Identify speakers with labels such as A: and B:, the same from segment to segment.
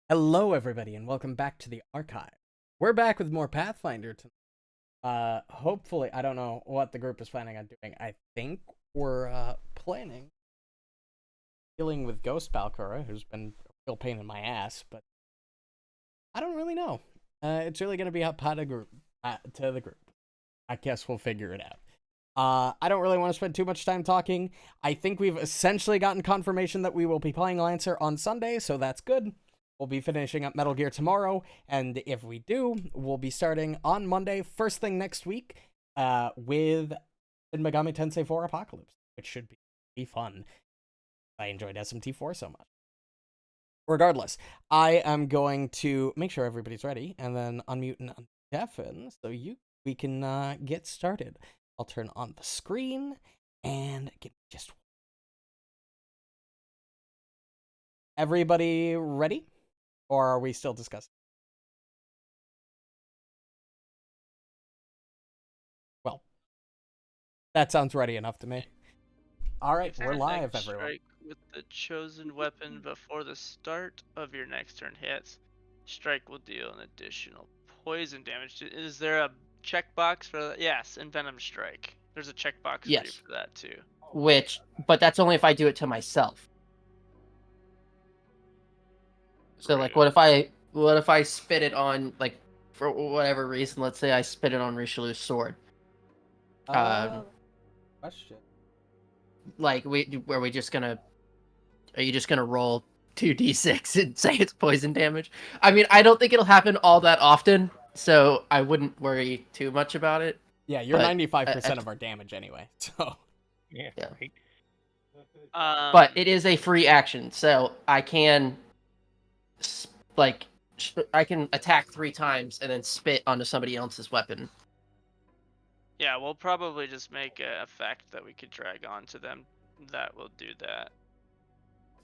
A: Hello, everybody, and welcome back to the archive. We're back with more Pathfinder tonight. Hopefully, I don't know what the group is planning on doing. I think we're planning dealing with Ghost Balcora, who's been a real pain in my ass, but I don't really know. It's really gonna be up to the group. I guess we'll figure it out. I don't really want to spend too much time talking. I think we've essentially gotten confirmation that we will be playing Lancer on Sunday, so that's good. We'll be finishing up Metal Gear tomorrow, and if we do, we'll be starting on Monday, first thing next week, with Shin Megami Tensei 4 Apocalypse, which should be fun. I enjoyed SMT4 so much. Regardless, I am going to make sure everybody's ready, and then unmute and undeafen, so we can get started. I'll turn on the screen, and give me just... Everybody ready? Or are we still discussing? Well, that sounds ready enough to me. All right, we're live, everyone.
B: Strike with the chosen weapon before the start of your next turn hits. Strike will deal an additional poison damage. Is there a checkbox for that? Yes, Envenom Strike. There's a checkbox for you for that too.
C: But that's only if I do it to myself. So
B: Right.
C: like, what if I spit it on, like, for whatever reason? Let's say I spit it on Richelieu's sword.
A: Question.
C: Like, are you just gonna roll 2d6 and say it's poison damage? I mean, I don't think it'll happen all that often, so I wouldn't worry too much about it.
A: Yeah, you're 95% of our damage anyway, so...
D: Yeah. Right.
C: But it is a free action, so I can, I can attack 3 times and then spit onto somebody else's weapon.
B: Yeah, we'll probably just make an effect that we could drag onto them that will do that.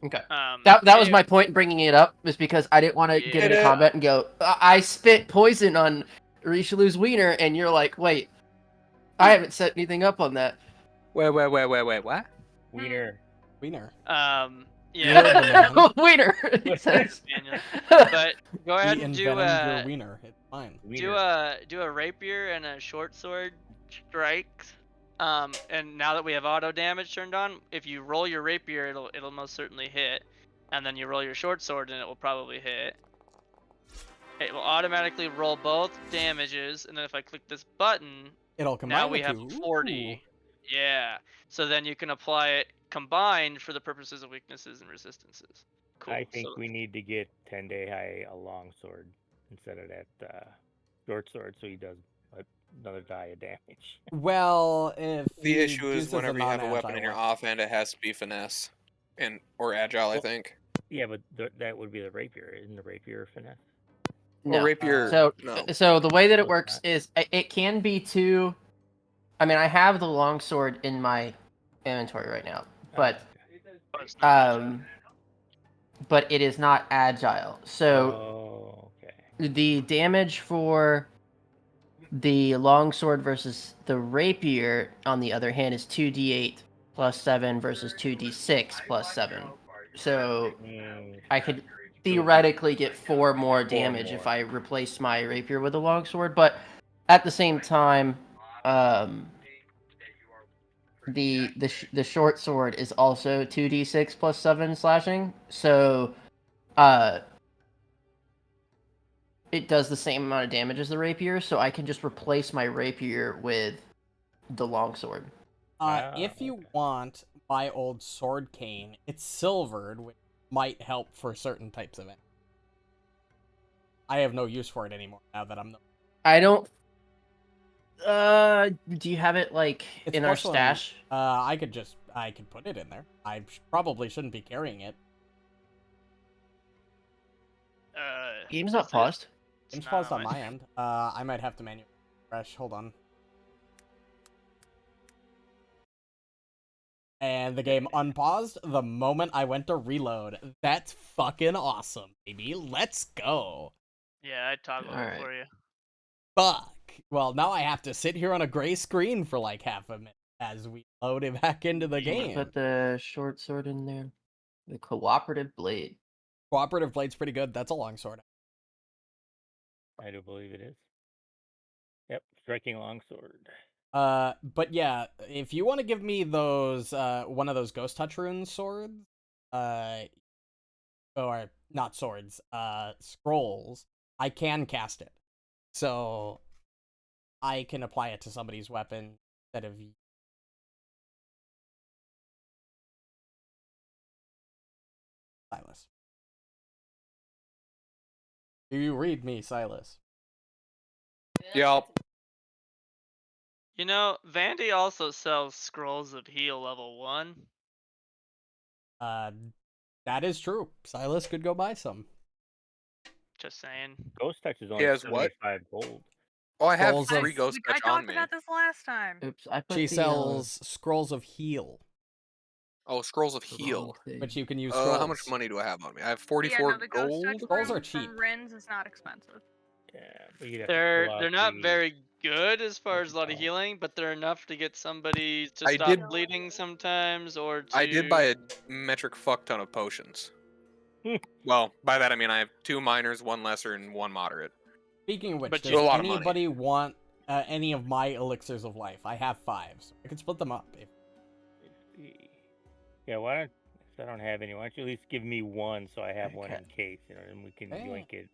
C: Okay. That was my point in bringing it up, is because I didn't want to get into combat and go, I spit poison on Richelieu's wiener, and you're like, wait, I haven't set anything up on that.
D: Wait, what? Wiener.
B: Yeah.
C: Wiener.
B: But go ahead and do
A: your wiener. It's fine.
B: Do a rapier and a short sword strikes. And now that we have auto damage turned on, if you roll your rapier, it'll most certainly hit, and then you roll your short sword and it will probably hit. It will automatically roll both damages, and then if I click this button,
A: it'll combine.
B: Now we have 40. Yeah. So then you can apply it combined for the purposes of weaknesses and resistances. Cool.
D: I think we need to get Tendai High a long sword instead of that short sword, so he does another die of damage.
A: Well, if
E: the issue is whenever you have a weapon in your offhand, it has to be finesse or agile. I think.
D: Yeah, but that would be the rapier. Isn't the rapier finesse?
C: No.
E: Well, rapier.
C: So the way that it works is it can be two. I mean, I have the longsword in my inventory right now, but it is not agile. So the damage for the longsword versus the rapier, on the other hand, is 2d8 plus 7 versus 2d6 plus 7. So I could theoretically get 4 more damage if I replace my rapier with a longsword, but at the same time, the short sword is also 2d6 plus 7 slashing, so it does the same amount of damage as the rapier, so I can just replace my rapier with the longsword.
A: If you want my old sword cane, it's silvered, which might help for certain types of it. I have no use for it anymore now that I'm...
C: I don't... do you have it, like, in our stash?
A: I could put it in there. I probably shouldn't be carrying it.
C: Game's not paused.
A: Game's paused on my end. I might have to manually refresh. Hold on. And the game unpaused the moment I went to reload. That's fucking awesome, baby. Let's go.
B: Yeah, I toggled it for you.
A: Fuck. Well, now I have to sit here on a gray screen for like half a minute as we load it back into the game.
C: Put the short sword in there. The cooperative blade.
A: Cooperative blade's pretty good. That's a longsword.
D: I do believe it is. Yep, striking longsword.
A: But yeah, if you want to give me those, one of those ghost touch rune swords, or not swords, scrolls, I can cast it. So I can apply it to somebody's weapon instead of Silas. Do you read me, Silas?
E: Yep.
B: You know, Vandy also sells scrolls of heal level 1.
A: That is true. Silas could go buy some.
B: Just saying.
D: Ghost touch is
E: He
D: only
E: has what?
D: 75 gold.
E: Oh, I have
A: Scrolls of-
E: 3 ghost
F: I
E: touch
F: talked
E: on me.
F: about this last time.
C: Oops, I put
A: She
C: the,
A: sells scrolls of heal,
E: Oh, scrolls of
C: the
E: heal.
C: wrong thing.
A: which you can use scrolls.
E: How much money do I have on me? I have
F: Yeah,
E: 44
F: no, the ghost touch
E: gold.
A: Scrolls are
F: rune
A: cheap.
F: from Rins is not expensive.
D: Yeah, but you'd have to
B: They're
D: pull out
B: they're not
D: the-
B: very good as far as a lot of
D: Oh.
B: healing, but they're enough to get somebody to
E: I
B: stop
E: did-
B: bleeding sometimes, or to.
E: I did buy a metric fuck ton of potions. Well, by that I mean I have 2 minors, 1 lesser, and 1 moderate.
A: Speaking of which,
B: But
A: does
B: you-
E: A lot of money.
A: anybody want any of my elixirs of life? I have 5, so I can split them up.
D: Yeah, why don't, if I don't have any, why don't you at least give me one so I have one
A: Okay.
D: in case, and we can
A: Okay.
D: yoink it.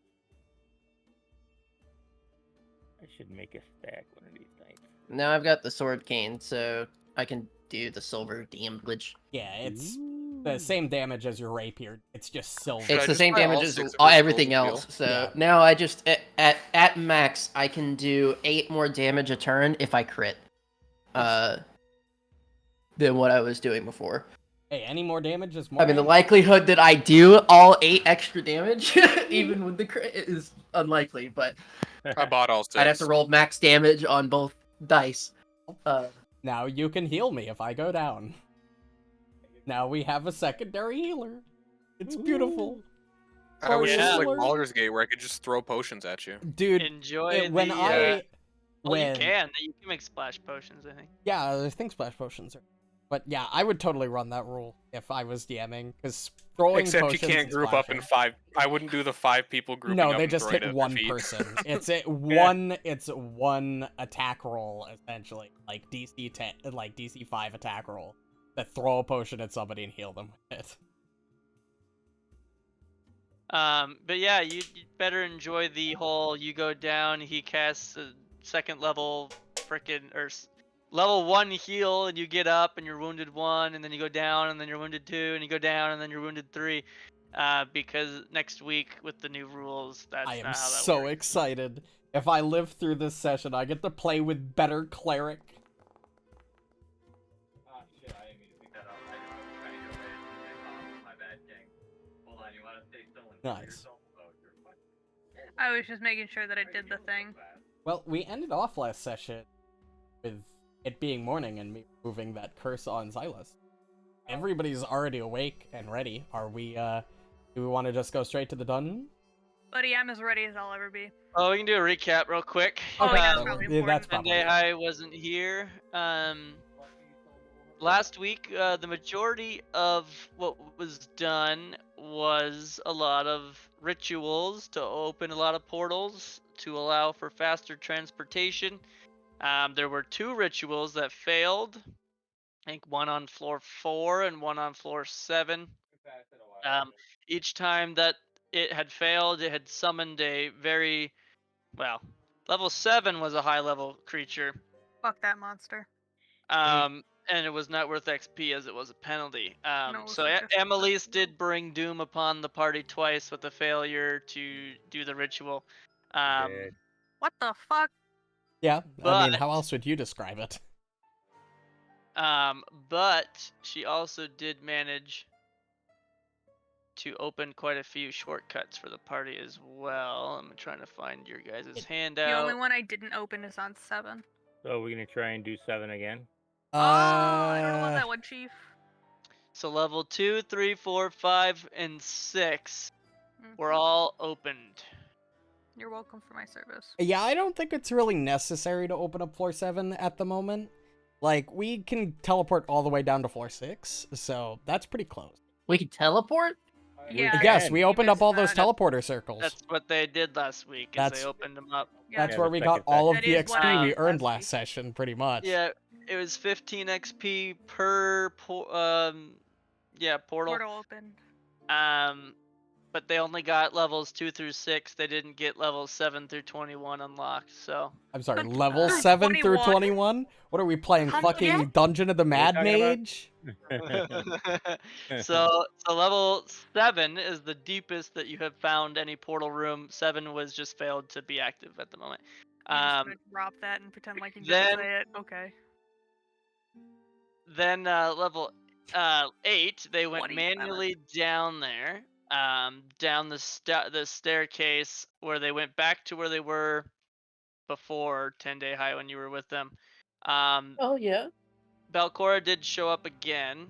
D: I should make a stack one of these nights.
C: Now I've got the sword cane, so I can do the silver damage.
A: Yeah, it's the same damage as your rapier. It's just silver.
E: Should I
C: It's the
E: just
C: same
E: buy all
C: damage as
E: 6 of her
C: everything
E: scrolls of
C: else. So
A: Yeah.
C: now I just at max I can do 8 more damage a turn if I crit. Than what I was doing before.
A: Hey, any more damage is more.
C: I mean, the
A: damage.
C: likelihood that I do all 8 extra damage, even with the crit, is unlikely. But
E: I bought all 6.
C: I'd have to roll max damage on both dice.
A: Now you can heal me if I go down. Now we have a secondary healer. It's beautiful.
E: I wish this was like
A: Yeah.
E: Baldur's Gate where I could just throw potions at you.
A: Dude,
B: enjoy
A: when
B: the.
A: I...
B: well,
A: when...
B: you can make splash potions, I think.
A: Yeah, I think splash potions are... But yeah, I would totally run that rule if I was DMing, because throwing
E: Except you
A: potions
E: can't
A: and
E: group up in
A: splashing-
E: 5. I wouldn't do the 5 people grouping
A: No,
E: up
A: they
E: and
A: just
E: throwing
A: hit
E: it at
A: one
E: their feet.
A: person. It's one attack roll essentially, like DC 10, like DC 5 attack roll. That throw a potion at somebody and heal them with it.
B: But yeah, you better enjoy the whole. You go down, he casts a 2nd level frickin' level 1 heal, and you get up and you're wounded 1, and then you go down and then you're wounded 2, and you go down and then you're wounded 3. Because next week with the new rules, that's
A: I am
B: not how that
A: so
B: works.
A: excited. If I live through this session, I get to play with better cleric.
G: Shit, I didn't mean to pick that up. I was trying to go in and my bad, gang. Hold on, you want to stay still and cover
A: Nice.
G: yourself? Oh, you're fine.
F: I was just making sure that I did the thing.
A: Well, we ended off last session with it being morning and me removing that curse on Silas. Everybody's already awake and ready. Are we, do we want to just go straight to the dungeon?
F: Buddy, I'm as ready as I'll ever be.
B: Oh, we can do a recap real quick.
F: Oh, yeah,
A: that
F: probably
A: was- yeah, that's
F: important.
A: probably
B: Sunday High wasn't here. Last week, the majority of what was done was a lot of rituals to open a lot of portals to allow for faster transportation. There were 2 rituals that failed. I think one on floor 4 and one on floor 7. Each time that it had failed, it had summoned a very, well, level 7 was a high level creature.
F: Fuck that monster.
B: And it was not worth XP as it was a penalty.
F: No,
B: So
F: it's just-
B: Emily's did bring doom upon the party twice with the failure to do the ritual.
D: Dead.
F: What the fuck?
A: Yeah, I mean,
B: But-
A: how else would you describe it?
B: But she also did manage to open quite a few shortcuts for the party as well. I'm trying to find your guys' handout.
F: The only one I didn't open is on 7.
D: So we're gonna try and do 7 again.
F: Oh, I don't know about that one, Chief.
B: So level 2, 3, 4, 5, and 6 were
F: Mhm.
B: all opened.
F: You're welcome for my service.
A: Yeah, I don't think it's really necessary to open up floor 7 at the moment. Like, we can teleport all the way down to floor 6, so that's pretty close.
C: We can teleport?
F: Yeah.
A: Yes, we
F: He
A: opened up
F: missed
A: all those
F: that.
A: teleporter circles.
B: That's what they did last week. Is
A: That's-
B: they opened them up.
F: Yeah.
A: That's
D: Yeah,
A: where
D: the
A: we got
D: second
A: all of
F: That
A: the
F: is what
A: XP
F: I
A: we
F: did
A: earned
F: last
A: last
F: week.
A: session, pretty much.
B: Yeah, it was 15 XP per portal.
F: Portal opened.
B: But they only got levels 2 through 6. They didn't get levels 7 through 21 unlocked. So
A: I'm sorry,
F: But
A: level
B: through
A: 7 through
F: 21?
A: 21? What are we playing?
F: Huh?
A: Fucking
F: Yeah.
A: Dungeon of the Mad
D: talking about?
A: Mage?
B: so level 7 is the deepest that you have found any portal room. 7 was just failed to be active at the moment.
F: I'm just gonna drop that and pretend like you
B: then-
F: didn't say it. Okay.
B: Then level 8, they went
F: 27.
B: manually down there, down the staircase where they went back to where they were before 10-day high when you were with them.
C: Oh yeah.
B: Belcora did show up again.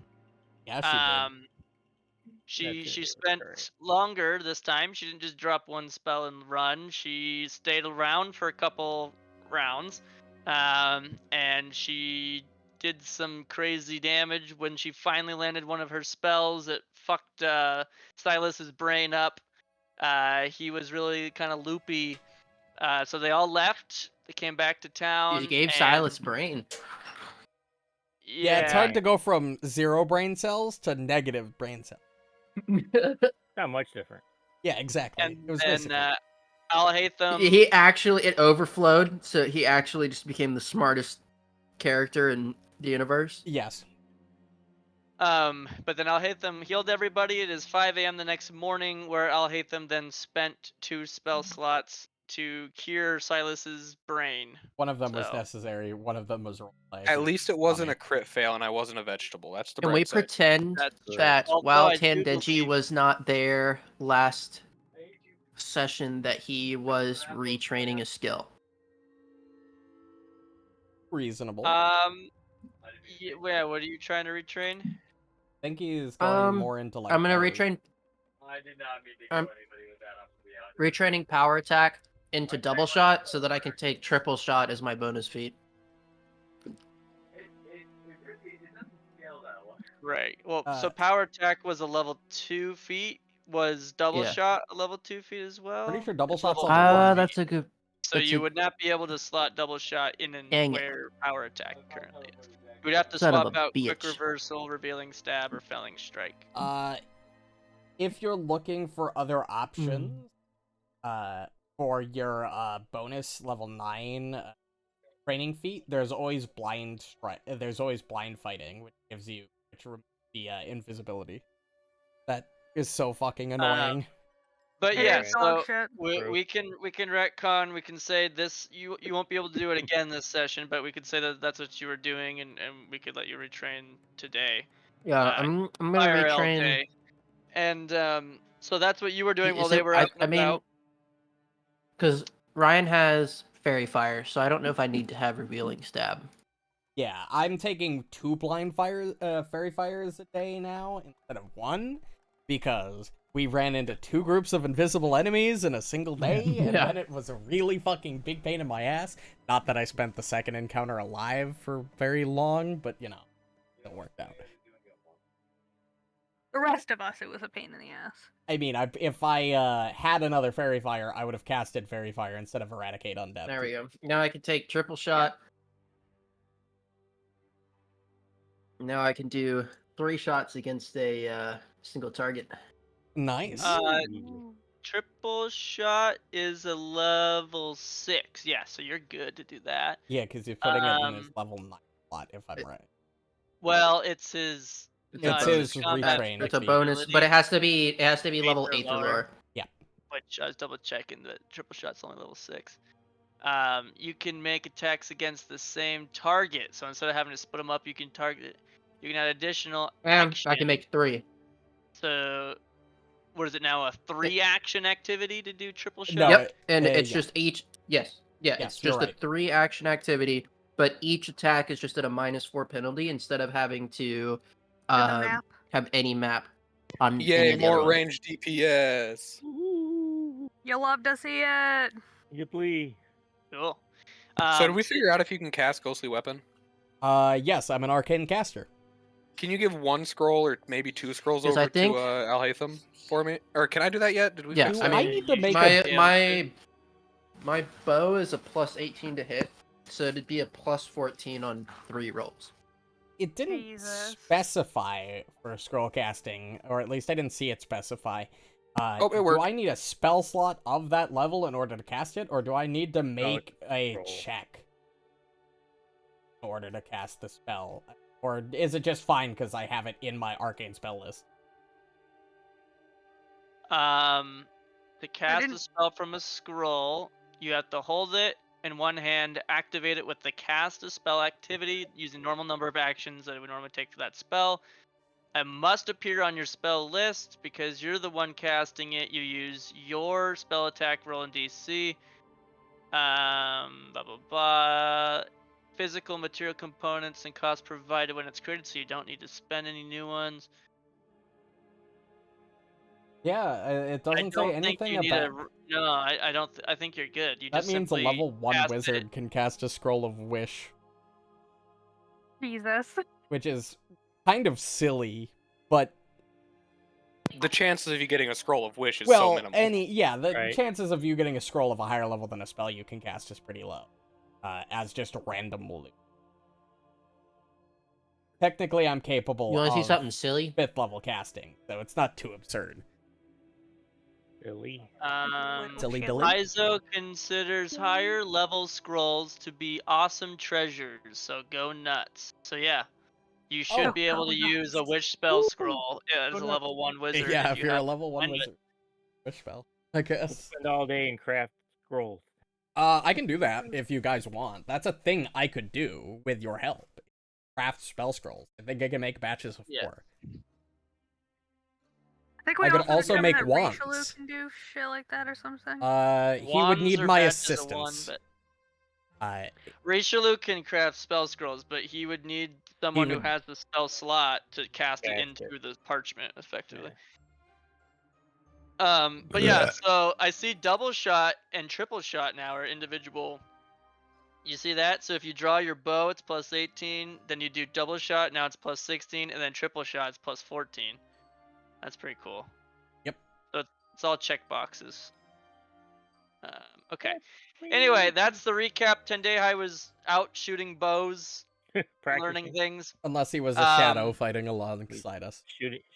A: Yeah, she did.
B: She
D: That's it,
B: spent
D: right.
B: longer this time. She didn't just drop one spell and run. She stayed around for a couple rounds, and she did some crazy damage when she finally landed one of her spells. It fucked Silas's brain up. He was really kind of loopy. So they all left. They came back to town.
C: You gave
B: and-
C: Silas brain.
A: Yeah, it's hard
B: Yeah.
A: to go from 0 brain cells to negative brain cells.
D: Not much different.
A: Yeah, exactly.
B: And
A: It was
B: then
A: basically.
B: Al-Haytham.
C: He actually, it overflowed, so he actually just became the smartest character in the universe.
A: Yes.
B: But then Al-Haytham healed everybody. It is 5 a.m. the next morning, where Al-Haytham then spent 2 spell slots to cure Silas's brain.
A: One of them was
B: So-
A: necessary, one of them was roleplay.
E: At least it wasn't
A: funny.
E: a crit fail and I wasn't a vegetable. That's the
C: Can
E: bright
C: we
E: side.
C: pretend
B: That's true.
C: that
B: Although
C: while
B: I do
C: Tendenji
B: believe-
C: was not there last session, that he was retraining a skill?
A: Reasonable.
B: Yeah, what are you trying to retrain?
A: I think he's going
C: Um,
A: more into like.
C: I'm gonna
A: powers.
C: retrain
G: I did not mean to
C: Um,
G: kill anybody with that. I'm gonna be honest.
C: retraining power attack into double shot so that I can take triple shot as my bonus feat.
G: It doesn't scale that well.
B: Right. Well, so
A: Uh,
B: power attack was a level 2 feat. Was double
C: Yeah.
B: shot a level 2 feat as well?
A: Pretty sure double
B: It's
A: shot's
B: level
A: level
B: 4
A: one.
B: feat.
C: That's a good.
B: So
C: that's
B: you
C: a-
B: would not be able to slot double shot in and
C: Dang it.
B: where power attack currently is. You would have to
C: Son of
B: swap
C: a
B: out quick
C: bitch.
B: reversal, revealing stab, or felling strike.
A: If you're looking for other options, for your bonus level 9 training feat, there's always blind fighting, which removes the invisibility. That is so fucking annoying.
B: But
F: It
B: yeah,
F: is dog
B: so
F: shit.
B: we can retcon. We can say this. You won't be able to do it again this session, but we could say that that's what you were doing, and we could let you retrain today.
C: Yeah, I'm gonna
B: IRL
C: retrain.
B: day. And so that's what you were doing while
C: Is
B: they
C: it-
B: were out
C: I
B: and
C: mean,
B: about.
C: because Ryan has fairy fire, so I don't know if I need to have revealing stab.
A: Yeah, I'm taking 2 fairy fires a day now instead of 1 because we ran into 2 groups of invisible enemies in a single day, and
C: Yeah.
A: then it was a really fucking big pain in my ass. Not that I spent the second encounter alive for very long, but it worked out.
F: The rest of us, it was a pain in the ass.
A: I mean, if I had another fairy fire, I would have casted fairy fire instead of eradicate undead.
C: There we go. Now I can take triple shot. Now I can do 3 shots against a single target.
A: Nice.
B: Triple shot is a level 6. Yeah, so you're good to do that.
A: Yeah, because you're putting it in his level 9 slot, if I'm right.
B: Well, it's his.
C: It's
B: no,
C: a
A: It's
C: bonus.
A: his
B: combat
A: retrain
C: It's a
A: feat.
C: bonus, but it has to be level 8 or
B: lower.
C: lower.
B: Which I was double checking that triple shot's only level 6. You can make attacks against the same target. So instead of having to split them up, you can target it. You can add additional
C: And
B: action.
C: I can make 3.
B: So, what is it now? A 3 action activity to do triple shot?
A: No,
C: Yep, and it's
A: yeah.
C: just each. Yes, yeah,
A: Yes,
C: it's
A: you're
C: just
A: right.
C: a 3 action activity, but each attack is just at a -4 penalty instead of having to
F: Do the map.
C: have any map on any
E: Yay,
C: of the other
E: more
C: ones.
E: range DPS.
F: You love to see it.
D: Yippee.
B: Cool.
E: So did we figure out if you can cast Ghostly Weapon?
A: Yes, I'm an arcane caster.
E: Can you give one scroll or maybe 2 scrolls
C: 'Cause I
E: over
C: think-
E: to Alhaitham for me? Or can I do that yet? Did we
C: Yeah,
E: fix
C: I
E: that?
C: mean,
A: I need to make
C: my
A: a...
C: my bow is a plus 18 to hit, so it'd be a plus 14 on 3 rolls.
A: It didn't
F: Jesus.
A: specify for scroll casting, or at least I didn't see it specify.
E: Oh, it
A: do
E: worked.
A: I need a spell slot of that level in order to cast it, or do I need to make a
D: scroll.
A: check in order to cast the spell? Or is it just fine because I have it in my arcane spell list?
B: To cast a
F: didn't-
B: spell from a scroll, you have to hold it in one hand, activate it with the cast a spell activity using normal number of actions that it would normally take for that spell. It must appear on your spell list because you're the one casting it. You use your spell attack roll in DC. Blah blah blah. Physical material components and costs provided when it's created, so you don't need to spend any new ones.
A: Yeah, it
B: I
A: doesn't
B: don't
A: say
B: think
A: anything
B: you need
A: about...
B: No, I don't. I think you're good. You
A: That
B: just
A: means a
B: simply
A: level 1
B: cast
A: wizard
B: it.
A: can cast a scroll of wish,
F: Jesus.
A: which is kind of silly, but...
E: The chances of you getting a scroll of wish is so minimal.
A: the
D: Right.
A: chances of you getting a scroll of a higher level than a spell you can cast is pretty low, as just a random loot. Technically, I'm capable
C: You want to see
A: of
C: something silly?
A: 5th level casting, so it's not too absurd.
D: Silly.
A: Silly
F: Shit.
A: dilly.
B: Iso considers higher level scrolls to be awesome treasures, so go nuts. So yeah, you should
A: Oh,
B: be able to
F: go
B: use a
F: nuts.
B: wish spell
A: Woo.
B: scroll as
A: Go
B: a
A: nuts.
B: level 1 wizard.
A: Yeah, if
B: you
A: you're a
B: have
A: level 1
B: to find it.
A: wizard. Wish spell, I guess.
D: Spend all day and craft scrolls.
A: I can do that if you guys want. That's a thing I could do with your help. Craft spell scrolls. I think I can make batches of
B: Yeah.
A: 4.
F: I think we
A: I could
F: also
A: also
F: determined
A: make
F: that
A: wands.
F: Richelieu can do shit like that or something.
A: He would
B: Wands
A: need
B: are
A: my
B: batches of
A: assistance.
B: one,
A: Uh,
B: Richelieu can craft spell scrolls, but he would need someone who
A: would-
B: has the spell slot to cast it
D: Cast
B: into
D: it.
B: the parchment effectively.
D: Yeah.
B: But yeah, so I see double shot and triple shot now are individual. You see that? So if you draw your bow, it's plus 18. Then you do double shot, now it's plus 16, and then triple shot, it's plus 14. That's pretty cool.
A: Yep.
B: So it's all check boxes. Okay. Anyway, that's the recap. Tendai was out shooting bows, learning
D: Practicing.
B: things.
A: unless he was a shadow fighting alongside us.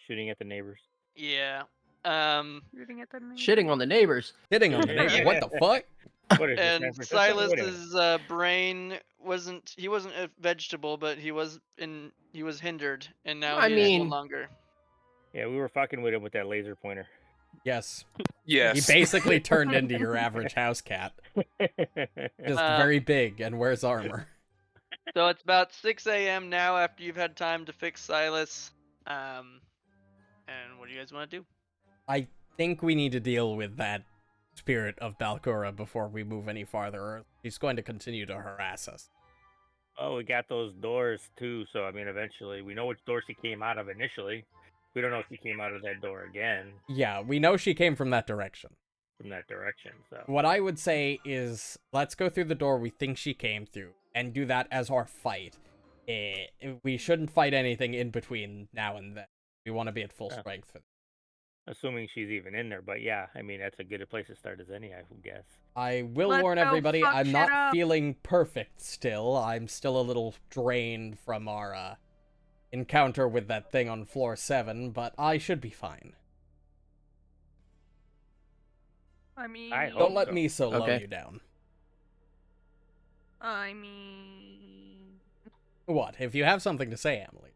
D: Shooting at the neighbors.
B: Yeah.
F: Shooting at the
C: Shitting on the neighbors.
A: Hitting on the neighbor. What the fuck?
D: What is this, San
B: And
D: Francisco? Wait a minute.
B: Silas's brain wasn't a vegetable, but he was hindered, and now
C: I
B: he is no
C: mean-
B: longer.
D: Yeah, we were fucking with him with that laser pointer.
A: Yes.
E: Yes.
A: He basically turned into your average house cat. Just very big and wears armor.
B: So it's about 6 a.m. now after you've had time to fix Silas. And what do you guys want to do?
A: I think we need to deal with that spirit of Balcora before we move any farther, or he's going to continue to harass us.
D: Oh, we got those doors too. So I mean, eventually, we know which door she came out of initially. We don't know if she came out of that door again
A: Yeah, we know she came from that direction.
D: from that direction. So
A: What I would say is, let's go through the door we think she came through, and do that as our fight. We shouldn't fight anything in between now and then. We want to be at full
D: Yeah.
A: strength for
D: assuming she's even in there, but yeah, I mean that's a good place to start as any, I would guess.
A: I will
F: Let's
A: warn
F: go
A: everybody,
F: fuck
A: I'm
F: shit
A: not
F: up.
A: feeling perfect still. I'm still a little drained from our encounter with that thing on floor 7, but I should be fine.
F: I mean,
D: I hope
A: Don't let
D: so.
A: me solo
C: Okay.
A: you down.
F: I mean,
A: What? If you have something to say, Emily.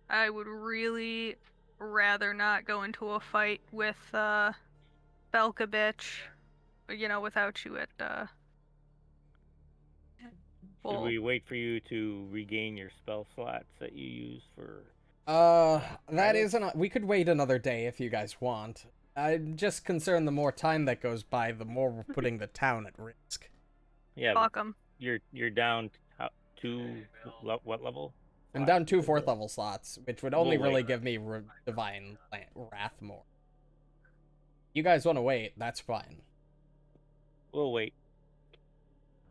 F: I would really rather not go into a fight with Belka bitch, without you at
D: Should
F: full.
D: we wait for you to regain your spell slots that you use for?
A: That isn't. We could wait another day if you guys want. I'm just concerned the more time that goes by, the more we're putting the town at risk.
D: Yeah,
F: Fuck 'em.
D: you're down to what level?
A: I'm
D: Slots
A: down 2
D: for the-
A: 4th level slots, which would only
D: We'll
A: really
D: wait.
A: give me Divine Wrath more. You guys want to wait, that's fine.
D: We'll wait.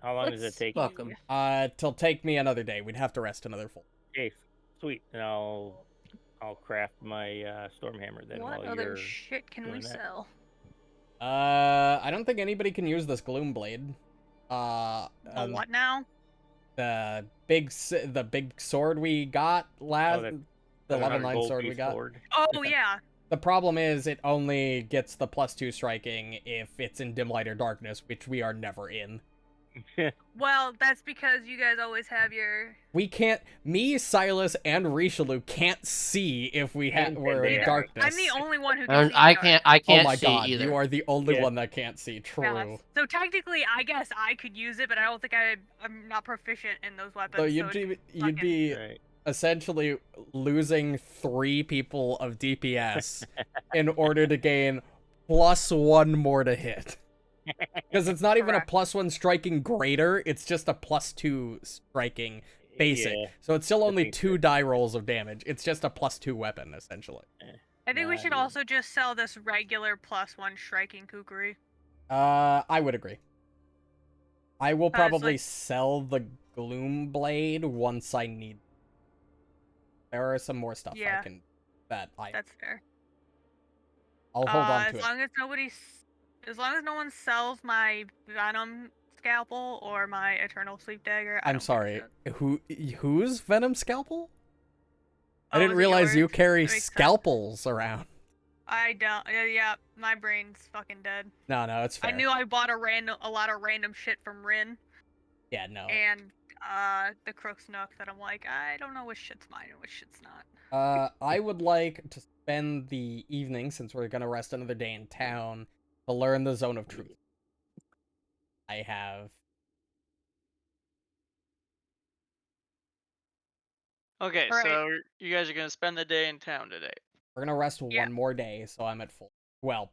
D: How long does it
C: Let's
D: take?
C: fuck 'em.
A: It'll take me another day. We'd have to rest another full.
D: Okay, Sweet. And I'll craft my Stormhammer then
F: What
D: while
F: other
D: you're
F: shit can we
D: doing that.
F: sell?
A: I don't think anybody can use this Gloom Blade.
F: What now?
A: The big sword we got last,
D: that
A: the level
D: 700
A: 9
D: gold
A: sword
D: piece
A: we got.
D: sword.
F: Oh yeah.
A: The problem is it only gets the +2 striking if it's in dim light or darkness, which we are never in.
F: Well, that's because you guys always have your.
A: We can't. Me, Silas, and Richelieu can't see if we're in
D: Yeah.
A: darkness.
F: I'm the only one who can see.
C: I
F: dark.
C: can't. I
A: Oh
C: can't
A: my
C: see
A: god,
C: either.
A: you are the only
D: Yeah.
A: one that can't see. True.
F: Yeah. So technically, I guess I could use it, but I don't think I'm not proficient in those weapons.
A: So
F: it'd
A: you'd be
D: Right.
A: essentially losing 3 people of DPS in order to gain +1 more to hit. Because it's not even a
F: Correct.
A: +1 striking greater, it's just a +2 striking basic.
D: Yeah.
A: So it's still only
D: makes
A: 2
D: sense.
A: die rolls of damage. It's just a +2 weapon, essentially.
F: I think we
D: Nah,
F: should
D: dude.
F: also just sell this regular +1 striking kukri.
A: I would agree. I will probably
F: like-
A: sell the Gloom Blade once I need. There are some more stuff
F: Yeah.
A: that
F: That's fair.
A: I'll hold on
F: As
A: to it.
F: long as no one sells my Venom scalpel or my Eternal Sleep Dagger. I
A: I'm
F: don't give a
A: sorry.
F: shit.
A: Whose Venom scalpel? I
F: Oh,
A: didn't
F: is it
A: realize you
F: yours?
A: carry
F: That makes sense.
A: scalpels around.
F: I don't. Yeah, my brain's fucking dead.
A: No, it's fair.
F: I knew I bought a lot of random shit from Rin
A: Yeah, no.
F: and the Crooks Nook that I'm like, I don't know which shit's mine and which shit's not.
A: I would like to spend the evening, since we're gonna rest another day in town, to learn the Zone of Truth. I have.
B: Okay,
F: Alright.
B: so you guys are gonna spend the day in town today.
A: We're gonna rest
F: Yeah.
A: one more day, so I'm at full. Well,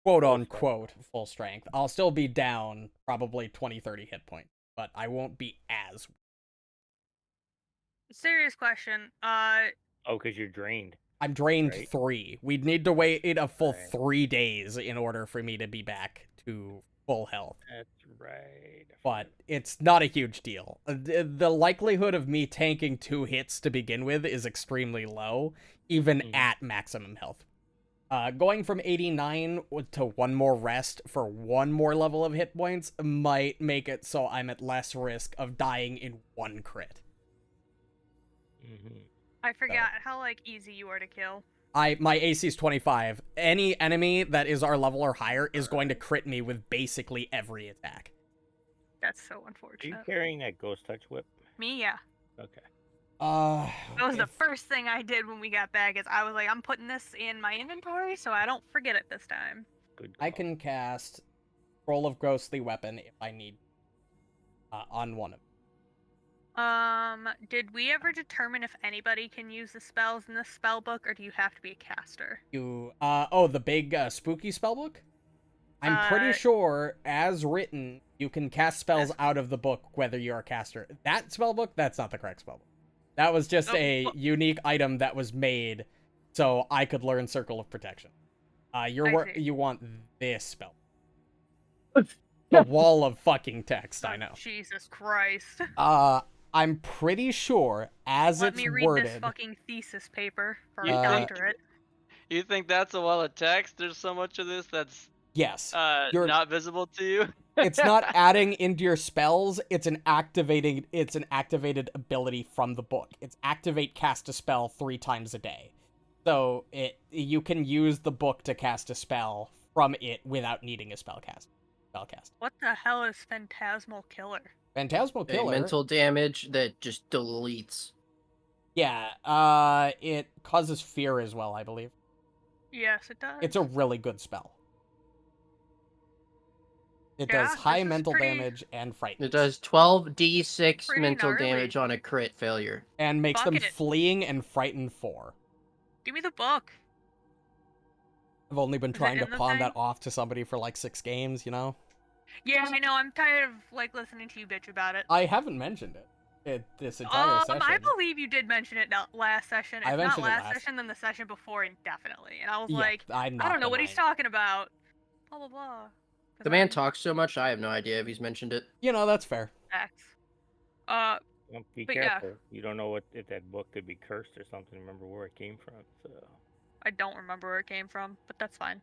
A: quote unquote full strength. I'll still be down probably 20-30 hit points, but I won't be as.
F: Serious question.
D: Oh, because you're drained.
A: I'm drained
D: Right.
A: 3. We'd need to wait a full
D: Right.
A: 3 days in order for me to be back to full health.
D: That's right.
A: But it's not a huge deal. The likelihood of me tanking 2 hits to begin with is extremely low, even
D: Mhm.
A: at maximum health. Going from 89 to 1 more rest for 1 more level of hit points might make it so I'm at less risk of dying in 1 crit.
F: I forgot how easy you are to kill.
A: My AC is 25. Any enemy that is our level or higher is going to crit me with basically every attack.
F: That's so
D: Are you
F: unfortunate.
D: carrying that Ghost Touch whip?
F: Me, yeah.
D: Okay.
F: That was the first thing I did when we got back. Is I was like, I'm putting this in my inventory so I don't forget it this time.
D: Good.
A: I
D: call.
A: can cast Scroll of Ghostly Weapon if I need on one of them.
F: Did we ever determine if anybody can use the spells in the spell book, or do you have to be a caster?
A: The big spooky spellbook? I'm pretty sure, as written, you can cast spells out of the book whether you're a caster. That spellbook, that's not the correct spellbook. That was just a unique item that was made so I could learn Circle of Protection. You want this spell. The wall of fucking text, I know.
F: Jesus Christ.
A: I'm pretty sure, as
F: Let
A: it's
F: me read
A: worded...
F: this fucking thesis paper for a
B: You think-
F: doctorate.
B: You think that's a wall of text? There's so much of this that's
A: Yes.
B: not visible to you.
A: It's not adding into your spells, it's an activated ability from the book. It's activate cast a spell 3 times a day. So you can use the book to cast a spell from it without needing a spellcast.
F: What the hell is Phantasmal Killer?
A: Phantasmal Killer.
C: Mental damage that just deletes.
A: Yeah, it causes fear as well, I believe.
F: Yes, it does.
A: It's a really good spell. It
F: Yeah,
A: does high
F: this is
A: mental
F: pretty-
A: damage and frighten.
C: It does 12d6
F: Pretty
C: mental
F: gnarly.
C: damage on a crit failure.
A: And makes them
F: Fuck it.
A: fleeing and frightened 4.
F: Give me the book.
A: I've only been
F: Is it
A: trying to
F: in the
A: pawn
F: thing?
A: that off to somebody for like 6 games, you know?
F: Yeah, I know. I'm tired of listening to you bitch about it.
A: I haven't mentioned it this entire session.
F: I believe you did mention it last session. If
A: I
F: not
A: mentioned it
F: last
A: last-
F: session, then the session before, indefinitely. And I was
A: Yeah,
F: like,
A: I'm
F: I
A: not
F: don't know what
A: gonna
F: he's
A: lie.
F: talking about. Blah blah blah. 'Cause
C: The man
F: I'm
C: talks so much, I have no idea if he's mentioned it.
A: You know, that's fair.
F: X.
D: Well, be
F: But yeah.
D: careful. You don't know what if that book could be cursed or something. Remember where it came from. So
F: I don't remember where it came from, but that's fine.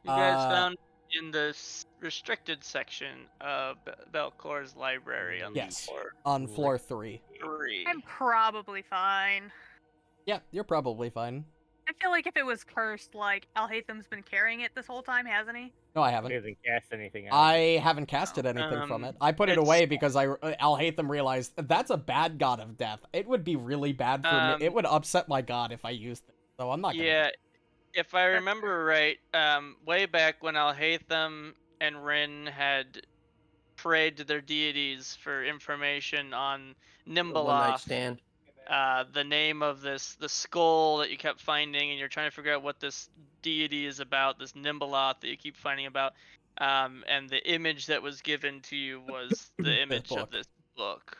B: You guys found in the restricted section of Belcor's library on
A: Yes,
B: floor
A: on floor 3.
B: 3.
F: I'm probably fine.
A: Yeah, you're probably fine.
F: I feel like if it was cursed, like Alhatham's been carrying it this whole time, hasn't he?
A: No, I
D: he
A: haven't.
D: doesn't cast anything out.
A: I haven't casted anything from it. I put it away because Alhaitham realized that's a bad god of death. It would be really bad for me. It would upset my god if I used it. So I'm not gonna.
B: Yeah, if I remember right, way back when Alhaitham and Rin had prayed to their deities for information on
C: One night
B: Nimbaloth,
C: stand.
B: the name of the skull that you kept finding, and you're trying to figure out what this deity is about, this Nimbaloth that you keep finding about, and the image that was given to you was the image of this book.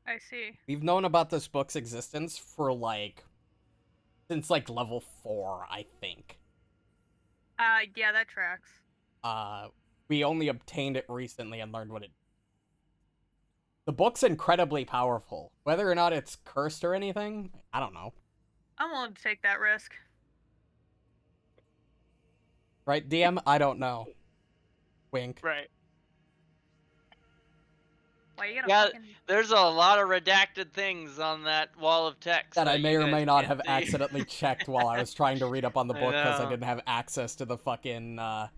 F: I see.
A: We've known about this book's existence for since level 4, I think.
F: Yeah, that tracks.
A: We only obtained it recently and learned what it. The book's incredibly powerful. Whether or not it's cursed or anything, I don't know.
F: I'm willing to take that risk.
A: Right, DM? I don't know. Wink.
B: Right.
F: Why you gotta
B: Yeah,
F: fucking...
B: there's a lot of redacted things on that wall of text
A: That I may
B: you
A: or
B: guys
A: may not
B: can't
A: have
B: see.
A: accidentally checked while I was trying to read up on the
B: I
A: book because I
B: know.
A: didn't have access to the fucking, I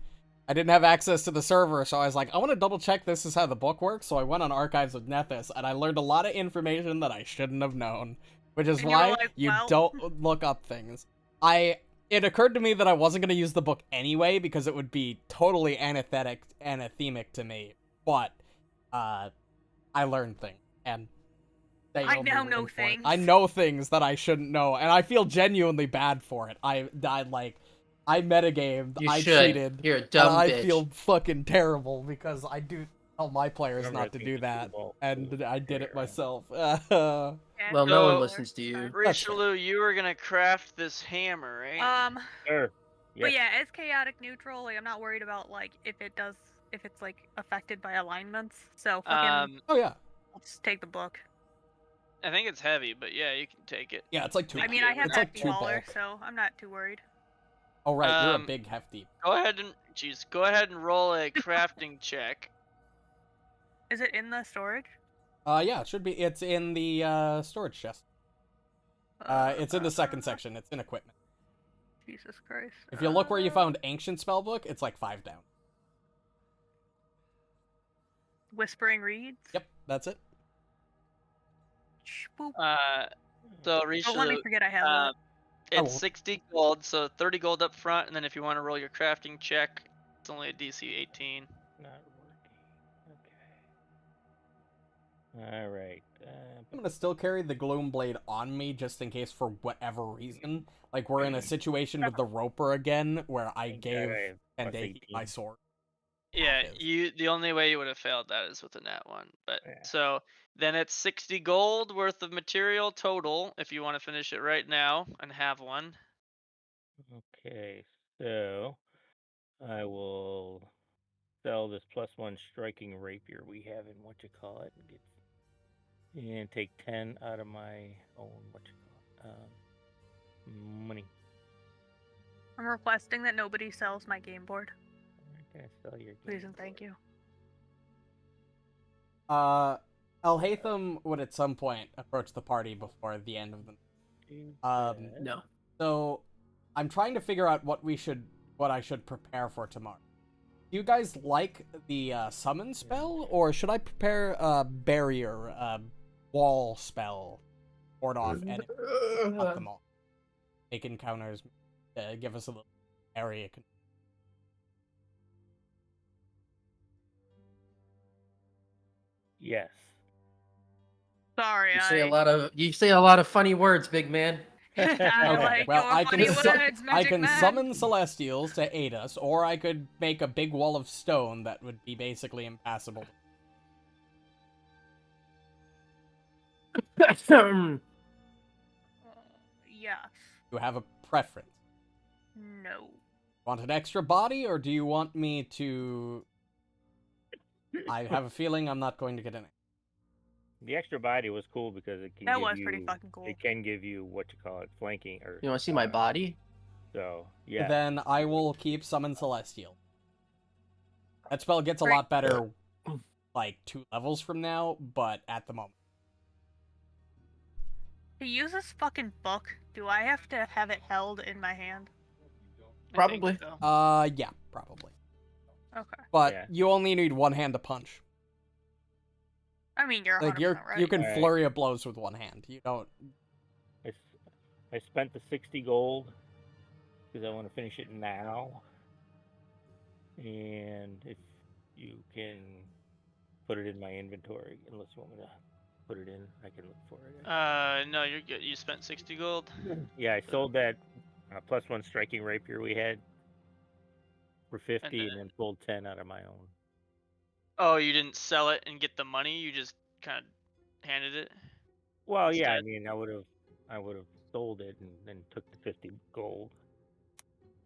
A: didn't have access to the server, so I was like, I want to double check this is how the book works, so I went on Archives of Nethys, and I learned a lot of information that I shouldn't have known, which is
F: And you were
A: why
F: like,
A: you
F: well.
A: don't look up things. It occurred to me that I wasn't going to use the book anyway, because it would be totally anathemic to me, but, I learned things, and they
F: I
A: owe me
F: now
A: room
F: know
A: for it.
F: things.
A: I know things that I shouldn't know, and I feel genuinely bad for it. I metagamed,
C: You
A: I
C: should.
A: cheated,
C: You're a
A: and
C: dumb
A: I
C: bitch.
A: feel fucking terrible because I do tell my players
D: Remember, I
A: not to
D: think
A: do
D: it's
A: that,
D: Vault
A: and
D: too.
A: I did it
D: Yeah.
A: myself.
C: Well, no one
B: So-
C: listens to you.
A: That's fair.
B: Richelieu, you were gonna craft this hammer, right?
D: Sure.
F: But
D: Yes.
F: yeah, as chaotic neutral, like I'm not worried about if it's like affected by alignments. So fucking,
A: Oh yeah,
F: I'll just take the book.
B: I think it's heavy, but yeah, you can take it.
A: yeah. It's like 2.
F: I mean, I have
A: It's like
F: hefty
A: 2
F: hauler,
A: bulk.
F: so I'm not too worried.
A: Oh right, you're a
B: Um,
A: big hefty.
B: Go ahead and roll a crafting check.
F: Is it in the storage?
A: Yeah, it should be. It's in the storage chest. It's in the second section. It's in equipment.
F: Jesus Christ.
A: If you look where you found ancient spellbook, it's like 5 down.
F: Whispering Reeds.
A: Yep, that's it.
F: Boop.
B: So
F: Don't let me
B: Richelieu,
F: forget I have that.
A: I
B: it's
A: won't.
B: 60 gold, so 30 gold up front, and then if you want to roll your crafting check, it's only a DC 18.
D: Not working. Okay. All right.
A: I'm gonna still carry the Gloom Blade on me just in case for whatever reason. Like we're in a situation with the Roper again where I
D: Thank God
A: gave
D: I have
A: Tendai
D: +18.
A: my sword.
B: Yeah,
A: is.
B: the only way you would have failed that is with a nat 1. But
D: Yeah.
B: so then it's 60 gold worth of material total if you want to finish it right now and have one.
D: Okay, so I will sell this +1 striking rapier we have in and take 10 out of my own money.
F: I'm requesting that nobody sells my game board.
D: I'm gonna sell your
F: Please
D: game
F: and thank you.
A: Alhaitham would at some point approach the party before the end of the.
C: No.
A: So, I'm trying to figure out what I should prepare for tomorrow. Do you guys like the summon spell, or should I prepare a barrier, wall spell, ward off and up them all? Make encounters, give us a little area.
D: Yes.
F: Sorry,
C: You say a lot of funny words, big man.
F: I
A: Okay,
F: like
A: well,
F: your
A: I
F: funny
A: can
F: words,
A: I
F: Magic
A: can
F: Man.
A: summon Celestials to aid us, or I could make a big wall of stone that would be basically impassable.
F: Yes.
A: You have a preference?
F: No.
A: Want an extra body, or do you want me to... I have a feeling I'm not going to get an...
D: The extra body was cool because it can
F: That
D: give
F: was
D: you,
F: pretty fucking cool.
D: It can give you what you call it, flanking or.
C: You want to see my body?
D: So yeah.
A: Then I will keep Summon Celestial. That spell gets a
F: Great.
A: lot better, like 2 levels from now, but at the moment.
F: To use this fucking book, do I have to have it held in my hand?
B: I think
C: Probably.
B: so.
A: Yeah, probably.
F: Okay.
A: But
D: Yeah.
A: you only need one hand to punch.
F: I mean, you're 100%
A: Like you
F: right.
A: can
D: Alright.
A: flurry of blows with one hand. You don't.
D: I spent the 60 gold because I want to finish it now. And if you can put it in my inventory, unless you want me to put it in, I can look for it.
B: No, you're good. You spent 60 gold.
D: Yeah, I sold that +1 striking rapier we had for 50,
B: then-
D: and then pulled 10 out of my own.
B: Oh, you didn't sell it and get the money. You just kind of handed it.
D: Well, yeah, I
B: Instead?
D: mean, I would have sold it and then took the 50 gold.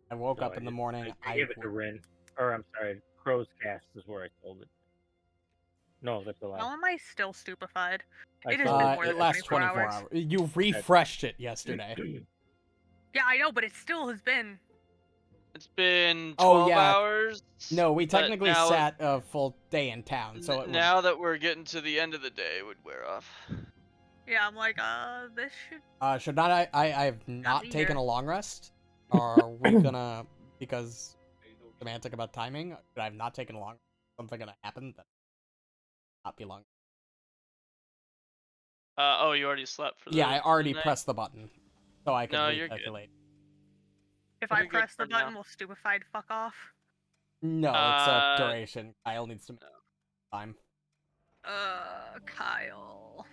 A: I woke
D: So
A: up in the morning.
D: I gave it to Rin, or I'm sorry, Crow's Cast is where I sold it. No, that's a lie.
F: How am I still stupefied?
D: I
F: It has
D: sold
F: been
A: Uh,
F: more
A: it
F: than
A: lasts
F: 24
A: 24 hours. You refreshed it yesterday.
F: Yeah, I know, but it still has been.
B: It's been 12
A: Oh, yeah.
B: hours.
A: No, we
B: but
A: technically
B: now,
A: sat a full day in town, so it would...
B: now that we're getting to the end of the day, it would wear off.
F: Yeah, I'm like, this should.
A: should not I have not
F: be
A: taken
F: here.
A: a long rest? Are we gonna, because semantic about timing, should I have not taken a long rest? Something gonna happen that not be long?
B: Oh, you already slept for the
A: Yeah, I already
B: night?
A: pressed the button, so I can
B: No, you're good.
A: recalculate.
F: If
B: You're
F: I
B: good
F: press
B: for
F: the
B: now.
F: button, will stupefied fuck off?
A: No, it's a duration. Kyle needs to time.
F: Kyle.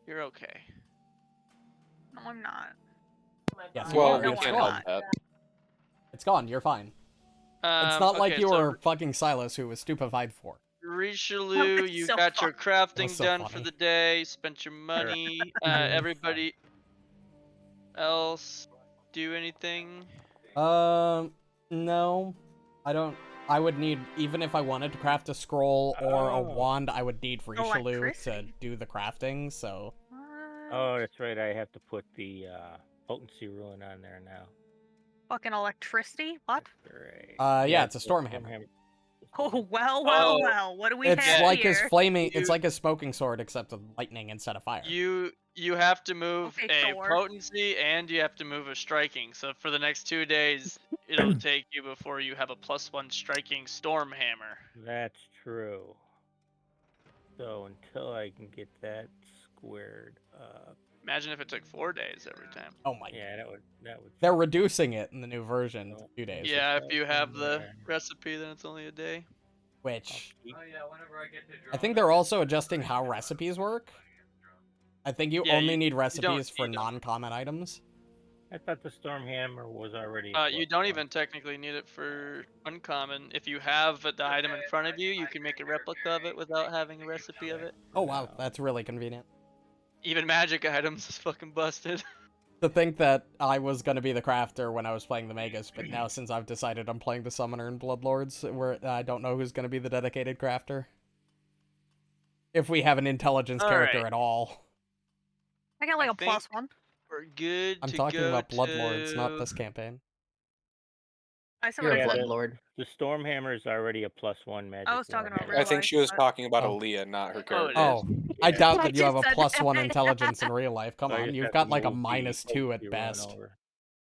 B: You're okay.
F: No, I'm not.
A: Yes,
F: Well,
A: you
F: no,
A: are.
F: it's
A: It's
F: I'm
A: gone.
F: not.
H: that.
A: It's gone. You're fine. It's not like
B: Okay,
A: you
B: so
A: were fucking Silas, who was stupefied for.
B: Richelieu,
F: That's
B: you
F: so
B: got your
F: fun.
B: crafting
A: so
B: done for
A: funny.
B: the day, spent your money. Everybody else do anything?
A: No. I don't. I would need, even if I wanted to craft a scroll or a
D: Oh.
A: wand, I would need Richelieu to
F: Electricity.
A: do the crafting, so...
F: What?
D: Oh, that's right. I have to put the potency ruin on there now.
F: Fucking electricity? What?
D: Great.
A: Yeah, it's a storm hammer.
F: Oh, well. What do we
A: It's
F: have
A: like
F: here?
A: his flaming, it's like his smoking sword, except with lightning instead of fire.
B: You have to move
F: Okay,
B: a
F: Thor.
B: potency and you have to move a striking. So for the next 2 days, it'll take you before you have a +1 striking storm hammer.
D: That's true. So until I can get that squared up.
B: Imagine if it took 4 days every time.
A: Oh my
D: Yeah,
A: god.
D: that would.
A: They're reducing it in the new version to
D: Oh.
A: 2 days.
B: Yeah,
D: it's
B: if you
D: right
B: have
D: in
B: the
D: there.
B: recipe, then it's only a day.
A: Which,
G: Oh yeah, whenever I get to draw
A: I think they're also adjusting how recipes work. I think you
B: Yeah,
A: only need
B: don't
A: recipes for
B: need 'em.
A: non-common items.
D: I thought the storm hammer was already.
B: You don't even technically need it for uncommon. If you have the item in front of you, you can make a replica of it without having a recipe of it.
A: Oh wow, that's really convenient.
B: Even magic items is fucking busted.
A: To think that I was gonna be the crafter when I was playing the Magus, but now since I've decided I'm playing the Summoner and Bloodlords, where I don't know who's gonna be the dedicated crafter. If we have an intelligence character
B: Alright.
A: at all.
F: I got like
B: I
F: a plus
B: think-
F: one.
B: We're good
A: I'm
B: to
A: talking
B: go
A: about Bloodlords, not
B: to-
A: this campaign.
F: I said
C: You're
F: what
C: a
F: I
D: Yeah,
F: said.
D: the-
C: Bloodlord.
D: The storm hammer is already a +1 magic.
F: I was talking about
D: wand.
F: real
H: I think she was
F: life,
H: talking about
A: Oh.
H: Aaliyah, not her
B: Oh,
H: character.
B: it
A: Oh, I
D: Yeah.
A: doubt
F: I
A: that you have a
F: just said
A: +1
F: that.
A: intelligence in real life. Come
D: So I
A: on,
D: just
A: you've
D: have
A: got
D: to
A: like a
D: move the
A: -2 at
D: potency ruin
A: best.
D: over.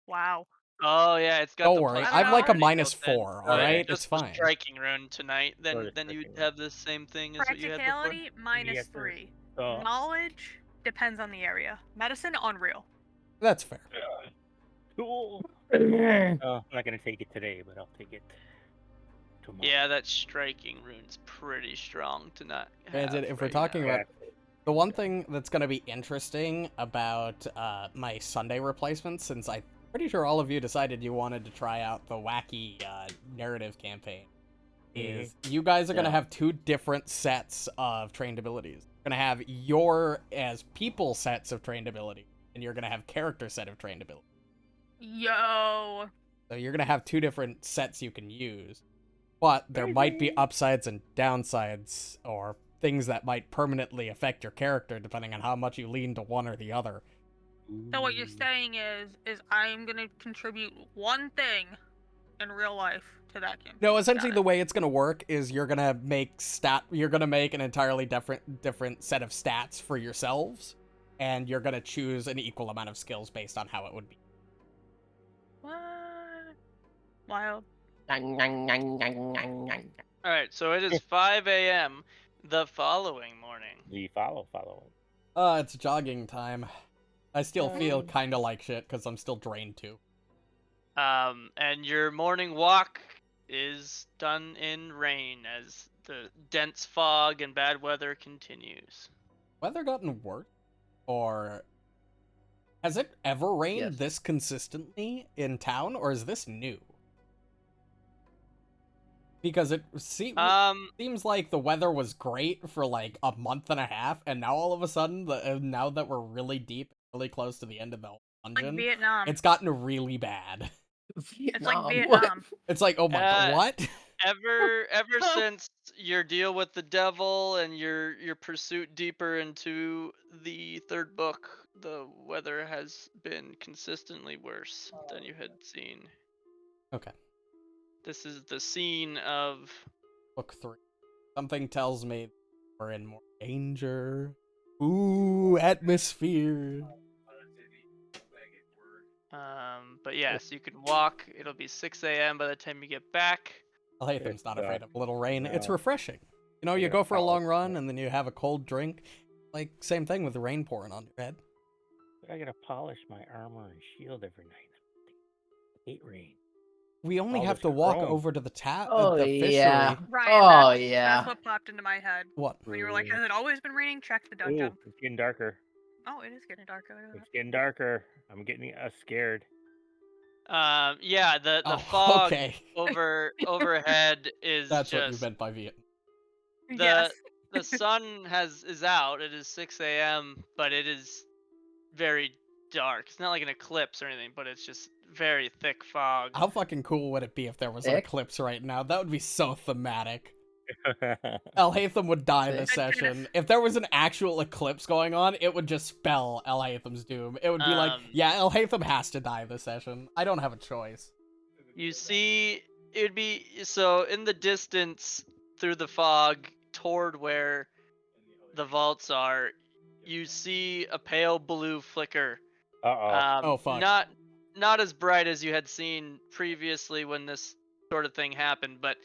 F: Wow.
B: Oh yeah, it's got
A: Don't
B: the
A: worry,
B: plus
F: I
A: I've like a
B: already built in.
A: -4.
B: So
A: All right,
B: it's
A: it's
B: just the
A: fine.
B: striking rune tonight.
D: Or
B: Then
D: the
B: then you'd
D: striking
B: have the same thing as what you had before.
F: Practicality minus
D: Yes, sir.
F: 3.
D: So,
F: Knowledge depends on the area. Medicine unreal.
A: That's fair.
D: cool. I'm not gonna take it today, but I'll take it tomorrow.
B: Yeah, that striking rune's pretty strong to not have.
A: Granted, if we're
B: right
A: talking
B: now.
A: about the one thing that's going to be interesting about my Sunday replacement, since I'm pretty sure all of you decided you wanted to try out the wacky narrative campaign, is you guys are going to
D: Yeah.
A: have 2 different sets of trained abilities. You're going to have your, as people, sets of trained ability, and you're going to have character set of trained ability.
F: Yo.
A: So you're going to have 2 different sets you can use. But there might be upsides and downsides, or things that might permanently affect your character depending on how much you lean to one or the other.
F: So what you're saying is I'm gonna contribute one thing in real life to that game.
A: No, essentially
F: Got
A: the
F: it.
A: way it's gonna work is you're gonna make an entirely different set of stats for yourselves, and you're gonna choose an equal amount of skills based on how it would be.
F: What? Wild.
B: All right, so it is 5 a.m. the following morning.
D: The following.
A: It's jogging time. I still feel kind of like shit because I'm still drained too.
B: And your morning walk is done in rain as the dense fog and bad weather continues.
A: Weather gotten worse, or has it ever rained
C: Yes.
A: this consistently in town, or is this new? Because it seems like the weather was great for like a month and a half, and now all of a sudden, now that we're really deep, really close to the end of the dungeon,
F: Like Vietnam.
A: it's gotten really bad.
F: It's like
C: Vietnam.
F: Vietnam.
A: It's like, oh my god, what?
B: Ever since your deal with the devil and your pursuit deeper into the third book, the weather has been consistently worse than you had seen.
A: Okay,
B: This is the scene of
A: book 3. Something tells me we're in more danger. Ooh, atmosphere.
B: but yes, you can walk. It'll be 6 a.m. by the time you get back.
A: Latham's not
D: It's,
A: afraid of a little rain. It's
D: no.
A: refreshing. You know, you
D: Yeah,
A: go for a long
D: powerful.
A: run and then you have a cold drink. Like, same thing with the rain pouring on your head.
D: I gotta polish my armor and shield every night. I hate rain.
A: We only
D: All
A: have
D: this
A: to walk
D: chrome.
A: over to the
C: Oh,
A: the fishery.
C: yeah.
F: Ryan,
C: Oh,
F: that's,
C: yeah.
F: That's what popped into my head.
A: What?
F: When you were like, has it always been raining? Check the dungeon.
D: Ooh, it's getting darker.
F: Oh, it is getting darker.
D: It's getting darker. I'm getting scared.
B: Yeah, the
A: Oh,
B: fog
A: okay.
B: overhead is
A: That's what you
B: just
A: meant by Vietnam.
F: Yes.
B: the sun is out. It is 6 a.m., but it is very dark. It's not like an eclipse or anything, but it's just very thick fog.
A: How fucking cool would it be if there was an
C: Thick?
A: eclipse right now? That would be so thematic. Elhatham would die this
F: Thick.
A: session. If there was an actual eclipse going on, it would just spell Elhatham's doom. It would be like, yeah, Elhatham has to die this session. I don't have a choice.
B: You see, it'd be so in the distance through the fog toward where the vaults are. You see a pale blue flicker.
D: Uh-oh.
A: Oh, fuck.
B: Not as bright as you had seen previously when this sort of thing happened, but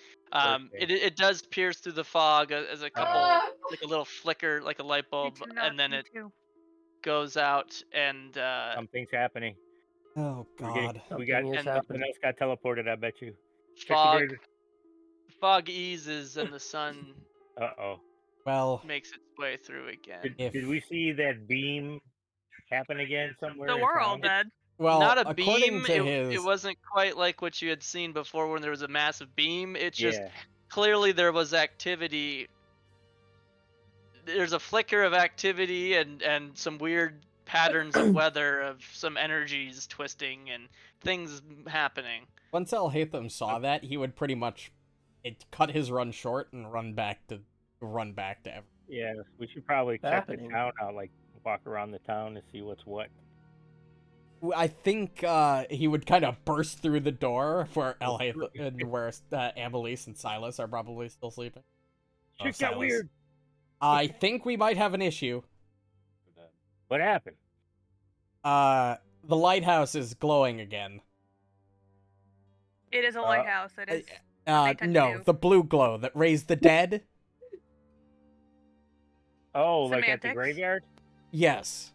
B: it does pierce through the fog as a couple, like a little flicker, like a light bulb, and then it goes out and
D: Something's happening.
A: Oh, God.
C: Something is
B: and
C: happening.
D: Something else got teleported, I bet you.
B: fog eases and the sun
D: Uh-oh.
A: Well,
B: makes its way through again.
D: Did we see that beam happen again somewhere?
F: So
D: in
F: we're all
D: town?
F: dead.
A: well,
B: Not a
A: according
B: beam.
A: to
B: It
A: his...
B: wasn't quite like what you had seen before when there was a massive beam. It's just
D: Yeah.
B: clearly there was activity. There's a flicker of activity and some weird patterns of weather of some energies twisting and things happening.
A: Once Elhatham saw that, he would pretty much cut his run short and run back to everything.
D: Yeah, we should probably check the
C: Happening.
D: town out, like walk around the town to see what's what.
A: I think he would kind of burst through the door where Elhatham and where Amelise and Silas are probably still sleeping.
D: Shit got
A: Silas.
D: weird.
A: I think we might have an issue.
D: What happened?
A: The lighthouse is glowing again.
F: It is a lighthouse. It is. they tend to
A: No,
F: do.
A: the blue glow that raised the dead.
D: Oh, like at the
F: Semantics?
D: graveyard?
A: Yes.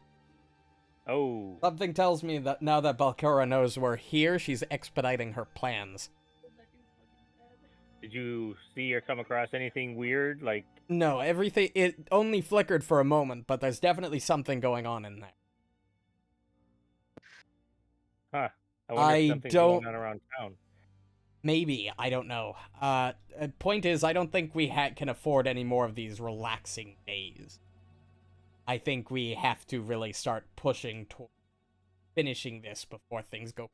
D: Oh.
A: Something tells me that now that Balkora knows we're here, she's expediting her plans.
D: Did you see or come across anything weird? Like,
A: No, everything, it only flickered for a moment, but there's definitely something going on in there.
D: huh? I wonder
A: I
D: if something's
A: don't-
D: going on around town.
A: Maybe, I don't know. Point is, I don't think we can afford any more of these relaxing days. I think we have to really start pushing toward finishing this before things go.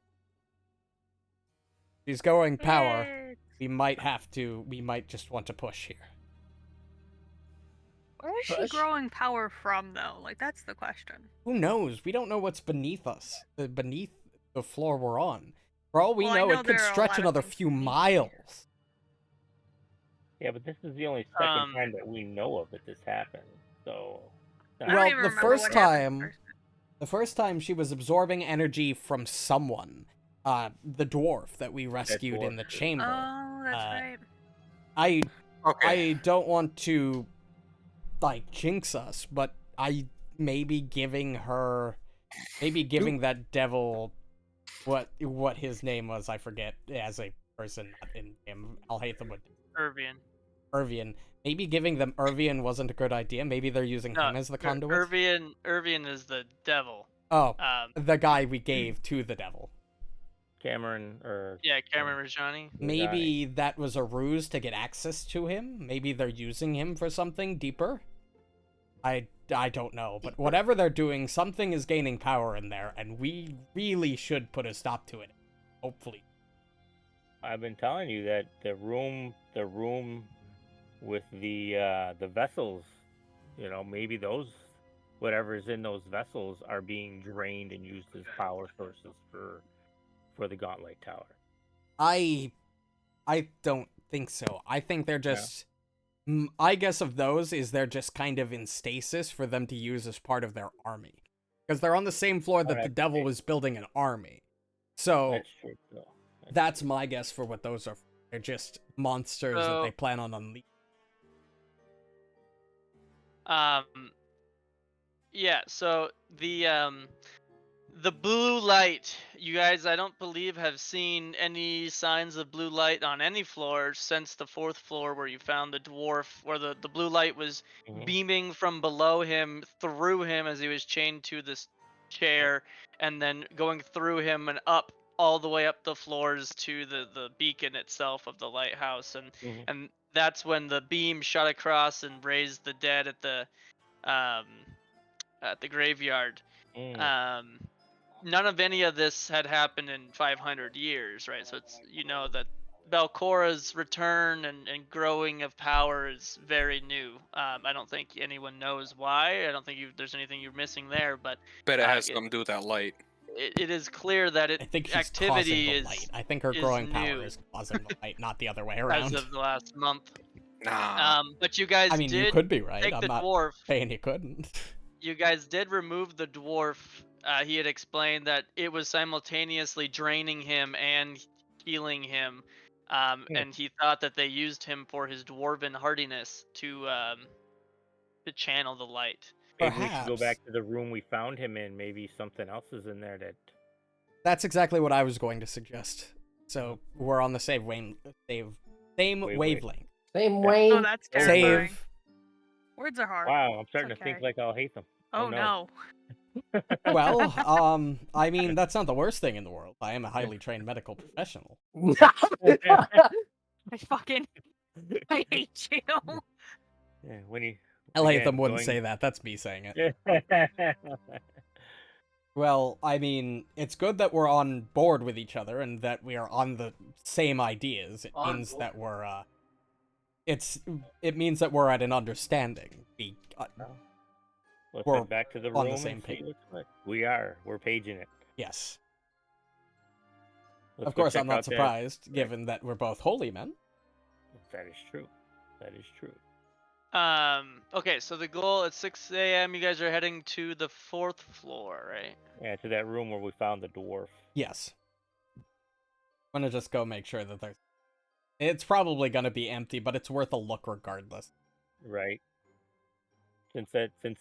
A: She's going power.
F: Yay.
A: We might just want to push here.
F: Where is she
C: Push.
F: growing power from, though? Like, that's the question.
A: Who knows? We don't know what's beneath us, beneath the floor we're on. For all we
F: Well, I
A: know,
F: know
A: it could
F: there are a
A: stretch
F: lot of
A: another
F: things
A: few
F: beneath here.
A: miles.
D: Yeah, but this is the only second time that we know of that this happened. So.
F: I don't
A: Well,
F: even
A: the
F: remember
A: first
F: what happened
A: time,
F: first.
A: the first time she was absorbing energy from someone, the dwarf that we rescued in
D: dwarf,
A: the
D: sure.
A: chamber.
F: Oh, that's right.
A: I
E: Okay.
A: I don't want to like jinx us, but I maybe giving that devil what his name was, I forget, as a person, not in him. I'll hate them with
B: Irvian.
A: Irvian. Maybe giving them Irvian wasn't a good idea. Maybe they're using him as the conduit.
B: Irvian is the devil.
A: Oh,
B: Um,
A: the guy we gave to the devil.
D: Cameron or
B: yeah, Cameron Rajani.
A: Maybe that was a ruse to get access to him. Maybe they're using him for something deeper. I don't know, but whatever they're doing, something is gaining power in there, and we really should put a stop to it. Hopefully.
D: I've been telling you that the room with the vessels, maybe those whatever's in those vessels are being drained and used as power sources for the Gauntlet Tower.
A: I don't think so. I think they're just I guess of those is they're just kind of in stasis for them to use as part of their army. Because they're on the same floor that the devil was building an army. So
D: That's true.
A: that's my guess for what those are. They're just monsters that they plan on unleashing.
B: Yeah, so the blue light, you guys, I don't believe have seen any signs of blue light on any floor since the 4th floor where you found the dwarf, where the blue light was beaming from below him through him as he was chained to this chair, and then going through him and up all the way up the floors to the beacon itself of the lighthouse, and that's when the beam shot across and raised the dead um at the graveyard. None of any of this had happened in 500 years, right? So it's, that Belcora's return and growing of power is very new. I don't think anyone knows why. I don't think there's anything you're missing there, but
E: Bet it has something to do with that light.
B: it is clear that
A: I think she's
B: activity
A: causing the light. I think her growing power is causing the light, not the other way around.
B: as of the last month.
E: Nah.
B: But you guys
A: you
B: did
A: could be right.
B: take
A: I'm
B: the
A: not
B: dwarf.
A: saying you couldn't.
B: You guys did remove the dwarf. He had explained that it was simultaneously draining him and healing him, and he thought that they used him for his dwarven hardiness to channel the light.
D: Maybe we should go back to the room we found him in. Maybe something else is in there that.
A: That's exactly what I was going to suggest. So we're on the same wavelength.
C: Same
F: Wayne. Oh, that's terrifying.
A: Save.
F: Words are hard.
D: Wow, I'm starting to think like I'll hate them.
F: Oh no.
A: Well, I mean, that's not the worst thing in the world. I am a highly trained medical professional.
F: I hate you.
D: Yeah, when you.
A: Latham wouldn't say that. That's me saying it. Well, I mean, it's good that we're on board with each other and that we are on the same ideas. It means that we're it means that we're at an understanding.
D: Let's
A: we're
D: head back to the room
A: on the same
D: and
A: page.
D: see what's what. We're paging it.
A: Yes.
D: Let's
A: of
D: go
A: course,
D: check
A: I'm not
D: out that-
A: surprised, given that we're both holy men.
D: That is true. That is true.
B: Okay, so the goal at 6 a.m. You guys are heading to the 4th floor, right?
D: Yeah, to that room where we found the dwarf.
A: Yes. I'm gonna just go make sure that there's. It's probably gonna be empty, but it's worth a look regardless.
D: Right. Since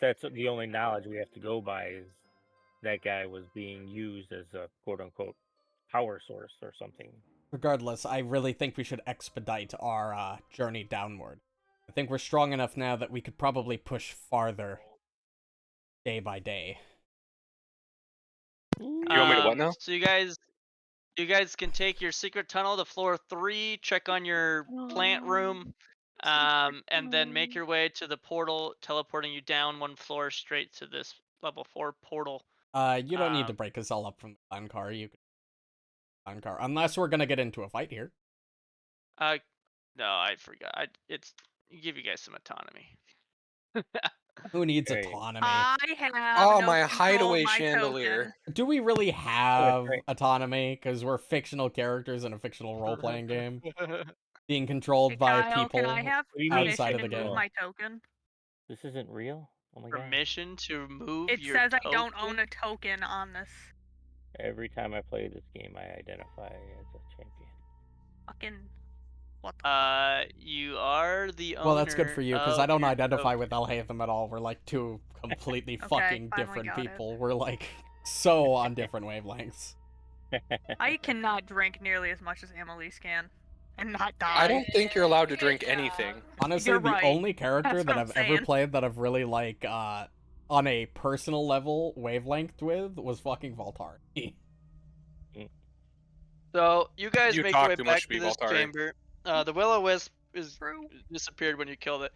D: that's the only knowledge we have to go by is that guy was being used as a quote unquote power source or something.
A: Regardless, I really think we should expedite our journey downward. I think we're strong enough now that we could probably push farther day by day.
E: You want me to what now?
B: So you guys can take your secret tunnel to floor 3, check on your plant room, and then make your way to the portal, teleporting you down 1 floor straight to this level 4 portal.
A: You don't need to break us all up from the clown car. You can clown car, unless we're gonna get into a fight here.
B: No, I forgot. It's give you guys some autonomy.
A: Who needs
D: There you go.
A: autonomy?
F: I have
E: Oh,
F: no
E: my
F: control of
E: hideaway
F: my
E: chandelier.
F: token.
A: Do we really have
D: right.
A: autonomy? Because we're fictional characters in a fictional role-playing game, being controlled
F: Hey,
A: by
F: Kyle,
A: people
F: can I have
D: What do you mean
A: outside
F: permission
A: of
F: to
A: the
F: move
A: game.
F: my token?
D: This isn't real? Oh my god.
B: Permission to move
F: It
B: your
F: says
B: token?
F: I don't own a token on this.
D: Every time I play this game, I identify as a champion.
F: Fucking what the fuck?
B: You are the owner.
A: Well, that's good for you, because I
B: of
A: don't
B: your
A: identify
B: token.
A: with Elhatham at all. We're like two completely
F: Okay,
A: fucking
F: finally
A: different
F: got it.
A: people. We're like so on different wavelengths.
F: I cannot drink nearly as much as Annalise can, and not die.
E: I don't think you're allowed to drink anything.
A: Honestly,
F: You're
A: the
F: right.
A: only character
F: That's
A: that
F: what
A: I've
F: I'm
A: ever
F: saying.
A: played that I've really like on a personal level wavelength with was fucking Voltari.
B: So you guys
E: You
B: make
E: talk
B: your way
E: too
B: back
E: much to
B: to
E: be
B: this
E: Voltari.
B: chamber. The will-o-wisp is
F: True.
B: disappeared when you killed it.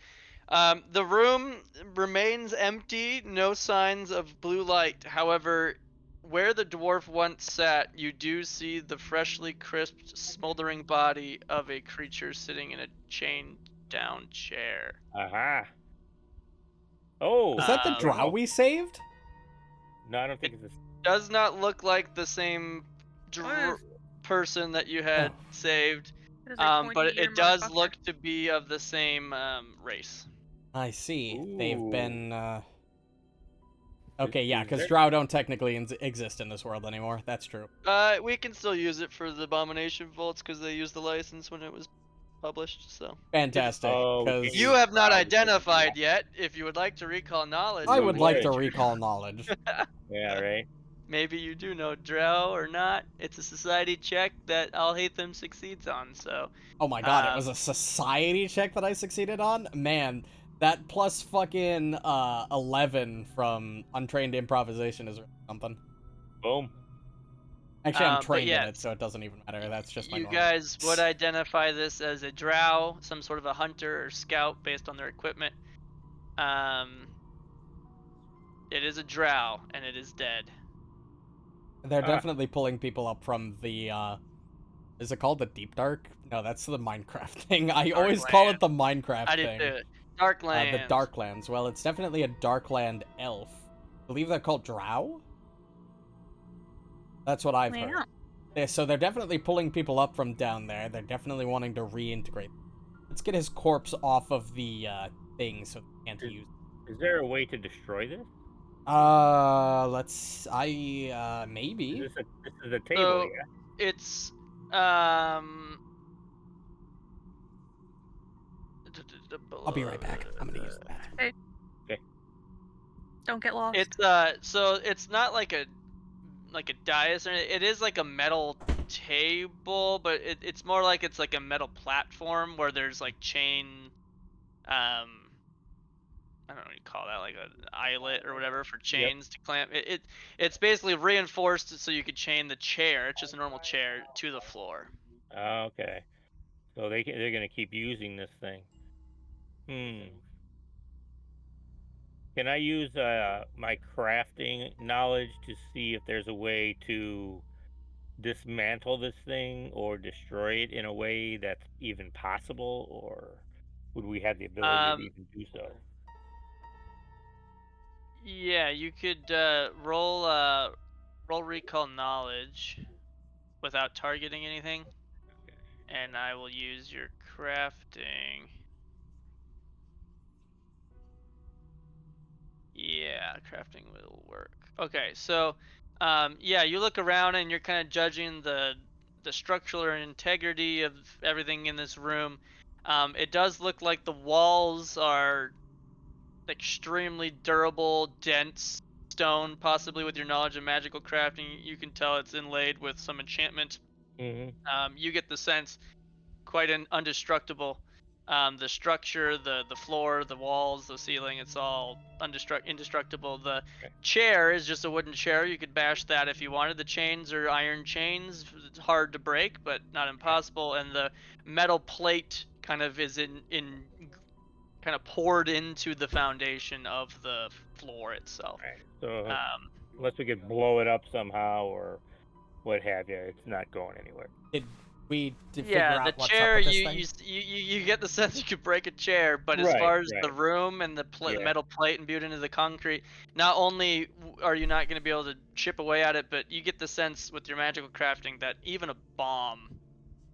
B: The room remains empty, no signs of blue light. However, where the dwarf once sat, you do see the freshly crisped, smoldering body of a creature sitting in a chained down chair.
D: Aha. Oh.
A: Is that the drow we saved?
D: No, I don't think it's.
B: Does not look like the same
F: What is-
B: person that you had
A: Oh.
B: saved.
F: It is a
B: But
F: pointy-eared
B: it does
F: motherfucker.
B: look to be of the same race.
A: I see.
D: Ooh.
A: They've been. Okay, yeah,
D: Is
A: because
D: there-
A: drow don't technically exist in this world anymore. That's true.
B: We can still use it for the Abomination Vaults because they used the license when it was published. So
A: Fantastic.
D: Oh, we
A: Because
D: can't
B: you
D: use
B: have not
D: drow because of
B: identified
D: that.
B: yet. If you would like to recall knowledge,
A: I
D: We
A: would like to
D: would.
A: recall knowledge.
D: Yeah, right.
B: Maybe you do know Drow or not. It's a society check that Alhaitham succeeds on. So
A: Oh my god, it was a society check that I succeeded on? Man, that plus fucking 11 from untrained improvisation is something.
D: Boom.
A: Actually, I'm
B: but
A: trained in
B: yeah,
A: it, so it doesn't even matter. That's just my
B: you
A: normal.
B: guys would identify this as a Drow, some sort of a hunter or scout based on their equipment. It is a Drow and it is dead.
A: They're definitely pulling people up from the is it called the Deep Dark? No, that's the Minecraft thing. I always call it the Minecraft
B: I did
A: thing.
B: too. Darklands.
A: The Darklands. Well, it's definitely a Darkland elf. I believe they're called Drow? That's what I've heard. Yeah, so they're definitely pulling people up from down there. They're definitely wanting to reintegrate. Let's get his corpse off of the thing so they can't use it.
D: Is there a way to destroy this?
A: Maybe.
D: This is a table,
B: So
D: yeah.
B: it's
A: I'll be right back. I'm gonna use the bathroom.
F: Don't get lost.
B: It's so it's not like a dais or anything. It is like a metal table, but it's more like it's like a metal platform where there's like chain I don't know what you call that, like an eyelet or whatever for chains to clamp. It's basically reinforced so you could chain the chair. It's just a normal chair to the floor.
D: Okay. So they're gonna keep using this thing. Can I use my crafting knowledge to see if there's a way to dismantle this thing or destroy it in a way that's even possible, or would we have the ability to even do so?
B: Yeah, you could roll recall knowledge without targeting anything, and I will use your crafting. Yeah, crafting will work. Okay, so yeah, you look around and you're kind of judging the structural integrity of everything in this room. It does look like the walls are extremely durable, dense stone. Possibly with your knowledge of magical crafting, you can tell it's inlaid with some enchantment. You get the sense quite indestructible. The structure, the floor, the walls, the ceiling, it's all indestructible. The chair is just a wooden chair. You could bash that if you wanted. The chains are iron chains. It's hard to break, but not impossible. And the metal plate kind of is kind of poured into the foundation of the floor itself.
D: Right. So unless we could blow it up somehow or what have you, it's not going anywhere.
A: we figure
B: Yeah,
A: out
B: the
A: what's
B: chair,
A: up with this
B: you,
A: thing?
B: you get the sense you could break a chair, but as
D: Right,
B: far as the
D: right.
B: room and the
D: Yeah.
B: metal plate imbued into the concrete, not only are you not going to be able to chip away at it, but you get the sense with your magical crafting that even a bomb,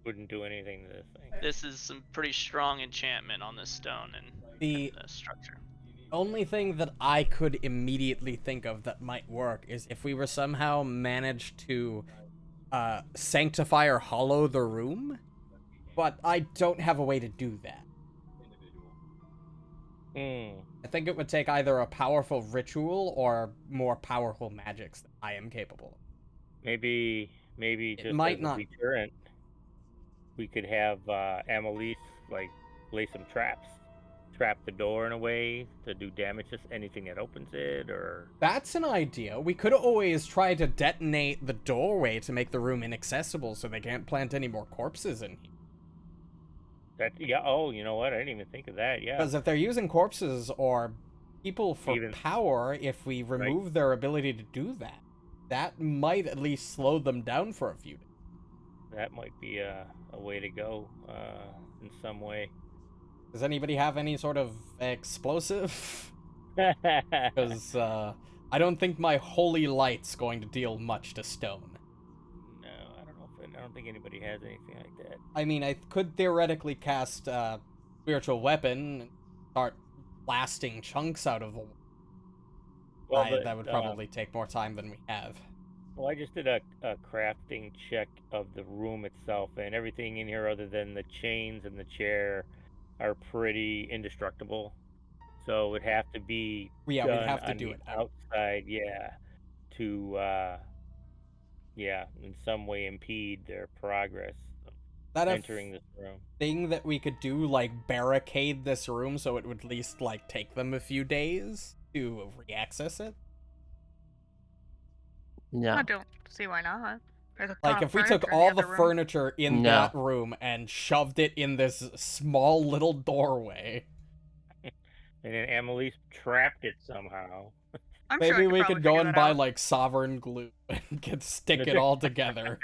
D: Wouldn't do anything to this thing.
B: this is some pretty strong enchantment on this stone and
A: The
B: the structure.
A: only thing that I could immediately think of that might work is if we were somehow managed to sanctify or hollow the room, but I don't have a way to do that. I think it would take either a powerful ritual or more powerful magics that I am capable of.
D: Maybe
A: It
D: just
A: might
D: as a
A: not.
D: deterrent, we could have Amelise like lay some traps, trap the door in a way to do damage to anything that opens it, or
A: That's an idea. We could always try to detonate the doorway to make the room inaccessible so they can't plant any more corpses in here.
D: that. Yeah. Oh, you know what? I didn't even think of that. Yeah.
A: Because if they're using corpses or people for
D: Even-
A: power, if we remove their ability to do that, that might at least slow them down for a few days.
D: That might be a way to go in some way.
A: Does anybody have any sort of explosive? Because I don't think my holy light's going to deal much to stone.
D: No, I don't know. I don't think anybody has anything like that.
A: I mean, I could theoretically cast spiritual weapon and start blasting chunks out of the wall.
D: Well,
A: That would probably take more time than we have.
D: Well, I just did a crafting check of the room itself, and everything in here other than the chains and the chair are pretty indestructible. So it would have to be
A: Yeah,
D: done
A: we'd have to
D: on
A: do
D: the
A: it
D: outside, to in some way impede their progress of
A: That a
D: entering this room.
A: thing that we could do, like barricade this room so it would at least like take them a few days to re-access it?
C: No.
F: I don't see why not. There's a ton
A: Like
F: of
A: if we took
F: furniture in
A: all the
F: other room.
A: furniture in
C: No.
A: that room and shoved it in this small little doorway.
D: And then Amelise trapped it somehow.
F: I'm sure I
A: Maybe we
F: probably
A: could go
F: figure
A: and
F: that
A: buy
F: out.
A: like sovereign glue and could stick it all together.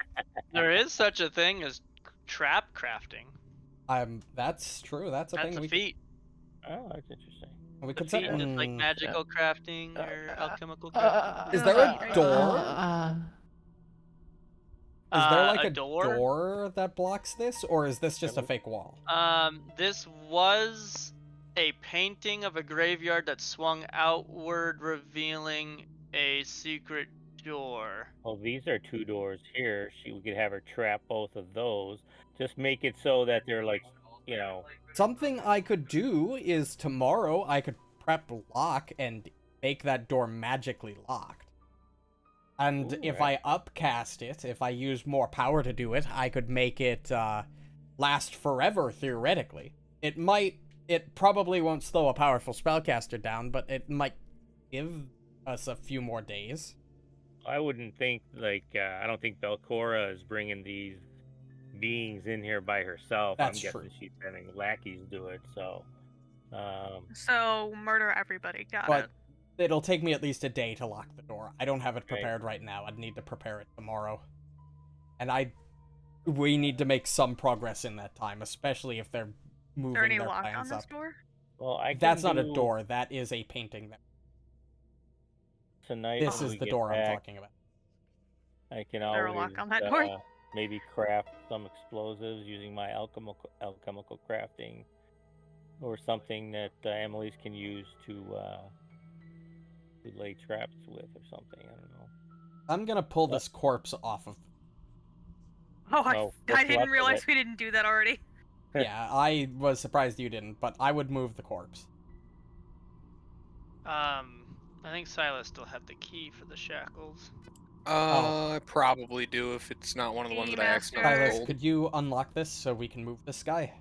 B: There is such a thing as trap crafting.
A: That's true. That's a
B: That's
A: thing
B: a
A: we
B: feat.
D: Oh, that's interesting.
A: we
B: It's a
A: could set.
B: feat. It's like
A: Mm,
B: magical crafting or alchemical crafting.
A: Is there a
F: Right.
A: door? Is there like a
B: door?
A: door that blocks this, or is this just a fake wall?
B: This was a painting of a graveyard that swung outward, revealing a secret door.
D: Well, these are two doors here. We could have her trap both of those. Just make it so that they're like,
A: Something I could do is tomorrow I could prep lock and make that door magically locked. And
D: Ooh,
A: if
D: right.
A: I upcast it, if I use more power to do it, I could make it last forever, theoretically. It probably won't slow a powerful spellcaster down, but it might give us a few more days.
D: I wouldn't think I don't think Belcora is bringing these beings in here by herself.
A: That's
D: I'm guessing
A: true.
D: she's having lackeys do it. So,
F: So murder everybody. Got
A: But
F: it.
A: it'll take me at least a day to lock the door. I don't have it
D: Right.
A: prepared right now. I'd need to prepare it tomorrow. And we need to make some progress in that time, especially if they're
F: Is
A: moving
F: there any
A: their
F: lock
A: plans
F: on this
A: up.
F: door?
D: well, I
A: That's
D: can
A: not a
D: do
A: door. That is a painting.
D: tonight.
A: This
D: when
A: is
D: we
A: the
D: get
A: door I'm
D: back,
A: talking about.
D: I can
F: there a
D: always
F: lock on that door?
D: maybe craft some explosives using my alchemical crafting, or something that Emily's can use to lay traps with, or something. I don't know.
A: I'm gonna pull this corpse off of.
F: Oh,
D: Oh,
F: I
D: what's
F: didn't
D: left of
F: realize
D: it?
F: we didn't do that already.
A: Yeah, I was surprised you didn't, but I would move the corpse.
B: I think Silas still had the key for the shackles.
E: I probably do if it's not one of the ones that I accidentally
A: Silas,
E: pulled.
A: could you unlock this so we can move this guy?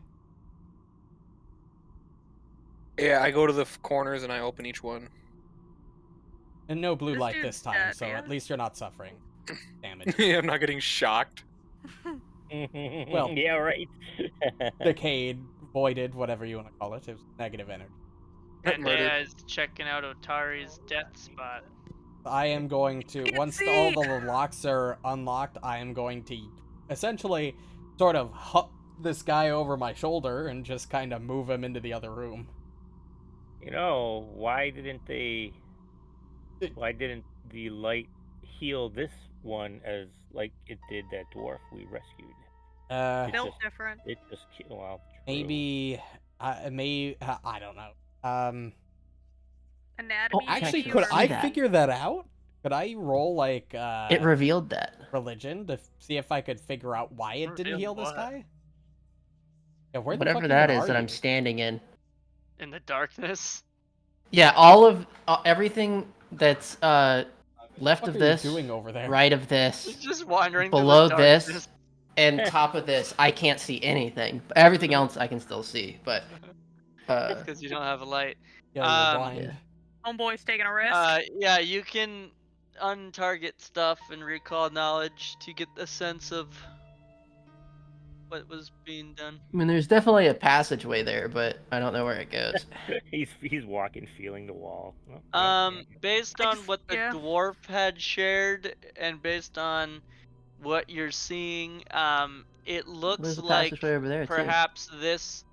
E: Yeah, I go to the corners and I open each one.
A: And no blue
F: This
A: light
F: dude's
A: this time,
F: dead,
A: so
F: yeah.
A: at least you're not suffering damage.
E: Yeah, I'm not getting shocked.
A: Well,
D: yeah, right.
A: Decayed, voided, whatever you want to call it. It was negative energy.
E: Not
B: And
E: murdered.
B: is checking out Otari's death spot.
A: I am going to,
F: Can't
A: once
F: see.
A: all the locks are unlocked, I am going to essentially sort of hop this guy over my shoulder and just kind of move him into the other room.
D: You know, why didn't the light heal this one as like it did that dwarf we rescued?
F: Built different.
D: It just well, true.
A: Maybe, I don't know.
F: Anatomy.
A: Actually,
C: can
A: could
C: see
A: I
C: that.
A: figure that out? Could I roll like
C: It revealed that.
A: religion to see if I could figure out why it didn't
B: Revealed
A: heal this
B: what?
A: guy? Yeah, where the
C: Whatever
A: fuck
C: that
A: even
C: is
A: are
C: that I'm
A: you?
C: standing in.
B: In the darkness.
C: Yeah, all of everything that's left
A: What
C: of
A: are you
C: this,
A: doing over there?
C: right of
B: He's
C: this,
B: just wandering
C: below
B: through the
C: this,
B: darkness.
C: and top of this, I can't see anything. But everything else I can still see. But
B: Because you don't have a light.
A: Yeah, you're
B: Um,
A: blind.
C: yeah.
F: Homeboy's taking a risk.
B: Yeah, you can untarget stuff and recall knowledge to get a sense of what was being done.
C: I mean, there's definitely a passageway there, but I don't know where it goes.
D: He's walking, feeling the wall. Oh, yeah.
B: Based
F: I
B: on
F: just-
B: what the
F: yeah.
B: dwarf had shared, and based on what you're seeing, it looks
C: There's a
B: like
C: passageway over there too.
B: perhaps this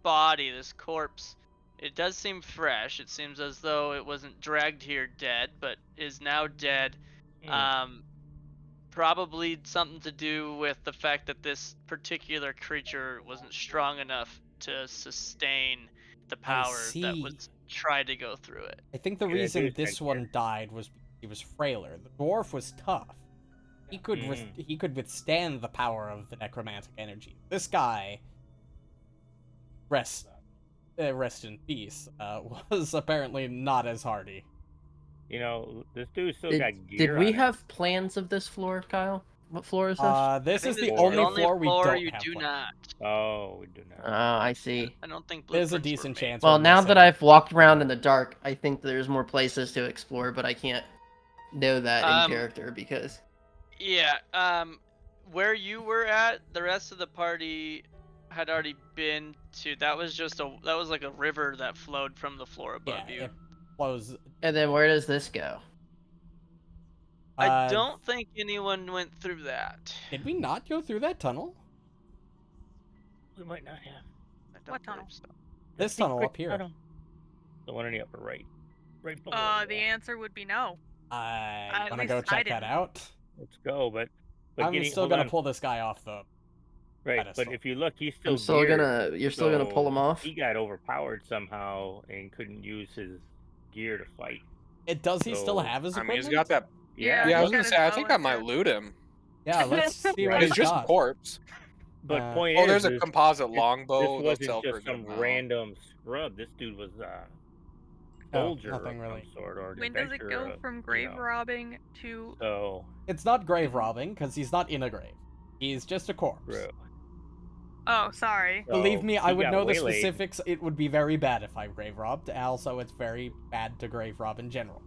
B: body, this corpse, it does seem fresh. It seems as though it wasn't dragged here dead, but is now dead. Probably something to do with the fact that this particular creature wasn't strong enough to sustain the power that
A: see.
B: was tried to go through it.
A: I think the
D: Yeah,
A: reason
D: dude's
A: this
D: been
A: one died was because he was frailer. The dwarf was tough. He could he could withstand the power of the necromantic energy. This guy, rest in peace, was apparently not as hardy.
D: You know, this dude still got gear.
C: Did we
D: on him.
C: have plans of this floor, Kyle? What floor is this?
A: This
B: I
A: is
B: think
A: the
B: this
A: only
B: is
A: floor we don't
B: you
A: have
B: do
A: planned.
B: not.
D: Oh, we do not.
C: Oh, I see.
B: I don't think
A: There's
B: blueprints
A: a
B: were
A: decent
B: made.
A: chance.
C: Well,
A: we're
C: now that
A: missing-
C: I've walked around in the dark, I think there's more places to explore, but I can't know that in character because.
B: Yeah. Where you were at, the rest of the party had already been to. That was like a river that flowed from the floor above you.
A: it flows.
C: And then where does this go?
B: I don't think anyone went through that.
A: Did we not go through that tunnel?
D: We might not have.
B: I don't
F: What tunnel?
B: believe so.
A: This
D: The
A: tunnel
D: secret
A: up here.
D: tunnel. The one in the upper right. Right below.
F: The answer would be no.
A: I
F: At
A: wanna go
F: least I
A: check that
F: didn't.
A: out.
D: Let's go, but
A: I'm
D: getting,
A: still
D: hold
A: gonna
D: on.
A: pull this guy off the.
D: Right,
A: pedestal.
D: but if you look, he's still.
C: I'm still
D: geared,
C: you're still gonna pull him
D: so
C: off?
D: He got overpowered somehow and couldn't use his gear to fight.
A: Does he still
D: So,
A: have his
E: I mean,
A: equipment?
E: he's got that.
F: Yeah,
E: Yeah, I was
F: he's
E: gonna
F: got
E: say, I
F: his
E: think
F: bow
E: I
F: and
E: might
F: arrow.
E: loot him.
A: Yeah, let's see
D: Right.
A: what
E: But he's just a
A: got.
E: corpse.
D: But point
E: Oh,
D: is,
E: there's a
D: this-
E: composite
D: this
E: longbow. They'll
D: wasn't
E: sell for a
D: just
E: good
D: some
E: amount.
D: random scrub. This dude was
A: Oh,
D: soldier
A: nothing
D: of
A: really.
D: some sort or an
F: When does it go
D: adventurer,
F: from
D: you
F: grave
D: know.
F: robbing to?
D: So
A: It's not grave robbing because he's not in a grave. He's just a corpse.
D: true.
F: Oh, sorry.
A: Believe me, I
D: he
A: would
D: got
A: know the
D: waylaid.
A: specifics. It would be very bad if I grave robbed. Also, it's very bad to grave rob in general.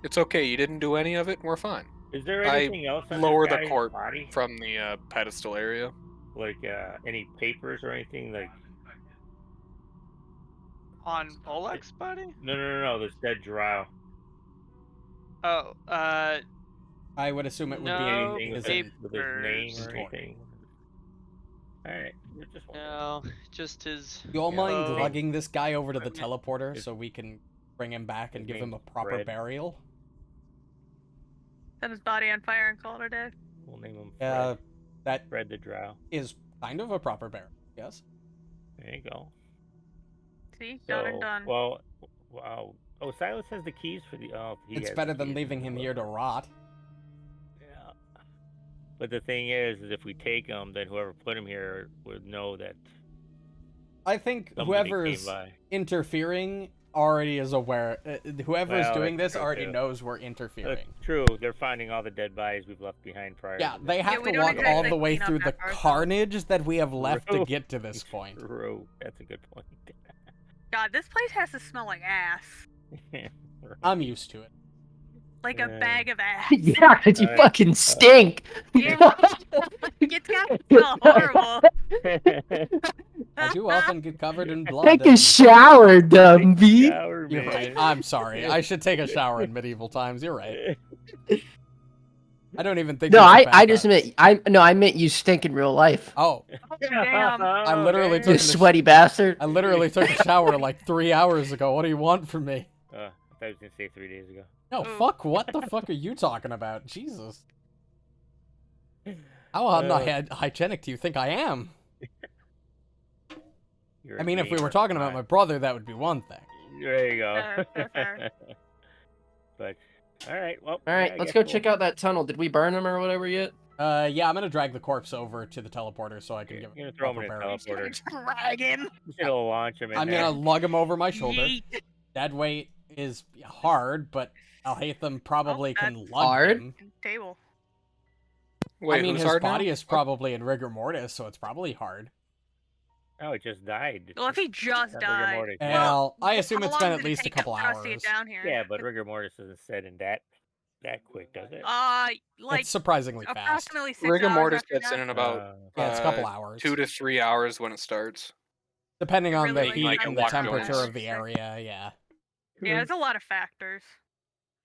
E: It's okay. You didn't do any of it. We're fine.
D: Is there
E: I
D: anything else on
E: lower
D: this
E: the
D: guy's
E: corpse
D: body?
E: from the pedestal area.
D: Like any papers or anything? Like
B: On Polak's body?
D: no, this dead drow.
B: Oh,
A: I would assume it would
B: No
A: be
D: Anything
A: his
D: with his name or
A: inventory.
D: anything? Alright, just wondering.
B: no, just his.
A: You all
D: Yeah.
A: mind
B: Oh.
A: lugging this guy over to the
B: Equipment.
A: teleporter
D: His-
A: so we can bring him back and
D: his
A: give him a
D: name's
A: proper
D: Fred.
A: burial?
F: Set his body on fire and call it a day.
D: We'll name him Fred.
A: That
D: Fred the Drow.
A: is kind of a proper burial, yes?
D: There you go.
F: See, done and done.
D: Well, wow. Oh, Silas has the keys for the. Oh, he
A: It's
D: has
A: better
D: the
A: than
D: keys.
A: leaving him here to rot.
D: Yeah. But the thing is if we take him, then whoever put him here would know that
A: I think
D: somebody
A: whoever's
D: came by.
A: interfering already is aware. Whoever is
D: Well,
A: doing
D: that's
A: this
D: true,
A: already
D: too.
A: knows we're interfering.
D: That's true. They're finding all the dead bodies we've left behind prior.
A: Yeah,
D: to this.
A: they have
F: we
A: to
F: don't
A: walk
F: exactly
A: all the way
F: clean up
A: through the
F: after ourselves.
A: carnage that we have left to
D: True.
A: get to this point.
D: True. That's a good point.
F: God, this place has to smell like ass.
A: I'm used to it.
F: Like a
D: Yeah.
F: bag of ass.
C: Yeah, 'cause you
D: Alright.
C: fucking stink.
F: Yeah. It's gotta smell horrible.
A: I do often get covered in blood.
C: Take a
A: and-
C: shower, Dumby.
D: Shower,
A: You're right.
D: man.
A: I'm sorry. I should take a shower in medieval times. You're right. I don't even think.
C: No,
A: these are
C: I just
A: backups.
C: meant I meant you stink in real life.
A: Oh,
F: Damn.
A: I literally
C: You
A: took
C: sweaty bastard.
A: I literally took a shower like 3 hours ago. What do you want from me?
D: I thought I was gonna say 3 days ago.
A: No,
F: Ooh.
A: fuck. What the fuck are you talking about? Jesus. How not hygienic do you think I am?
D: You're
A: I
D: a
A: mean, if we were
D: gamer.
A: talking about my brother, that would be one thing.
D: There you go.
F: Fair.
D: But all right, well.
C: All right, let's go check out that tunnel. Did we burn him or whatever yet?
A: Yeah, I'm gonna drag the corpse over to the teleporter so I can give
D: You're
A: him
D: gonna throw him in a
A: berries.
D: teleporter.
F: Dragon.
D: Just gonna launch him in
A: I'm
D: there.
A: gonna lug him over my shoulder.
F: Yeet.
A: Dead weight is hard, but Alhaitham probably can
F: that's
A: lug
C: hard?
A: him.
F: Table.
E: Wait,
A: I mean,
E: who's
A: his
E: hard
A: body
E: now?
A: is probably in rigor mortis, so it's probably hard.
D: Oh, it just died.
F: Well, if he just
D: Not rigor
F: died.
D: mortis.
A: Well, I assume
F: how
A: it's
F: long
A: been
F: did
A: at
F: it
A: least a
F: take
A: couple
F: us to see
A: hours.
F: it down here?
D: Yeah, but rigor mortis isn't set in that quick, does it?
F: Like
A: It's surprisingly fast.
F: approximately 6
E: Rigor
F: hours
E: mortis
F: after
E: gets
F: death.
E: in about
A: Yeah, it's a couple hours.
E: 2 to 3 hours when it starts.
A: Depending
F: It
A: on
F: really,
A: the
F: like,
A: heat
E: like,
A: and the
E: walk
A: temperature
E: zones.
A: of the area, yeah.
F: Yeah, there's a lot of factors.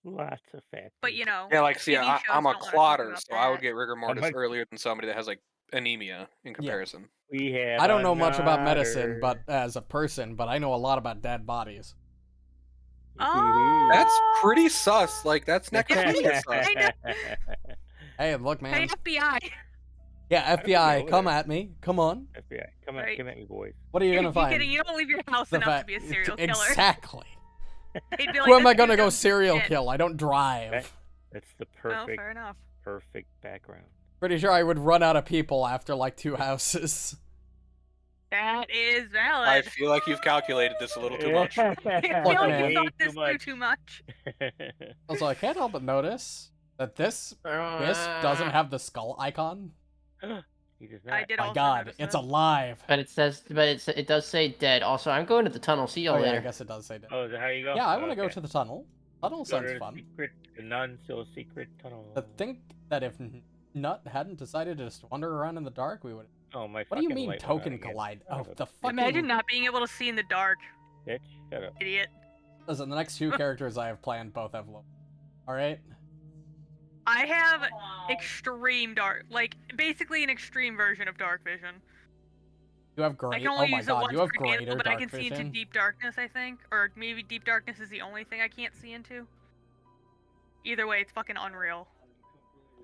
D: Lots of factors.
F: But you know,
E: Yeah, like, see,
F: TV shows
E: I'm a
F: don't wanna talk
E: clotter,
F: about
E: so I would
F: that.
E: get rigor mortis
D: much-
E: earlier than somebody that has, like, anemia in comparison.
D: We have.
A: I don't know much about medicine,
D: another-
A: but as a person, but I know a lot about dead bodies.
F: Oh,
E: That's pretty sus. Like, that's next to pretty sus.
A: Hey, look,
F: Hey,
A: man.
F: FBI.
A: Yeah,
D: don't
A: FBI,
D: know
A: come
D: that.
A: at me. Come on.
D: FBI, come
F: Right.
D: at me, boys.
A: What are you gonna
F: You
A: find?
F: kidding? You don't leave your house
A: The
F: enough to
A: fact-
F: be a serial killer.
A: Exactly.
F: They'd be like,
A: Who am
F: "This
A: I gonna
F: dude
A: go
F: does
A: serial
F: shit."
A: kill? I don't drive.
D: That's the
F: Oh,
D: perfect,
F: fair enough.
D: perfect background.
A: Pretty sure I would run out of people after like 2 houses.
F: That is valid.
E: I feel like you've calculated this a little too much.
F: I feel like
A: Look,
F: you
A: man.
F: thought this through too much.
A: Also, I can't help but notice that this doesn't have the skull icon.
D: He does
F: I
D: not.
F: did
A: My
F: also
A: God,
F: notice
A: it's
F: that.
A: alive.
C: But it does say dead. Also, I'm going to the tunnel. See y'all
A: Oh yeah, I
C: later.
A: guess it does say that.
D: Oh, is that how you go?
A: Yeah, I want to go
D: Okay.
A: to the tunnel. Tunnel
D: Go
A: sounds
D: to the
A: fun.
D: secret, the non-so-secret tunnel.
A: To think that if Nut hadn't decided to just wander around in the dark, we would.
D: Oh my!
A: What do you
D: fucking
A: mean
D: light went on
A: token
D: again.
A: collide?
D: Son
A: Oh,
D: of a
A: the fucking.
F: Imagine not being able to see in the dark,
D: bitch! Shut up.
F: idiot.
A: Listen, the next 2 characters I have planned both have low. All right.
F: I have extreme dark, like basically an extreme version of dark vision.
A: You have
F: I
A: great.
F: can only
A: Oh my
F: use it
A: God,
F: once
A: you have
F: per game,
A: greater
F: but I
A: dark
F: can see into
A: vision.
F: deep darkness, I think, or maybe deep darkness is the only thing I can't see into. Either way, it's fucking unreal.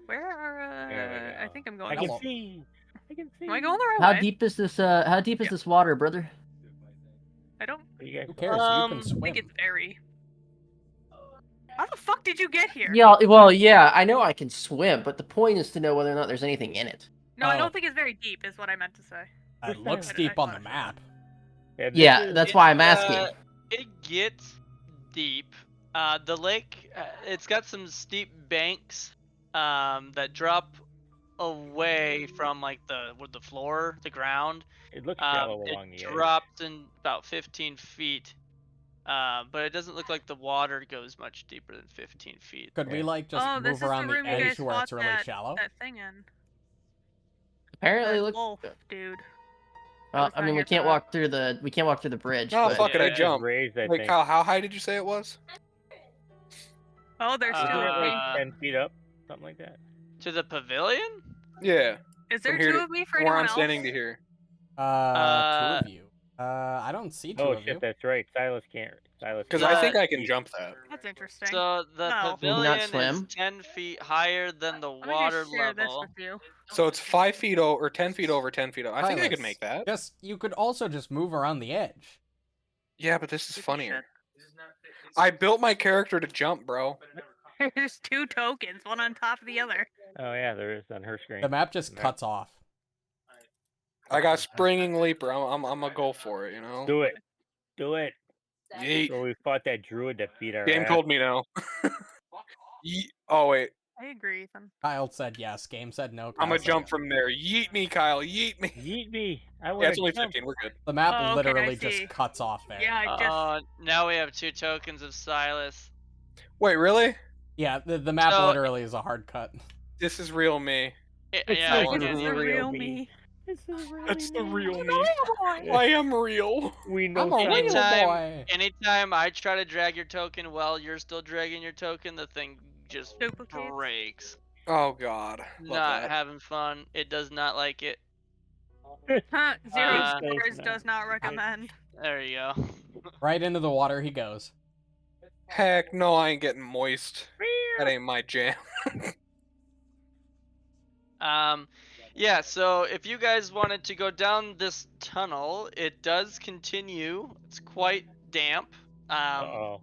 F: Where are?
D: There we
F: I
D: go.
F: think I'm
D: I
F: going.
D: can
A: Hello.
D: see. I can see.
F: Am I going the right
C: How
F: way?
C: deep is this? How deep is this water, brother?
F: I don't
D: What you guys
A: Who cares? You can
B: Um,
A: swim.
F: think it's very. How the fuck did you get here?
C: Yeah. Well, yeah. I know I can swim, but the point is to know whether or not there's anything in it.
F: No, I
A: Oh.
F: don't think it's very deep. Is what I meant to say.
A: It looks deep on the map.
D: this
C: Yeah,
D: is-
C: that's why I'm
B: It's,
C: asking.
B: It gets deep. The lake, it's got some steep banks that drop away from like the floor, the ground.
D: It looks shallow
B: It
D: along the edge.
B: dropped in about 15 feet. But it doesn't look like the water goes much deeper than 15 feet.
A: Could we
D: Yeah.
A: like just
F: Oh, this
A: move
F: is the
A: around the
F: room you
A: edge
F: guys
A: where it's
F: fought
A: really
F: that-
A: shallow?
F: That thing in.
C: Apparently,
F: That
C: look.
F: wolf, dude.
C: Well,
F: was
C: I
F: not
C: mean, we
F: here for
C: can't
F: that.
C: walk through the. We can't walk through the bridge.
E: Oh,
C: but-
E: fuck it, I
D: It's
E: jumped.
D: raised, I
E: Wait,
D: think.
E: Kyle, how high did you say it was?
F: Oh, there's
B: Uh,
F: two
D: Isn't it
F: of me.
D: like 10 feet up? Something like that.
B: To the pavilion?
E: Yeah.
F: Is there
E: from here
F: two
E: to-
F: of me for
E: Where
F: anyone
E: I'm
F: else?
E: standing to here.
A: 2 of you. I don't see 2
D: Oh
A: of
D: shit,
A: you.
D: that's right. Silas can't. Silas.
E: Because
D: can't
E: I think I
D: see.
E: can jump that.
F: That's interesting.
B: So the
F: No.
C: Can you not
B: pavilion is
C: swim?
B: 10 feet higher than the
F: Let me
B: water
F: just share this
B: level.
F: with you.
E: So it's 5 feet over, or 10 feet over, 10 feet over. I think I could
A: Silas,
E: make that.
A: Just you could also just move around the edge.
E: Yeah, but this is
F: Piece of
E: funnier. I built my character to jump, bro.
F: There's 2 tokens, one on top of the other.
D: Oh yeah, there is on her screen.
A: The map just
D: Map.
A: cuts off.
E: I got springing leaper. I'm gonna go for it, you know.
D: Do it. Do it.
E: Yeet.
D: So we fought that druid that beat our
E: Game
D: ass.
E: told me no. Oh wait,
F: I agree, Ethan.
A: Kyle said yes. Game said no.
E: I'm
A: Kyle
E: gonna
A: said
E: jump
A: yes.
E: from there. Yeet me, Kyle. Yeet me.
D: Yeet me. I
E: Yeah,
D: want
E: it's only 15. We're good.
A: The map
F: Oh, okay, I
A: literally
F: see.
A: just cuts off there.
F: Yeah, I just.
B: Now we have 2 tokens of Silas.
E: Wait, really?
A: Yeah, the map
B: So-
A: literally is a hard cut.
E: This is real me.
B: Yeah,
E: like
B: I
E: the
B: get
F: It's
B: it.
F: the
E: real
F: real me.
E: That's the real me.
F: Boy.
E: I am real.
D: We
A: I'm
D: know
A: a real
B: Anytime-
A: boy.
B: Anytime I try to drag your token while you're still dragging your token, the thing just
F: Duplicates.
B: breaks.
E: Oh God. Love
B: Not
E: that.
B: having fun. It does not like it.
F: Huh, 0
B: Uh,
F: stars does not recommend.
B: There you go.
A: Right into the water he goes.
E: Heck no, I ain't getting moist. That ain't my jam.
B: Yeah, so if you guys wanted to go down this tunnel, it does continue. It's quite damp.
D: Uh-oh.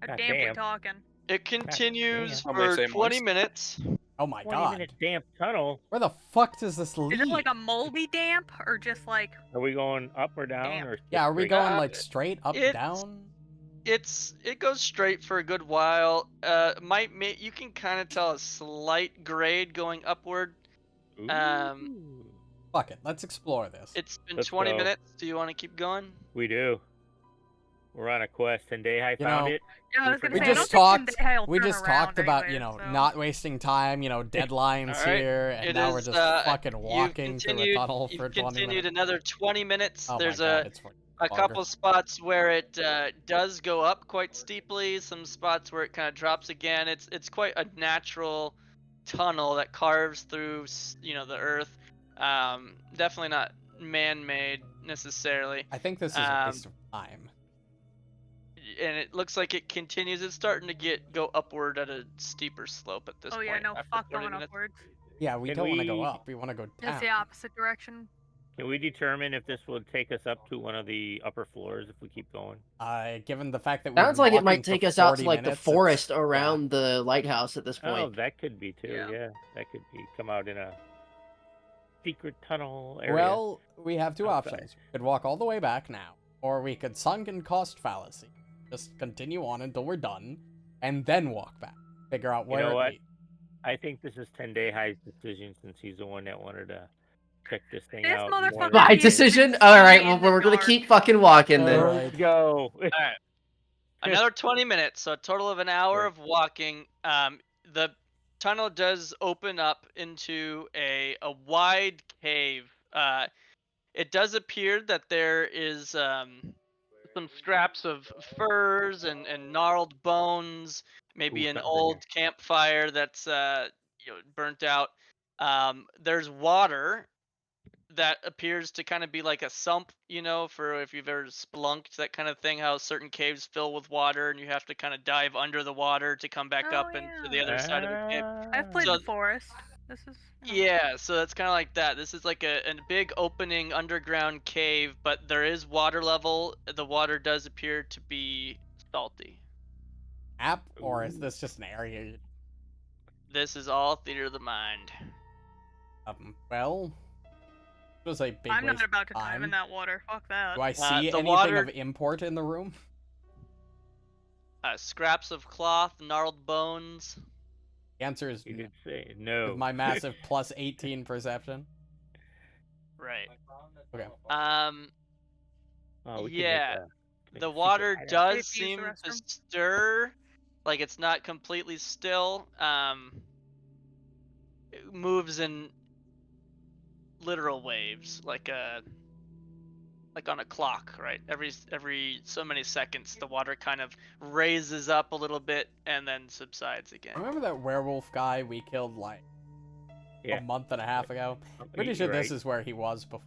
F: How
D: God
F: damn we
D: damn.
F: talking?
B: It continues
E: I'm gonna
B: for
E: say
B: 20
E: moist.
B: minutes.
A: Oh my
D: 20-minute
A: god.
D: damp tunnel.
A: Where the fuck does this lead?
F: Is it like a moldy damp or just like
D: Are we going up or down
F: Damp.
D: or just
A: Yeah, are we
D: straight
A: going
D: up?
A: like straight up,
B: it's-
A: down?
B: It goes straight for a good while. You can kind of tell a slight grade going upward. Um,
D: Ooh.
A: Fuck it, let's explore this.
B: it's been
D: Let's
B: 20
D: go.
B: minutes. Do you want to keep going?
D: We do. We're on a quest, and Dayhai
A: You
D: found
A: know,
D: it.
F: Yeah, I was gonna
A: We
F: say, I don't
A: just
F: think
A: talked.
F: Zendaya will
A: We
F: turn
A: just
F: around
A: talked about
F: anyways, so.
A: not wasting time. Deadlines
B: All right.
A: here, and
B: It
A: now we're
B: is,
A: just fucking walking through a tunnel for
B: You've
A: 20
B: continued
A: minutes.
B: another 20 minutes.
A: Oh
B: There's
A: my god, it's fucking
B: a
A: longer.
B: couple spots where it does go up quite steeply. Some spots where it kind of drops again. It's quite a natural tunnel that carves through the earth. Definitely not man-made necessarily.
A: I think this is a waste of time.
B: And it looks like it continues. It's starting to go upward at a steeper slope at this
F: Oh
B: point.
F: yeah, no,
B: after
F: fuck
B: 20
F: going
B: minutes.
F: upwards.
A: Yeah, we
D: Can
A: don't want to go
D: we-
A: up. We want to go down.
F: It's the opposite direction.
D: Can we determine if this will take us up to one of the upper floors if we keep going?
A: Given the fact that
C: Sounds like it might take us out to like the forest around the lighthouse at this point.
D: Oh, that could be too.
F: Yeah.
D: Yeah, that could be. Come out in a secret tunnel area.
A: Well, we have two
D: outside.
A: options. We could walk all the way back now, or we could sunken cost fallacy. Just continue on until we're done, and then walk back. Figure out where
D: know
A: it
D: what?
A: leads.
D: I think this is Tendai's decision since he's the one that wanted to check this thing
F: This
D: out. more
F: motherfucker
D: than-
C: My
F: is
C: decision?
F: insanely
C: Alright,
F: in
C: well,
F: the
C: we're gonna
F: dark.
C: keep fucking walking then.
A: Alright.
D: Let's go.
B: All right. Another 20 minutes, so a total of an hour of walking. The tunnel does open up into a wide cave. It does appear that there is some scraps of furs and gnarled bones, maybe
D: Ooh,
B: an
D: something's in
B: old campfire that's burnt out. There's water that appears to kind of be like a sump, for if you've ever splunked, that kind of thing, how certain caves fill with water and you have to kind of dive under the water to come back
F: Oh,
B: up into the
F: yeah.
B: other side of the cave.
F: I've played
B: So-
F: the forest. This is
B: Yeah, so that's kind of like that. This is like a big opening underground cave, but there is water level. The water does appear to be salty.
A: App, or is this just an area?
B: This is all theater of the mind.
A: Well, it was a big
F: I'm
A: waste
F: not about to
A: of
F: dive
A: time.
F: in that water. Fuck that.
A: Do I see
B: the
A: anything
B: water-
A: of import in the room?
B: Scraps of cloth, gnarled bones.
A: The answer is
D: You
A: no.
D: did say no.
A: With my massive plus 18 perception.
B: Right.
A: Okay.
D: Oh, we could
B: Yeah.
D: make
B: The
D: a
B: water
D: secret
B: does
F: Maybe use the
B: seem to
F: restroom.
B: stir, like it's not completely still. It moves in literal waves, like on a clock, right? Every so many seconds, the water kind of raises up a little bit and then subsides again.
A: Remember that werewolf guy we killed like
D: Yeah.
A: a month and a half ago? Pretty
D: You're
A: sure
D: right.
A: this is where he was before.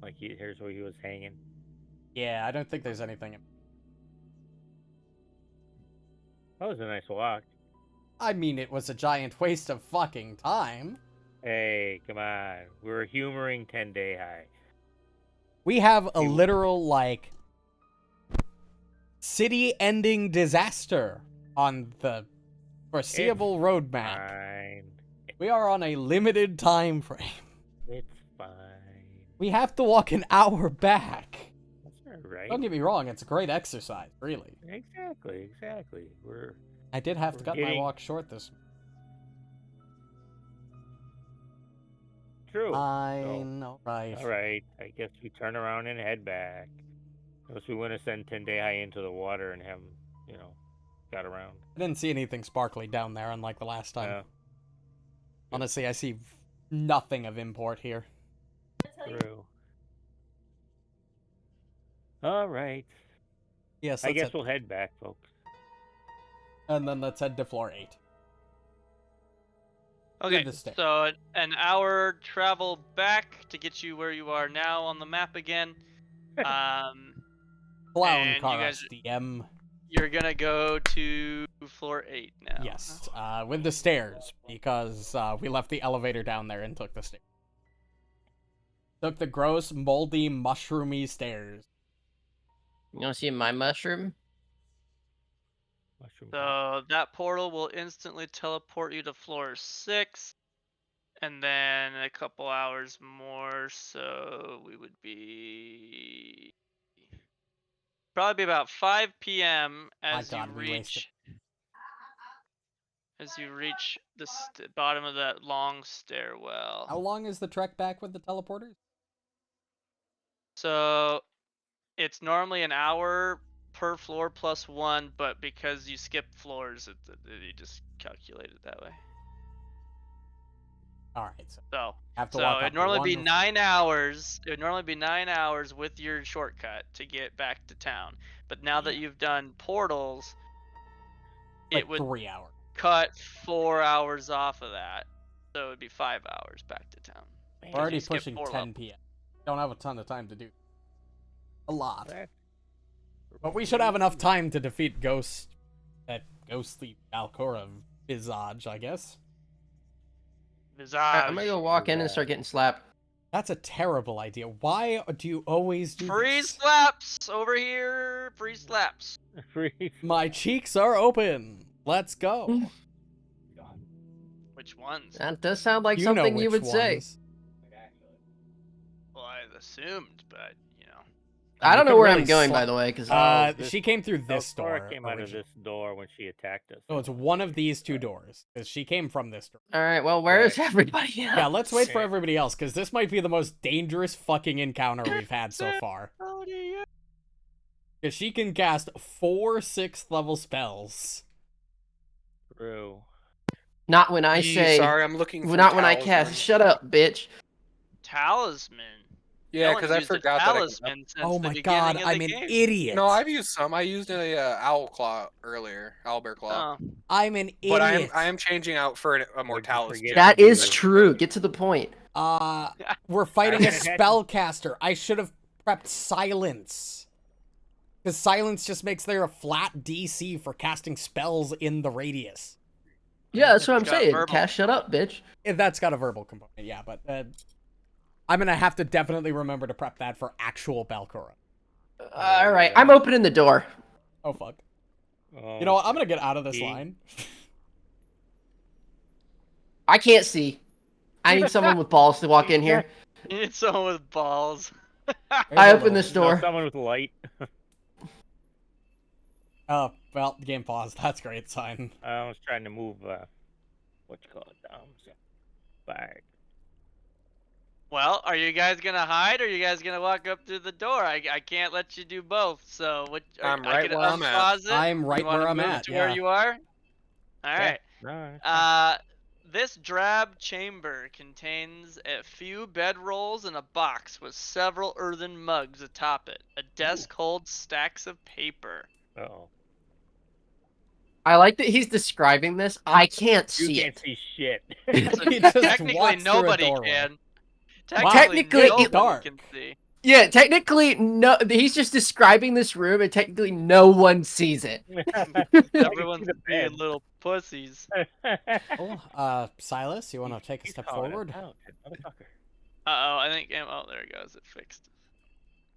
D: Like here's where he was hanging.
A: Yeah, I don't think there's anything.
D: That was a nice walk.
A: I mean, it was a giant waste of fucking time.
D: Hey, come on. We're humoring Tendai.
A: We have a
D: You-
A: literal, like, city-ending disaster on the foreseeable roadmap.
D: Fine.
A: We are on a limited time frame.
D: It's fine.
A: We have to walk an hour back.
D: That's all right.
A: Don't get me wrong, it's a great exercise, really.
D: Exactly. We're
A: I did have to
D: We're
A: cut my
D: getting-
A: walk short this.
D: true.
A: Fine, alright.
D: All right. I guess we turn around and head back. Unless we want to send Tendai into the water and have him, got around.
A: I didn't see anything sparkly down there, unlike the last time.
D: Yeah,
A: Honestly, I see nothing of import here.
D: true. All right.
A: Yes,
D: I
A: let's
D: guess
A: head,
D: we'll head back, folks.
A: and then let's head to floor 8.
B: Okay,
A: the stairs.
B: so an hour travel back to get you where you are now on the map again.
A: Clown
B: and you guys,
A: Karas DM.
B: you're gonna go to floor 8 now.
A: Yes, with the stairs, because we left the elevator down there and took the stairs. Took the gross, moldy, mushroomy stairs.
C: You want to see my mushroom?
D: Mushroom
B: So that portal will instantly teleport you to floor 6, and then a couple hours more, so we would be probably be about 5 p.m.
A: My
B: as you
A: God, we wasted.
B: reach the bottom of that long stairwell.
A: How long is the trek back with the teleporters?
B: So it's normally an hour per floor plus 1, but because you skip floors, you just calculate it that way.
A: All right, so
B: So,
A: have to walk
B: it'd
A: up
B: normally be
A: one-
B: 9 hours. It would normally be 9 hours with your shortcut to get back to town. But now that you've done portals,
A: like
B: it would
A: 3 hours.
B: cut 4 hours off of that. So it would be 5 hours back to town.
A: We're
B: 'cause
A: already
B: you skipped
A: pushing
B: 4
A: 10
B: levels.
A: p.m. Don't have a ton of time to do. A lot.
D: That-
A: But we should have enough time to defeat that ghostly Valkora visage, I guess.
B: Visage.
C: I'm gonna go walk in and start getting slapped.
A: That's a terrible idea. Why do you always do
B: Free
A: this?
B: slaps over here. Free slaps.
D: Free.
A: My cheeks are open. Let's go.
B: Which ones?
C: That does sound like
A: You know
C: something you
A: which
C: would say.
A: ones.
B: Well, I assumed, but you know.
C: I
A: You
C: don't know
A: could
C: where
A: really
C: I'm going, by
A: slap-
C: the way, because
A: She came through this
D: Valkora
A: door.
D: came out of
A: originally.
D: this door when she attacked us.
A: So it's one of these two doors, because she came from this door.
C: all right. Well, where is everybody else?
A: Yeah, let's wait for everybody else, because this might be the most dangerous fucking encounter we've had so far.
B: Oh dear.
A: Because she can cast 4 6th level spells.
D: True.
C: Not when I say.
E: Sorry, I'm looking for
C: Not when I
E: talisman.
C: cast. Shut up, bitch.
B: Talisman.
E: Yeah,
B: No
E: because
B: one's
E: I
B: used a
E: forgot that.
B: talisman since
A: Oh
B: the
A: my
B: beginning
A: god,
B: of
A: I'm
B: the
A: an
B: game.
A: idiot.
E: No, I've used some. I used a owl claw earlier, owlbear claw.
B: Oh.
A: I'm an
E: But
A: idiot.
E: I am changing out for a mortalis.
D: forget?
E: gem.
C: That is true. Get to the point.
A: We're fighting a spellcaster. I should have prepped silence. Because silence just makes there a flat DC for casting spells in the radius.
C: Yeah, that's what I'm
B: It's got
C: saying.
B: verbal.
C: Cash, shut up, bitch.
A: That's got a verbal component, yeah, but I'm gonna have to definitely remember to prep that for actual Balcora.
C: All right, I'm opening the door.
A: Oh fuck.
D: Oh,
A: You know what? I'm gonna get out of this
D: see?
A: line.
C: I can't see. I need someone with balls to walk in here.
B: You need someone with balls.
C: I open this door.
D: Someone with light.
A: Oh, well, the game paused. That's a great sign.
D: I was trying to move. What you call it? Back.
B: Well, are you guys gonna hide, or are you guys gonna walk up through the door? I can't let you do both. So what?
E: I'm
B: I
E: right
B: can
E: where I'm at.
B: unpause it.
A: I'm right
B: You wanna
A: where I'm
B: move
A: at,
B: To where
A: yeah.
B: you are. All right.
D: No, it's fine.
B: This drab chamber contains a few bedrolls and a box with several earthen mugs atop it. A desk holds stacks of paper.
D: Uh-oh.
C: I like that he's describing this. I can't
D: You
C: see
D: can't
C: it.
D: see shit.
B: So
A: He just
B: technically,
A: walks through a
B: nobody
A: doorway.
B: can.
C: Technically,
B: nobody
C: it-
A: dark.
B: can see.
C: Yeah, technically, no. He's just describing this room, and technically, no one sees it.
B: Everyone's being little pussies.
A: Oh, Silas, you want to take a step forward?
D: Motherfucker.
B: Uh-oh, I think... Oh, there it goes. It fixed.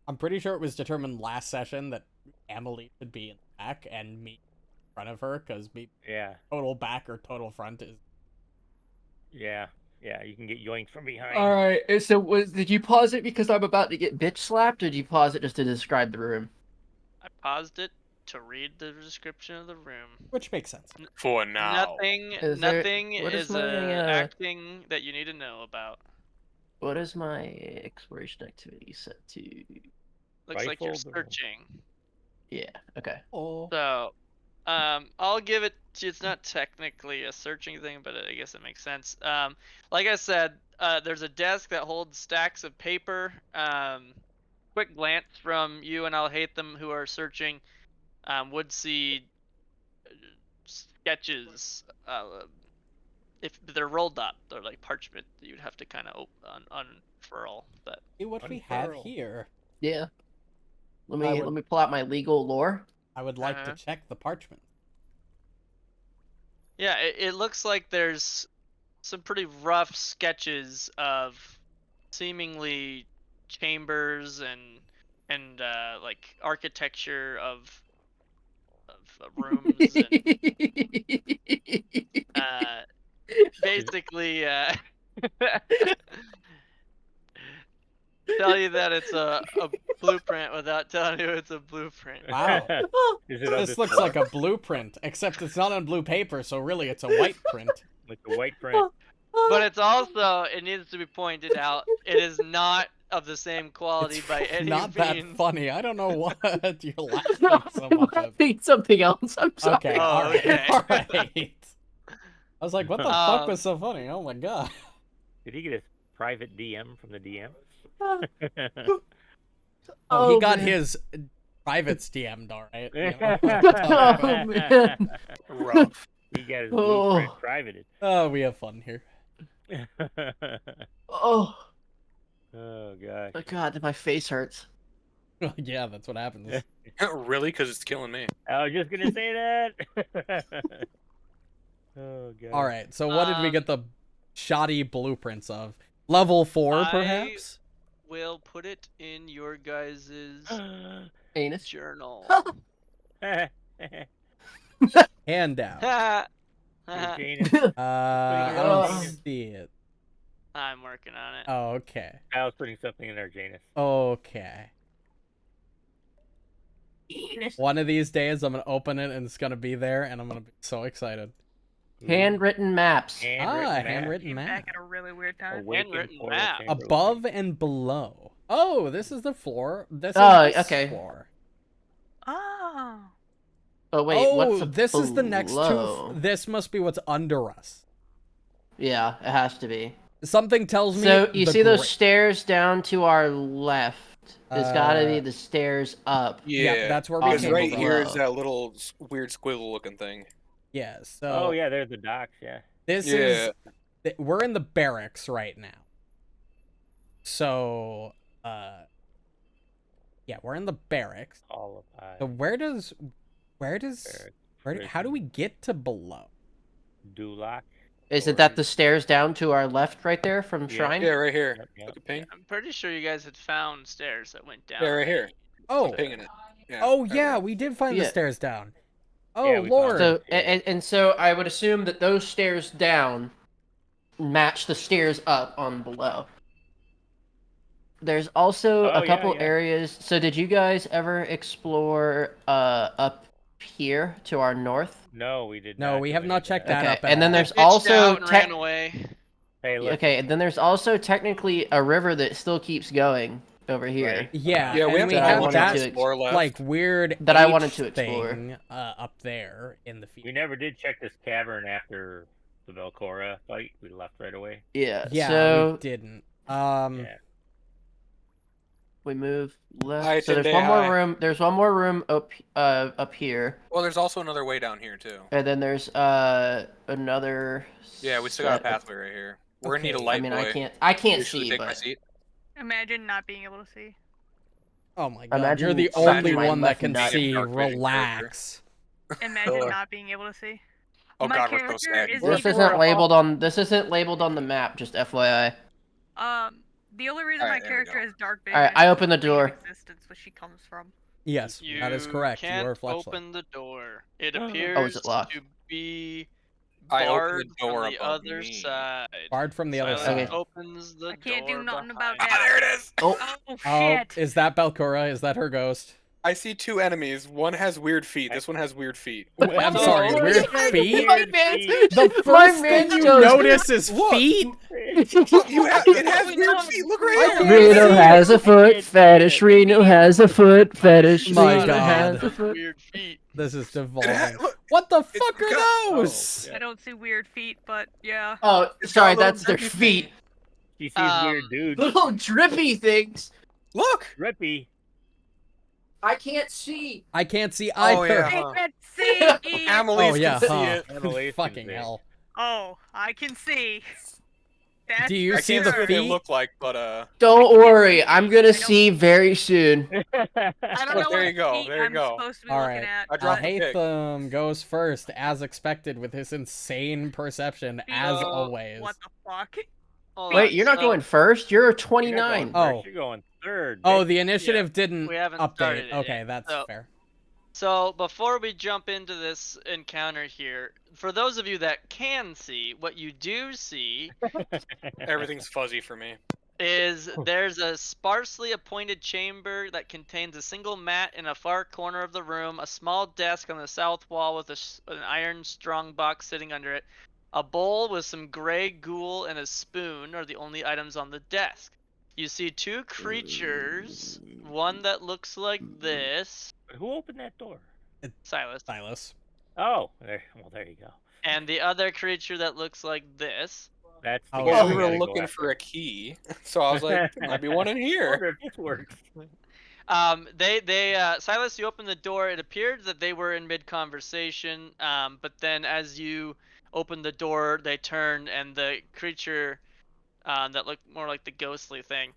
A: I'm pretty sure it was determined last session that Emily should be in the back and me in front of her, because me
D: Yeah,
A: total back or total front is...
D: yeah, yeah. You can get yoinked from behind.
C: All right. So, did you pause it because I'm about to get bitch slapped, or did you pause it just to describe the room?
B: I paused it to read the description of the room.
A: Which makes sense.
E: For now.
B: Nothing
C: What is
B: is
C: my,
B: acting that you need to know about.
C: What is my exploration activity set to?
B: Looks like you're
D: Rifled or-
B: searching.
C: Yeah. Okay.
A: Oh.
B: So, I'll give it. It's not technically a searching thing, but I guess it makes sense. Like I said, there's a desk that holds stacks of paper. Quick glance from you and I'll hate them who are searching. Would see sketches, if they're rolled up, they're like parchment. You'd have to kind of unfurl. But
A: See what we have
D: Unfurl.
A: here.
C: Yeah. Let
A: I
C: me
A: would-
C: let me pull out my legal lore.
A: I would like to
B: Uh-huh.
A: check the parchment.
B: yeah, it looks like there's some pretty rough sketches of seemingly chambers and like architecture of rooms and uh, basically tell you that it's a blueprint without telling you it's a blueprint.
A: Wow.
D: Is it of
A: This looks like a blueprint, except it's not on blue paper, so really it's a white print.
D: like a white print?
B: But it's also, it needs to be pointed out, it is not of the same quality
A: It's
B: by any
A: not
B: means.
A: that funny. I don't know what you're laughing
C: No,
A: so
C: I'm
A: much at.
C: laughing something else. I'm sorry.
A: Okay,
B: Oh,
A: alright,
B: okay.
A: alright. I was like, what the fuck
B: Um,
A: was so funny? Oh my god.
D: Did he get his private DM from the DM?
A: Oh, he got
C: man.
A: his privates DM'd, alright. You
C: Oh,
A: know?
C: man.
E: Rough.
D: He got his
C: Oh.
D: blueprint privated.
A: Oh, we have fun here.
C: Oh,
D: Oh gosh.
C: oh God, my face hurts.
A: Yeah, that's what happens.
E: Really? Because it's killing me.
D: I was just gonna say that. Oh god.
A: Alright, so what did we
B: Um,
A: get the shoddy blueprints of? Level 4,
B: I-
A: perhaps?
B: We'll put it in your guys's
C: Anus.
B: journal.
A: Handout.
D: Janus.
A: I
C: Oh.
A: don't see it.
B: I'm working on it.
A: Oh, okay.
D: I was putting something in there, Janus.
A: Okay.
C: Anus.
A: One of these days, I'm gonna open it and it's gonna be there, and I'm gonna be so excited.
C: Handwritten maps.
A: Handwritten
F: Came
A: map.
F: back at a really weird time.
B: Handwritten
D: portal
B: map.
D: chamber
A: Above
D: opening.
A: and below. Oh, this is the floor. This is
C: Oh,
A: this
C: okay.
A: floor.
F: Oh.
C: Oh wait,
A: Oh,
C: what's
A: this is the next
C: below?
A: two. This must be what's under us.
C: Yeah, it has to be.
A: Something tells me.
C: So you
A: the
C: see those
A: gra-
C: stairs down to our left? There's gotta be the stairs up.
A: Yeah, that's where we
E: Because
A: came
E: right
A: from.
E: here is
C: Below.
E: that little weird squiggle looking thing.
A: Yeah. So.
D: Oh yeah, there's the docks. Yeah.
A: This is. We're in the barracks right now. So. Yeah, we're in the barracks.
D: All of
A: So how do we get to below?
D: Duloc.
C: Isn't that the stairs down to our left right there from
D: Yeah.
C: Shrine?
E: Yeah, right here.
D: Yep, yep.
E: Look at ping.
B: I'm pretty sure you guys had found stairs that went down.
E: Yeah, right here.
A: Oh.
E: Pinging it. Yeah.
A: Oh
E: there
A: yeah,
E: we go.
A: we did find the
C: Yeah.
A: stairs down. Oh
D: Yeah, we found
A: Lord.
C: So and so I would assume that those stairs down match the stairs up on below. There's also
D: Oh,
C: a couple
D: yeah.
C: areas. So did you guys ever explore up here to our north?
D: No, we did.
A: No,
D: not
A: we
D: do
A: have
D: any
A: not
D: of
A: checked
D: that.
A: that
C: Okay,
A: up at
C: and then
A: all.
C: there's
B: Bitched
C: also
B: out and ran away.
D: Hey, look.
C: Okay, and then there's also technically a river that still keeps going over here.
D: Right.
A: Yeah,
E: Yeah,
A: and
E: we have
A: we
C: that I
A: have
C: wanted
A: that
C: to
E: explore left.
A: like weird
C: That I
A: H
C: wanted to explore.
A: thing up there in the
D: We
A: field.
D: never did check this cavern after the Velcora fight. We left right away.
C: Yeah.
A: Yeah,
C: So
A: we didn't.
D: Yeah.
C: we move left.
E: Hi,
C: So there's
E: Tunde,
C: one more
E: hi.
C: room. There's one more room up here,
E: Well, there's also another way down here too.
C: and then there's another.
E: Yeah, we still got a
C: set of-
E: pathway right here. We're gonna need a
A: Okay,
E: light
C: I mean,
E: boy.
C: I can't
E: Should we
C: see,
E: take my
C: but
E: seat?
F: Imagine not being able to see.
A: Oh my god,
C: Imagine
A: you're the
C: slapping
A: only
C: my
A: one that
C: left
A: can
C: nut.
A: see.
E: Dark vision
A: Relax.
F: Imagine
E: Sure.
F: not being able to see.
E: Oh
F: My
E: god, we're so
F: character
E: sad.
F: is
C: this
F: evil.
C: isn't labeled on. This isn't labeled on the map. Just FYI.
F: The only reason
E: Alright,
F: my
E: there we
F: character
E: go.
F: has dark vision.
C: Alright, I
F: is
C: open the
F: the plane of
C: door.
F: Existence, where she comes from.
A: Yes, that is correct. You
B: Can't
A: are fleshlight.
B: open the door. It
D: Oh, is
B: appears
C: it locked?
B: to be
E: I opened
B: barred
E: the door
B: from the
E: above
B: other
E: me.
B: side.
A: Barred from the other
B: Silence
A: side.
C: Okay.
B: opens the
F: I can't do
B: door
F: nothing about
B: behind
E: Ah, there it is!
C: Oh,
F: Oh
A: Oh,
F: shit!
A: is that Belcora? Is that her ghost?
E: I see two enemies. One has weird feet. This one has weird feet.
A: I'm
B: No,
A: sorry,
B: no,
A: weird
B: no,
A: feet?
C: My man's-
A: The
C: my
A: first thing
C: man's
A: you
C: toes-
A: notice is
E: Look.
A: feet?
E: You have, it has weird feet. Look
A: I
E: right
A: can't
E: here.
C: Reno has a foot fetish. Reno has a foot fetish.
A: My
C: Reno
A: God.
C: has a foot.
B: Weird feet.
A: This is
E: It
A: devolving.
E: look,
A: What the
E: It's
A: fuck are
E: got-
A: those?
D: Oh,
F: I don't see weird feet, but yeah.
C: Oh,
E: It's
C: sorry,
E: got little
C: that's their
E: drippy
C: feet.
D: She sees
B: Um,
D: weird dudes.
C: Little drippy things.
E: look.
D: Drippy.
C: I can't see.
A: I can't see
E: Oh,
A: either.
E: yeah.
F: I can't see.
E: Amelie's
A: Oh yeah,
E: can see
A: huh.
E: it.
D: Annalise can
A: Fucking
D: see.
A: hell.
F: Oh, I can see. That's
A: Do you
F: for
E: I
A: see
E: can't
A: the
E: see what they
A: feet?
E: look like, but
C: Don't
F: can't
C: worry,
F: see
C: I'm
F: feet.
C: gonna
F: I don't-
C: see very soon.
F: I don't know
E: there
F: what
E: you go,
F: feet
E: there you
F: I'm
E: go.
F: supposed to be
A: All
F: looking
A: right.
F: at.
E: I dropped the
F: but
E: pig.
A: Hatham goes first, as expected, with his insane perception, as
F: feet,
A: always.
F: What the fuck?
B: Hold
C: Wait,
B: on,
C: you're not
B: so
C: going first. You're a
D: You're not
C: 29.
D: going
A: Oh.
D: first. You're going third.
A: Oh,
D: bitch.
A: the initiative didn't
B: we haven't
A: update.
B: started it
A: Okay,
B: yet.
A: that's
B: So-
A: fair.
B: So before we jump into this encounter here, for those of you that can see, what you do see
E: Everything's fuzzy for me.
B: is there's a sparsely appointed chamber that contains a single mat in a far corner of the room, a small desk on the south wall with an iron strong box sitting under it. A bowl with some gray ghoul and a spoon are the only items on the desk. You see two creatures, one that looks like this,
D: Who opened that door?
B: Silas,
A: Silas.
D: Oh, there. Well, there you go.
B: and the other creature that looks like this.
D: That's the
A: Oh,
D: guy
E: Well,
A: yeah.
E: we
D: we
E: were
D: gotta go
E: looking
D: after.
E: for a key, so I was like, there might be one in here.
D: Wonder if this works.
B: Silas, you opened the door. It appeared that they were in mid conversation, but then as you opened the door, they turned, and the creature that looked more like the ghostly thing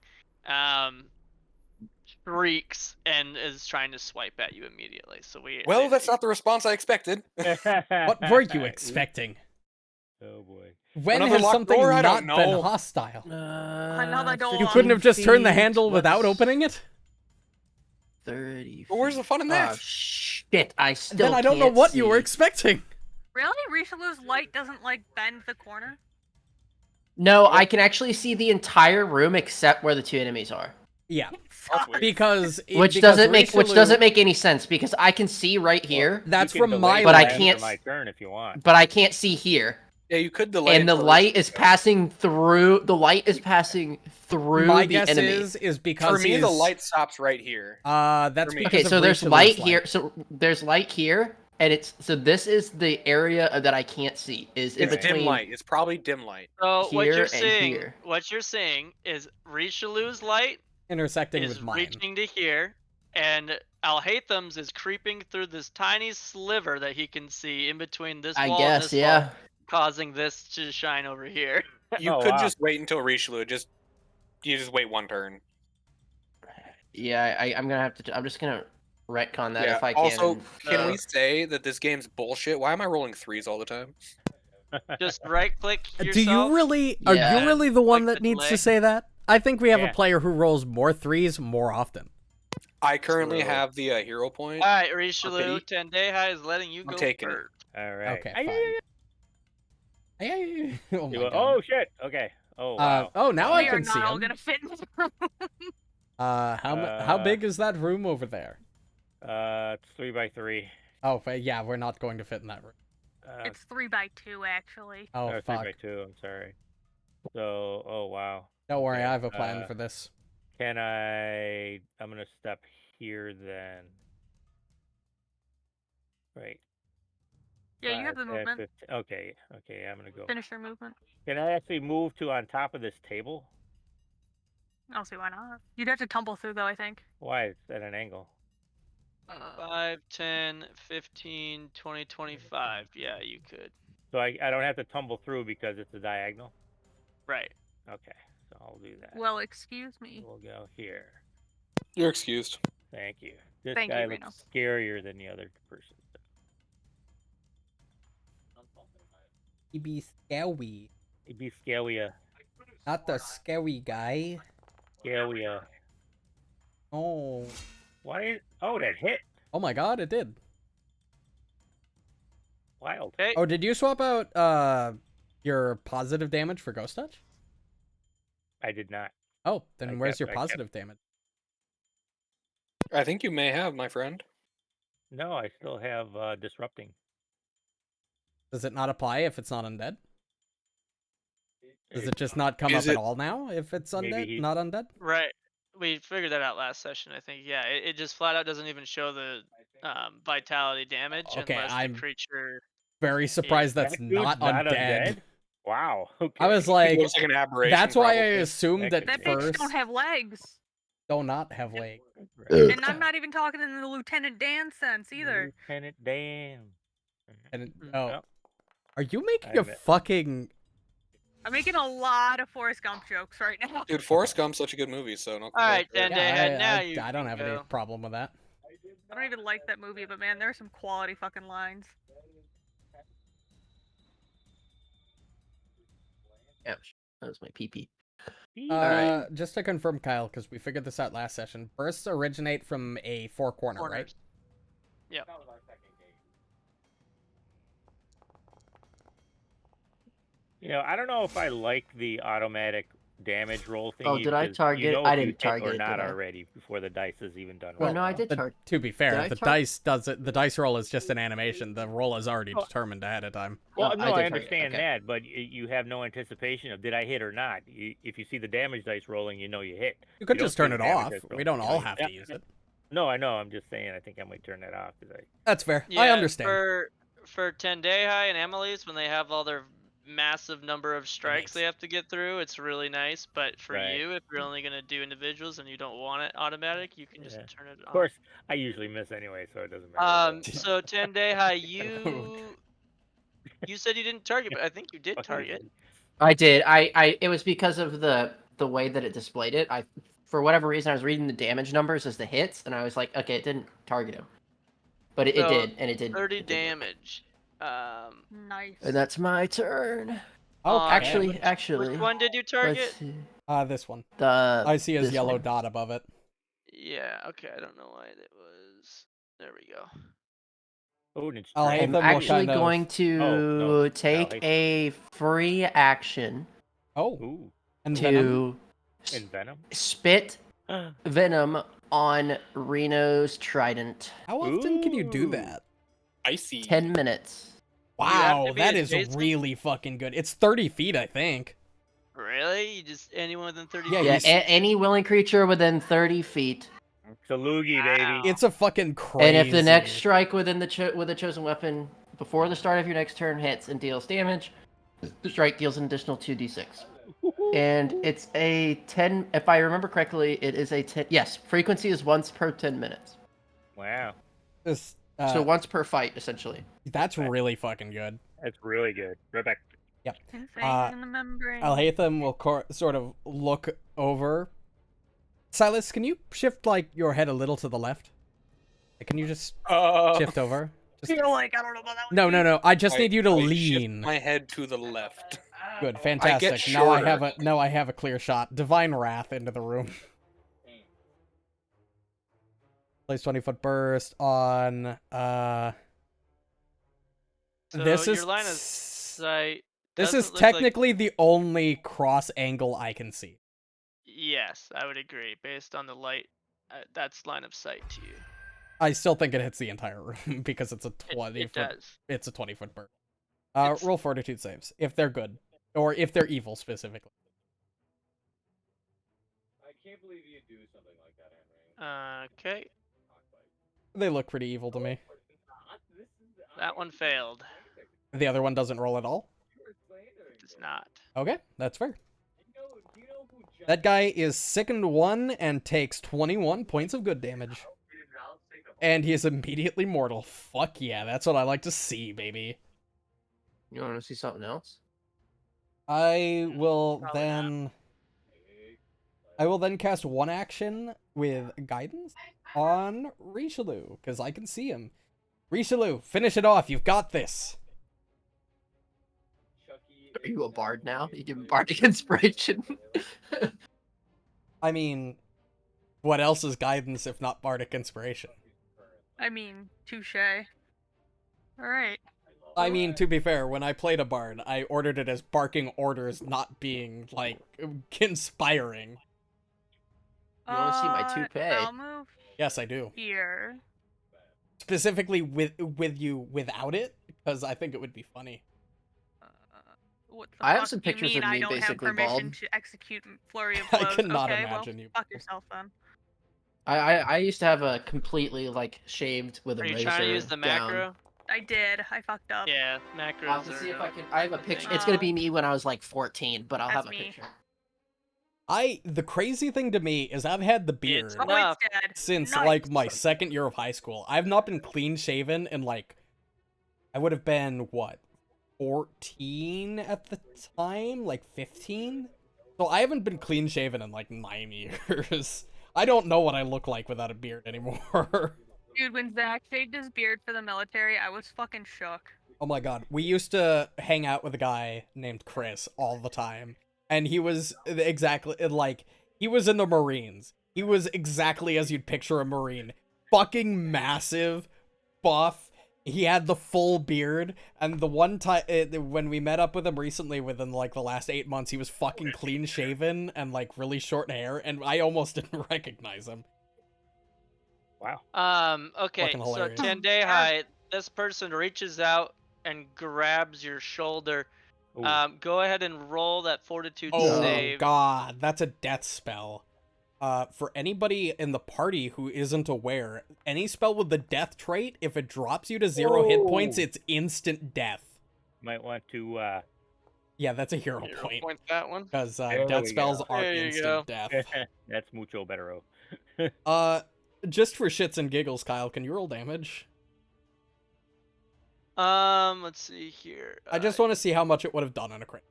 B: shrieks and is trying to swipe at you immediately. So
E: Well, that's not the response I expected.
A: What were you expecting?
D: Oh boy.
A: When
E: Another
A: has
E: locked
A: something
E: door? I
A: not
E: don't
A: been
E: know.
A: hostile?
F: Another door.
A: You couldn't have just turned the
C: 15
A: handle
C: feet.
A: without
C: What's
A: opening it?
C: 30.
E: But where's the fun in that?
C: Oh shit! I still.
A: Then I don't know
C: can't
A: what you were
C: see.
A: expecting.
F: Really? Richelieu's light doesn't like bend the corner?
C: No, I can actually see the entire room except where the two enemies are.
A: Yeah,
E: That's weird.
A: because
C: Which
A: because
C: doesn't make
A: Richelieu-
C: any sense because I can see right here,
A: That's
D: You can
A: from
D: delay
A: my
C: But I
D: till
A: light.
D: after
C: can't
D: my turn if you want.
C: but I can't see here.
E: Yeah, you could delay.
C: And the
E: until
C: light
E: this-
C: is passing through. The light is passing through
A: My
C: the
A: guess
C: enemy.
A: is because
E: For me, the
A: he's-
E: light stops right here.
A: That's
E: for me.
A: because
C: Okay,
A: of
C: so there's
A: Richelieu's
C: light here. So there's light here, and this is the area that I can't see. Is in
E: It's
C: between.
E: dim light. It's probably dim light.
B: So what
C: Here
B: you're
C: and
B: seeing,
C: here.
B: is Richelieu's light
A: intersecting
B: is
A: with mine.
B: reaching to here, and Alhatham's is creeping through this tiny sliver that he can see in between this
C: I
B: wall and
C: guess,
B: this
C: yeah.
B: wall, causing this to shine over here.
E: You
D: Oh,
E: could
D: wow.
E: just wait until Richelieu. You just wait one turn.
C: Yeah, I'm gonna have to. I'm just gonna retcon that
E: Yeah.
C: if I can.
E: Also,
C: and-
E: can we say that this game's bullshit? Why am I rolling threes all the time?
B: Just right click yourself.
A: Do you really? Are
C: Yeah.
A: you really the one
B: Like
A: that
B: the
A: needs to
B: delay.
A: say that? I think we have
D: Yeah.
A: a player who rolls more threes more often.
E: I currently
D: True.
E: have the hero point.
B: All right, Richelieu,
E: pity.
B: Tendeha is letting you
E: I'm
B: go
E: taking it.
B: first.
D: All right.
A: Okay,
D: Ay,
A: fine.
D: ay,
A: Hey, oh my
D: ay.
A: god.
D: Oh shit. Okay. Oh wow.
A: Now I
F: We are
A: can see
F: not all
A: him.
F: gonna fit in this room.
A: How big is that room over there?
D: It's 3x3.
A: Oh, yeah, we're not going to fit in that room.
F: It's 3x2 actually.
A: Oh,
D: no,
A: fuck.
D: 3x2. I'm sorry. So, oh wow.
A: Don't worry,
D: Yeah,
A: I have a plan for this.
D: Can I? I'm gonna step here then. Right.
F: Yeah, you have the
D: 5, 10,
F: movement.
D: 15. Okay. Okay. I'm gonna go.
F: Finisher movement.
D: Can I actually move to on top of this table?
F: I'll see why not. You'd have to tumble through though, I think.
D: Why? It's at an angle.
B: 5, 10, 15, 20, 25. Yeah, you could.
D: So I don't have to tumble through because it's a diagonal.
B: Right.
D: Okay. So I'll do that.
F: Well, excuse me.
D: We'll go here.
E: You're excused.
D: Thank you. This
F: Thank you,
D: guy
F: Reno.
D: looks scarier than the other person.
A: He be scary.
D: He'd be scarier.
A: Not the scary guy.
D: Scarier.
A: Oh.
D: Why? Oh, that hit.
A: Oh my god, it did.
D: Wild.
B: Okay.
A: Oh, did you swap out your positive damage for Ghost Touch?
D: I did not.
A: Oh, then
D: I
A: where's
D: kept-
A: your
D: I kept-
A: positive damage?
E: I think you may have, my friend.
D: No, I still have disrupting.
A: Does it not apply if it's not undead? Does
D: If-
A: it just not come
E: Is
A: up at
E: it-
A: all now if it's
D: Maybe
A: undead,
D: he-
A: not undead?
B: Right. We figured that out last session, I think. Yeah, it just flat out doesn't even show the vitality damage
A: Okay,
B: unless
A: I'm
B: the creature.
A: Very surprised that's
D: That dude's
A: not undead.
D: Wow. Okay.
A: I was
E: It
A: like,
E: looks like an aberration.
A: that's why I
E: probably.
A: assumed that
F: That
D: That
F: bitch
A: first
F: don't have legs.
A: do not have legs.
F: And I'm not even talking in the Lieutenant Dan sense either.
D: Lieutenant Dan.
A: And
B: Mm.
A: oh,
D: Yep.
A: Are you making
D: I
A: a
D: admit.
A: fucking...
F: I'm making a lot of Forrest Gump jokes right now.
E: Dude, Forrest Gump's such a good movie, so no.
B: All right,
E: complaints there.
B: then.
A: Yeah,
B: Now you
A: I don't
B: can
A: have
B: go.
A: any problem with that.
F: I don't even like that movie, but man, there are some quality fucking lines.
C: Ouch. That was my pee-pee.
A: Alright. Just to confirm, Kyle, because we figured this out last session, bursts originate from a four-corner, right?
B: Corners. Yep.
D: I don't know if I like the automatic damage roll thing.
C: Oh, did I target? I didn't target
D: or
C: it,
D: not
C: did I?
D: already before the dice is even done.
C: Well,
D: rolling.
C: no, I did
A: The-
C: target.
A: to be fair,
C: I
A: the
C: tar-
A: dice does it. The dice roll is just an animation. The roll is already
D: Oh.
A: determined ahead of time.
D: Well,
C: Oh,
D: no,
C: I
D: I,
C: did target,
D: understand
C: okay.
D: that, but you have no anticipation of did I hit or not. If you see the damage dice rolling, you know you hit.
A: You could
D: don't
A: just
D: see
A: turn
D: the
A: it
D: damage
A: off.
D: dice
A: We
D: rolling,
A: don't
D: you know
A: all
D: you-
A: have
D: Yeah,
A: to use it.
D: No, I know. I'm just saying. I think I might turn that off because
A: That's fair.
B: Yeah,
A: I understand.
B: For Tendai and Emily's, when they have all their massive number of strikes
A: makes-
B: they have to get through, it's really nice. But for
D: Right.
B: you, if you're only gonna do individuals and you don't want it automatic, you can just
D: Yeah.
B: turn it
D: Of
B: off.
D: course, I usually miss anyway, so it doesn't matter. but-
B: So Tendai, you said you didn't target, but I think you did
D: Fucking
B: target.
D: idiot.
C: I did. It was because of the way that it displayed it. For whatever reason, I was reading the damage numbers as the hits, and I was like, okay, it didn't target him, but it
B: So,
C: did, and it did.
B: 30
C: it did work.
B: damage.
F: Nice.
C: And that's my turn.
A: Okay.
C: Actually,
B: Which one did you
C: let's
B: target?
C: see.
A: This one.
C: The
A: I see a
C: this
A: yellow
C: one.
A: dot above it.
B: Yeah. Okay. I don't know why it was. There we go.
D: Oh, and it's
A: I'll
D: dragon.
A: hate
C: I'm
A: them will
C: actually
A: kind of-
C: going to
D: no.
C: take
D: I'll hate
C: a free action
A: Oh,
D: Ooh,
A: and Venom.
C: to
D: and Venom.
C: spit venom on Reno's trident.
A: How often can you do
D: Ooh.
A: that?
E: Icy.
C: 10 minutes.
B: You have
A: Wow,
B: to be
A: that is
B: adjacent?
A: really fucking good. It's 30 feet, I think.
B: Really? You just anyone within 30
A: Yeah,
B: feet?
C: Yeah,
A: you see-
C: any willing creature within 30 feet.
D: It's a loogie, baby.
A: It's a fucking crazy.
C: And if the next strike within with a chosen weapon before the start of your next turn hits and deals damage, the strike deals an additional 2d6. And it's a 10, if I remember correctly, it is a 10, yes, frequency is once per 10 minutes.
D: Wow,
A: This,
C: So once per fight, essentially.
A: that's really fucking good.
D: that's really good. Right back.
F: Insane
A: Uh,
F: in the membrane.
A: Alhaitham will sort of look over. Silas, can you shift, like, your head a little to the left? Can you just shift over?
F: I feel like I don't know about that one.
A: No. I just need you to
E: I shift
A: lean.
E: my head to the left.
A: Good, fantastic.
E: get
A: Now
E: shorter.
A: I have a clear shot. Divine Wrath into the room. Place 20-foot burst on
B: So
A: this is
B: your line of sight.
A: this
B: doesn't
A: is
B: look like-
A: technically the only cross angle I can see.
B: Yes, I would agree. Based on the light, that's line of sight to you.
A: I still think it hits the entire room because it's a
B: It,
A: 20
B: it
A: foot.
B: does.
A: It's a 20-foot burst.
B: It's-
A: Roll fortitude saves if they're good, or if they're evil specifically.
G: I can't believe you do something like that, Henry.
B: Okay,
A: They look pretty evil to me.
B: that one failed.
A: The other one doesn't roll at all.
B: It's not.
A: Okay, that's fair. That guy is sickened 1 and takes 21 points of good damage. And he is immediately mortal. Fuck yeah, that's what I like to see, baby.
C: You want to see something else?
A: I will
B: Probably
A: then... I will then cast one action with guidance on Richelieu, because I can see him. Richelieu, finish it off. You've got this.
C: Are you a bard now? You give bardic inspiration.
A: I mean, what else is guidance if not bardic inspiration?
F: I mean, touche. Alright.
A: I mean, to be fair, when I played a bard, I ordered it as barking orders, not being, like, inspiring.
C: You wanna see my toupee?
F: I'll move
A: Yes, I do.
F: here.
A: Specifically with you without it, because I think it would be funny.
F: What the
C: I have
F: fuck
C: some
F: do you
C: pictures
F: mean
C: of me
F: I don't
C: basically
F: have permission
C: bald.
F: to execute flurry of
A: I
F: blows?
A: cannot
F: okay,
A: imagine
F: well,
A: you.
F: fuck yourself then.
C: I used to have a completely like shaved with a
B: Are you
C: razor
B: trying to use the
C: down.
B: macro?
F: I did. I fucked up.
B: Yeah,
C: I'll
B: macros
C: have to
B: are.
C: see if
B: no-
C: I can. I have a
B: no
C: picture.
B: thing.
C: It's gonna be me when I was like 14, but I'll
F: That's
C: have a
F: me.
C: picture.
A: The crazy thing to me is I've had the beard
B: It's
F: Oh,
B: enough.
F: it's dead.
A: since,
F: Nice.
A: like, my second year of high school. I've not been clean shaven in, like, I would have been, what, 14 at the time, like 15. So I haven't been clean shaven in like 9 years. I don't know what I look like without a beard anymore.
F: Dude, when Zach shaved his beard for the military, I was fucking shook.
A: Oh my god, we used to hang out with a guy named Chris all the time, and he was exactly like he was in the Marines. He was exactly as you'd picture a Marine, fucking massive, buff. He had the full beard, and the one time when we met up with him recently, within like the last 8 months, he was fucking clean shaven and like really short hair, and I almost didn't recognize him.
D: Wow.
B: Okay,
A: Fucking
B: so
A: hilarious.
B: Tendai, this person reaches out and grabs your shoulder.
D: Ooh.
B: Go ahead and roll that fortitude
A: Oh
B: save.
A: god, that's a death spell. For anybody in the party who isn't aware, any spell with the death trait, if it drops you to 0 hit points, it's instant death.
D: Might want to.
A: Yeah, that's a hero
B: Hero
A: point.
B: point that one.
A: Because
D: There
A: death
D: we
A: spells
D: go.
A: are
B: There you
A: instant
B: go.
A: death.
D: That's mucho bettero.
A: Just for shits and giggles, Kyle, can you roll damage?
B: Let's see here.
A: I just want to see how much it would have done on a crit.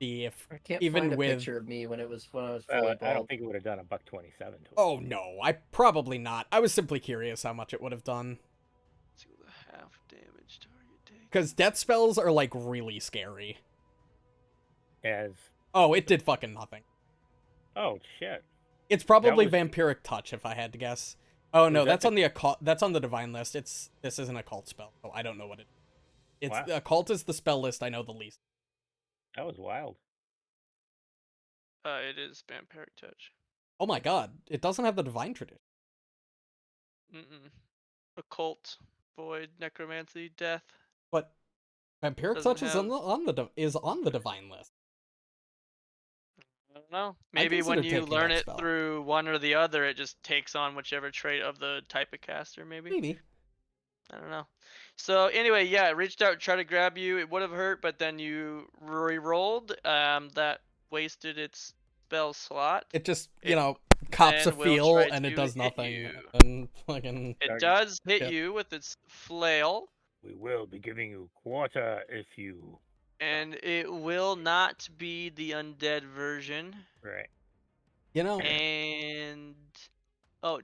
A: See if
C: I can't
A: even
C: find a
A: with
C: picture of me when I was fully
D: I
C: bald.
D: don't think it would have done a buck 27 to him.
A: Oh no, I probably not. I was simply curious how much it would have done.
B: Let's see what the half damage target take.
A: Because death spells are like really scary.
D: As
A: Oh, it did fucking nothing.
D: oh shit.
A: It's probably
D: was-
A: vampiric touch if I had to guess. Oh no,
D: Was that
A: that's
D: the-
A: on the occult. That's on the divine list. This isn't a cult spell, so I don't know what it. It's
D: Wow.
A: occult is the spell list I know the least.
D: That was wild.
B: It is vampiric touch.
A: Oh my god, it doesn't have the divine tradition.
B: Occult, void, necromancy, death.
A: But vampiric
B: Doesn't
A: touch is
B: have-
A: on the divine list.
B: I don't know.
A: I
B: Maybe when
A: consider
B: you
A: taking
B: learn
A: that
B: it
A: spell.
B: through one or the other, it just takes on whichever trait of the type of caster, maybe.
A: Maybe.
B: I don't know. So anyway, yeah, it reached out, tried to grab you. It would have hurt, but then you re-rolled. That wasted its spell slot.
A: It just
B: It
A: cops a
B: then will
A: feel
B: try
A: and it
B: to
A: does
B: hit
A: nothing.
B: you.
A: And fucking
B: It
D: Target.
B: does hit
A: Yeah.
B: you with its flail,
D: We will be giving you quarter if you.
B: and it will not be the undead version.
D: Right.
B: And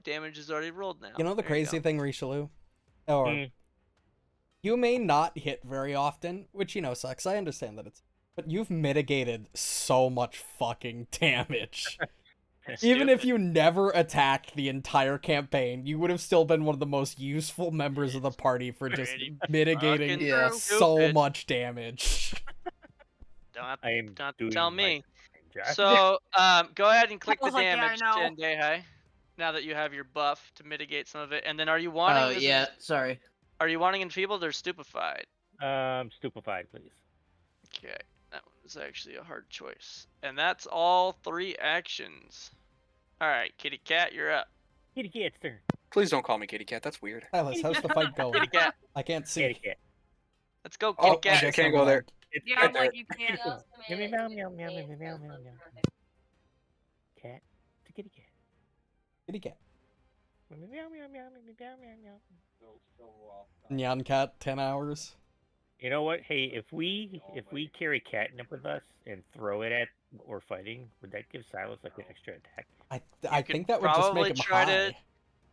B: damage is already rolled now.
A: the
B: There you
A: crazy
B: go.
A: thing, Richelieu, or
D: Hmm.
A: you may not hit very often, which sucks. I understand that but you've mitigated so much fucking damage. Even if
B: Stupid.
A: you never attacked the entire campaign, you would have still been one of the most useful members of the party for just
B: Pretty
A: mitigating
B: fucking
C: Yeah.
A: so
B: stupid.
A: much damage.
B: Don't have
D: I am
B: don't have to
D: doing
B: tell
D: my
B: me.
D: Jack.
B: So, go ahead and click the
F: was like, yeah, I
B: damage,
F: know.
B: Tendai, now that you have your buff to mitigate some of it. And then are you wanting
C: Oh
B: this
C: yeah,
B: is-
C: sorry.
B: are you wanting enfeebled or stupefied?
D: Stupefied, please.
B: Okay, that one is actually a hard choice. And that's all 3 actions. Alright, kitty cat, you're up.
D: Kitty cat's turn.
E: Please don't call me kitty cat. That's weird.
A: Silas, how's the fight going?
B: Kitty cat.
A: I can't see.
D: Kitty cat.
B: Let's go,
E: Oh,
B: kitty
A: I
B: cat.
A: guess
E: can't
A: I'm
E: go there.
A: allowed.
D: It's
F: Yeah,
E: right
F: I'm like,
E: there.
F: you can't.
D: Meow, meow, meow, meow, meow, meow, meow, meow. Cat. It's a kitty cat.
A: Kitty cat.
D: Meow, meow, meow, meow, meow, meow, meow.
A: Nyan cat, 10 hours.
D: You know what? Hey, if we carry catnip with us and throw it at what we're fighting, would that give Silas like an extra attack?
A: I
B: could
A: think that would just
B: probably
A: make him
B: try to-
A: high.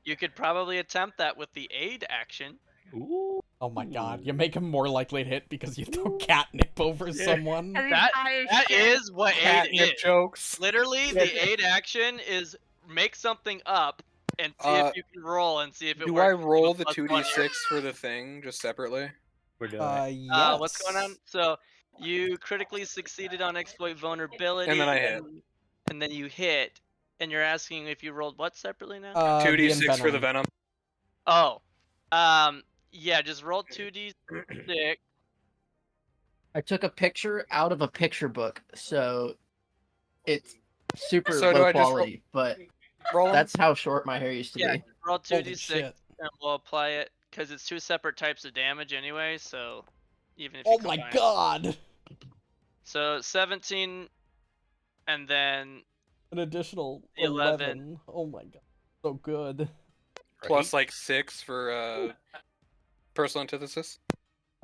B: You could probably attempt that with the aid action.
D: Ooh.
A: Oh my god, you make him more likely to hit because you throw catnip over someone.
F: And he's
B: That-
F: high as
B: That
F: shit.
B: is what aid
E: Catnip
B: is.
E: jokes.
B: Literally, the aid action is make something up and see if you can roll and see if it
E: Do
B: works.
E: I
B: with
E: roll
B: a
E: the
B: +1
E: 2d6 for the thing just separately?
D: We're doing it.
A: Yes.
B: What's going on? So you critically succeeded on exploit vulnerability,
E: And then I hit.
B: and then you hit, and you're asking if you rolled what separately now?
E: 2d6 for the venom.
B: Oh, yeah, just roll 2d6.
C: I took a picture out of a picture book, so it's super
E: So do
C: low
E: I just roll-
C: quality, but
E: Roll 'em?
C: that's how short my hair used to
B: Yeah,
C: be.
B: roll
A: Holy
B: 2d6,
A: shit.
B: and we'll apply it because it's 2 separate types of damage anyway. So even if
A: Oh
B: you
A: my
B: combine-
A: god!
B: So 17, and then
A: An additional
B: 11.
A: 11. Oh my god. So good.
E: Plus like 6 for personal antithesis.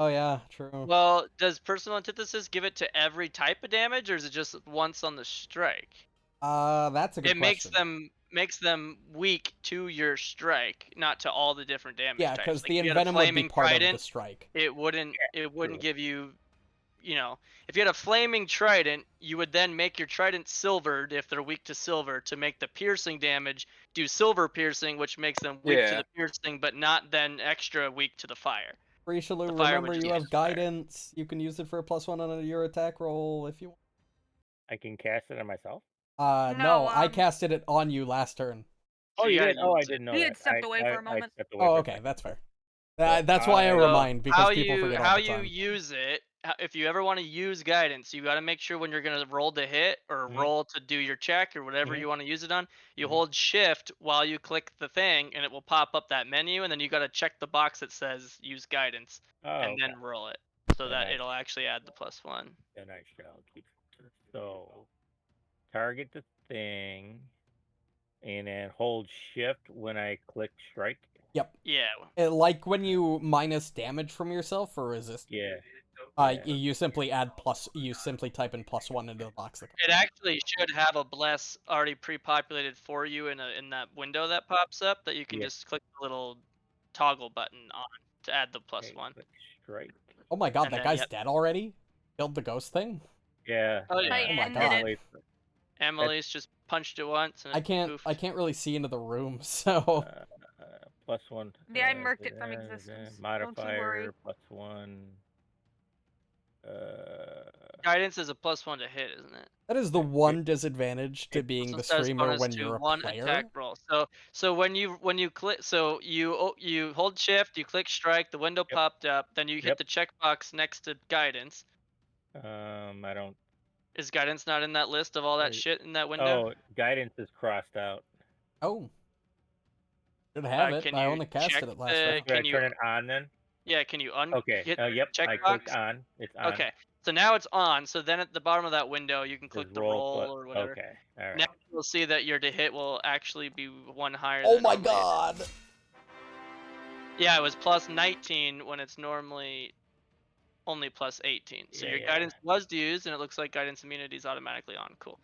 A: Oh yeah, true.
B: Well, does personal antithesis give it to every type of damage, or is it just once on the strike?
A: That's a good
B: It
A: question.
B: makes them weak to your strike, not to all the different damage
A: Yeah,
B: types.
A: because
B: Like
A: the
B: if you had a
A: envenom would be
B: flaming
A: part of the
B: trident,
A: strike.
B: it wouldn't
D: True.
B: give you, you know, if you had a flaming trident, you would then make your trident silvered if they're weak to silver to make the piercing damage do silver piercing, which makes them weak to
E: Yeah.
B: the piercing, but not then extra weak to the fire.
A: Rishalu,
B: The fire would
A: remember
B: just
A: you
B: be
A: have
B: just fire.
A: guidance. You can use it for a +1 on your attack roll if you want.
D: I can cast it on myself.
A: No,
F: No,
A: I casted it on you last turn.
B: So
D: Oh,
B: you
D: you
B: gotta
D: did? Oh, I
B: use it.
D: didn't know
F: he
D: that.
F: had stepped away for a
D: I
F: moment.
D: stepped away
A: Oh,
D: for a
A: okay,
D: second.
A: that's fair.
D: So
A: That's why I
B: So
A: remind because people forget all
B: how
A: the
B: you
A: time.
B: use it, if you ever want to use guidance, you got to make sure when you're gonna roll to hit or
D: Mhm.
B: roll to do your check or whatever
D: Mhm.
B: you want to use it on, you
D: Mhm.
B: hold shift while you click the thing, and it will pop up that menu, and then you got to check the box that says use guidance,
D: Oh,
B: and
D: okay.
B: then roll it so
D: Then
B: that
D: I
B: it'll actually add the +1.
D: then I shall keep. So target the thing, and then hold shift when I click strike.
A: Yep.
B: Yeah.
A: Like when you minus damage from yourself or resist.
D: Yeah.
A: You simply you simply type in +1 into the box.
B: It actually should have a bless already pre-populated for you in that window that pops up that you can
D: Yeah.
B: just click the little toggle button on to add the
D: Okay,
B: +1.
D: click strike.
A: Oh my god,
B: And
A: that
B: then,
A: guy's
B: yep.
A: dead already? Killed the ghost thing?
D: Yeah.
B: Oh yeah.
F: I
A: Oh my
F: ended
A: god.
F: it.
B: Emily's just punched it once and
A: I
B: it
A: can't
B: poofed.
A: really see into the room, so
D: +1.
F: Yeah, I marked it from existence. Don't you worry.
D: Modifier +1.
B: Guidance is a +1 to hit, isn't it?
A: that is the one disadvantage to
B: It
A: being
B: also
A: the
B: says
A: streamer
B: bonus
A: when
B: to
A: you're a
B: one attack
A: player.
B: roll. So when you click, so you hold shift, you click strike, the window
D: Yep.
B: popped up, then you hit
D: Yep.
B: the checkbox next to guidance.
D: I don't.
B: Is guidance not in that list of all that shit in that window?
D: Oh, guidance is crossed out.
A: Oh. Should have it.
B: Can
A: I
B: you
A: only
B: check
A: casted it last
B: the?
A: round.
D: Should I turn it on then?
B: Yeah, can you
D: Okay.
B: hit
D: Yep. I clicked
B: checkbox?
D: on. It's on.
B: Okay, so now it's on. So then at the bottom of that window, you can
D: Says
B: click the
D: roll
B: roll
D: plus.
B: or whatever.
D: Okay. All right.
B: Now you'll see that your to hit will actually be one higher
A: Oh
B: than it
A: my
B: normally is.
A: god!
B: Yeah, it was +19 when it's normally only +18. So your
D: Yeah.
B: guidance was used, and it looks like guidance immunity is automatically on. Cool.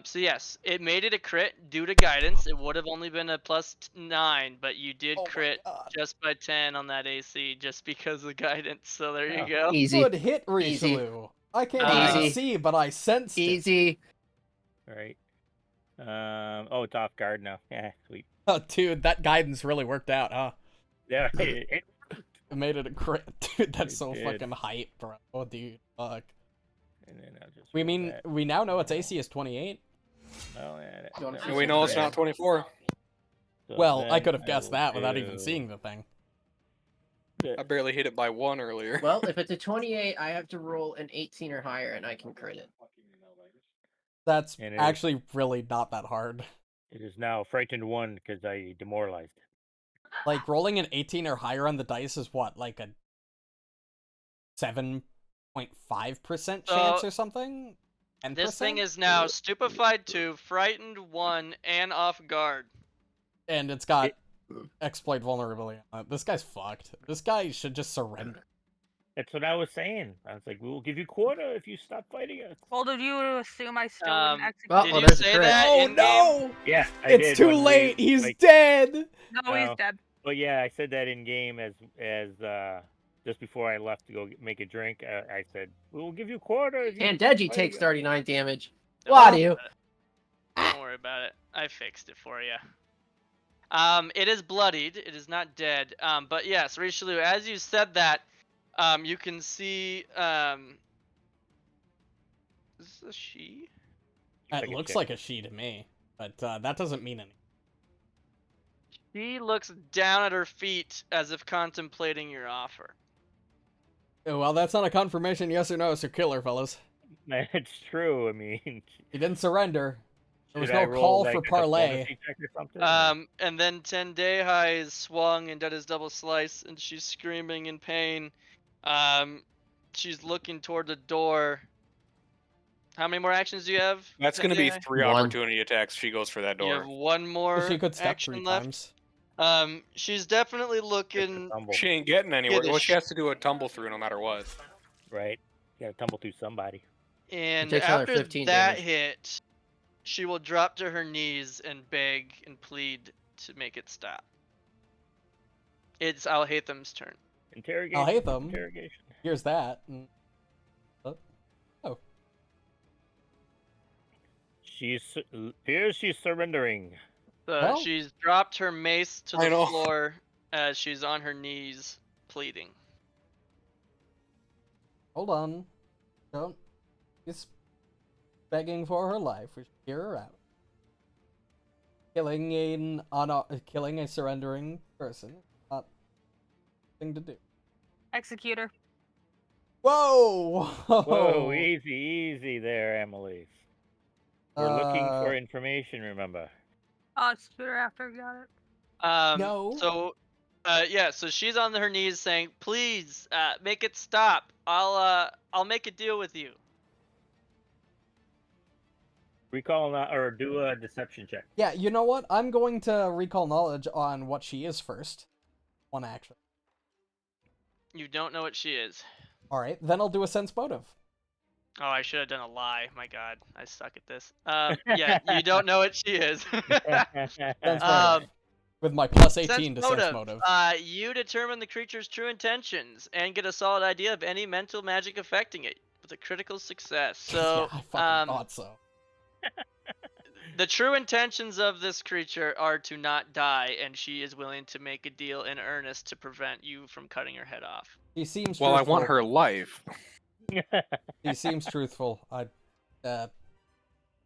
B: So yes, it made it a crit due to guidance. It would have only been a +9, but you did
A: Oh my
B: crit
A: god.
B: just by 10 on that AC just because of guidance. So there you
D: Oh.
B: go.
C: Easy.
A: Good hit,
C: Easy.
A: Richelieu. I can't even
C: Easy.
A: see, but I sensed it.
C: Easy.
D: All right. Oh, it's off guard now. Yeah. Sweet.
A: Oh, dude, that guidance really worked out, huh?
D: Yeah.
A: It made it a crit. Dude, that's
D: It
A: so
D: did.
A: fucking hype, bro. Oh, dude, fuck.
D: And then I'll just.
A: We
D: roll
A: mean,
D: that.
A: we now know its AC is 28.
D: Oh, yeah.
C: You wanna
E: And we know it's not 24.
D: So
A: Well, I
D: then
A: could have guessed
D: will
A: that without even
D: do
A: seeing the thing.
E: I barely hit it by 1 earlier.
C: Well, if it's a 28, I have to roll an 18 or higher, and I can crit it.
A: That's
D: And it is-
A: actually really not that hard.
D: It is now frightened 1 because I demoralized.
A: Like, rolling an 18 or higher on the dice is what, like a 7.5% chance or something? 10%?
B: This thing is now stupefied 2, frightened 1, and off guard.
A: And it's got exploit vulnerability on it. This guy's fucked. This guy should just surrender.
D: That's what I was saying. I was like, we will give you quarter if you stop fighting us.
F: Well, did you assume I still wouldn't execute?
C: Well,
B: Did
C: well,
B: you
C: there's a
B: say
C: crit.
B: that
A: Oh
B: in game?
A: no!
D: Yeah, I
A: It's
D: did
A: too
D: when we,
A: late! He's
D: like,
F: No,
A: dead!
F: he's
D: No.
F: dead.
D: But yeah, I said that in game as just before I left to go make a drink. I said, we will give you quarter if you
C: And
D: stop
C: Deji
D: fighting
C: takes
D: us."
C: 39 damage.
B: Don't
C: Why
B: worry
C: do you?
B: about it. Don't worry about it. I fixed it for you. It is bloodied. It is not dead. But yes, Richelieu, as you said that, you can see, is this a she?
A: It
D: Like a
A: looks
D: chick.
A: like a she to me, but that doesn't mean anything.
B: She looks down at her feet as if contemplating your offer.
A: Well, that's not a confirmation, yes or no, so kill her, fellas.
D: It's true. I mean,
A: He didn't surrender. There was
D: should I
A: no
D: roll,
A: call
D: like,
A: for
D: a
A: parlay.
D: diplomacy check or something? Or-
B: And then Tendehai is swung and did his double slice, and she's screaming in pain. She's looking toward the door. How many more actions do you have?
E: That's going to be
B: Tendehai?
E: 3
C: One.
E: opportunity attacks if she goes for that
B: You have
E: door.
B: one more
A: She could step
B: action
A: 3
B: left.
A: times.
B: She's definitely looking.
D: Tumble,
E: She ain't getting anywhere.
B: the
E: Well, she has to do a tumble through no matter what.
D: right? You gotta tumble through somebody.
B: And
C: takes another
B: after
C: 15
B: that
C: damage.
B: hit, she will drop to her knees and beg and plead to make it stop. It's Alhatham's turn.
D: Interrogation.
A: Alhaitham.
D: Interrogation.
A: Here's that. Oh.
D: She's surrendering.
B: So
A: Well-
B: she's dropped her mace to
E: I
B: the
E: know.
B: floor as she's on her knees pleading.
A: Hold on. Don't. She's begging for her life. We should hear her out. Killing a surrendering person. Not thing to do.
F: Executor.
A: Whoa!
D: Whoa, easy there, Emily. We're looking for information, remember?
F: Executor after, got it.
A: No.
B: So, yeah. So she's on her knees saying, "Please, make it stop. I'll make a deal with you."
D: Recall or do a deception check.
A: Yeah, you know what? I'm going to recall knowledge on what she is first. One action.
B: You don't know what she is.
A: Alright, then I'll do a sense motive.
B: Oh, I should have done a lie. My God, I suck at this. Yeah, you don't know what she is.
A: Sense
B: Um,
A: motive. With my plus 18
B: sense
A: to
B: motive.
A: sense motive.
B: You determine the creature's true intentions and get a solid idea of any mental magic affecting it with a critical success. So,
A: yeah, I fucking thought so.
B: the true intentions of this creature are to not die, and she is willing to make a deal in earnest to prevent you from cutting her head off.
A: He seems
E: Well, I
A: truthful.
E: want her life.
A: He seems truthful.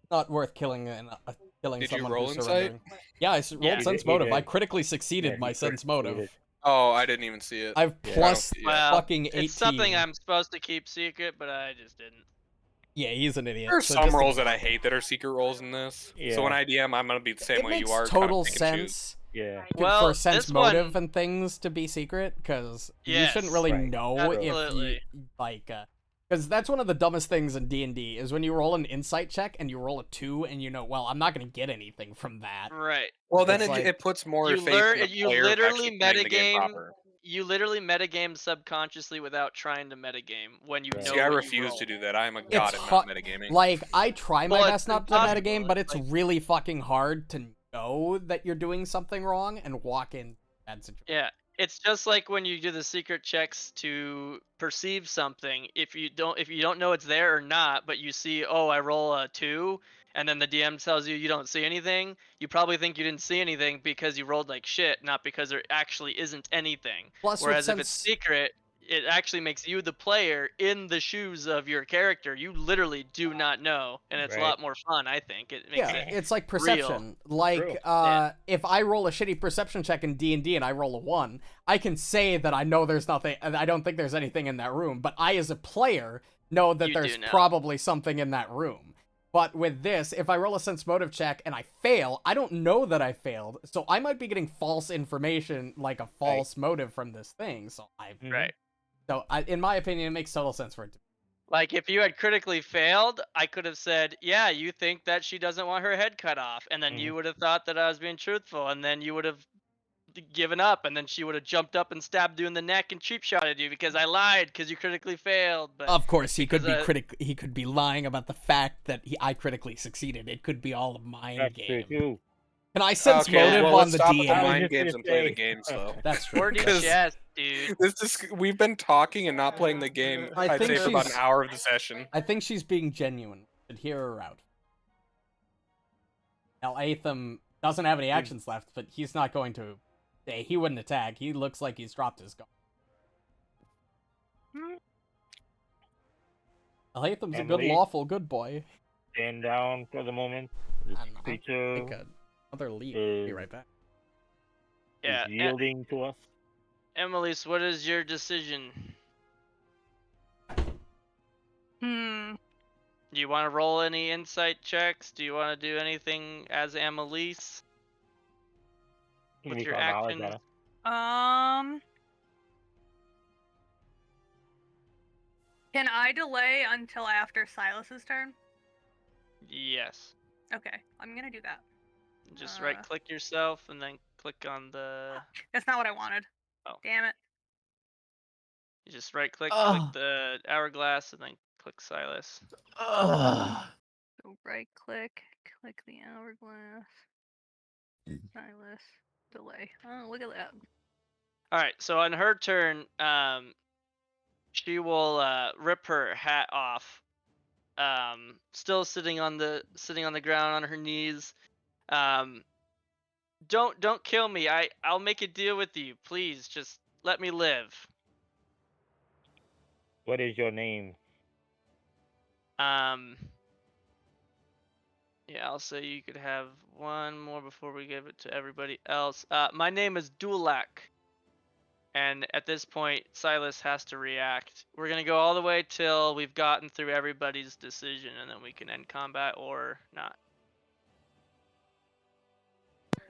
A: Not worth killing killing
E: Did you
A: someone
E: roll
A: who's
E: insight?
A: surrendering. Yeah, I rolled
B: Yeah.
A: sense
D: He
A: motive. I
D: did.
A: critically succeeded
D: Yeah,
A: my
D: he
A: sense
D: critically
A: motive.
D: succeeded.
E: Oh, I didn't even see it.
A: I've
E: Yeah, I
A: plus
E: don't- yeah.
B: Well,
A: fucking 18.
B: it's something I'm supposed to keep secret, but I just didn't.
A: Yeah, he's an idiot.
E: There are
A: so
E: some
A: just
E: rolls that I hate that are secret rolls in this. So when
D: Yeah.
E: I DM, I'm gonna be the same
A: It
E: way
A: makes
E: you are.
A: total
E: kind of pick and choose.
A: sense
D: Yeah.
B: Well,
A: for sense
B: this
A: motive
B: one-
A: and things to be secret, because you
B: Yes,
A: shouldn't really
D: right.
A: know if you
B: Absolutely.
A: like. Because that's one of the dumbest things in D&D is when you roll an insight check and you roll a 2 and you know, well, I'm not gonna get anything from that.
B: Right.
E: Well, then
A: It's
E: it,
A: like-
E: it puts more
B: You
E: faith
B: learn.
E: in the
B: You
E: player of
B: literally
E: actually playing the game
B: metagame.
E: proper.
B: You literally metagame subconsciously without trying to metagame when you
D: Right.
B: know
E: See, I
B: what
E: refuse
B: you roll.
E: to do that. I am a god
A: It's
E: in
A: hot.
E: not metagaming.
A: Like, I try my
B: Well,
A: best
B: it's
A: not to
B: impossible.
A: metagame, but it's
B: Like-
A: really fucking hard to know that you're doing something wrong and walk in that situation.
B: Yeah, it's just like when you do the secret checks to perceive something. If you don't know it's there or not, but you see, oh, I roll a 2, and then the DM tells you don't see anything, you probably think you didn't see anything because you rolled like shit, not because there actually isn't anything.
A: Plus,
B: Whereas
A: with
B: if it's
A: sense,
B: secret, it actually makes you the player in the shoes of your character. You literally do not know, and it's a
D: Right.
B: lot more fun. I think it makes
A: yeah,
B: it.
A: it's like perception. Like,
D: True.
A: if I roll a shitty perception check in D&D and I roll a 1, I can say that I know there's nothing, I don't think there's anything in that room, but I, as a player, know that
B: You
A: there's
B: do know.
A: probably something in that room. But with this, if I roll a sense motive check and I fail, I don't know that I failed, so I might be getting false information, like a false motive from this thing. So
B: Right.
A: in my opinion, it makes total sense for it to.
B: Like, if you had critically failed, I could have said, yeah, you think that she doesn't want her head cut off. And then you would have thought that I was being truthful. And then you would have given up. And then she would have jumped up and stabbed you in the neck and cheap shotted you because I lied because you critically failed. But
A: Of course, he could be
B: because,
A: He could be lying about the fact that I critically succeeded. It could be all a mind
D: That's true
A: game.
D: too.
A: Can I sense
E: Okay,
A: motive
E: well,
A: on
E: let's
A: the
E: stop with the
A: DM?
E: mind
D: just
E: games
D: gonna
E: and play the
D: say-
E: games, though.
A: That's true.
B: 40
E: Because-
B: chest, dude.
E: We've been talking and not playing the game.
A: I
E: I'd
A: think
E: say for about an
A: she's-
E: hour of the session.
A: I think she's being genuine. Should hear her out. Now, Aetham doesn't have any actions left, but he's not going to. He wouldn't attack. He looks like he's dropped his gun. Aetham's a good,
D: Emily?
A: lawful good boy.
D: Stand down for the moment. This
A: I don't know.
D: creature
A: Take another leap. Be
D: is-
A: right back.
B: Yeah.
D: is yielding to us.
B: Emily's, what is your decision?
F: Hmm.
B: Do you want to roll any insight checks? Do you want to do anything as Amelise?
D: Can
B: With
D: we
B: your
D: call knowledge
B: actions?
D: on it?
F: Can I delay until after Silas's turn?
B: Yes.
F: Okay, I'm gonna do that.
B: Just
F: Uh.
B: right click yourself and then click on the.
F: That's not what I wanted.
B: Oh.
F: Damn it.
B: You just right click,
C: Ugh.
B: click the hourglass, and then click Silas.
C: Ugh.
F: So right click the hourglass. Silas. Delay. Oh, look at that.
B: All right. So on her turn, she will rip her hat off. Still sitting on the ground on her knees. Don't kill me. I'll make a deal with you. Please, just let me live.
D: What is your name?
B: Yeah, I'll say you could have one more before we give it to everybody else. My name is Dulak. And at this point, Silas has to react. We're gonna go all the way till we've gotten through everybody's decision, and then we can end combat or not.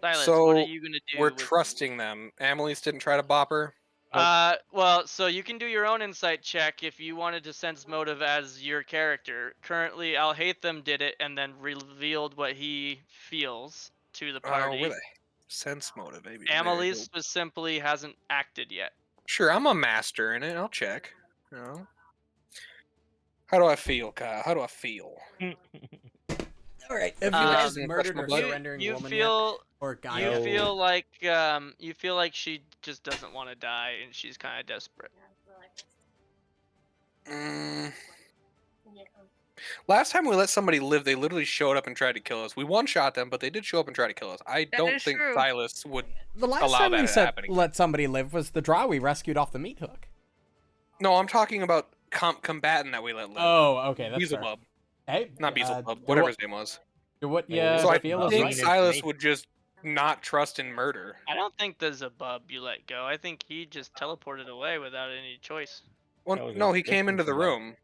B: Silas, what are
E: So
B: you gonna do?
E: we're
B: with...
E: trusting them. Amelie's didn't try to bop her.
B: Well, so you can do your own insight check if you wanted to sense motive as your character. Currently, Alhaitham did it and then revealed what he feels to the party.
E: Where the sense motive, baby?
B: Amelie's simply hasn't acted yet.
E: Sure, I'm a master in it. I'll check. You know. How do I feel, Kyle? How do I feel?
A: All right. Have you guys
E: gonna
A: murdered
E: touch
A: or
E: my butt?
A: surrendering
B: You
A: woman
B: feel
A: yet? Or guy
B: you
A: yet?
B: feel like she just doesn't want to die and she's kind of desperate.
E: Last time we let somebody live, they literally showed up and tried to kill us. We one-shot them, but they did show up and try to kill us. I
F: That
E: don't
F: is
E: think
F: true.
E: Silas would
A: The last
E: allow
A: time
E: that
A: we
E: to
A: said
E: happen again.
A: let somebody live was the draw we rescued off the meat hook.
E: No, I'm talking about combatant that we let live.
A: Oh, okay, that's fair.
E: Beelzebub.
A: Hey,
E: Not Beelzebub,
A: do
E: whatever
A: what,
E: his name was.
A: do what you
D: So
E: So I
A: feel is
E: think
A: right.
E: Silas would just not trust in murder.
B: I don't think there's a bub you let go. I think he just teleported away without any choice.
E: Well, no, he came into the room.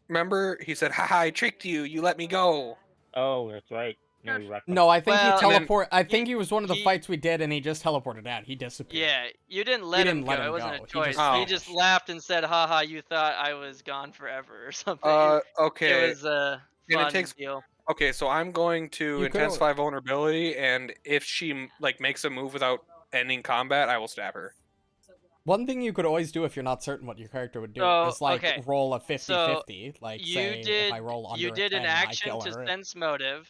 E: Remember? He said, haha, I tricked you. You let me go.
D: Oh, that's right. No, we wrecked him.
A: No, I think
B: Well,
A: he teleport. I think he was one of the
B: he-
A: fights we did, and he just teleported out. He disappeared.
B: Yeah, you didn't let him
A: didn't
B: go.
A: let him
B: It wasn't
A: go.
B: a
A: He
B: choice.
A: just
B: He
E: vanished.
B: just laughed and said, haha, you thought I was gone forever or something.
E: Okay.
B: It was a
E: And it
B: fun
E: takes-
B: deal.
E: Okay, so I'm going to
A: You could-
E: intensify vulnerability, and if she like makes a move without ending combat, I will stab her.
A: One thing you could always do if you're not certain what your character would do
B: So,
A: is like
B: okay.
A: roll a 50-50. Like
B: You
A: say
B: did
A: if I roll under
B: you
A: a
B: did
A: 10,
B: an
A: I
B: action
A: kill
B: to
A: her.
B: sense motive.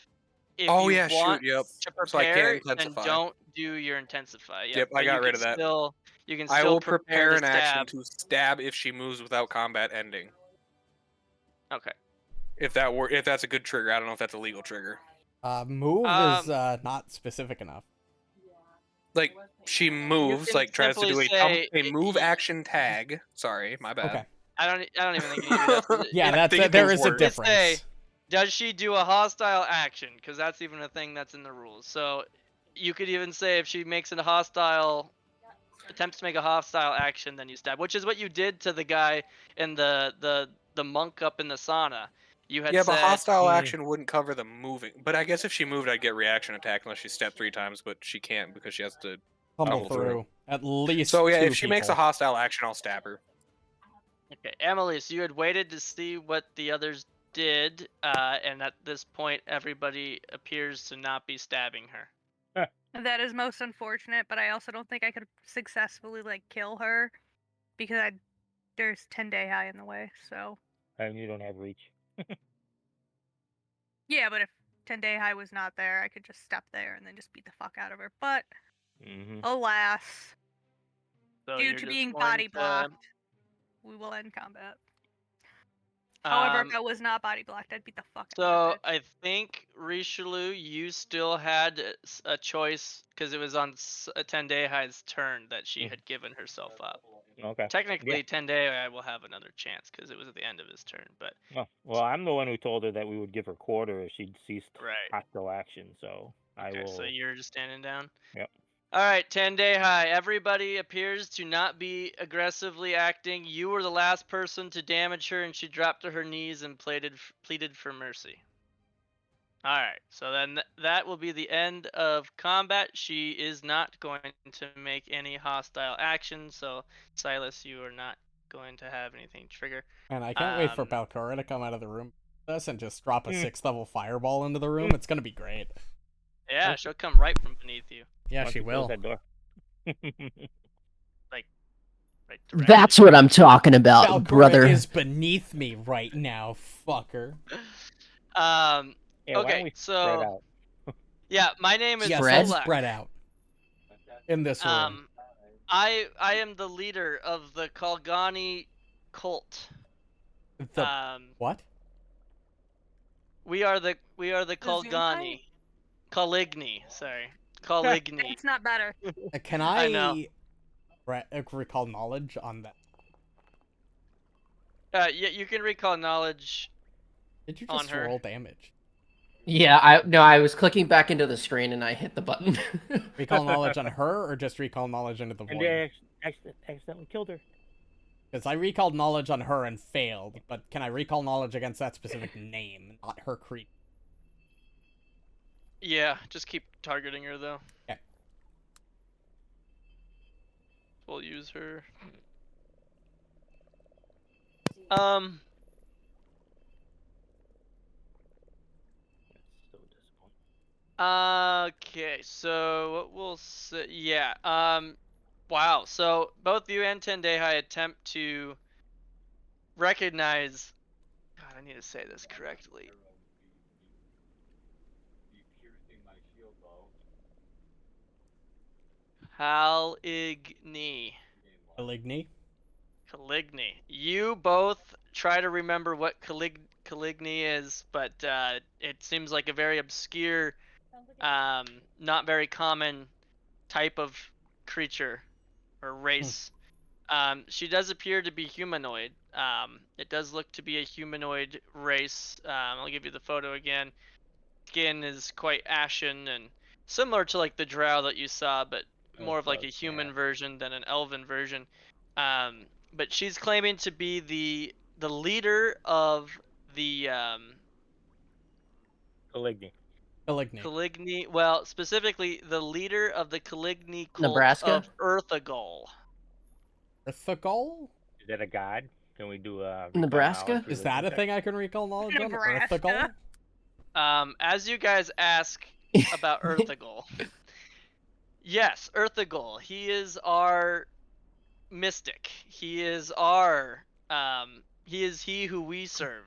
B: If
E: Oh,
B: you
E: yeah, shoot,
B: want
E: yep.
B: to
E: So I can't
B: prepare, then
E: intensify.
B: don't do your intensify.
E: Yep, I
B: but
E: got
B: you
E: rid
B: can
E: of that.
B: Still, you can
E: I
B: still
E: will prepare an
B: to
E: action
B: stab.
E: to stab if she moves without combat ending.
B: Okay.
E: If that's a good trigger, I don't know if that's a legal trigger.
A: Move is not specific enough.
E: Like she moves,
B: can
E: like tries to do
B: simply say
E: a move action tag. Sorry, my bad.
A: Okay.
B: I don't even think you need to do that.
A: Yeah,
E: I
A: that's
E: think it
A: there
E: was
A: is a
E: worse.
B: Just say,
A: difference.
B: does she do a hostile action? Because that's even a thing that's in the rules. So you could even say if she makes a hostile attempts to make a hostile action, then you stab, which is what you did to the guy in the monk up in the sauna. You had
E: Yeah,
B: said,
E: but hostile action wouldn't cover the moving. But I guess if she moved, I'd get reaction attack unless she stepped 3 times, but she can't because she has to
A: Tumble
E: tumble
A: through. At least
E: So yeah,
A: 2
E: if she makes a
A: people.
E: hostile action, I'll stab her.
B: okay, Emily, so you had waited to see what the others did, and at this point, everybody appears to not be stabbing her.
F: That is most unfortunate, but I also don't think I could successfully like kill her because there's 10-day high in the way. So
D: And you don't have reach.
F: yeah, but if 10-day high was not there, I could just step there and then just beat the fuck out of her. But alas,
B: So
F: due
B: you're
F: to
B: just
F: being
B: going
F: body
B: to-
F: blocked, we will end combat. However, if
B: Um,
F: I was not body blocked, I'd beat the fuck out
B: So
F: of her.
B: I think Richelieu, you still had a choice because it was on 10-day high's turn that she had given herself up.
D: Okay.
B: Technically, 10-day high will have another chance because it was at the end of his turn. But
D: Oh, well, I'm the one who told her that we would give her quarter if she'd ceased
B: right.
D: hostile action. So I
B: Okay,
D: will.
B: so you're just standing down.
D: Yep.
B: All right, 10-day high. Everybody appears to not be aggressively acting. You were the last person to damage her, and she dropped to her knees and pleaded for mercy. All right, so then that will be the end of combat. She is not going to make any hostile action, so Silas, you are not going to have anything trigger.
A: And I can't wait for Balcora to come out of the room with us and just drop a 6th level fireball into the room. It's gonna be great.
B: Yeah, she'll come right from beneath you.
A: Yeah,
D: Once
A: she
D: you close
A: will.
D: that door.
B: Right directly.
C: That's what I'm talking about,
A: Valcora
C: brother.
A: is beneath me right now, fucker.
D: Yeah, why don't
B: Okay,
D: we spread
B: so
D: out?
B: yeah, my name is
A: Yes,
C: Spread?
A: let's
B: Solak.
A: spread out in this room.
B: I am the leader of the Kalgani cult.
A: The what?
B: We are the
F: The Zoom
B: Kalgani.
F: fight?
B: Caligny, sorry. Caligny.
F: It's not better.
A: Can
B: I know.
A: recall knowledge on that?
B: Yeah, you can recall knowledge
A: Did you
B: on
A: just
B: her.
A: roll damage?
C: Yeah, I was clicking back into the screen and I hit the button.
A: Recall knowledge on her, or just recall knowledge into the
D: And
A: void?
D: they accidentally killed her.
A: Because I recalled knowledge on her and failed, but can I recall knowledge against that specific name, not her creature?
B: Yeah, just keep targeting her though.
A: Okay.
B: We'll use her.
D: That's so disappointing.
B: Okay, so what we'll say, yeah. Wow. So both you and Tendehai attempt to recognize. God, I need to say this correctly. Caligny.
A: Caligny?
B: Caligny. You both try to remember what Caligny is, but it seems like a very obscure, not very common type of creature or race. She does appear to be humanoid. It does look to be a humanoid race. I'll give you the photo again. Skin is quite ashen and similar to like the drow that you saw, but more of like a human version than an elven version. But she's claiming to be the leader of the
D: Caligny.
A: Caligny.
B: Caligny. Well, specifically the leader of the Caligny cult
C: Nebraska?
B: of Earthagol.
A: Earthagol?
D: Is that a god? Can we do a
C: Nebraska?
A: Is that a thing I can recall knowledge on?
F: Nebraska.
A: Earthagol?
B: As you guys ask about Earthagol, yes, Earthagol. He is our mystic. He is our he is he who we serve.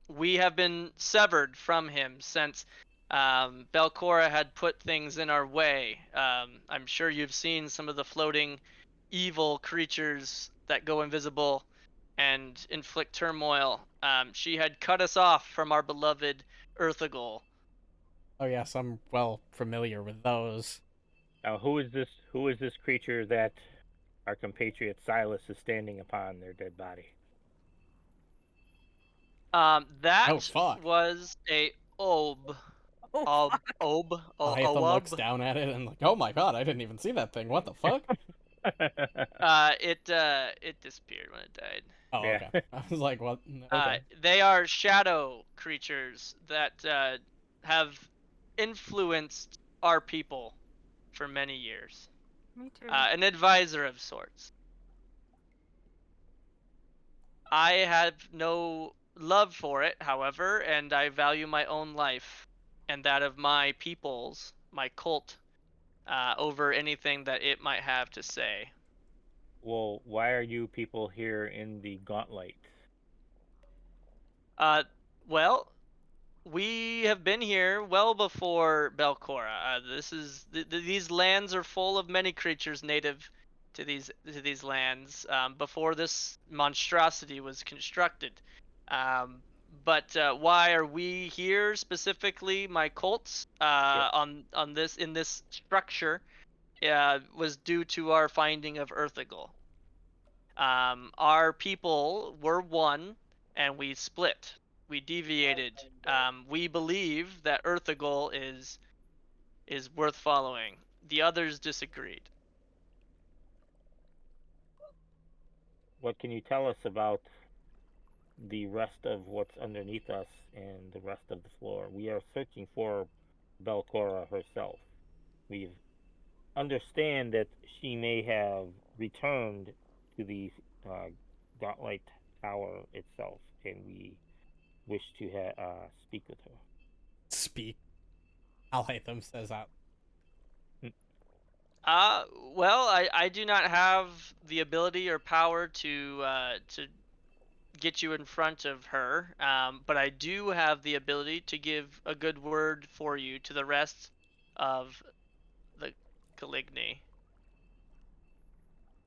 B: We have been severed from him since Belcora had put things in our way. I'm sure you've seen some of the floating evil creatures that go invisible and inflict turmoil. She had cut us off from our beloved Earthagol.
A: Oh yes, I'm well familiar with those.
D: Now, who is this? Who is this creature that our compatriot Silas is standing upon their dead body?
B: That
A: Oh fuck.
B: was a Ob.
F: Oh, fuck.
A: Hytham looks down at it and like, oh my god, I didn't even see that thing. What the fuck?
B: It disappeared when it died.
A: Oh,
D: Yeah.
A: okay. I was like, what? Okay.
B: They are shadow creatures that have influenced our people for many years.
F: Me too.
B: An advisor of sorts. I have no love for it, however, and I value my own life and that of my peoples, my cult, over anything that it might have to say.
D: Well, why are you people here in the Gauntlet?
B: Well, we have been here well before Belcora. These lands are full of many creatures native to these lands before this monstrosity was constructed. But why are we here specifically? My cults
D: Yeah.
B: on this in this structure was due to our finding of Earthagol. Our people were one, and we split. We deviated. We believe that Earthagol is worth following. The others disagreed.
D: What can you tell us about the rest of what's underneath us and the rest of the floor? We are searching for Belcora herself. We understand that she may have returned to the uh, Gauntlet Tower itself, and we wish to speak with her.
A: Speak. Alhaitham says out.
B: Well, I do not have the ability or power to get you in front of her, but I do have the ability to give a good word for you to the rest of the Caligny.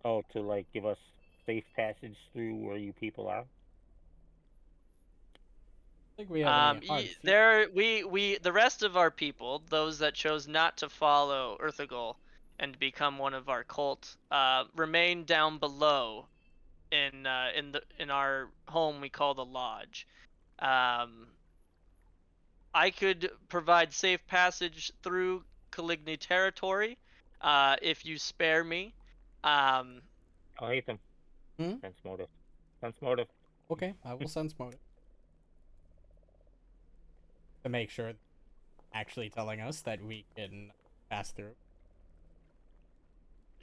D: Oh, to like give us safe passage through where you people are.
A: I think we have any hard feelings.
B: The rest of our people, those that chose not to follow Erthagul and become one of our cult, remain down below in our home we call the lodge. Um, I could provide safe passage through Caligny territory, if you spare me. Um,
D: I'll hate them.
A: Hmm?
D: Sense motive. Sense motive.
A: Okay, I will sense motive to make sure actually telling us that we can pass through.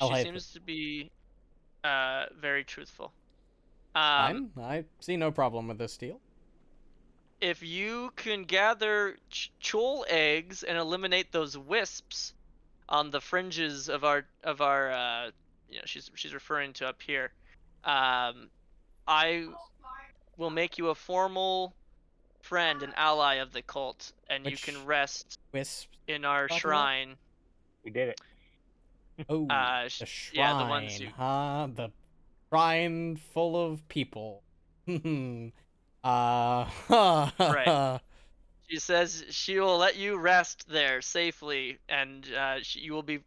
A: I'll
B: she
A: hate them.
B: seems to be very truthful.
A: Fine, I see no problem with this deal.
B: If you can gather chul eggs and eliminate those wisps on the fringes of our she's referring to up here, I will make you a formal friend and ally of the cult, and you can
A: Which
B: rest
A: wisps
B: in our
A: talking about?
B: shrine.
D: We did it.
A: Oh, the
B: Yeah, the ones
A: shrine,
B: you.
A: huh? The shrine full of people.
B: Right. She says she will let you rest there safely, and you will be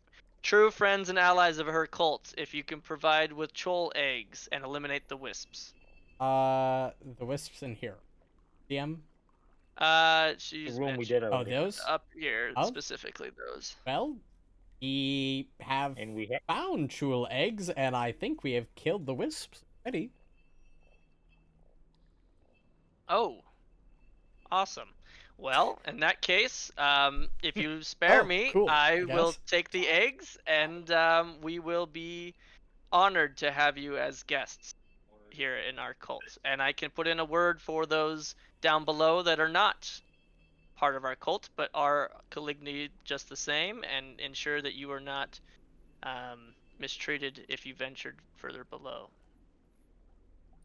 B: true friends and allies of her cult if you can provide with chol eggs and eliminate the wisps.
A: The wisps in here. DM?
D: The
B: She's
D: room we
B: mentioned
D: did
A: Oh,
D: already.
A: those?
B: up here
A: Oh,
B: specifically those.
A: well, we have
D: And we had
A: found chul eggs, and I think we have killed the wisps already.
B: Oh, awesome. Well, in that case, if you spare
A: Oh,
B: me,
A: cool,
B: I
A: I
B: will
A: guess.
B: take the eggs, and we will be honored to have you as guests here in our cult. And I can put in a word for those down below that are not part of our cult, but are Caligny just the same, and ensure that you are not mistreated if you ventured further below.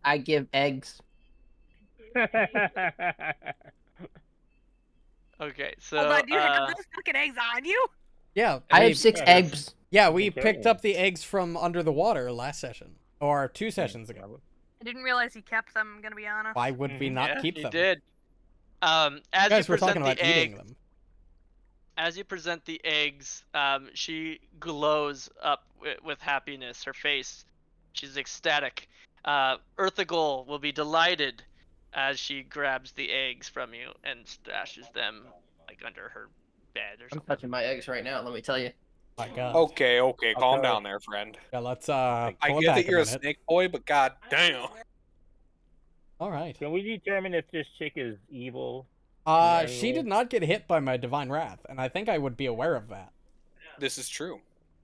C: I give eggs.
B: Okay,
F: Hold
B: so
F: on, do you have those fucking eggs on you?
A: Yeah,
C: I
A: we
C: have 6
D: Yeah,
C: eggs.
A: yeah,
D: we
A: we
D: can carry
A: picked up
D: them.
A: the eggs from under the water last session, or 2 sessions ago.
F: I didn't realize he kept them, I'm gonna be honest.
A: Why would we
D: Mhm.
A: not
B: yeah,
A: keep
B: he
A: them?
B: did.
A: You
B: As you
A: guys were talking
B: present the
A: about eating
B: egg,
A: them.
B: as you present the eggs, she glows up with happiness. Her face, she's ecstatic. Earthagol will be delighted as she grabs the eggs from you and stashes them like under her bed or
C: I'm
B: something.
C: touching my eggs right now, let me tell you.
A: My God.
E: Okay,
D: I'll
E: calm
D: tell you.
E: down there, friend.
A: Yeah, let's
E: I
A: pull it
E: get that
A: back a
E: you're a
A: minute.
E: snake boy, but god damn.
A: All right.
D: Can we determine if this chick is evil? in any
A: She
D: way?
A: did not get hit by my divine wrath, and I think I would be aware of that.
E: This is true.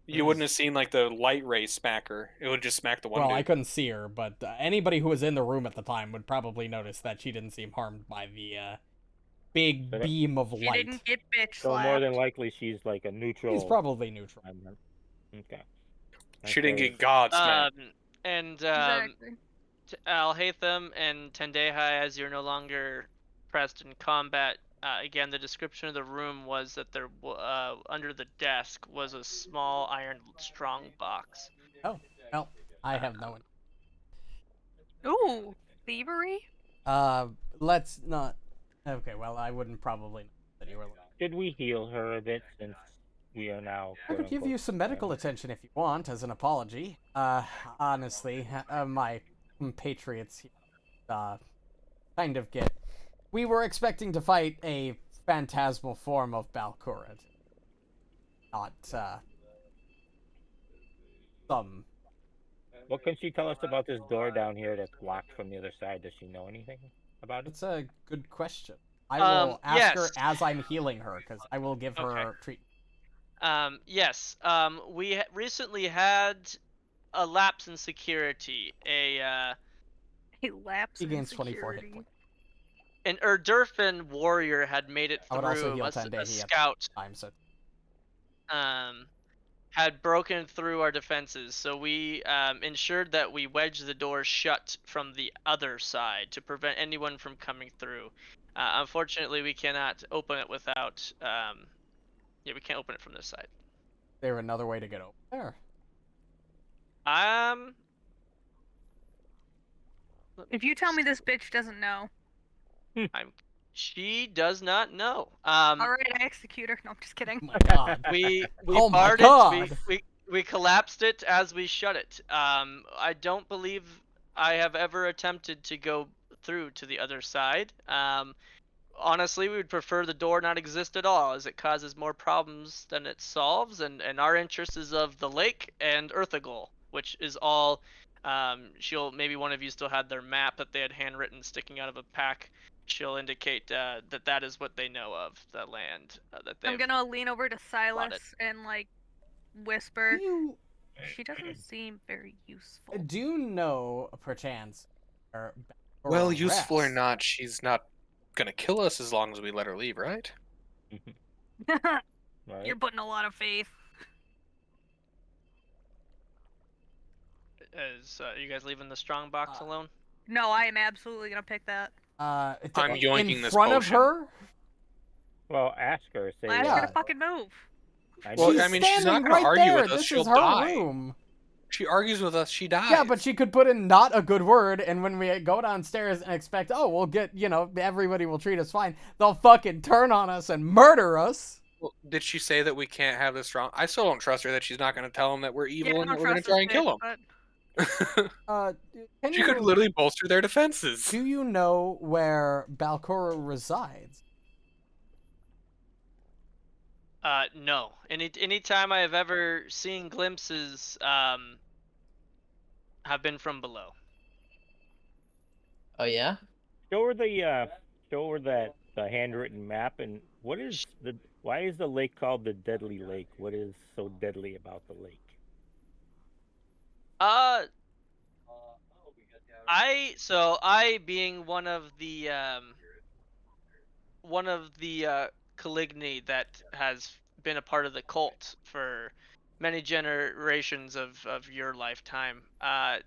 A: It
E: You wouldn't
A: was-
E: have seen like the light ray smack her. It would just smack the one
A: Well, I
E: dude.
A: couldn't see her, but anybody who was in the room at the time would probably notice that she didn't seem harmed by the big
D: But
A: beam of
F: She
A: light.
F: didn't get bitch
D: So more than
F: slapped.
D: likely she's like a neutral.
A: He's probably neutral.
D: Okay.
E: She didn't
D: Okay.
E: get god smacked.
B: And
F: Exactly.
B: Alhaitham and Tendehai, as you're no longer pressed in combat, again, the description of the room was that there, under the desk, was a small iron strong box.
A: Oh, well, I have no one.
F: Ooh, thievery?
A: Let's not. Okay, well, I wouldn't probably know that you were.
D: Should we heal her a bit since we are now?
A: I could give you some medical attention if you want, as an apology. Honestly, my compatriots, kind of get. We were expecting to fight a phantasmal form of Balkurid, not some.
D: What can she tell us about this door down here that's locked from the other side? Does she know anything about it?
A: It's a good question. I will ask her
B: Yes.
A: as I'm healing her, because I will give her
B: Okay.
A: treatment.
B: Yes. We recently had a lapse in security.
F: A lapse
A: She
F: in
A: gains 24 hit
F: security.
A: points.
B: An Erdurfin warrior had made it
A: I would also
B: through
A: heal
B: a
A: 10 day. He
B: scout.
A: time, so
B: Um, had broken through our defenses, so we ensured that we wedged the door shut from the other side to prevent anyone from coming through. Unfortunately, we cannot open it without. Yeah, we can't open it from this side.
A: Is there another way to get over there?
B: Um,
F: If you tell me this bitch doesn't know,
B: she does not know.
F: all right, I execute her. No, I'm just kidding.
A: Oh my god.
B: We
A: Oh my
B: barred
A: God.
B: it. We collapsed it as we shut it. I don't believe I have ever attempted to go through to the other side. Honestly, we would prefer the door not exist at all, as it causes more problems than it solves, and our interest is of the lake and Earthagol, which is all. She'll maybe one of you still had their map that they had handwritten sticking out of a pack. She'll indicate that that is what they know of the land that they.
F: I'm gonna lean over to Silas
B: plotted.
F: and like whisper.
A: You
F: She doesn't seem very useful.
A: do you know, perchance, or
E: Well, useful or
A: rest?
E: not, she's not gonna kill us as long as we let her leave, right?
D: Right?
F: You're putting a lot of faith.
B: You guys leaving the strong box alone?
F: No, I am absolutely gonna pick that.
E: I'm
A: in
E: yoinking this
A: front of
E: potion.
A: her?
D: Well, ask her. Say.
F: Ask
A: Yeah.
F: her to fucking move.
E: Well,
A: She's
E: I mean, she's not
A: standing
E: gonna
A: right
E: argue
A: there.
E: with us.
A: This
E: She'll
A: is her
E: die.
A: room.
E: She argues with us, she dies.
A: Yeah, but she could put in not a good word, and when we go downstairs and expect, oh, we'll get, everybody will treat us fine, they'll fucking turn on us and murder us.
E: Well, did she say that we can't have this strong? I still don't trust her that she's not gonna tell them that we're evil
F: Yeah, I
E: and
F: don't
E: that we're gonna
F: trust
E: try
F: this
E: and kill
F: bitch,
E: them.
F: but
A: Can
E: She could
A: you,
E: literally bolster their defenses.
A: do you know where Balcora resides?
B: No. Any time I have ever seen glimpses, have been from below.
C: Oh yeah.
D: Show her the handwritten map, and why is the lake called the Deadly Lake? What is so deadly about the lake?
B: I being one of the Caligny that has been a part of the cult for many generations of your lifetime, have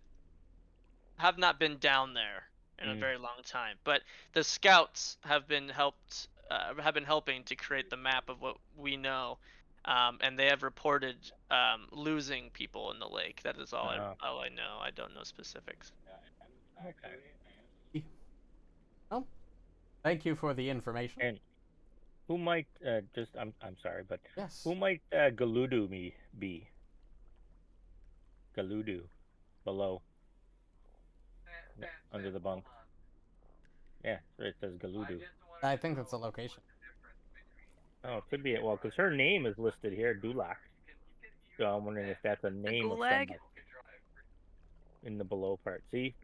B: not been down there in a very long time. But the scouts have been helping to create the map of what we know, and they have reported losing people in the lake. That is all I know. I don't know specifics.
D: Okay.
A: Well, thank you for the information.
D: And who might I'm sorry, but
A: Yes.
D: who might Galudu be? Galudu, below, under the bunk. Yeah, it says Galudu.
A: I think that's a location.
D: Oh, it could be it. Well, because her name is listed here, Dulak. So I'm wondering if that's a name of
F: gulag?
D: somebody. In the below part. See?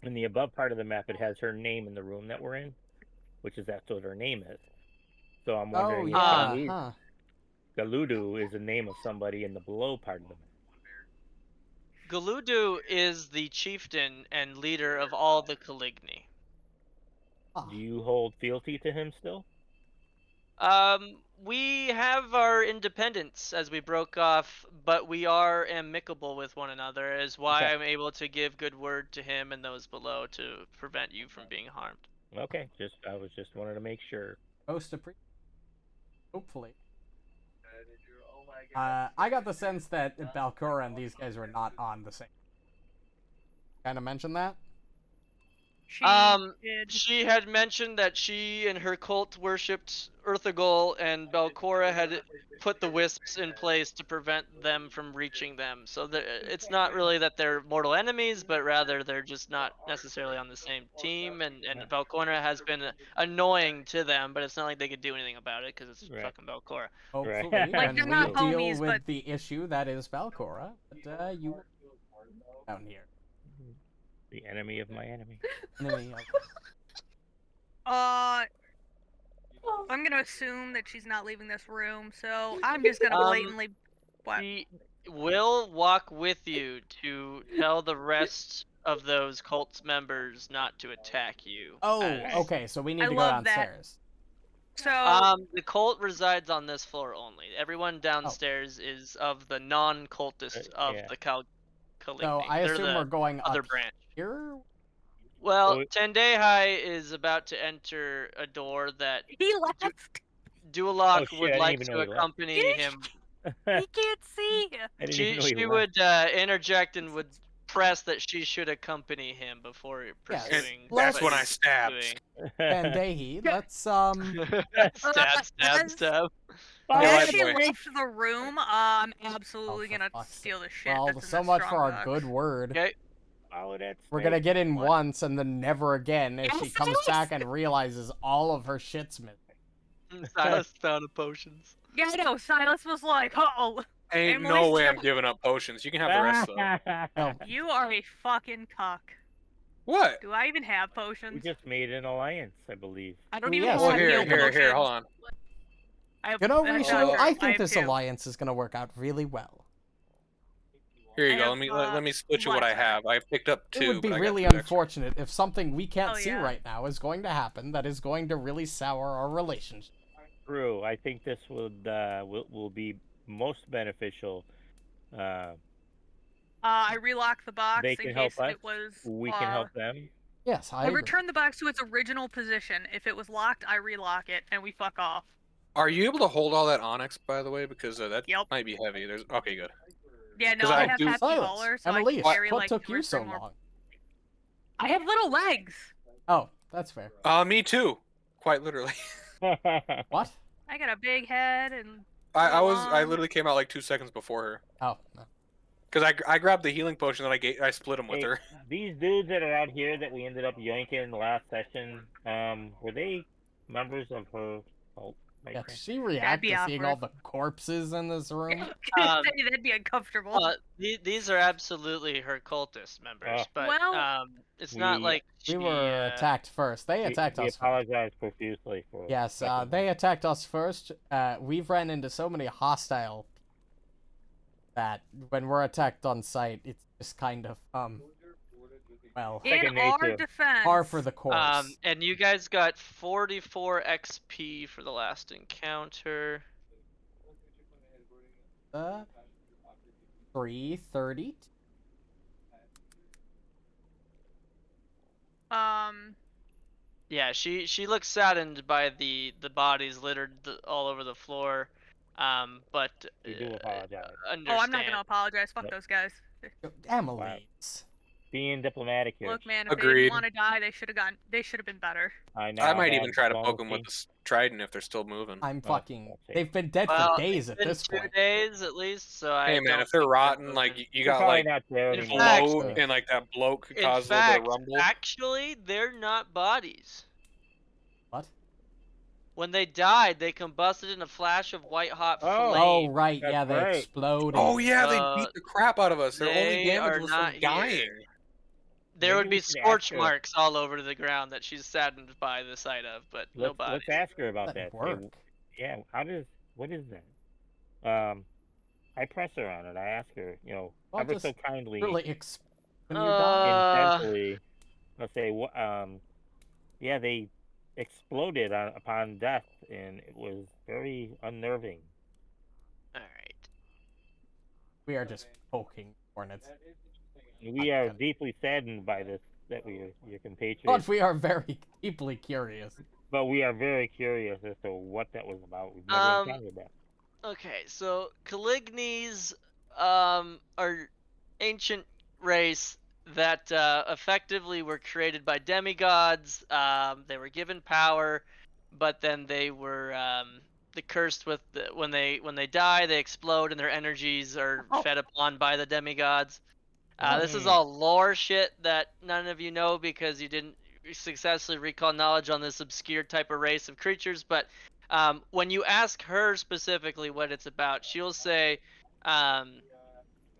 D: In the above part of the map, it has her name in the room that we're in, that's what her name is. So I'm wondering if Galudu is the name of somebody in the below part of the map.
B: Galudu is the chieftain and leader of all the Caligny.
D: Do you hold fealty to him still?
B: We have our independence as we broke off, but we are amicable with one another, is why I'm able to give good word to him and those below to prevent you from being harmed.
D: Okay, I was just wanted to make sure.
A: Hopefully. I got the sense that Balcora and these guys were not on the same. Kind of mentioned that?
B: She had mentioned that she and her cult worshipped Earthagol, and Belcora had put the wisps in place to prevent them from reaching them. So it's not really that they're mortal enemies, but rather they're just not necessarily on the same team. And Belcora has been annoying to them, but it's not like they could do anything about it because it's fucking Belcora.
A: Hopefully,
F: Like,
A: when
F: they're
A: we
F: not
A: deal
F: homies,
A: with
F: but
A: the issue that is Balcora, but you down here.
D: The enemy of my enemy.
A: Enemy of...
F: I'm gonna assume that she's not leaving this room, so I'm just gonna blatantly. What?
B: She will walk with you to tell the rest of those cult members not to attack you.
A: Oh, okay, so we need to go
F: love that.
A: downstairs.
F: So
B: The cult resides on this floor only. Everyone downstairs is of the non-cultist of
D: yeah.
B: the
A: So
B: Caligni.
A: I
B: They're
A: assume
B: the
A: we're going
B: other
A: up
B: branch.
A: here.
B: Well,
D: Oh,
B: Tendehai is about to enter a door that
F: he left.
B: Dualok
D: oh shit!
B: would
D: I didn't
B: like
D: even
B: to
D: know he left.
B: accompany him.
F: He can't see.
D: I didn't even know he
B: She
D: left.
B: would interject and would press that she should accompany him before
E: And
B: pursuing.
A: let's-
E: that's when I
B: what
E: stabbed.
B: he's
A: Pandehi, let's
B: doing. Stab, stab,
F: As-
B: stab.
E: Hey,
F: As
E: light
F: she
E: boy.
F: left the room, I'm
A: Oh,
F: absolutely
A: for
F: gonna
A: fuck's
F: steal the
A: sake.
F: shit.
A: Well,
F: that's in
A: so
F: this
A: much
F: strong
A: for our
F: box.
A: good word.
B: Okay.
D: Follow that
A: We're gonna
D: snake.
A: get in
F: What?
A: once and then never again as she
F: Yes,
A: comes
F: Silas!
A: back and realizes all of her shit's missing.
B: Silas found a potions.
F: Yeah, I know. Silas was like, "Oh,
E: Ain't
F: And
E: no way I'm
F: Mauricio-
E: giving up potions. You can have the rest though.
A: No.
F: you are a fucking cuck."
E: What?
F: Do I even have
D: We
F: potions?
D: just made an alliance, I believe.
F: I don't
A: Well,
F: even
A: yes,
E: Well,
F: have
A: we
F: heal
A: did.
E: here.
F: potions.
E: Hold on.
F: I have,
A: You know,
F: that's
A: Rishu,
F: not true.
A: I think
F: have
A: this
F: two.
A: alliance is gonna work out really well.
E: Here you
F: I
E: go.
F: have,
E: Let me let me split you what I
F: black
E: have. I picked up
A: It
E: two,
A: would be
E: but I got
A: really
E: two extra.
A: unfortunate if something we can't
F: Oh,
A: see
F: yeah.
A: right now is going to happen that is going to really sour our relationship.
D: True. I think this would will be most beneficial.
F: I relocked the box
D: They
F: in
D: can
F: case
D: help us.
F: it was.
D: We can help them.
A: Yes, I
F: I
A: agree.
F: returned the box to its original position. If it was locked, I relock it, and we fuck off.
E: Are you able to hold all that onyx, by the way? Because that
F: Yep.
E: might be heavy. There's okay, good.
F: Yeah, no,
E: 'Cause
F: I
E: I
F: have
E: do-
F: happy
A: Silas,
F: ballers, so I
A: Emily,
F: can carry
A: what
F: like
A: took
F: 2
A: you
F: or 3
A: so
F: more.
A: long?
F: I have little legs.
A: Oh, that's fair.
E: Me too. Quite literally.
A: What?
F: I got a big head and.
E: I
F: little arms.
E: literally came out like 2 seconds before her.
A: Oh, no.
E: Because I grabbed the healing potion and I split them with
D: Hey,
E: her.
D: these dudes that are out here that we ended up yoinking in the last session, were they members of her cult? by
A: Yeah,
D: chance?
A: she react
F: be
A: to seeing all
F: awkward.
A: the corpses in this room.
F: That'd be uncomfortable.
B: These are absolutely her cultist members, but
F: Well-
B: it's not
D: We-
B: like
A: We
B: she,
A: were attacked first. They attacked
D: we
A: us first.
D: apologize profusely for.
A: Yes,
D: stepping
A: they attacked us first. We've ran into so many hostile that when we're attacked on sight, it's just kind of well,
F: In
D: second
F: our
D: nature.
F: defense,
A: par for the course.
B: and you guys got 44 XP for the last encounter.
A: 330.
B: Yeah, she looks saddened by the bodies littered all over the floor, but
D: We do apologize.
B: understand.
F: Oh, I'm not gonna apologize. Fuck
D: Nope.
F: those guys.
A: Emily's.
D: Being diplomatic here.
F: Look, man, if they
E: Agreed.
F: didn't want to die, they should have gone. They should have been better.
E: I might even try to poke them with the trident if they're still moving.
A: I'm
D: Well,
A: fucking.
D: let's see.
A: They've been dead
B: Well,
A: for days
B: it's
A: at
B: been
A: this
B: 2
A: point.
B: days at least, so I
E: Hey man,
B: don't
E: if they're
B: think
E: rotten, like
B: moving.
E: you
D: We're
E: got
D: probably
E: like
D: not there
B: in
D: anymore.
B: fact-
E: bloat and like that bloat could
B: In
E: cause
B: fact,
E: a little bit of rumble.
B: actually, they're not bodies.
A: What?
B: When they died, they combusted in a flash of white-hot
D: Oh.
B: flame.
A: Oh right,
D: That's
A: yeah, they
D: right.
A: exploded.
E: Oh yeah, they
B: Uh,
E: beat the crap out of us. Their only
B: they
E: damage
B: are
E: was
B: not
E: from
B: here.
E: dying.
B: There
D: Maybe
B: would
D: we
B: be
D: should ask
B: scorch
D: her.
B: marks all over the ground that she's saddened by the sight of, but no
D: Let's
B: bodies.
D: ask her about
A: That
D: that.
A: work.
D: Yeah, what is that? I press her on it. I ask her,
A: Well,
D: ever
A: just
D: so kindly,
A: Really, when you die.
D: intensely. I'll say, yeah, they exploded upon death, and it was very unnerving.
B: All right.
A: We are just poking hornets.
D: We are deeply saddened by this, that we are your compatriots,
A: But we are very deeply curious.
D: but we are very curious as to what that was about. We've never encountered that.
B: Okay, so Calignis are ancient race that effectively were created by demigods. They were given power, but then they were cursed with when they die, they explode, and their energies are fed upon by the demigods. This is all lore shit that none of you know because you didn't successfully recall knowledge on this obscure type of race of creatures. But when you ask her specifically what it's about, she'll say,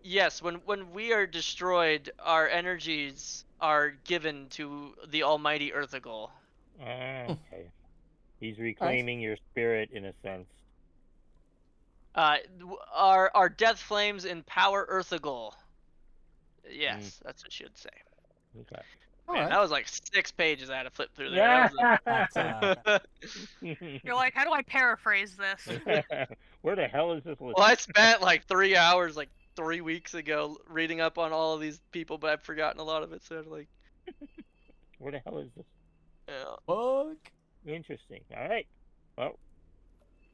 B: yes, when we are destroyed, our energies are given to the almighty Earthagol.
D: Okay. He's reclaiming your spirit in a sense.
B: Our death flames empower Earthagol. Yes, that's what she would say.
D: Okay.
A: All
B: Man,
A: right.
B: that was like 6 pages I had to flip through there.
A: That's
F: You're like, how do I paraphrase this?
D: Where the hell is this
B: Well, I
D: listed?
B: spent like 3 hours like 3 weeks ago reading up on all of these people, but I've forgotten a lot of it. So like,
D: Where the hell is this?
B: yeah.
A: fuck.
D: Interesting. All right. Well,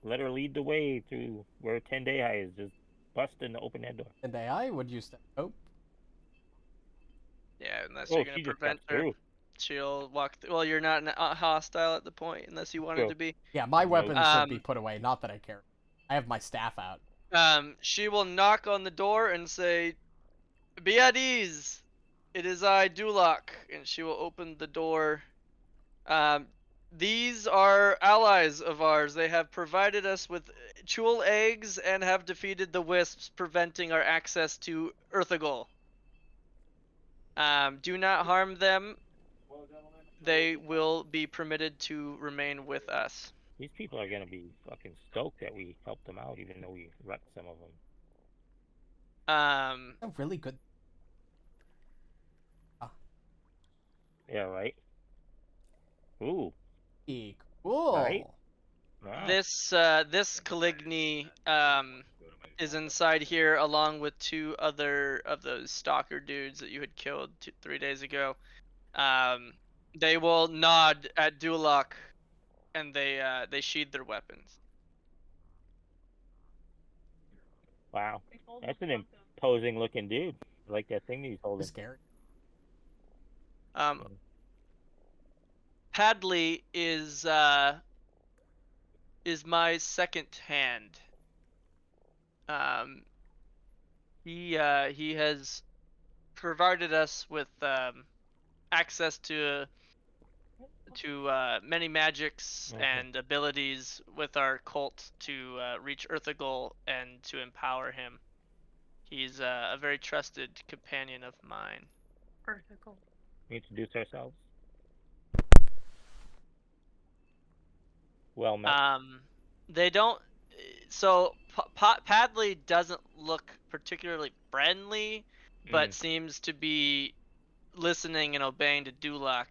D: let her lead the way to where 10-day high is. Just busting the open that door.
A: And AI would use that. Oh,
B: Yeah, unless
D: Oh,
B: you're gonna
D: she just
B: prevent
D: stepped
B: her,
D: through.
B: she'll walk. Well, you're not hostile at the point unless you wanted
D: True.
B: to be.
A: yeah. My
D: Nope.
A: weapons should be put away. Not that I care. I have my staff out.
B: She will knock on the door and say, "Be at ease. It is I, Dulak," and she will open the door. Um, these are allies of ours. They have provided us with chul eggs and have defeated the wisps, preventing our access to Earthagol. Do not harm them. They will be permitted to remain with us.
D: These people are gonna be fucking stoked that we helped them out, even though we wrecked some of them.
A: A really good.
D: Yeah, right. Ooh,
A: Cool.
D: right. Wow.
B: This Caligny is inside here along with 2 other of those stalker dudes that you had killed 3 days ago. They will nod at Dulak and they sheathe their weapons.
D: Wow. That's an imposing looking dude. I like that thing that he's holding.
A: Scary.
B: Padley is my second hand. He has provided us with access to many magics and abilities with our cult to reach Earthagol and to empower him. He's a very trusted companion of mine.
F: Vertical.
D: We introduce ourselves. Well met.
B: They don't. So Padley doesn't look particularly friendly, but seems to be listening and obeying to Dulak.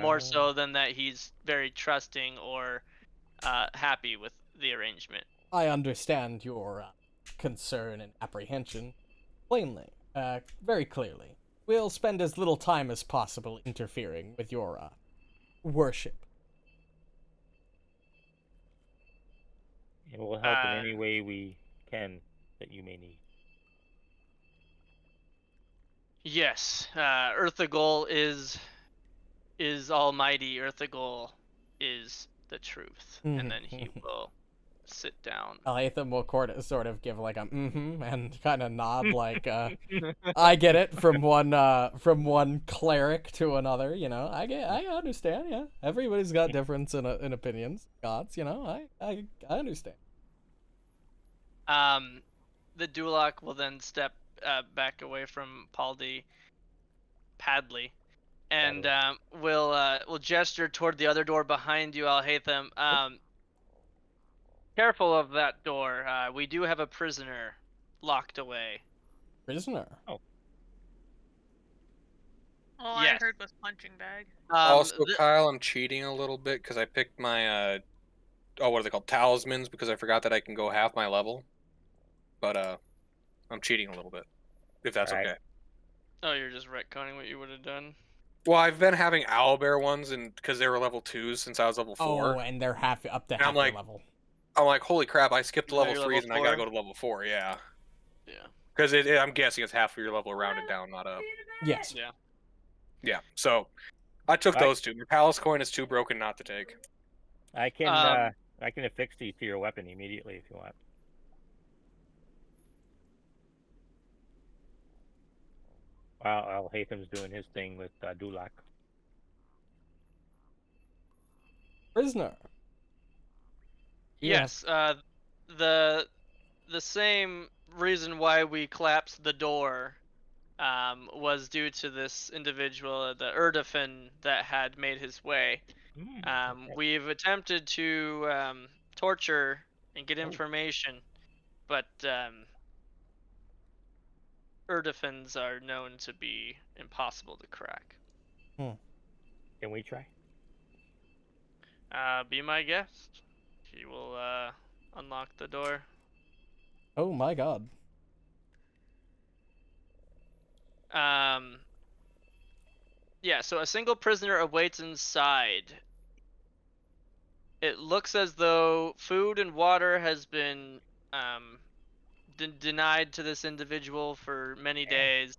B: More so than that he's very trusting or happy with the arrangement.
A: I understand your concern and apprehension plainly, very clearly. We'll spend as little time as possible interfering with your worship.
D: And we'll help in any way we can that you may need.
B: Yes, Earthagol is almighty. Earthagol is the truth, and then he will sit down.
A: Alhaitham will sort of give like a and kind of nod like I get it from one cleric to another, you know. I understand, yeah. Everybody's got difference in opinions, gods, you know. I understand.
B: The Dulak will then step back away from Padley, and will gesture toward the other door behind you, Alhaitham. Careful of that door. We do have a prisoner locked away.
A: Prisoner?
D: Oh.
F: All
B: Yes.
F: I heard was punching bag.
E: Also, Kyle, I'm cheating a little bit because I picked my what are they called? Talismans, because I forgot that I can go half my level. But I'm cheating a little bit, if that's
D: Alright.
E: okay.
B: Oh, you're just retconning what you would have done.
E: Well, I've been having owlbear ones, and because they were level 2s since I was level 4.
A: Oh, and they're up to
E: And
A: half
E: I'm like,
A: level.
E: I'm like, holy crap! I skipped
B: Now
E: level
B: you're
E: 3s,
B: level
E: and I gotta
B: 4?
E: go to level 4. Yeah.
B: Yeah.
E: Because I'm guessing it's half of your level rounded down, not up.
A: Yes.
B: Yeah.
E: Yeah. So I took
D: Right.
E: those 2. My palace coin is too broken not to take.
D: I can affix these to your weapon immediately if you want. Wow, Alhatham's doing his thing with Dulak.
A: Prisoner.
B: Yes. The same reason why we collapsed the door was due to this individual, the Erdefin, that had made his way.
D: Okay.
B: We've attempted to torture and get information, but erdefins are known to be impossible to crack.
D: Can we try?
B: Be my guest. He will unlock the door.
A: Oh my god.
B: Yeah, so a single prisoner awaits inside. It looks as though food and water has been denied to this individual for many days.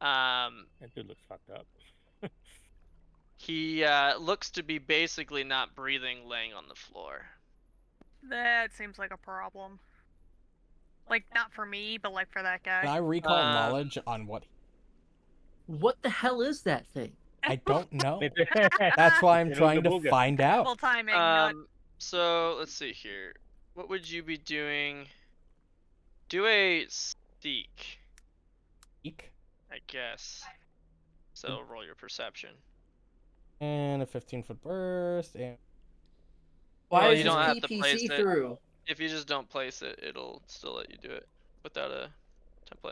D: That dude looks fucked up.
B: He looks to be basically not breathing, laying on the floor.
F: That seems like a problem. Like, not for me, but like for that guy.
A: Can I recall knowledge on what?
C: What the hell is that thing?
A: I don't know. That's why I'm trying to
D: Booga.
A: find out.
F: Well, timing, not...
B: So let's see here. What would you be doing? Do a seek,
A: Eek.
B: I guess. So roll your perception.
A: And a 15-foot burst. And
C: Why
B: Well,
C: is
B: you
C: this
B: don't have to place
C: PPC
B: it.
C: through?
B: If you just don't place it, it'll still let you do it without a template.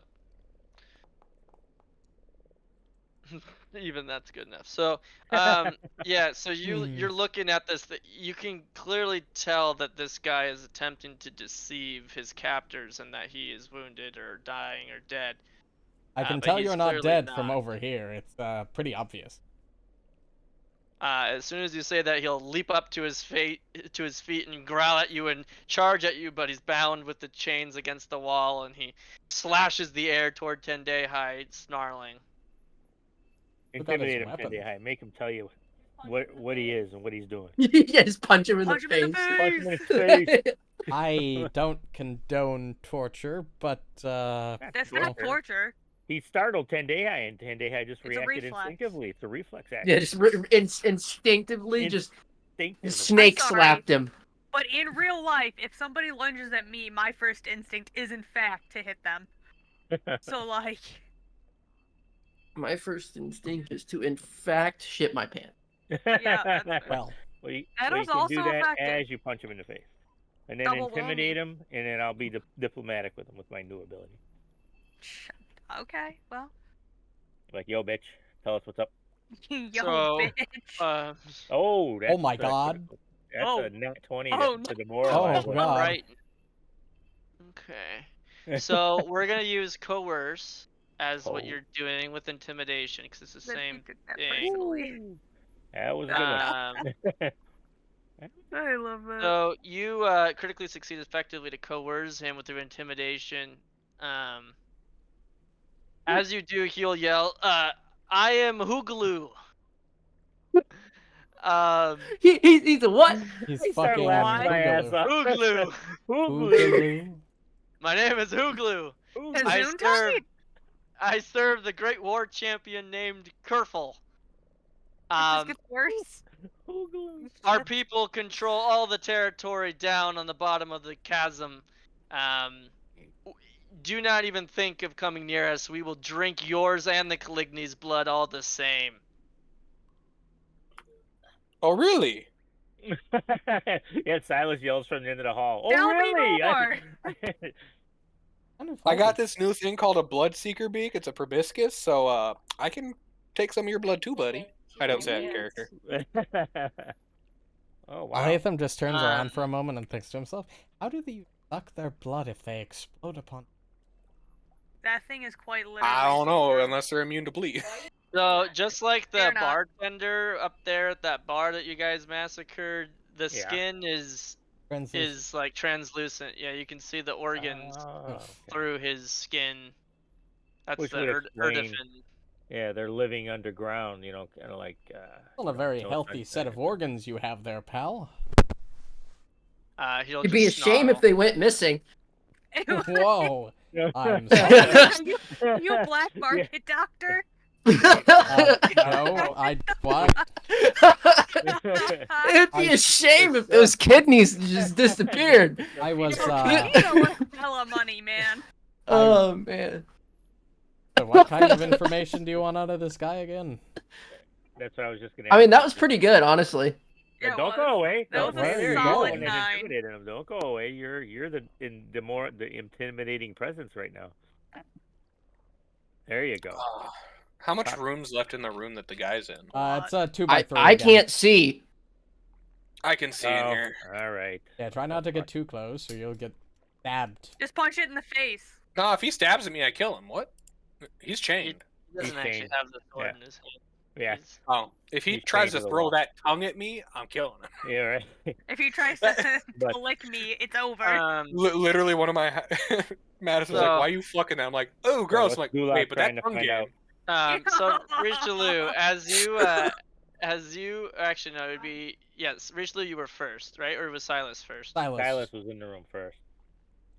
B: Even that's good enough. So, yeah. So you're looking at this. You can clearly tell that this guy is attempting to deceive his captors and that he is wounded or dying or dead.
A: I can
B: but
A: tell
B: he's
A: you're not
B: clearly
A: dead from
B: not.
A: over here. It's pretty obvious.
B: As soon as you say that, he'll leap up to his feet and growl at you and charge at you. But he's bound with the chains against the wall, and he slashes the air toward Tendai, snarling.
A: Look at his
D: Intimidate him,
A: weapon.
D: Tendai. Make him tell you what he is and what he's doing.
C: Yeah, just punch him in
F: Punch
C: the
F: him in
C: face.
F: the
D: Punch him in
F: face!
D: his face.
A: I don't condone torture, but
F: That's not torture.
D: He startled Tendai, and Tendai just
F: It's a
D: reacted
F: reflex.
D: instinctively. It's a reflex action.
C: Yeah, just instinctively just
D: Instinctively.
C: snake
F: I'm sorry.
C: slapped him.
F: But in real life, if somebody lunges at me, my first instinct is in fact to hit them. So like,
C: My first instinct is to, in fact, shit my pants.
F: yeah, that's fair.
A: well,
D: you
F: That
D: you
F: was
D: can
F: also
D: do that
F: effective.
D: as you punch him in the face, and then
F: Double
D: intimidate
F: whammy.
D: him, and then I'll be diplomatic with him with my new ability.
F: Okay, well,
D: Like, yo, bitch, tell us what's up.
F: yo,
B: So,
F: bitch.
D: Oh, that's
A: my God.
D: That's
F: Oh.
D: a nat 20
F: Oh,
D: to
A: Oh,
D: demoralize.
A: God.
B: Right. Okay. So we're gonna use coerce as what you're doing with intimidation, because it's the
F: That
B: same
F: he took that
B: thing.
F: personally.
D: That was a good one.
F: I love that.
B: So you critically succeed effectively to coerce him with your intimidation. As you do, he'll yell, "I am Hoogaloo."
C: He's a what?
A: he's
D: I start
A: fucking
D: laughing my ass
A: Boogaloo.
D: off.
B: Hoogaloo.
A: Boogaloo.
B: My name is Hoogaloo. I
F: Gesundheit?
B: serve the great war champion named Kerfel.
F: It just gets worse.
B: Our people control all the territory down on the bottom of the chasm. Do not even think of coming near us. We will drink yours and the Caligni's blood all the same.
E: Oh, really?
D: Yeah, Silas yells from the end of the hall.
F: Tell
D: Oh,
F: me
D: really?
F: more.
E: I got this new thing called a Bloodseeker beak. It's a proboscis, so I can take some of your blood too, buddy. I don't say that in character.
D: Oh, wow.
A: Latham just turns around for a moment and thinks to himself, how do they suck their blood if they explode upon...
F: That thing is quite literally.
E: I don't know, unless they're immune to bleed.
B: So, just like the
F: They're not.
B: bartender up there at that bar that you guys massacred, the
D: Yeah.
B: skin is like translucent. Yeah, you can see the organs through his skin. That's
D: Which
B: the
D: would explain-
B: erdefin.
D: Yeah, they're living underground, you know, kind of like...
A: Well, a very
D: no
A: healthy
D: offense
A: set
D: to
A: of organs you have there, pal.
B: He'll
C: It'd be a
B: just
C: shame if
B: snarl.
C: they went missing.
A: Whoa. I'm
F: you black market doctor.
A: No, what?
C: It'd be a shame if those kidneys just disappeared.
A: I was,
F: You know hella money, man.
C: Oh, man.
A: So what kind of information do you want out of this guy again?
D: That's what I was just going to
C: I mean, that was pretty good, honestly.
F: Yeah, it
D: Don't
F: was.
D: go away.
F: That
D: Don't
F: was a
D: there you go.
F: solid
D: And then
F: 9.
D: intimidating him. Don't go away. You're the intimidating presence right now. There you go.
E: How much room's left in the room that the guy's in?
A: It's a 2x3.
C: I
A: again.
C: can't see.
E: I can see in here.
D: All right.
A: Yeah, try not to get too close, or you'll get stabbed.
F: Just punch it in the face.
E: No, if he stabs at me, I kill him. What? He's chained.
B: He doesn't actually
D: chained.
B: have the sword
D: Yeah.
B: in his hand.
D: Yeah.
B: He's-
E: Oh, if he
D: He's
E: tries
D: chained
E: to
D: to the
E: throw
D: wall.
E: that tongue at me, I'm killing him.
D: Yeah, right.
F: If he tries to
D: But-
F: lick me, it's over.
E: Literally, one of my Madison's
B: So-
E: like, "Why are you fucking that?" I'm like, "Oh, gross." I'm like,
D: Gulak
E: wait, but that
D: trying to
E: tongue
D: find
E: game.
D: out.
B: So Richelieu, as you actually no, it'd be yes, Richelieu, you were first, right? Or was Silas first?
D: Silas was in the room first.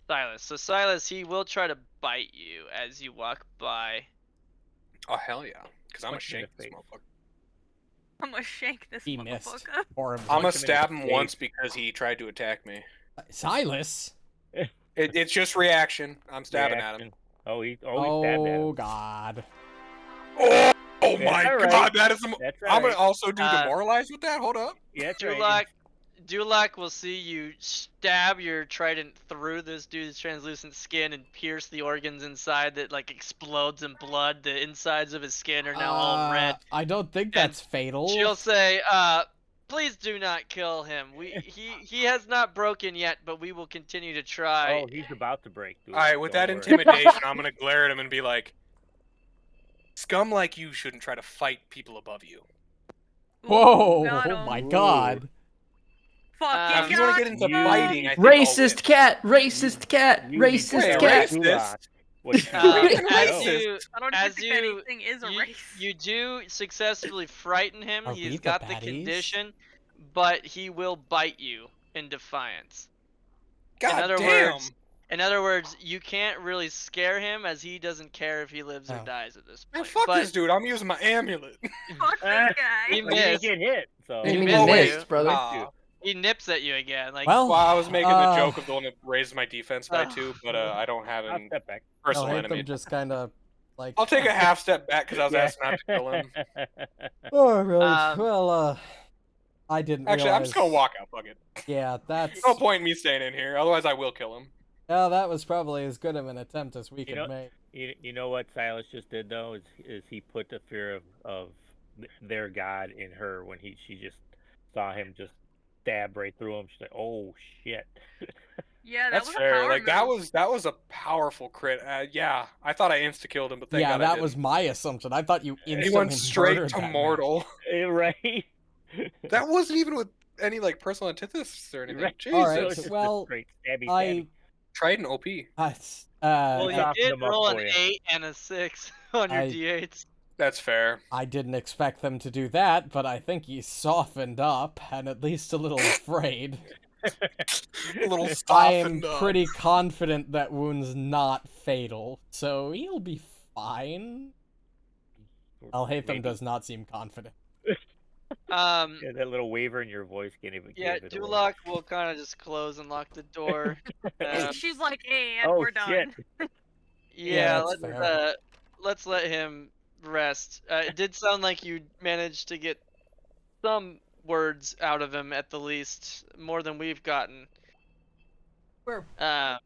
B: Silas. So Silas, he will try to bite you as you walk by.
E: Oh hell yeah, because I'm gonna
D: Punch him in
E: shank
D: the
E: this
D: face.
E: motherfucker.
F: I'm gonna shank this
A: He missed.
F: motherfucker.
A: Horribly.
E: I'm gonna
D: Punch him in
E: stab
D: the
E: him
D: face.
E: once because he tried to attack me.
A: Silas.
E: It's just reaction. I'm stabbing at him.
D: Reaction. Oh, he stabbed at
A: Oh
D: him.
A: God.
E: Oh
D: That's
E: my
D: all right.
E: god, that is.
D: That's
E: I'm gonna
D: right.
E: also do demoralize with that. Hold up.
D: Yeah, that's right.
B: Dulac will see you stab your trident through this dude's translucent skin and pierce the organs inside that like explodes in blood. The insides of his skin are now all red.
A: I don't think that's fatal.
B: She'll say, please do not kill him. He has not broken yet, but we will continue to try.
D: Oh, he's about to break. Dude.
E: All right, with
D: Don't
E: that
D: worry.
E: intimidation, I'm gonna glare at him and be like, "Scum like you shouldn't try to fight people above you."
A: Whoa!
F: got
A: Oh
F: him.
A: my God.
F: Fucking
E: If you want to get into
D: You-
E: fighting, I think I'll
C: Racist
E: win.
C: cat. Racist cat.
D: You need to
C: Racist
E: Wait,
D: tell
C: cat.
E: racist?
D: Gulak what you
B: As
D: know.
B: you
F: I don't
B: as
F: even think anything is a
B: you,
F: race.
B: you do successfully frighten him.
A: Are we
B: He's
A: the
B: got the
A: baddies?
B: condition, but he will bite you in defiance.
E: God
B: other
E: damn.
B: words- In other words, you can't really scare him as he doesn't care if he lives or
A: Oh.
B: dies at this
E: Man,
B: point.
E: fuck
B: but
E: this dude. I'm using my amulet.
F: Fuck this guy.
B: He
D: He didn't
B: missed.
D: get hit, so.
C: He
B: missed
C: missed,
B: you.
C: brother.
E: Aw.
B: He nips at you again. Like
A: Well,
E: Well, I was making the joke of the one that raised my defense by 2, but I don't have
D: I'll
E: any
D: step back.
A: I'll
E: personal
A: hate
E: enemy.
A: them just kind of like.
E: I'll take a half step back because I was
D: Yeah.
E: asked not to kill him.
A: All right.
B: Um,
A: Well, I didn't
E: Actually,
A: realize.
E: I'm just gonna walk out. Fuck it.
A: Yeah, that's.
E: No point in me staying in here. Otherwise, I will kill him.
A: Yeah, that was probably as good of an attempt as we could
D: know-
A: make.
D: You know what Silas just did though is he put the fear of their god in her when she just saw him just stab right through him. She's like, oh shit.
F: Yeah, that
E: That's
F: was a
E: fair.
F: power
E: Like
F: move.
E: that was a powerful crit. Yeah, I thought I insta killed him, but thank
A: Yeah,
E: God I
A: that
E: didn't.
A: was my assumption. I thought you
E: He
A: instantly
E: went straight
A: murdered
E: to
A: that man.
E: mortal.
D: Right.
E: That wasn't even with any like personal antithesis or anything.
D: Right.
E: Jesus.
A: All right,
D: So it's just a
A: well,
D: straight stabby,
A: I.
D: stabby.
E: Trident OP.
B: well, you
D: softened
B: did
D: him up
B: roll an
D: for you.
B: 8 and a 6 on your
A: I-
B: d8s.
E: That's fair.
A: I didn't expect them to do that, but I think he softened up and at least a little afraid.
E: A little
A: I am
E: softened up.
A: pretty confident that wound's not fatal, so he'll be fine. Alhaitham
D: Maybe.
A: does not seem confident.
B: Yeah,
D: That little waver in your voice can't even give it away.
B: Dulac will kind of just close and lock the door.
F: She's like, and
D: Oh
F: we're done.
D: shit.
B: Yeah,
A: that's
B: let's
A: fair.
B: let's let him rest. It did sound like you managed to get some words out of him at the least, more than we've gotten.
A: We're-
B: Uh,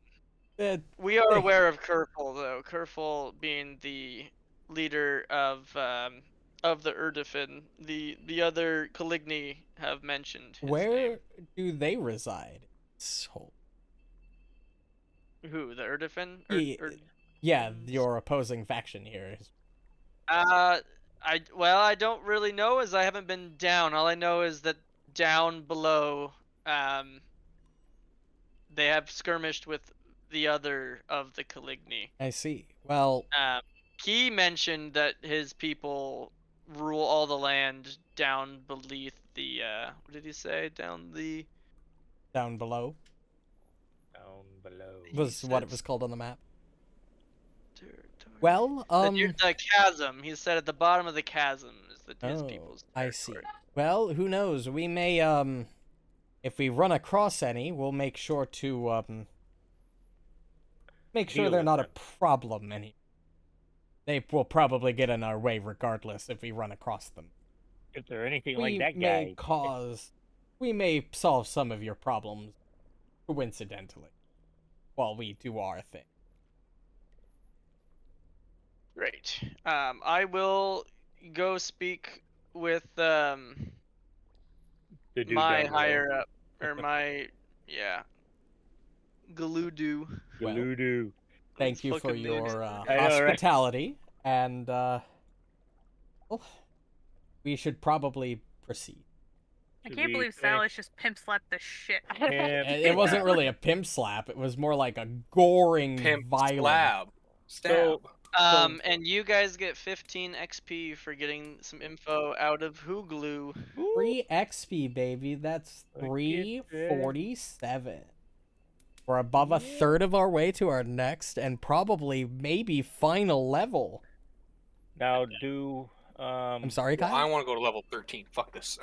B: we are aware of Kerful though. Kerful being the leader of the Erdefin. The other Caligni have mentioned his
A: Where
B: name.
A: do they reside? So,
B: Who, the Erdefin?
A: yeah, your opposing faction here.
B: I don't really know as I haven't been down. All I know is that down below, they have skirmished with the other of the Caligni.
A: I see. Well,
B: He mentioned that his people rule all the land down beneath the, what did he say? Down the...
A: down below
D: Down below.
A: was what it
B: said
A: was called on the map.
B: territory.
A: Well,
B: The chasm. He said at the bottom of the chasm is his
A: oh,
B: people's
A: I see.
B: territory.
A: Well, who knows? We may, if we run across any, we'll make sure to, make sure
D: Deal
A: they're
D: with
A: not a
D: them.
A: problem any. They will probably get in our way regardless if we run across them.
D: If they're anything
A: We
D: like that
A: may
D: guy.
A: cause, we may solve some of your problems coincidentally while we do our thing.
B: Great. I will go speak with
D: The dude
B: my
D: down below.
B: higher up, or my Galudu.
A: Well,
D: Galudu.
A: Thank you for
B: fucking names.
A: your
D: I know, right?
A: hospitality, and well, we should probably proceed.
F: I
D: Should
F: can't
D: we
F: believe
D: finish
F: Silas just pimp slapped the shit out of
D: him?
A: It wasn't really a pimp slap; it was more like a goring,
E: Pimp
A: violent.
E: slab. Stab.
D: So,
B: And you guys get 15 XP for getting some info out of Hooglu.
A: 3 XP, baby. That's
D: Look at
A: 347. We're above a third of our way to our next and probably maybe final level.
D: now do
A: I'm sorry,
E: Well,
A: Kyle.
E: I want to go to level 13. Fuck this.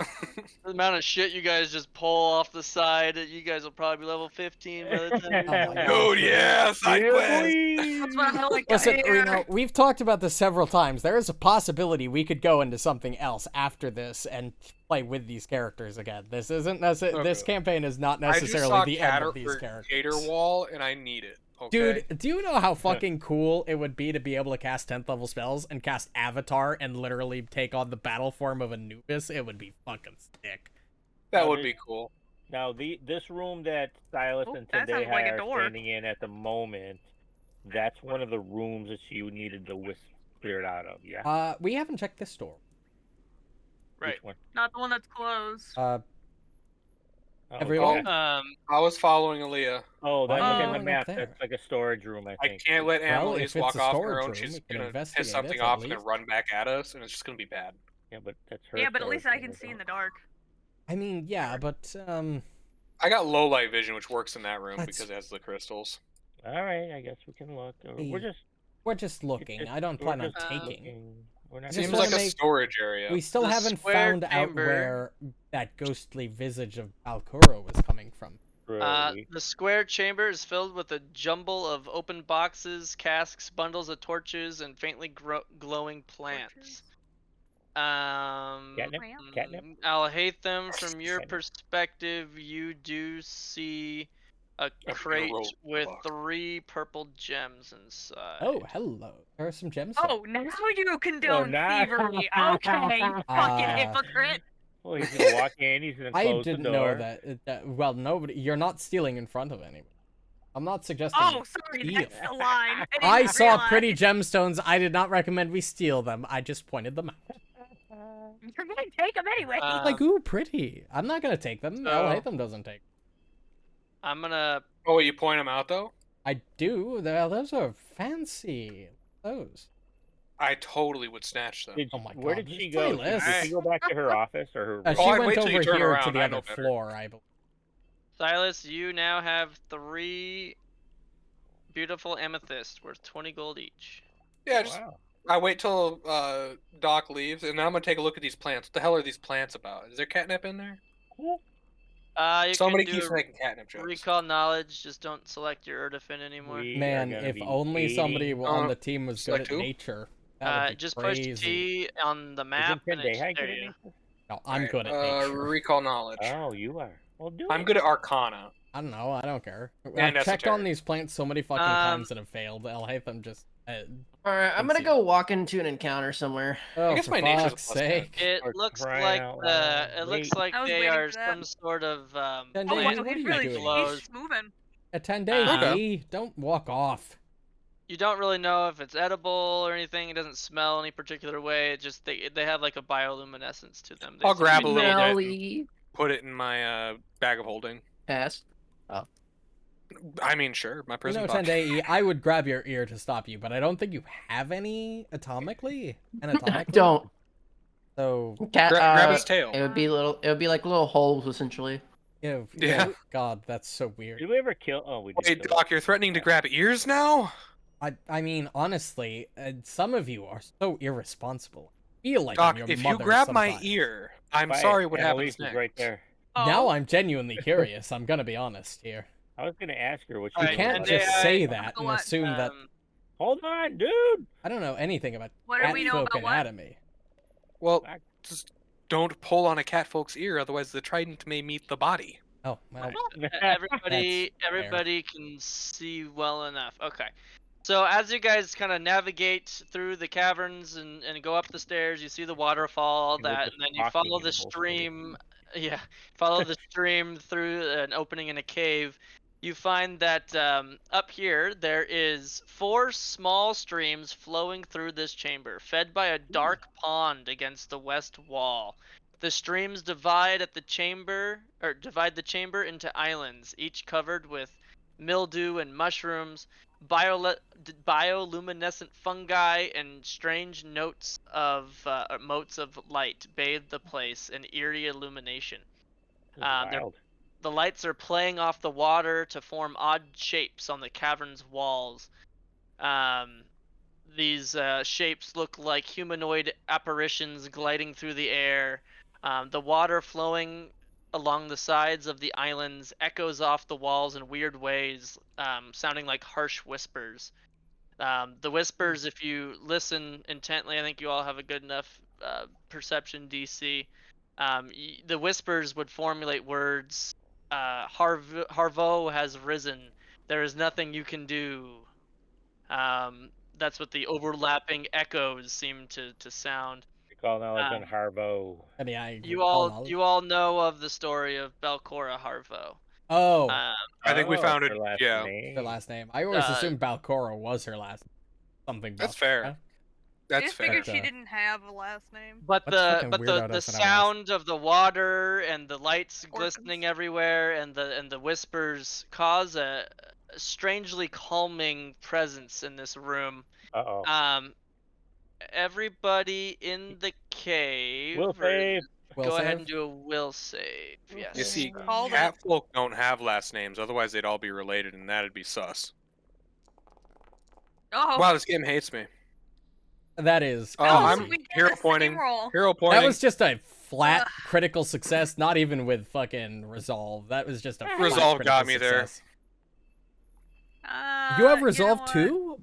B: The amount of shit you guys just pull off the side, you guys will probably be level 15 by the time.
A: Oh my
B: you're done.
A: God.
E: Dude, yeah, side
D: Yeah,
E: quest.
D: boy.
F: That's what I like to
A: Listen,
F: hear.
A: Reno, we've talked about this several times. There is a possibility we could go into something else after this and play with these characters again. This isn't this
E: Okay.
A: campaign is not
E: I just
A: necessarily
E: saw
A: the end of these characters.
E: Gator Wall, and I need it. Okay?
A: Dude, do you know how fucking cool it would be to be able to cast 10th level spells and cast Avatar and literally take on the battle form of Anubis? It would be fucking sick.
E: that would be cool.
D: Now this room that Silas
F: Oh,
D: and
F: that sounds like a
D: Tendai are
F: door.
D: standing in at the moment, that's one of the rooms that you needed the wisp spirit out of. Yeah.
A: We haven't checked this door.
B: Right.
D: Which one?
F: Not the one that's closed.
D: Oh,
A: everyone?
D: okay.
E: I was following Aaliyah.
D: Oh, that's
A: Why are you
D: in the
A: going up
D: map.
A: there?
D: That's like a storage room, I
E: I
D: think.
E: can't let
A: Well,
E: Annalise
A: if it's
E: walk
A: a
E: off on
A: storage
E: her own.
A: room,
E: She's
A: we can
E: gonna
A: investigate
E: piss
A: it
E: something
A: at
E: off and
A: least.
E: then run back at us, and it's just gonna be bad.
D: Yeah, but that's her.
F: Yeah, but at least I
D: storage
F: can
D: room,
F: see in
D: isn't
F: the dark.
A: I mean, yeah, but
E: I got low light vision, which works in that room
A: Let's-
E: because it has the crystals.
D: it? All right, I guess we can look. We're
A: Hey,
D: just
A: we're just looking.
D: just-
A: I don't
D: we're
A: plan on
D: just
A: taking.
D: looking. We're not
A: Just
E: Seems
A: wanna
E: like a
A: make-
E: storage area.
A: We still
B: The
A: haven't
B: square
A: found out
B: chamber-
A: where that ghostly visage of Alcuro was coming from.
D: really-
B: The square chamber is filled with a jumble of open boxes, casks, bundles of torches, and faintly glowing plants.
D: Catnip? Catnip?
B: I'll hate them. From your
D: Catnip.
B: perspective, you do see a
E: gonna
B: crate
E: roll the
B: with
E: box.
B: 3 purple gems inside.
A: Oh, hello. There are some gems.
F: Oh, now you condone
D: now-
F: thievery. Okay, you fucking
A: Ah.
F: hypocrite.
D: Well, he's gonna walk in. He's gonna
A: I
D: close the
A: didn't
D: door.
A: know that. Well, nobody. You're not stealing in front of anyone. I'm not suggesting.
F: Oh,
A: you
F: sorry,
A: steal.
F: that's the line.
A: I
F: didn't
A: saw
F: realize.
A: pretty gemstones. I did not recommend we steal them. I just pointed them out.
F: You're gonna take them anyway.
A: Like, ooh, pretty. I'm not gonna take them.
B: so-
A: Elhatham doesn't take.
B: I'm gonna.
E: Oh, wait, you point them out though?
A: I do. Those are fancy. Those.
E: I totally would snatch them.
A: Oh my
D: Where
A: God,
D: did she
A: this
D: go?
A: playlist.
D: Did she go back to her office or her?
A: She
E: Oh, I'd
A: went
E: wait till you
A: over
E: turn
A: here
E: around,
A: to the
E: I
A: other
E: know better.
A: floor. I believe.
B: Silas, you now have 3 beautiful amethysts worth 20 gold each.
E: Yeah, just,
D: Wow.
E: I wait till Doc leaves, and then I'm gonna take a look at these plants. What the hell are these plants about? Is there catnip in there?
B: You
E: Somebody
B: can
E: keeps
B: do
E: making catnip jokes.
B: recall knowledge. Just don't select your Erdefin anymore.
D: We are
A: Man,
D: gonna
A: if
D: be
A: only somebody
D: 80.
A: on the team was good
E: select
A: at
E: who?
A: nature. That would be
B: Just
A: crazy.
B: push T on the map.
D: Isn't
B: And
D: Tendai
B: there
D: good at
B: you go.
D: nature?
A: No, I'm good at nature.
E: Recall knowledge.
D: Oh, you are. Well, do
E: I'm
D: it.
E: good at Arcana.
A: I don't know. I don't care.
E: And
A: I've checked on
E: esoteric.
A: these plants so many fucking times that have failed. Elhatham just.
C: Alright, I'm gonna
A: Let's
C: go walk into an encounter somewhere.
A: Oh,
E: guess
A: for
E: my nature's a
A: fuck's
E: plus
A: sake.
B: It
D: For
B: looks
D: crying
B: like
D: out
B: the.
D: loud.
B: It looks
D: Wait.
B: like
F: I was
B: they
F: waiting
B: are
F: for that.
B: some sort of.
A: Tendai,
F: Oh,
A: what
F: wow,
A: are
F: he's
A: you
F: really
A: doing?
F: he's moving.
A: Tendai, don't walk off.
B: You don't really know if it's edible or anything. It doesn't smell any particular way. It just they have like a bioluminescence to them. They
E: I'll
B: seem
E: grab
B: to
E: a
B: be
E: little
B: made-
E: bit.
C: Smelly.
E: Put it in my bag of holding.
C: Pass.
E: I mean, sure, my
A: You
E: prison
A: know,
E: box.
A: Tendai, I would grab your ear to stop you, but I don't think you have any anatomically.
C: Don't.
A: So,
E: Grab his tail.
C: It would be little. It would be like little holes essentially.
A: ew,
E: Yeah.
A: God, that's so weird.
D: Did we ever kill? Oh, we did.
E: Wait,
D: kill
E: Doc, you're threatening to grab ears now?
A: I mean, honestly, some of you are so irresponsible. I feel like
E: Doc,
A: I'm your
E: if you
A: mother
E: grab my
A: sometimes.
E: ear, I'm
D: Quiet,
E: sorry what
D: Annalise
E: happens
D: is
E: next.
D: right there.
A: Now
F: Oh.
A: I'm genuinely curious. I'm gonna be honest here.
D: I was gonna ask her what she
A: You
B: Alright,
A: can't
B: and
A: just
B: I-
A: say that and
F: What?
A: assume that
D: Hold on, dude.
A: I don't know anything about
F: What do we know
A: catfolk
F: about what?
A: anatomy.
E: Well,
D: Back.
E: just don't pull on a catfolk's ear, otherwise the trident may meet the body.
A: Oh, well,
B: everybody
A: That's fair.
B: everybody can see well enough. Okay. So as you guys kind of navigate through the caverns and go up the stairs, you see the waterfall,
D: And we're
B: that,
D: just
B: and then you
D: walking
B: follow
D: in
B: the
D: bullshit.
B: stream. Yeah, follow the stream through an opening in a cave. You find that up here there is 4 small streams flowing through this chamber, fed by a dark pond against the west wall. The streams divide the chamber into islands, each covered with mildew and mushrooms, bioluminescent fungi, and strange motes of light bathe the place in eerie illumination.
D: This is
B: They're
D: wild.
B: The lights are playing off the water to form odd shapes on the cavern's walls. Um, these shapes look like humanoid apparitions gliding through the air. The water flowing along the sides of the islands echoes off the walls in weird ways, sounding like harsh whispers. The whispers, if you listen intently, I think you all have a good enough perception DC. The whispers would formulate words. Harvo has risen. There is nothing you can do. That's what the overlapping echoes seem to sound.
D: Recall knowledge on
B: Um,
D: Harvo.
A: And yeah, I
B: you
A: all
B: all
A: knowledge.
B: you all know of the story of Belcora Harvo.
A: Oh,
E: I think we found it.
D: Her last
E: Yeah,
D: name.
A: her last name. I always
B: Uh,
A: assumed Balcora was her last something.
E: That's
A: Balcora.
E: fair.
F: I
E: That's
F: just
E: fair.
F: figured
A: But,
F: she didn't have a last name.
B: But
A: What's
B: the
A: fucking
B: but
A: weirdo
B: the
A: doesn't have a last-
B: sound of the water and the lights glistening
F: Orphans.
B: everywhere and the whispers cause a strangely calming presence in this room.
D: Uh-oh.
B: Everybody in the cave.
D: Will save.
B: Go ahead and do a will save. Yes.
E: You see,
F: Called it.
E: cat folk don't have last names, otherwise they'd all be related, and that'd be sus.
F: Oh,
E: Wow, this game hates me.
A: That is.
E: Oh,
F: no,
E: I'm
F: we did
E: hero
F: the same
E: pointing.
F: roll.
E: Hero pointing.
A: That was just a flat
F: Ugh.
A: critical success, not even with fucking resolve. That was just a flat
E: Resolve
A: critical
E: got me there.
A: success. You have
F: know
A: resolve
F: what?
A: too?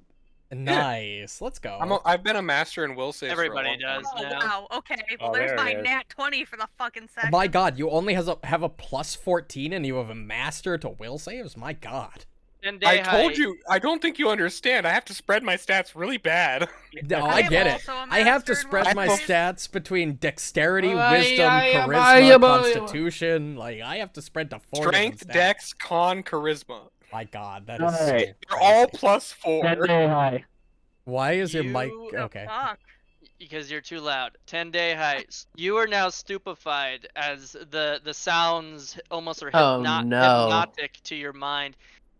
A: Nice. Let's go.
E: I've been a master in will saves
B: Everybody
E: for a long
B: does.
E: time.
F: Oh,
B: now.
F: wow. Okay. Well,
D: Oh,
F: there's
D: there
F: my
D: it is.
F: nat 20 for the fucking
A: Oh
F: second.
A: my god, you only have a plus 14 and you have a master to will saves? My god.
B: And
E: I told you. I don't think you understand. I have to spread my stats really bad.
A: No,
F: I
A: I
F: am
A: get it.
F: also a
A: I have to
F: master in
A: spread
F: will
A: my
F: saves.
A: stats between dexterity,
C: Ay,
A: wisdom,
C: ay,
A: charisma,
C: ay, ay,
A: constitution. Like, I have to spread to 4
E: Strength,
A: different stats.
E: dex, con, charisma.
A: My god, that is
C: Alright.
A: so
E: They're all
A: crazy.
E: plus 4.
C: High.
A: Why is your mic
B: You-
A: okay?
F: Fuck.
B: Because you're too loud. 10-day heights. You are now stupefied as the sounds almost are
C: Oh, no.
B: hypnotic to your mind.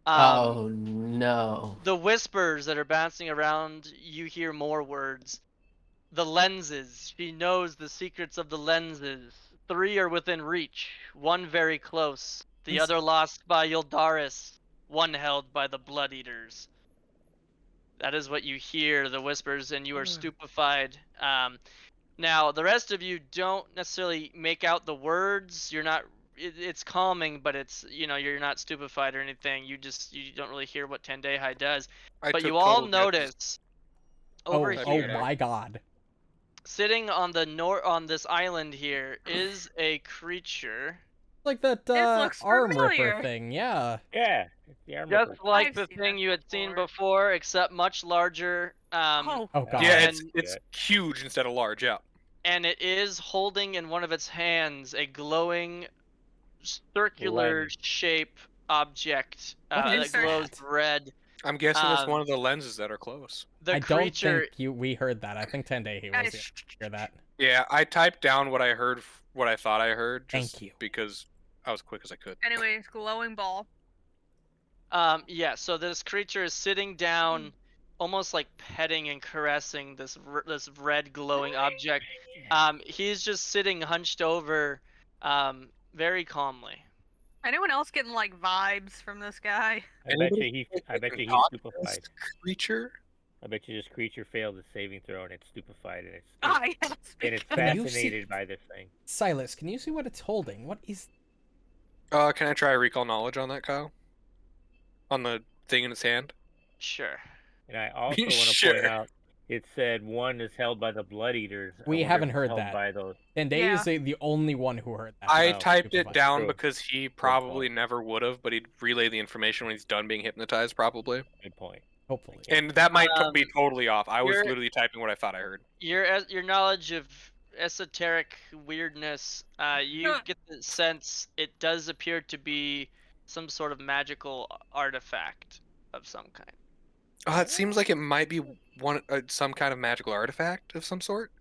C: Oh no.
B: The whispers that are bouncing around, you hear more words. The lenses. She knows the secrets of the lenses. 3 are within reach. 1 very close. The
A: That's-
B: other lost by Yildaris. 1 held by the Blood Eaters. That is what you hear, the whispers, and you are stupefied. Now, the rest of you don't necessarily make out the words. You're not. It's calming, but it's you're not stupefied or anything. You don't really hear what Tendehai does.
E: I
B: But
E: took
B: you all
E: total damage.
B: notice over
A: oh
B: here,
A: my god.
B: sitting on the on this island here, is a creature
A: Like that
F: looks
A: arm
F: familiar.
A: ripper thing, yeah.
D: Yeah. It's the armor.
B: just like
F: I've
B: the
F: seen
B: thing
F: that
B: you had seen
F: before.
B: before, except much larger.
F: Oh.
A: Oh god.
E: Yeah,
B: And-
E: it's huge instead of large. Yeah.
B: And it is holding in one of its hands a glowing circular
D: Lens.
B: shape object
A: What
B: that
A: is
B: glows
A: that?
B: red.
E: I'm guessing it's
B: Um,
E: one of the lenses that are close.
B: The
A: I don't
B: creature
A: think we heard that. I think Tendai
F: Guys,
A: was here to hear that.
E: Yeah, I typed down what I heard, what I thought I heard, just
A: Thank you.
E: because I was quick as I could.
F: Anyways, glowing ball.
B: yeah, so this creature is sitting down, almost like petting and caressing this red glowing object. He's just sitting hunched over, very calmly.
F: Anyone else getting like vibes from this guy?
D: I bet you he's
E: Talk to
D: stupefied.
E: this creature.
D: I bet you this creature failed the saving throw and it's stupefied and it's
F: Ah, yes.
D: and it's
A: Can you see-
D: fascinated by this thing.
A: Silas, can you see what it's holding? What is
E: Can I try recall knowledge on that, Kyle? On the thing in its hand.
B: Sure.
D: And I also want to
E: Sure.
D: point out it said 1 is held by the Blood Eaters. I
A: We
D: wonder if
A: haven't
D: it's
A: heard
D: held
A: that.
D: By those.
A: Tendai
F: Yeah.
A: is the only one who heard that.
E: I
D: Wow,
E: typed it
A: stupefied.
E: down
D: True.
E: because he probably
D: point.
E: never would have, but he'd relay the information when he's done being hypnotized, probably.
D: Good point.
A: Hopefully.
E: And that might be
B: Um,
E: totally off. I was
B: you're-
E: literally typing what I thought I heard.
B: Your knowledge of esoteric weirdness, you get the sense it does appear to be some sort of magical artifact of some kind.
E: It seems like it might be some kind of magical artifact of some sort.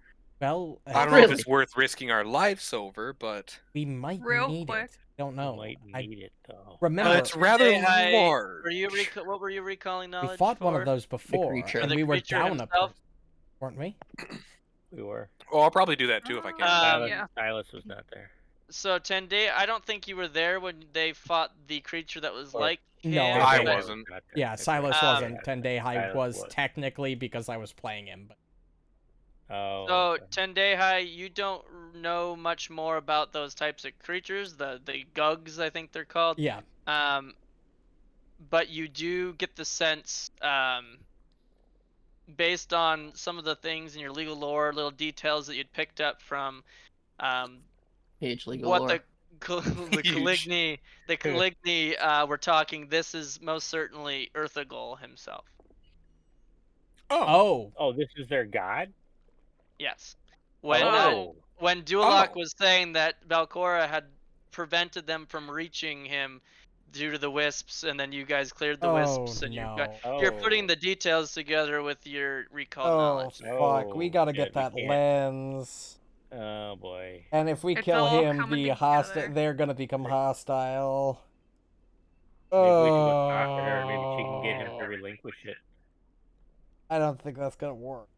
A: Well,
E: I don't know if
C: really?
E: it's worth risking our lives over, but
A: we might
F: Real
A: need
F: quick.
A: it. Don't know.
D: Might
A: I
D: need it though.
A: remember
E: it's rather
B: Hey,
E: large.
B: what were you recalling
A: we
B: knowledge
A: fought one
B: for?
A: of those before,
C: creature.
A: and
B: the
A: we were
B: creature
A: down a
B: himself?
A: person, weren't we?
D: We were.
E: Well, I'll probably do that too if I can.
F: Yeah.
D: Silas was not there.
B: So Tende, I don't think you were there when they fought the creature that was
D: Or-
B: like
A: No,
B: him.
A: I
E: I
B: but-
E: wasn't.
D: Not there.
A: Yeah,
D: That's
A: Silas
D: right.
A: wasn't.
D: Yeah,
A: Tendai
D: Silas
A: was technically because I was playing him, but
D: Oh.
B: So
D: okay.
B: Tendehai, you don't know much more about those types of creatures, the gugs I think they're called.
A: yeah.
B: But you do get the sense, based on some of the things in your legal lore, little details that you'd picked up from,
C: Page legal
B: what
C: lore.
B: the Caligny were talking. This is most certainly Erthagul himself.
A: Oh,
D: Oh, this is their god?
B: Yes. When
D: Oh.
B: when Duloc
E: Oh.
B: was saying that Valcora had prevented them from reaching him due to the wisps, and then you guys cleared the
A: oh
B: wisps, and
A: no.
B: you're putting
D: Oh.
B: the details together with your recalled
A: Oh
B: knowledge.
A: fuck, we
D: Oh,
A: gotta
D: shit,
A: get that
D: we can't.
A: lens.
D: Oh boy.
A: And if we
F: It's
A: kill
F: all
A: him,
F: coming
A: the hostile,
F: together.
A: they're gonna become hostile.
D: Maybe we should go talk to her. Maybe she can get him to
A: Oh,
D: relinquish it.
A: I don't think that's gonna work.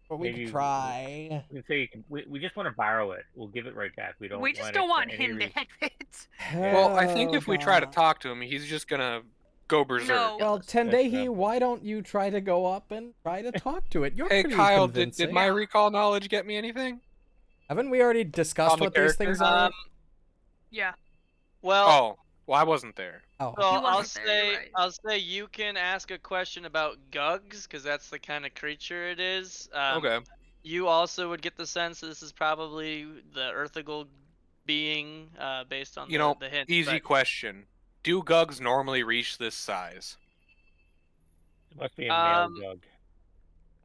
A: But we
D: Maybe
A: could try.
D: We can say we just want to borrow it. We'll give it right back. We don't.
F: We just
D: want
F: don't
D: it
F: want
D: for any
F: him to
D: reason.
F: have it.
E: Well, I think
A: Oh,
E: if we try to
A: God.
E: talk to him, he's just gonna go berserk.
F: No.
A: Well,
D: That's
A: Tendehi,
D: enough.
A: why don't you try to go up and try to talk to it? You're
E: Hey,
A: pretty
E: Kyle,
A: convincing.
E: did my recall knowledge get me anything?
A: Haven't we already discussed
E: On the
A: what these things
E: character?
A: are?
F: Yeah.
B: Well,
E: Well, I wasn't there.
A: Oh,
B: so
F: He
B: I'll
F: wasn't there,
B: say
F: you're right.
B: I'll say you can ask a question about Gugs, because that's the kind of creature it is.
E: Okay.
B: You also would get the sense this is probably the Erthagul being, based on the hint.
E: Easy question. Do Gugs normally reach this size?
D: It must be a male
B: Um,
D: Doug.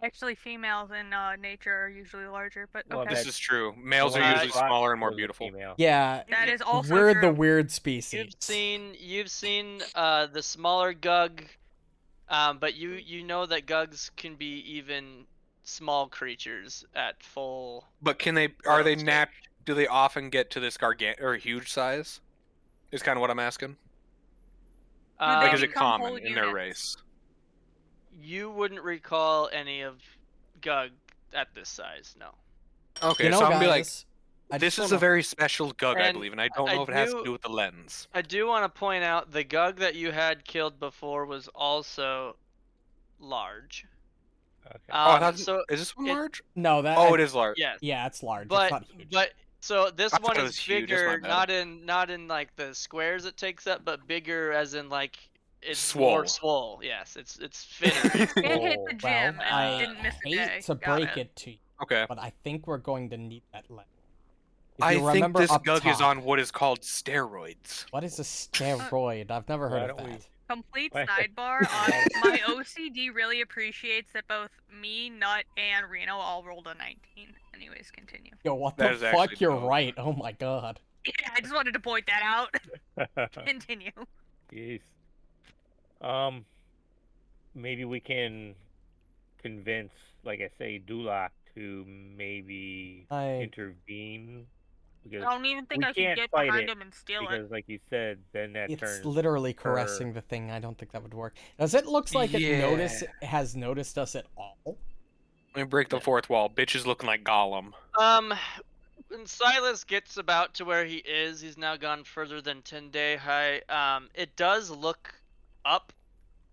F: Actually, females in nature are usually larger, but
D: Well,
F: okay.
E: This is true. Males are
B: Uh,
E: usually smaller and more
D: Was a
E: beautiful.
D: female.
A: yeah.
F: That is also
A: We're
F: true.
A: the weird species.
B: You've seen the smaller Gug, but you know that Gugs can be even small creatures at full.
E: But are they
B: growth stage.
E: do they often get to this huge size? Is kind of what I'm asking.
F: they
E: Like, is it
F: become
E: common
F: whole
E: in their
F: units?
E: race?
B: You wouldn't recall any of Gug at this size, no.
E: Okay,
A: You know,
E: so I'm gonna be like,
A: guys, I
E: this
A: just
E: is a
A: wanna-
E: very special Gug, I
B: And
E: believe, and I don't know if it has to do with the lens.
B: I do want to point out the Gug that you had killed before was also large.
D: Okay.
E: Oh, I thought,
B: So
E: is this one
B: it-
E: large?
A: No, that.
E: Oh, it is large.
B: yes,
A: Yeah, it's large.
B: but
A: it's not huge.
B: so this
E: I thought
B: one
E: it
B: is
E: was huge, that's my
B: bigger,
E: bad.
B: not in like the squares it takes up, but bigger as in like it's
E: Swole.
B: more swole. Yes, it's fitter.
F: It hit the
D: Oh,
F: gym
A: well,
F: and
A: I
F: didn't miss a
A: hate
F: day.
A: to
F: Got
A: break it to you,
E: Okay.
A: but I think we're going to need that lens. If
E: I
A: you
E: think
A: remember
E: this
A: up
E: Gug is
A: top-
E: on what is called steroids.
A: What is a steroid? I've never
D: Why
A: heard of
D: don't we-
A: that.
F: Complete
D: Why-
F: sidebar. My OCD really appreciates that both me, Nut, and Reno all rolled a 19. Anyways, continue.
A: Yo, what
E: That
A: the
E: is
A: fuck?
E: actually
A: You're
E: dope.
A: right. Oh my god.
F: Yeah, I just wanted to point that out. Continue.
D: Jeez. Maybe we can convince, like I say, Dulac to maybe intervene.
F: I
D: Because
F: don't even think
D: we
F: I can
D: can't
F: get
D: fight
F: behind
D: it,
F: him and steal it.
D: because, like you said, then that
A: It's
D: turns.
A: literally caressing the thing. I don't think that would work. Does it looks like it has noticed us at all?
E: Let me break the fourth wall. Bitch is looking like Gollum.
B: When Silas gets about to where he is, he's now gone further than 10 day high. It does look up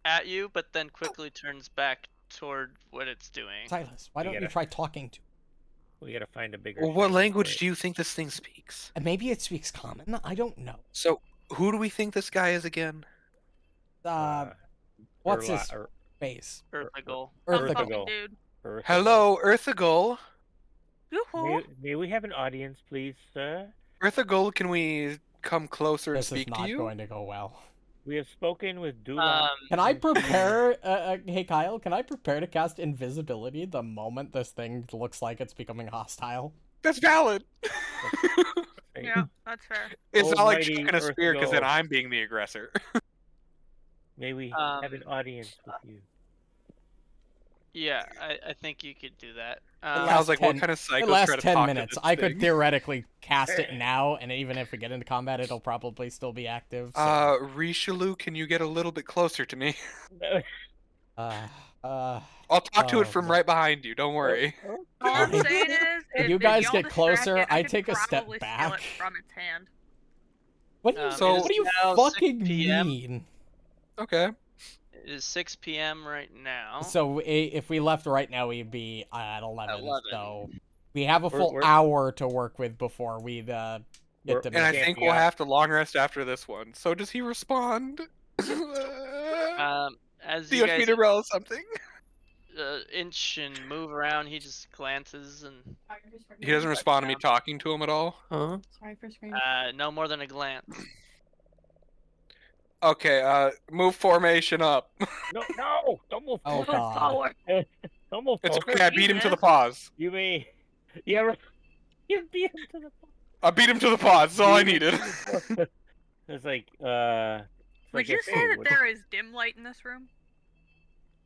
B: at you, but then quickly turns back toward what it's doing.
A: Silas, why
D: You
A: don't you
D: gotta-
A: try talking to it?
D: We gotta find a bigger.
E: Well, what
D: shiny
E: language
D: toy.
E: do you think this thing speaks?
A: And maybe it speaks common. I don't know.
E: So, who do we think this guy is again?
A: What's
D: Urla-
A: his
D: Ur-
A: face?
B: Erthagul.
F: Some
A: Erthagul.
F: fucking dude.
D: Urthagul.
E: Hello, Erthagul.
F: Yoo-hoo.
D: May we have an audience, please, sir?
E: Erthagul, can we come closer and
A: This is
E: speak to
A: not
E: you?
A: going to go well.
D: We have spoken with Dulak.
A: Can I prepare? Hey Kyle, can I prepare to cast invisibility the moment this thing looks like it's becoming hostile?
E: That's valid.
F: Yeah, that's fair.
E: It's not like
D: Almighty
E: chucking a spear because then
D: Earthgirl.
E: I'm being the aggressor.
D: May we have an audience with you?
B: Yeah, I think you could do that.
E: I was like, what kind of
A: It
E: psychos
A: lasts
E: try to
A: 10
E: talk
A: minutes.
E: to this
A: I could
E: thing?
A: theoretically cast it now, and even if we get into combat, it'll probably still be active. So.
E: Richelieu, can you get a little bit closer to me?
A: I'll
E: I'll talk to it from right behind you. Don't worry.
F: All I'm saying is,
A: If you
F: if
A: guys
F: y'all
A: get
F: distract
A: closer,
F: it,
A: I
F: could
A: take a step
F: probably steal
A: back.
F: it from its hand.
A: What do you,
E: So-
A: what do you
B: now 6
A: fucking
B: PM.
A: mean?
E: Okay.
B: It is 6 p.m. right now.
A: So if we left right now, we'd be at 11.
B: 11.
A: So we have a full
D: We're-
A: hour to work with before we get to.
E: And I
D: Camping
E: think we'll
D: out.
E: have to long rest after this one. So does he respond?
B: As
E: Do
B: you
E: you want me
B: guys
E: to roll something?
B: inch and move around, he just glances and
E: He doesn't respond to me talking to him at all?
C: Huh?
B: no more than a glance.
E: Okay, move formation up.
D: No, don't move
A: Oh
D: forward.
A: god.
D: Don't move
E: It's
D: forward.
E: okay, I beat him to the paws.
D: You may. Yeah, right. You beat him to the.
E: I beat him to the paws, that's all I needed.
D: It's like,
F: Would you say that there is dim light in this room?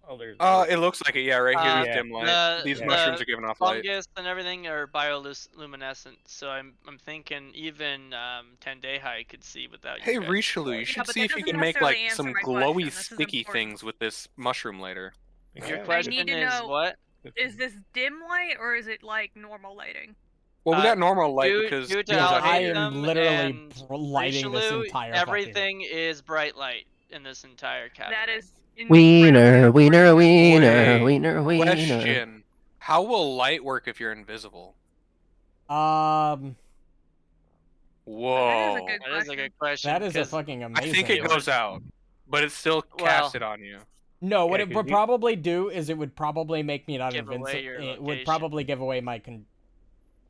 D: Oh, there's.
E: It looks like it, yeah, right here,
B: Yeah.
E: there's dim light. These
B: the
E: mushrooms are giving off light.
B: Fungus and everything are bioluminescent, so I'm thinking even Tendehai could see without you
E: Hey,
B: guys.
E: Richelieu, you
F: Yeah,
E: should
F: but
E: see
F: that
E: if you
F: doesn't
E: can make,
F: necessarily
E: like,
F: answer
E: some
F: my
E: glowy,
F: question. This is
E: sticky
F: important.
E: things with this mushroom later.
B: Your
D: Yeah.
B: question
F: need to
B: is
F: know-
B: what?
F: Is this dim light or is it like normal lighting?
E: Well, we got normal light
B: due-
E: because
B: due to
E: he was out
A: I
E: here.
B: algorithm
A: am literally
B: and
A: lighting this
B: Richelieu,
A: entire
B: everything is bright light in this entire cabin.
F: That is
C: Wiener,
F: incredibly
C: wiener,
F: important.
C: wiener,
E: Wait,
C: wiener, wiener.
E: Question: how will light work if you're invisible?
A: fucking.
E: Whoa!
F: good
B: That is a good question.
A: That is a
B: 'cause
A: fucking
E: I
A: amazing.
E: think it
B: It
E: goes
B: would-
E: out, but it's still
B: Well-
E: casted on you.
A: No, what
D: Yeah,
A: it
D: 'cause
A: would
D: you-
A: probably do is it would probably make me not
B: Give away
A: invincible.
B: your
A: It would
B: location.
A: probably give away my thing,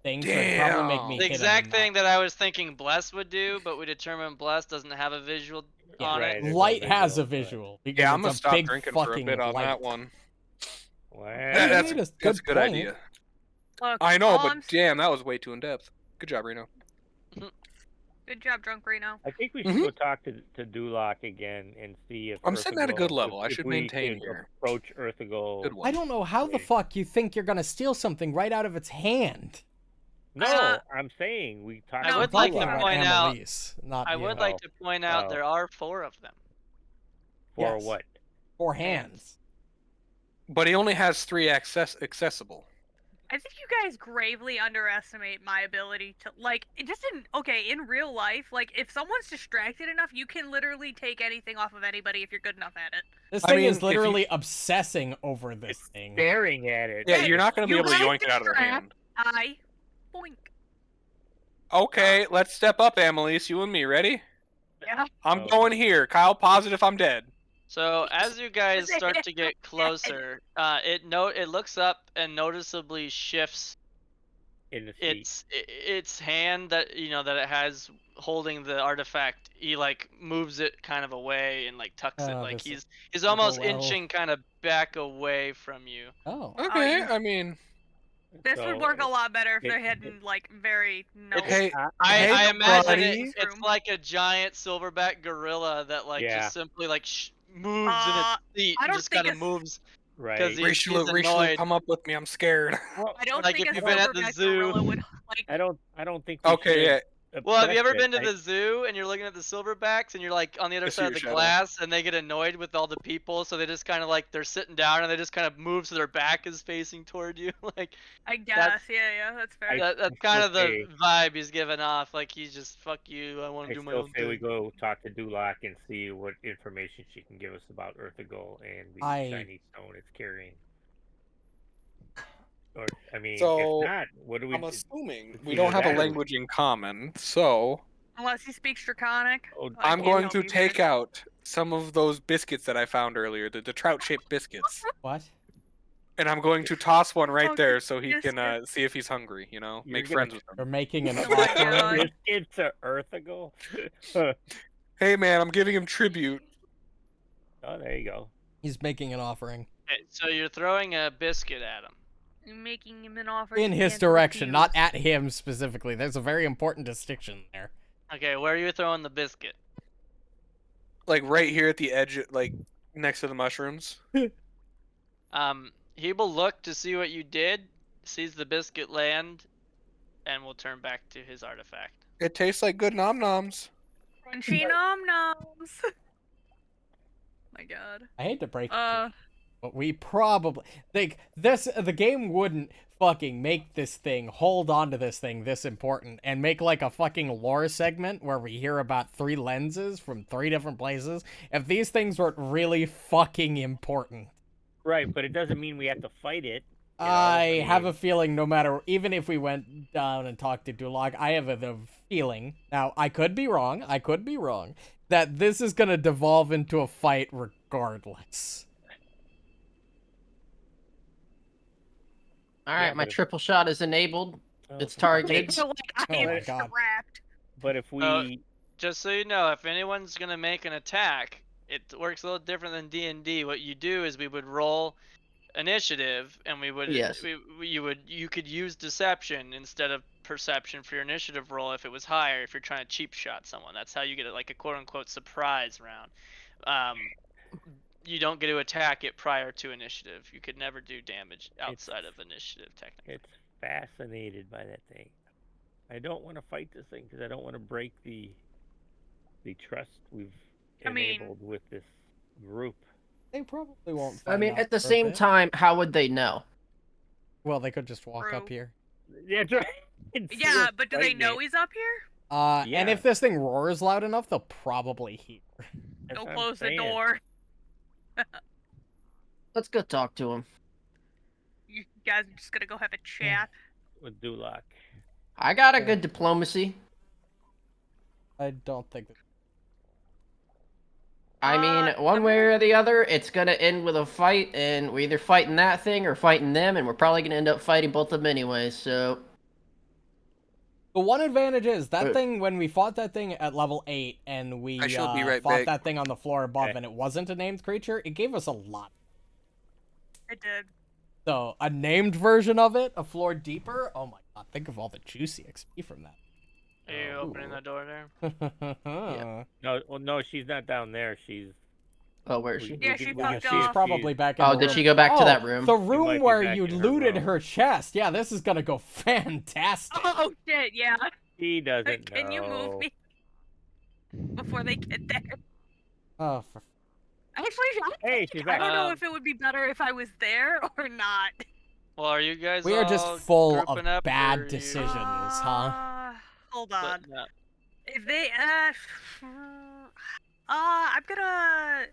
A: so it'd probably make me
B: The
A: hidden
B: exact
A: enough.
B: thing that I was thinking Bless would do, but we determined Bless doesn't have a visual
A: Yeah.
B: on
D: Right,
B: it.
D: there's no
A: Light has a
D: visual,
A: visual. Because
E: Yeah, I'm gonna
A: it's a
E: stop
A: big
E: drinking for a
A: fucking
E: bit on
A: light.
E: that one.
D: Wow.
A: That's-
E: That's
A: made a
E: a good
A: point.
E: idea.
F: Look,
E: I know,
F: all
E: but
F: I'm-
E: damn, that was way too in depth. Good job, Reno.
F: Good job, Drunk Reno.
D: I think we should go talk to Dulak again and see if
E: I'm sitting at a
D: Earthago-
E: good level. I
D: if
E: should
D: we
E: maintain
D: can
E: here.
D: Approach Earthago.
E: Good one.
A: I don't know how the
D: Wait.
A: fuck you think you're gonna steal something right out of its hand.
D: No, I'm saying we talked.
B: I
D: to
B: would like to
D: Dulak
B: point out-
A: Annalise, not
B: I
A: you.
B: would like to point out
D: Oh.
B: there are 4 of them.
D: for
A: Yes.
D: what?
A: 4 hands.
E: But he only has 3 accessible.
F: I think you guys gravely underestimate my ability to in real life, like if someone's distracted enough, you can literally take anything off of anybody if you're good enough at it.
A: This
E: I
A: thing
E: mean,
A: is
E: if you-
A: literally obsessing over this thing.
D: Staring at it.
E: Yeah, you're not going to be
F: You
E: able to
F: like
E: yoink it out of their
F: distract-
E: hand.
F: Boink.
E: Okay, let's step up, Annalise. You and me, ready?
F: Yeah.
E: I'm
D: Oh.
E: going here. Kyle, positive I'm dead.
B: So as you guys start to get closer, it looks up and noticeably shifts
D: In the seat.
B: its hand that that it has holding the artifact. He like moves it kind of away and like tucks it,
A: Oh,
B: like
A: this
B: he's almost
A: well.
B: inching kind of back away from you.
A: Oh.
E: Okay,
F: you-
E: I mean,
F: This
D: So,
F: would work a lot better if
D: it-
F: they hadn't like very no.
E: hey,
B: I
E: Hey,
B: imagine
E: buddy.
B: it's like a giant silverback gorilla that like
D: Yeah.
B: just simply like moves in its seat
F: I
B: and
F: don't
B: just
F: think
B: kind of
F: it's-
B: moves.
D: Right.
B: 'cause he-
E: Richelieu,
B: he's
E: Richelieu,
B: annoyed.
E: come up with me. I'm scared.
F: I don't
B: like
F: think
B: if
F: a
B: you've been at the
F: silverback
B: zoo.
F: gorilla would like.
D: I don't think. We
E: Okay,
D: should
E: yeah.
B: Well, have you ever
D: oppress
B: been
D: it.
B: to the zoo and you're looking at the silverbacks and you're like on the other
E: I see
B: side of
E: your
B: the
E: shadow.
B: glass and they get annoyed with all the people, so they just kind of like they're sitting down and they just kind of move so their back is facing toward you. Like
F: I guess, yeah, that's fair.
B: that's
D: I
B: kind
D: still
B: of the
D: say-
B: vibe he's giving off. Like he's just fuck you. I want
D: I
B: to do my
D: still
B: own
D: say we
B: thing.
D: go talk to Dulak and see what information she can give us about Earthago and the shiny stone it's carrying. Or I mean,
E: So,
D: if not, what do we?
E: I'm assuming
D: It's
E: we don't
D: either
E: have a
D: that or-
E: language in common, so
F: Unless he speaks Draconic.
D: Oh,
F: I
E: I'm
F: can't
E: going
F: help
E: to
F: you
E: take
F: guys.
E: out some of those biscuits that I found earlier, the trout-shaped biscuits,
A: What?
E: and I'm going to toss one right
F: Oh,
E: there so he can
F: biscuits.
E: see if he's hungry. You know,
D: You're
E: make
D: gonna
E: friends with
A: We're
E: him.
A: making an
F: Oh my
A: offering.
F: God.
D: It's a Earthago.
E: Hey man, I'm giving him tribute.
D: Oh, there you go.
A: He's making an offering.
B: Okay, so you're throwing a biscuit at him.
F: You're making him an offer
A: In
F: he
A: his
F: can't
A: direction, not
F: refuse.
A: at him specifically. There's a very important distinction there.
B: Okay, where are you throwing the biscuit?
E: Like right here at the edge, like next to the mushrooms.
B: He will look to see what you did, sees the biscuit land, and will turn back to his artifact.
E: It tastes like good nom noms.
F: Crunchy nom noms. My God.
A: I hate to break it to you,
F: Uh,
A: but we probably the game wouldn't fucking make this thing hold on to this thing this important and make like a fucking lore segment where we hear about 3 lenses from 3 different places if these things weren't really fucking important.
D: Right, but it doesn't mean we have to fight it. You know,
A: I
D: mean,
A: have a feeling no matter, even if we went down and talked to Dulag, I have the feeling, now I could be wrong, that this is gonna devolve into a fight regardless.
C: All right,
D: Yeah,
C: my
D: but if-
C: triple shot is enabled.
D: oh,
C: It's
F: I
C: targeted.
F: feel like I
A: Oh
F: am
A: my God.
F: trapped.
D: But if we,
B: Just so you know, if anyone's gonna make an attack, it works a little different than D&D. What you do is we would roll initiative, and we would
C: Yes.
B: you could use deception instead of perception for your initiative roll if it was higher. If you're trying to cheap shot someone, that's how you get it, like a quote unquote surprise round. You don't get to attack it prior to initiative. You could never do damage outside of initiative, technically.
D: it's fascinated by that thing. I don't want to fight this thing because I don't want to break the trust we've enabled with this group.
A: They probably won't
C: I
A: find
C: mean,
A: out
C: at the
A: for a
C: same
A: bit.
C: time, how would they know?
A: Well, they could just walk up
F: True.
A: here.
D: Yeah, that's right.
F: Yeah, but do they
D: Fighting
F: know
D: it.
F: he's up here?
A: And
D: Yeah.
A: if this thing roars loud enough, they'll probably hear.
D: That's
F: Go
D: what I'm
F: close the
D: saying.
F: door.
C: Let's go talk to him.
F: You guys are just gonna go have a chat.
D: With Dulak.
C: I got a
A: Okay.
C: good diplomacy.
A: I don't think that.
C: I mean, one way or the other, it's gonna end with a fight, and we're either fighting that thing or fighting them, and we're probably gonna end up fighting both of them anyway. So
A: The one advantage is that
C: Wait.
A: thing, when we fought that thing at level 8 and we
E: I shall be right
A: fought
E: back.
A: that thing on the floor above
D: Okay.
A: and it wasn't a named creature, it gave us a lot.
F: I did.
A: So, a named version of it, a floor deeper, oh my god, think of all the juicy XP from that.
B: Are you opening
A: Ooh.
B: the door there?
D: No, well, no, she's not down there. She's.
C: oh, where is
D: we-
C: she?
D: we
F: Yeah,
D: can-
F: she
D: we can
F: fucked
D: see
F: off.
D: if
A: She's probably back in
C: Oh,
A: the
C: did
A: room.
C: she go back to that room?
A: The
D: might
A: room
D: be
A: where
D: back
A: you
D: in her
A: looted
D: room.
A: her chest. Yeah, this is gonna go fantastic.
F: Oh shit, yeah.
D: She doesn't know.
F: Can you move me before they get there?
A: Oh, for
F: Actually,
D: Hey, she's
F: I
D: back.
F: don't know
B: Um,
F: if it would be better if I was there or not.
B: Well, are you guys
A: We are just
B: all
A: full of
B: grouping up,
A: bad
B: or are you
A: decisions, huh?
F: Hold on.
B: splitting up?
F: If they I'm gonna.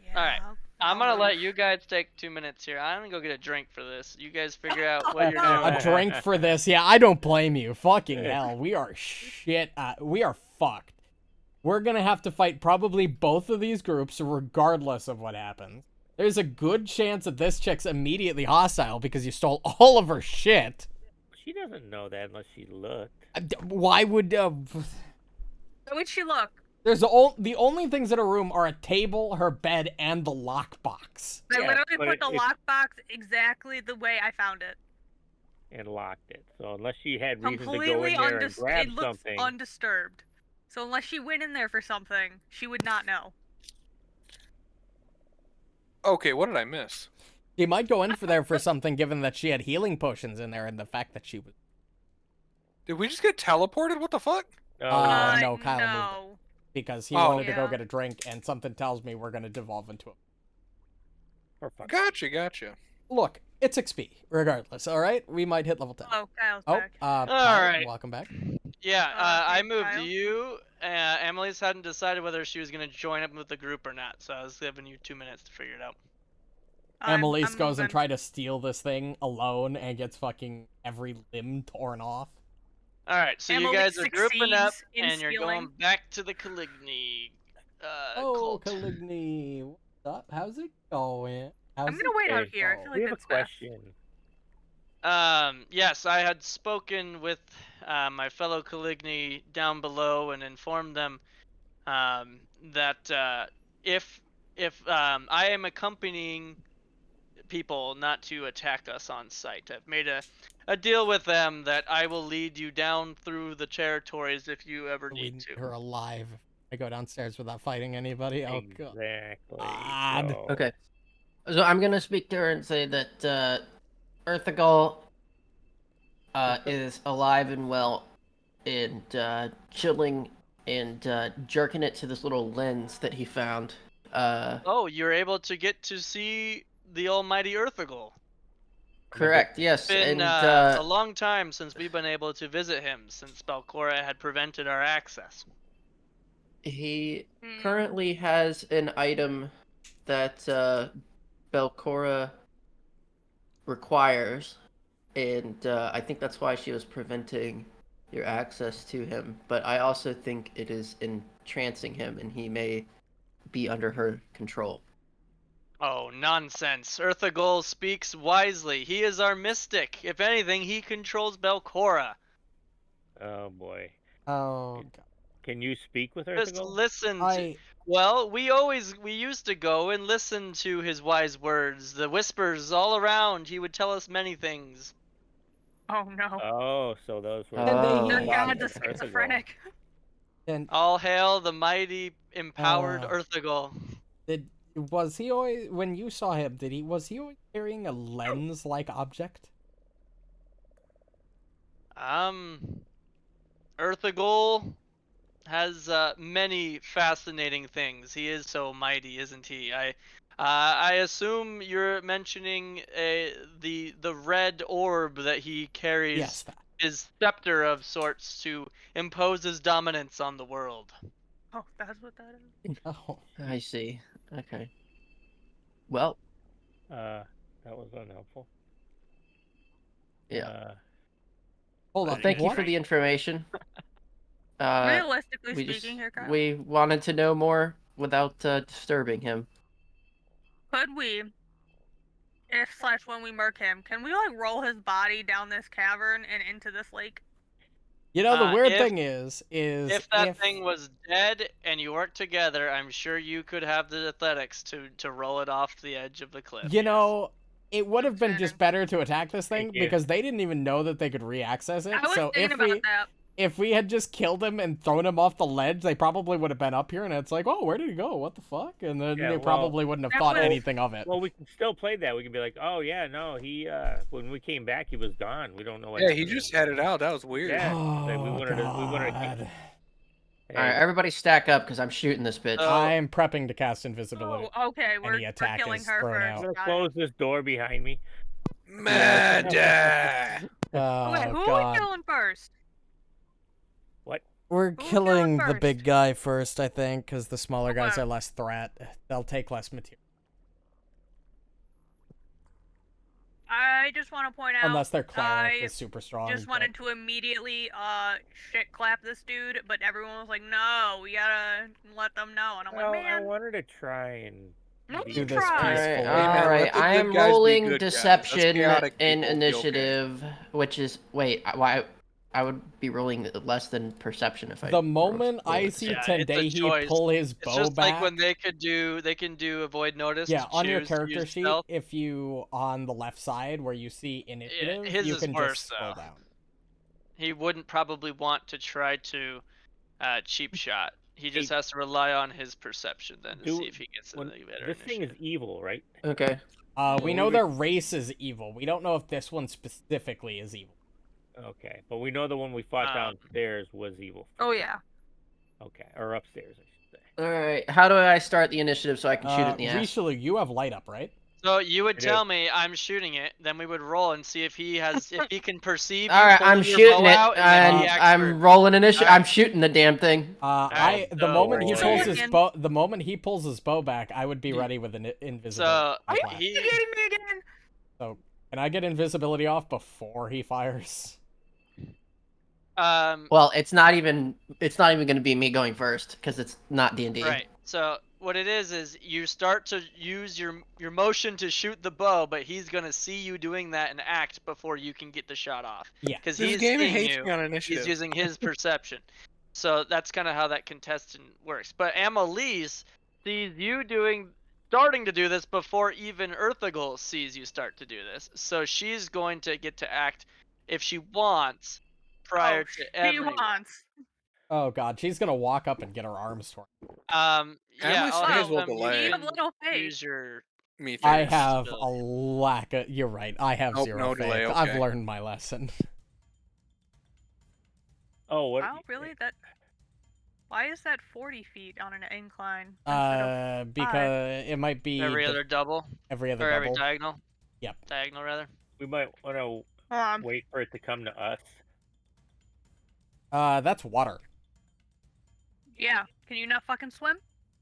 F: Yeah,
B: Alright, I'm
F: I'll
B: gonna let
F: move.
B: you guys take 2 minutes here. I'm gonna go get a drink for this. You guys figure out what you're
F: no.
B: doing.
A: A drink for this? Yeah, I don't blame you. Fucking hell, we are shit. We are fucked. We're gonna have to fight probably both of these groups regardless of what happens. There's a good chance that this chick's immediately hostile because you stole all of her shit.
D: She doesn't know that unless she looked.
A: Why would...
F: How would she look?
A: There's the only things in her room are a table, her bed, and the lockbox.
F: I
D: Yeah,
F: literally
D: but
F: put the
D: if-
F: lockbox exactly the way I found it.
D: And locked it. So unless she had reason to go
F: Completely
D: in there and grab
F: it looks
D: something,
F: undisturbed. So unless she went in there for something, she would not know.
E: Okay, what did I miss?
A: She might go in for there for something given that she had healing potions in there and the fact that she was...
E: Did we just get teleported? What the fuck?
D: no,
A: no, Kyle moved
F: no.
A: because he
E: Oh.
A: wanted to go
F: Yeah.
A: get a drink and something tells me we're going to devolve into a...
D: for fuck's
E: Gotcha.
A: Look, it's XP, regardless, alright? We might hit level 10.
F: Oh, Kyle's
A: Oh,
F: back.
A: Kyle,
B: Alright.
A: welcome back.
B: Yeah, I
F: Okay,
B: moved
F: Kyle.
B: you. Emily's hadn't decided whether she was gonna join up with the group or not, so I was giving you 2 minutes to figure it out.
A: Emily's
F: I'm
A: goes and
F: moving.
A: tries to steal this thing alone and gets fucking every limb torn off.
B: All right, so
F: Emily
B: you guys are grouping up,
F: succeeds in
B: and you're
F: stealing.
B: going back to the Caligny
A: Oh,
B: cult.
A: Caligny, what's up? How's it going? How's
F: I'm gonna wait out
A: it
F: here. I
A: going?
F: feel
D: We
F: like
D: have a
F: that's best.
D: question.
B: Yes, I had spoken with my fellow Caligni down below and informed them that if I am accompanying people not to attack us on sight, I've made a deal with them that I will lead you down through the territories if you ever
A: We
B: need
A: need
B: to.
A: her alive. I go downstairs without fighting anybody. Oh
D: Exactly.
A: God.
D: So,
C: Okay. So I'm gonna speak to her and say that Earthagol is alive and well, and chilling and jerking it to this little lens that he found.
B: Oh, you're able to get to see the almighty Earthagol.
C: Correct. Yes,
B: Been
C: and
B: a long time since we've been able to visit him, since Belcora had prevented our access.
C: he
F: Hmm.
C: currently has an item that Belcora requires, and I think that's why she was preventing your access to him. But I also think it is entrancing him, and he may be under her control.
B: Oh, nonsense. Earthagol speaks wisely. He is our mystic. If anything, he controls Belcora.
D: oh boy.
A: Oh God.
D: Can you speak with
B: Just
D: Earthagol?
B: listen to. Well, we used to go and listen to his wise words, the whispers all around. He would tell us many things.
F: Oh no.
D: Oh, so those were
A: And
D: the
F: The
C: Oh,
A: he-
F: god's a
D: thoughts of Earthagol.
F: schizophrenic.
A: And
B: All hail the mighty, empowered Earthagol.
A: was he always, when you saw him, was he always carrying a lens-like object?
B: Earthagol has many fascinating things. He is so mighty, isn't he? I assume you're mentioning the red orb that he carries,
A: Yes, that.
B: his scepter of sorts to impose his dominance on the world.
F: Oh, that's what that is.
A: Oh.
C: I see. Okay. Well,
D: That was unhelpful.
C: yeah.
A: Hold
C: Well,
A: on.
C: thank you
A: What?
C: for the information.
F: Realistically
C: We just
F: speaking, here, Kyle.
C: we wanted to know more without disturbing him.
F: Could we, if / when we murk him, can we like roll his body down this cavern and into this lake?
A: You know, the weird
B: if
A: thing is
B: if that thing was dead and you worked together, I'm sure you could have the athletics to roll it off the edge of the cliff.
A: you
B: yes.
A: know, it would have been
F: Okay.
A: just better to attack this thing
D: Thank you.
A: because they didn't even know that they could re-access it.
F: I was
A: So
F: thinking about that.
A: if we had just killed him and thrown him off the ledge, they probably would have been up here, and it's like, oh, where did he go? What the fuck? And then
D: Yeah,
A: they
D: well,
A: probably wouldn't have
F: that
A: thought
F: was-
A: anything of it.
D: Well, we can still play that. We can be like, oh yeah, no, he when we came back, he was gone. We don't know what.
E: Yeah,
D: happened
E: he
D: to
E: just
D: him.
E: headed out. That was weird.
D: Yeah,
A: Oh,
D: like, we wanted to keep.
A: God.
C: All right, everybody stack up because I'm shooting this bitch.
B: So-
A: I'm prepping to cast invisibility.
F: Oh, okay, we're
A: Any attack
F: killing
A: is
F: her
A: thrown
F: first.
A: out.
D: I'm gonna
F: Got
D: close this door behind me.
E: Murder!
A: Oh,
F: it. Okay, who are we
A: God.
F: killing first?
D: What?
A: We're
F: Who's
A: killing
F: going
A: the
F: first?
A: big guy first, I think, because the smaller guys
F: Okay.
A: are less threat. They'll take less material.
F: I just want to point out.
A: Unless their cleric
F: I
A: is super strong.
F: just wanted to immediately shit clap this dude, but everyone was like, "No, we gotta let them know." And I'm
D: Well,
F: like,
D: I
F: "Man,
D: wanted to try and
F: no
D: be-
A: Do
F: need
A: this
F: try."
A: peacefully.
C: All
E: man,
C: right.
E: let the
C: I
E: good
C: am
E: guys be
C: rolling
E: good guys. Us
C: deception
E: chaotic
C: and
E: people will be okay.
C: initiative, which is wait. Why? I would be rolling less than perception if I.
A: The moment
C: roll
A: I
C: with
A: see
C: deception.
B: it's a
A: Tendehi
B: choice.
A: pull his
B: It's
A: bow
B: just
A: back,
B: like when they can do avoid notice.
A: yeah,
B: to
A: on your
B: choose to
A: character
B: use
A: sheet,
B: stealth.
A: if you on the left side where you see initiative,
B: his
A: you
B: is
A: can
B: worse,
A: just scroll
B: though.
A: down.
B: He wouldn't probably want to try to cheap shot. He just has to rely on his perception then to
D: Do-
B: see if he gets
D: when-
B: any better.
D: This thing is
B: initiative.
D: evil, right?
C: Okay.
A: We
D: Well,
A: know
D: we
A: their race is evil. We don't know if this one specifically is evil.
D: Okay, but we know the one we fought
B: Um,
D: downstairs was evil. for
F: Oh
D: sure.
F: yeah.
D: Okay, or upstairs, I should say.
C: All right. How do I start the initiative so I can shoot it in the ass?
A: Richelieu, you have light up, right?
B: So you would
D: I do.
B: tell me I'm shooting it, then we would roll and see if he can perceive.
C: All
B: you
C: right,
B: pulling
C: I'm
B: your
C: shooting
B: bow
C: it,
B: out, and then
C: and
B: he acts
C: I'm
B: first.
C: rolling initiative.
B: All right.
C: I'm shooting the damn thing.
B: right,
A: The
B: so
A: moment he
B: we're
A: pulls
B: rolling.
A: his bow, the moment he pulls his bow back, I would be ready with an invisibility.
B: So
F: Are you
A: class.
F: kidding me again?
A: So can I get invisibility off before he fires?
B: Um,
C: Well, it's not even going to be me going first because it's not D&D.
B: right. So what it is you start to use your motion to shoot the bow, but he's gonna see you doing that and act before you can get the shot off.
A: Yeah.
B: Because
E: This
B: he's
E: game
B: seeing
E: hates
B: you.
E: me on
B: He's
E: initiative.
B: using his perception. So that's kind of how that contestant works. But Amelise sees you starting to do this before even Erthagul sees you start to do this. So she's going to get to act if she wants prior to
F: She
B: everyone.
F: wants.
A: Oh god, she's gonna walk up and get her arms torn.
B: Yeah,
E: Amelise
B: I'll
E: may
B: have
E: as well
B: them.
E: delay.
B: You
F: Have
B: can
F: little faith.
B: use your.
E: Me
A: I
E: first.
A: have
B: Still.
A: a lack of. You're right. I have
E: Nope,
A: zero
E: no
A: faith.
E: delay,
A: I've
E: okay.
A: learned my lesson.
D: Oh, what?
F: Wow, really? Why is that 40 feet on an incline? instead of
A: Because it might be
B: Every other double
A: every other
B: or every
A: double.
B: diagonal.
A: Yep.
B: Diagonal rather.
D: We might want to wait for it to come to us.
A: That's water.
F: Yeah. Can you not fucking swim?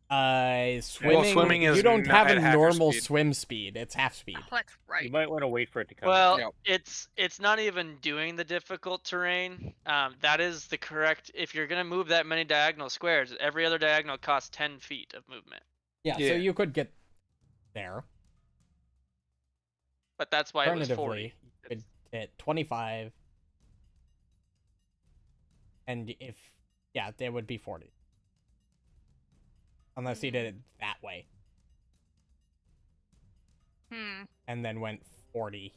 A: Swimming.
E: swimming is
A: you don't
E: not
A: have
E: at
A: a
E: half your
A: normal
E: speed.
A: swim speed. It's half speed.
F: Oh, that's right.
D: You might want to wait for it to come.
B: Well,
D: to us.
E: Yep.
B: it's not even doing the difficult terrain. That is the correct. If you're gonna move that many diagonal squares, every other diagonal costs 10 feet of movement.
A: Yeah,
E: Yeah.
A: so you could get there.
B: But that's why it was 40.
A: Alternatively, you could hit 25. And if, yeah, it would be 40. Unless you did it that way. And then went 40.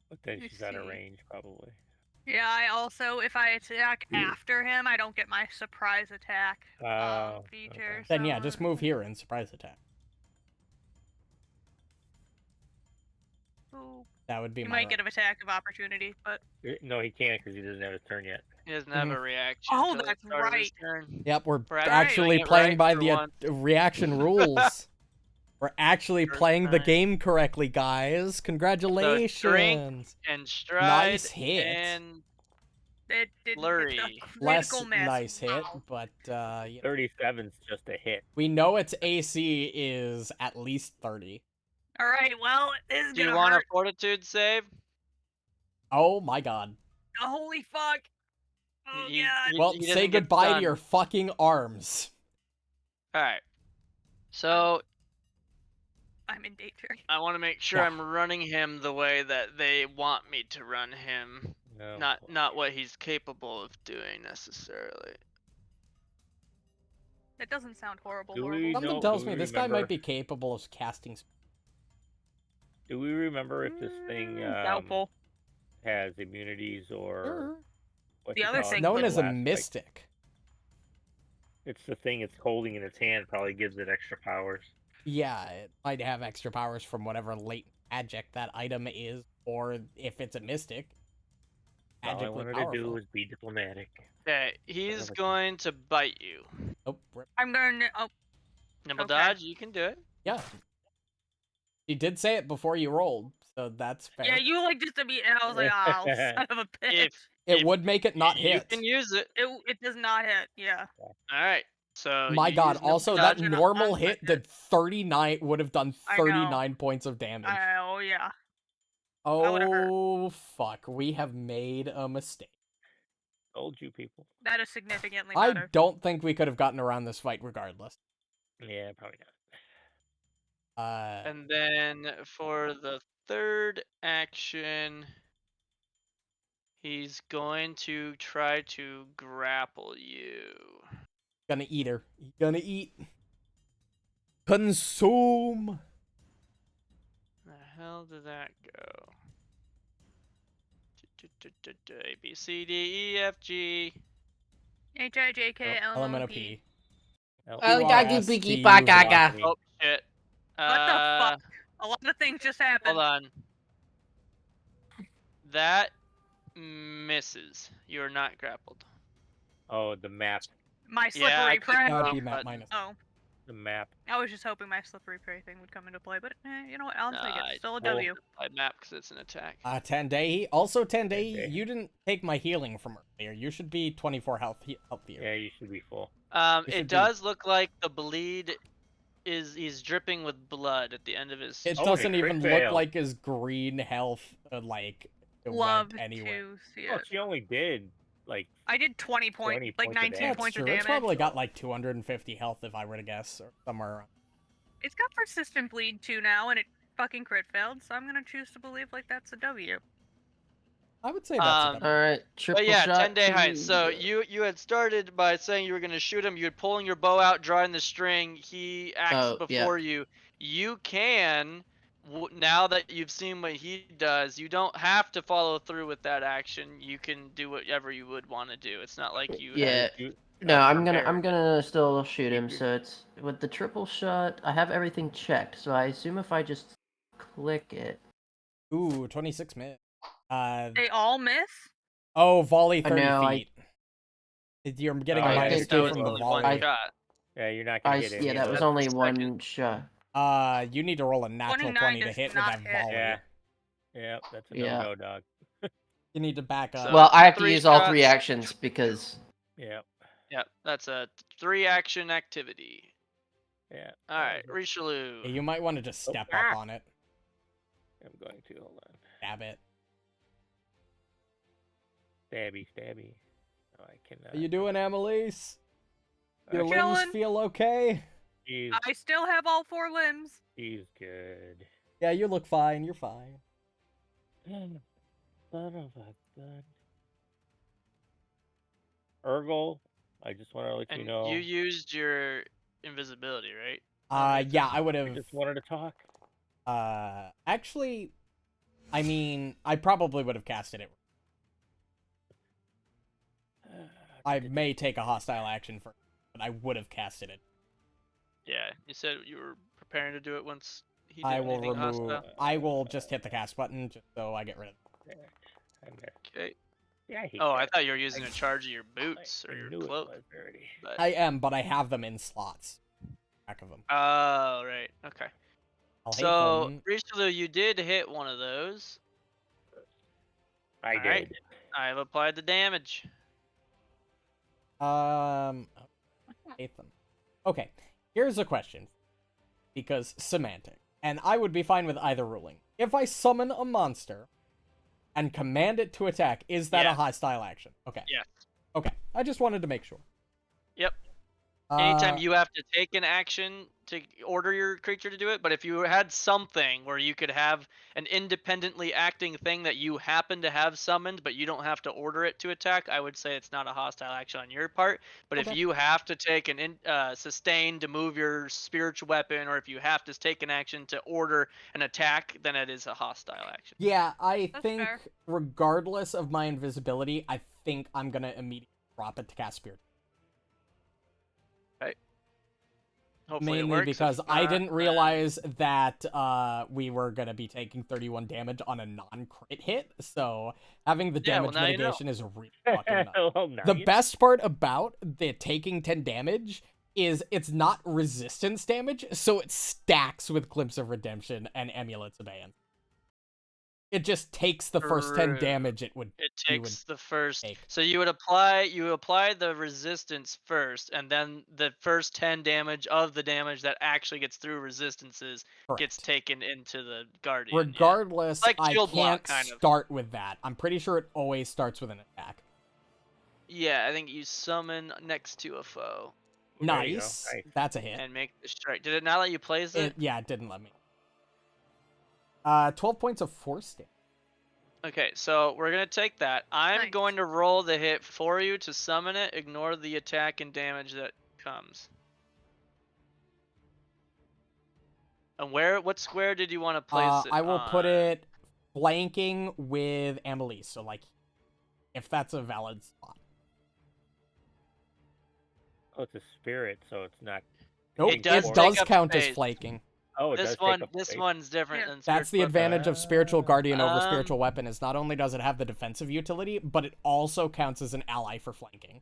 D: But then
F: Let's
D: she's out of
F: see.
D: range, probably.
F: Yeah, I also, if I attack after him, I don't get my surprise attack
D: Oh,
F: feature.
D: okay.
A: Then yeah,
F: so-
A: just move here and surprise attack.
F: Ooh.
A: That would be
F: You
A: my
F: might get an attack of opportunity, but
D: No, he can't because he doesn't have his turn yet.
B: He doesn't have a reaction.
F: Oh,
B: till the
F: that's
B: start of his
F: right.
B: turn.
A: Yep, we're
B: We're actually
A: actually
B: doing it
A: playing
B: right
A: by
B: for
A: the
B: once.
A: reaction rules. We're actually
B: First
A: playing the
B: time.
A: game correctly, guys. Congratulations.
B: And stride.
A: Nice hit.
B: And
F: it didn't
B: Flurry.
F: hit the
A: Less
F: critical miss.
A: nice hit,
F: Wow.
A: but
D: 37's just a hit.
A: we know its AC is at least 30.
F: All right, well, this is
B: do you
F: gonna
B: want
F: hurt.
B: a fortitude save?
A: Oh my god.
F: Holy fuck! Oh
B: He-
F: god!
B: he-
A: Well,
B: doesn't
A: say
B: get
A: goodbye to
B: stunned.
A: your fucking arms.
B: Alright. So
F: I'm in danger.
B: I want to make sure
A: Yeah.
B: I'm running him the way that they want me to run him.
D: No.
B: Not what he's capable of doing necessarily.
F: That doesn't sound horrible.
D: Do we
F: horrible.
A: Something
D: know-
A: tells
D: do
A: me
D: we
A: this guy
D: remember-
A: might be capable of casting.
D: Do we remember if this thing
F: Doubtful.
D: has immunities or
A: Sure.
D: what
F: The
D: you
F: other
D: call it,
F: thing
A: Known
F: could-
A: as a
D: last, like,
A: mystic.
D: it's the thing it's holding in its hand probably gives it extra powers.
A: Yeah, it might have extra powers from whatever latent magic that item is, or if it's a mystic.
D: All I
A: Magically
D: wanted
A: powerful.
D: to do was be diplomatic.
B: Okay, he's
D: Whatever.
B: going to bite you.
A: Oh, rip.
F: I'm gonna. Oh,
B: Nimble
F: Okay.
B: dodge, you can do it.
A: Yeah. You did say it before you rolled, so that's fair.
F: yeah, you like just to be, and I was like, oh, son of a bitch.
B: If
A: It would make it not
B: you
A: hit.
B: can use it.
F: It does not hit. Yeah.
B: Alright. So
A: My
B: you
A: god,
B: use nimble
A: also that
B: dodge
F: and
A: normal
F: I'll
A: hit
F: touch
A: did 39 would have done
F: I know.
A: 39 points of damage.
F: Oh yeah. would've
A: Oh fuck, we have made a mistake.
D: Told you people.
F: That is significantly
A: I
F: better.
A: don't think we could have gotten around this fight regardless.
D: Yeah, probably not.
B: And then for the third action, he's going to try to grapple you.
A: Gonna eat her. Gonna eat. Consume.
B: The hell did that go? A B C D E F G.
A: L-M-N-O-P.
D: Oh,
A: Q-R-S-T-U-Y.
B: Oh shit.
F: What the fuck? A lot of things just happened.
B: Hold on. That misses. You are not grappled.
D: Oh, the map.
F: My
B: Yeah, I
F: slippery
B: clicked
F: prey.
A: That would
B: wrong
A: be map
B: button.
A: minus.
F: Oh,
D: The map.
F: I was just hoping my slippery prey thing would come into play, but you know what? I'll take
B: Nah,
F: it. Still a
D: well,
F: W.
B: I map because it's an attack.
A: Tandei. Also, Tandei,
D: Tandei.
A: you didn't take my healing from earlier. You should be 24 healthier.
D: Yeah, you should be full.
A: it should
B: It
A: be-
B: does look like the bleed he's dripping with blood at the end of his.
A: It
D: Oh,
A: doesn't
D: a crit
A: even
D: fail.
A: look like his green health, like, it
F: Love
A: went anywhere.
F: to see
D: Oh,
F: it.
D: she only did like
F: I did 20
D: 20
F: like
D: points of
F: 19
D: damage.
F: points of
A: Sure,
F: damage.
A: it's probably got like 250 health if I were to guess, or somewhere around.
F: It's got persistent bleed too now, and it fucking crit failed, so I'm gonna choose to believe like that's a W.
A: I would say that's a
B: Um,
A: W.
C: All right, triple
B: But yeah,
C: shot.
B: 10-day heist.
C: to
B: So
C: the-
B: you had started by saying you were gonna shoot him. You had pulling your bow out, drawing the string. He acts
C: Oh, yeah.
B: before you. You can, now that you've seen what he does, you don't have to follow through with that action. You can do whatever you would want to do. It's not like you.
C: Yeah.
D: You-
C: No, I'm
B: prepared.
C: gonna still shoot
D: Keep
C: him.
D: your-
C: So it's with the triple shot. I have everything checked, so I assume if I just click it.
A: Ooh, 26 minutes.
F: They all miss?
A: Volley
C: I
A: 30
C: know,
A: feet. You're getting
D: Oh,
A: a
D: yeah,
A: minus
C: think
B: that
A: 2
B: was
A: from the
B: only
A: volley.
B: one shot.
D: Yeah, you're not gonna
C: I
D: hit any
C: yeah,
D: of
C: that was
D: those.
C: only
B: Second.
C: one shot.
A: You need to roll a natural
F: 29
A: 20 to
F: does
A: hit with
F: not
A: that
F: hit.
A: volley.
D: Yeah. Yeah, that's a
C: Yeah.
D: no-go, dog.
A: You need to back up.
B: So-
C: Well, I have to
B: 3
C: use all 3
B: shots.
C: actions because
D: Yeah.
B: Yep, that's a 3-action activity.
D: Yeah.
B: All right, Richelieu.
A: Yeah, you might want to just step
D: Ah.
A: up on it.
D: I'm going to hold on.
A: Stab it.
D: Stabby. Oh, I cannot.
A: How you doing, Annalise? Your
F: Chillin'.
A: limbs feel okay?
D: He's
F: I still have all 4 limbs.
D: good.
A: Yeah, you look fine. You're fine.
D: Son of a gun. Urgle, I just want to let you
B: And
D: know.
B: you used your invisibility, right?
A: Yeah, I would
D: I
A: have.
D: just wanted to talk.
A: Actually, I mean, I probably would have casted it. I may take a hostile action first, but I would have casted it.
B: Yeah, you said you were preparing to do it once he did
A: I will
B: anything
A: remove.
B: hostile.
A: I will just hit the cast button just so I get rid of it.
D: I'm there.
B: Okay.
D: Yeah, I hate
B: Oh, I
D: that.
B: thought you were using a charge of your boots or
D: I
B: your
D: knew
B: cloak.
D: it was already.
B: But...
A: I am, but I have them in slots. Back of them.
B: Oh, right. Okay.
A: I'll hate
B: So,
A: them.
B: Richelieu, you did hit one of those.
D: I
B: Alright.
D: did.
B: I've applied the damage.
A: Hate them. Okay, here's a question. Because semantic. And I would be fine with either ruling. If I summon a monster and command it to attack, is that a
B: Yeah.
A: hostile action? Okay.
B: Yes.
A: Okay, I just wanted to make sure.
B: Yep. Anytime
A: Uh,
B: you have to take an action to order your creature to do it, but if you had something where you could have an independently acting thing that you happen to have summoned, but you don't have to order it to attack, I would say it's not a hostile action on your part. But if
A: Okay.
B: you have to take an sustain to move your spiritual weapon, or if you have to take an action to order an attack, then it is a hostile action.
A: Yeah, I
F: That's
A: think
F: fair.
A: regardless of my invisibility, I think I'm gonna immediately drop it to cast Spirit.
B: Hopefully it
A: Mainly
B: works.
A: because
B: If
A: I
B: not,
A: didn't
B: then-
A: realize that we were gonna be taking 31 damage on a non-crit hit, so having the
B: Yeah, well,
A: damage
B: now you know.
A: mitigation is really fucking nuts.
D: Well, now
A: The
D: you-
A: best part about the taking 10 damage is it's not resistance damage, so it stacks with Glimpse of Redemption and Amulets of Ban. It just takes the first 10
B: True.
A: damage it would.
B: It
A: you would
B: takes the first.
A: take.
B: So you would apply the resistance first, and then the first 10 damage of the damage that actually gets through resistances gets
A: Correct.
B: taken into the guardian. yeah.
A: Regardless,
B: Like
A: I
B: shield block,
A: can't
B: kind of.
A: start with that. I'm pretty sure it always starts with an attack.
B: Yeah, I think you summon next to a foe
D: There you go.
A: Nice.
D: Nice.
A: That's a hit.
B: and make the strike. Did it not let you place it?
A: Yeah, it didn't let me. 12 points of force damage.
B: Okay, so we're gonna take that. I'm
F: Nice.
B: going to roll the hit for you to summon it. Ignore the attack and damage that comes. And what square did you want to place it
A: I will put
B: on?
A: it flanking with Amelie, so like, if that's a valid spot.
D: Oh, it's a spirit, so it's not.
A: Nope,
B: It does
A: it
B: take
A: does
B: up
A: count as
B: space.
A: flanking.
D: Oh, it does
B: This
D: take up
B: this
D: space.
B: one's different
F: Yeah.
B: than
A: That's the
B: spiritual weapon.
A: advantage of Spiritual Guardian over
B: Um,
A: Spiritual Weapon, is not only does it have the defensive utility, but it also counts as an ally for flanking.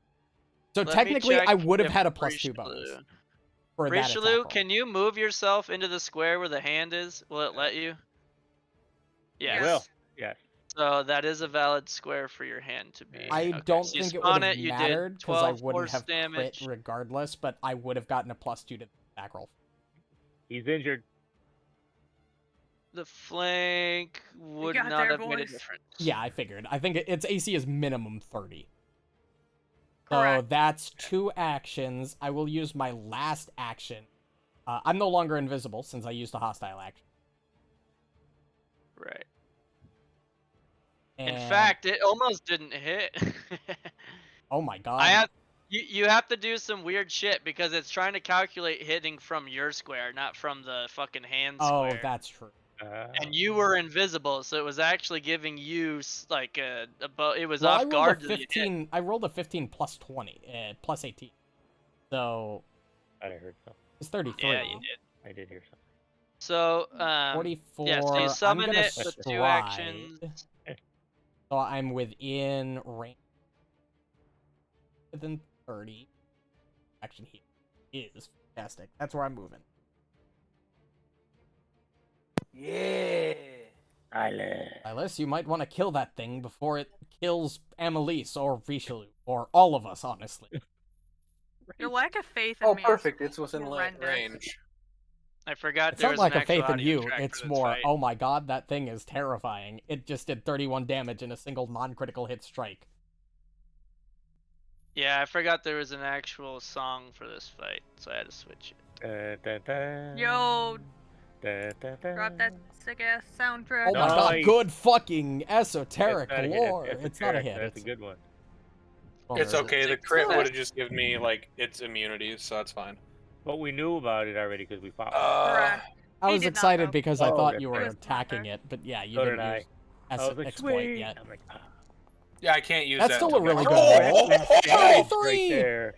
A: So
B: Let me
A: technically, I
B: check
A: would have
B: if
A: had a +2 bonus
B: Richelieu-
A: for that attack
B: Richelieu,
A: roll.
B: can you move yourself into the square where the hand is? Will it let you? Yes.
D: Will. Yes.
B: So that is a valid square for your hand to be.
A: I
B: Okay,
A: don't
B: so you
A: think it
B: spawn
A: would have
B: you did
A: mattered because I
B: 12
A: wouldn't
B: force
A: have
B: damage.
A: crit regardless, but I would have gotten a +2 to the attack roll.
D: He's injured.
B: The flank would
F: got
B: not
F: there,
B: have made a
F: boys.
B: difference.
A: Yeah, I figured. I think its AC is minimum 30. So
F: Correct.
A: that's 2 actions. I will use my last action. I'm no longer invisible since I used a hostile action.
B: Right.
A: And...
B: In fact, it almost didn't hit.
A: Oh my god.
B: You have to do some weird shit because it's trying to calculate hitting from your square, not from the fucking hand square.
A: Oh, that's true.
B: And you were invisible, so it was actually giving you like it was
A: Well,
B: off
A: I rolled
B: guard
A: a
B: to the hit.
A: 15. I rolled a 15 plus 20, plus 18. So
D: I heard something.
A: it's 33.
B: Yeah, you did.
D: I did hear something.
B: So
A: 44.
B: yeah, so you
A: I'm
B: summon
A: gonna
B: it with 2
A: stride.
B: actions.
A: So I'm within range. Within 30. Action here is fantastic. That's where I'm moving.
C: Yeah.
A: Silas, you might want to kill that thing before it kills Annalise or Richelieu or all of us, honestly.
F: Your lack of faith in
E: Oh,
F: me
E: perfect.
F: is
E: It's within
F: horrendous.
E: range.
B: I forgot
A: It's
B: there
A: not
B: was
A: like
B: an
A: a faith
B: actual
A: in
B: audio
A: you.
B: track for
A: It's
B: this
A: more,
B: fight.
A: oh my god, that thing is terrifying. It just did 31 damage in a single non-critical hit strike.
B: Yeah, I forgot there was an actual song for this fight, so I had to switch it.
F: Yo, drop that sick ass soundtrack.
A: Oh my god,
D: Nice.
A: good fucking esoteric
D: That's not a hit,
A: lore.
D: that's
A: It's not a
D: esoteric,
A: hit.
D: That's
A: It's
D: a good one.
E: It's
A: vulnerable.
E: okay. The crit
B: Success.
E: would have just given me like its immunities, so that's fine.
D: But we knew about it already because we fought.
F: Correct.
A: I
F: He
A: was
F: did not
A: excited
F: know.
A: because I
D: Oh,
A: thought
D: that's
A: you were
F: right. It was
A: attacking
F: clever.
A: it, but yeah, you
D: So
A: didn't
D: did
A: use
D: I was like,
A: exploit
D: sweet.
A: yet.
D: I'm like,
E: Yeah, I can't use
A: That's
E: that.
A: still a
E: until
A: really
E: next
A: good
E: turn.
A: hit.
D: right
A: 33!
D: there.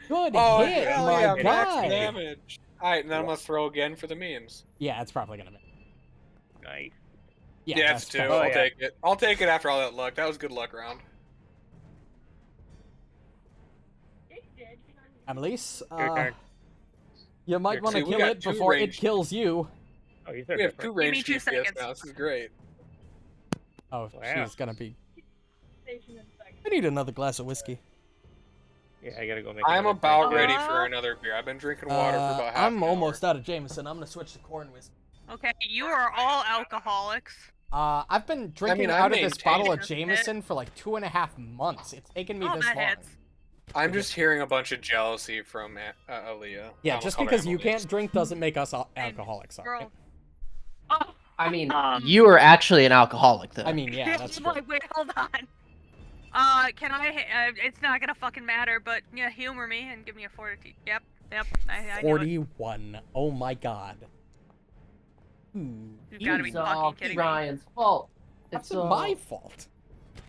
A: Good
E: Oh,
A: hit,
E: hell
A: my
E: yeah, max
A: god.
E: damage. Alright, and then I'm gonna throw again for the memes.
A: Yeah, it's probably gonna be.
D: Nice.
A: Yeah,
E: Yeah,
A: that's
E: it's 2.
A: fine.
D: Oh,
E: I'll
D: yeah.
E: take it. I'll take it after all that luck. That was good luck round.
A: Annalise,
D: Your turn.
A: you might
D: Your
A: want to
E: turn. We
A: kill
E: got
A: it
E: 2
A: before it
E: ranged.
A: kills you.
D: Oh, you said
E: We have
D: different.
E: 2
F: me
E: range
F: 2
E: DPS
F: seconds.
E: now. This is great.
A: Oh,
D: Wow.
A: she's gonna be. I need another glass of whiskey.
D: Yeah, I gotta go make.
E: I'm
D: another
E: about
D: drink.
E: ready for another beer. I've been drinking water for about half
A: I'm
E: an hour.
A: almost out of Jameson. I'm gonna switch to corn whiskey.
F: Okay, you are all alcoholics.
A: I've been drinking
E: I'm
A: out of this bottle of
F: maintaining.
A: Jameson for like 2.5 months. It's taken me
F: Oh,
A: this
F: that
A: long.
F: hits.
E: I'm just hearing a bunch of jealousy from Aaliyah.
A: Yeah,
E: I
A: just
E: almost called her
A: because you
E: Annalise.
A: can't drink doesn't make us alcoholics. Sorry.
F: Girl.
C: I mean, you are actually an alcoholic, though.
A: I mean, yeah, that's true.
F: Wait, hold on. Can I? It's not gonna fucking matter, but yeah, humor me and give me a fortitude. Yep. I knew it.
A: 41. Oh my god.
F: You've gotta be
C: It's all
F: fucking kidding me.
C: Ryan's fault.
A: That's
C: It's all
A: my fault.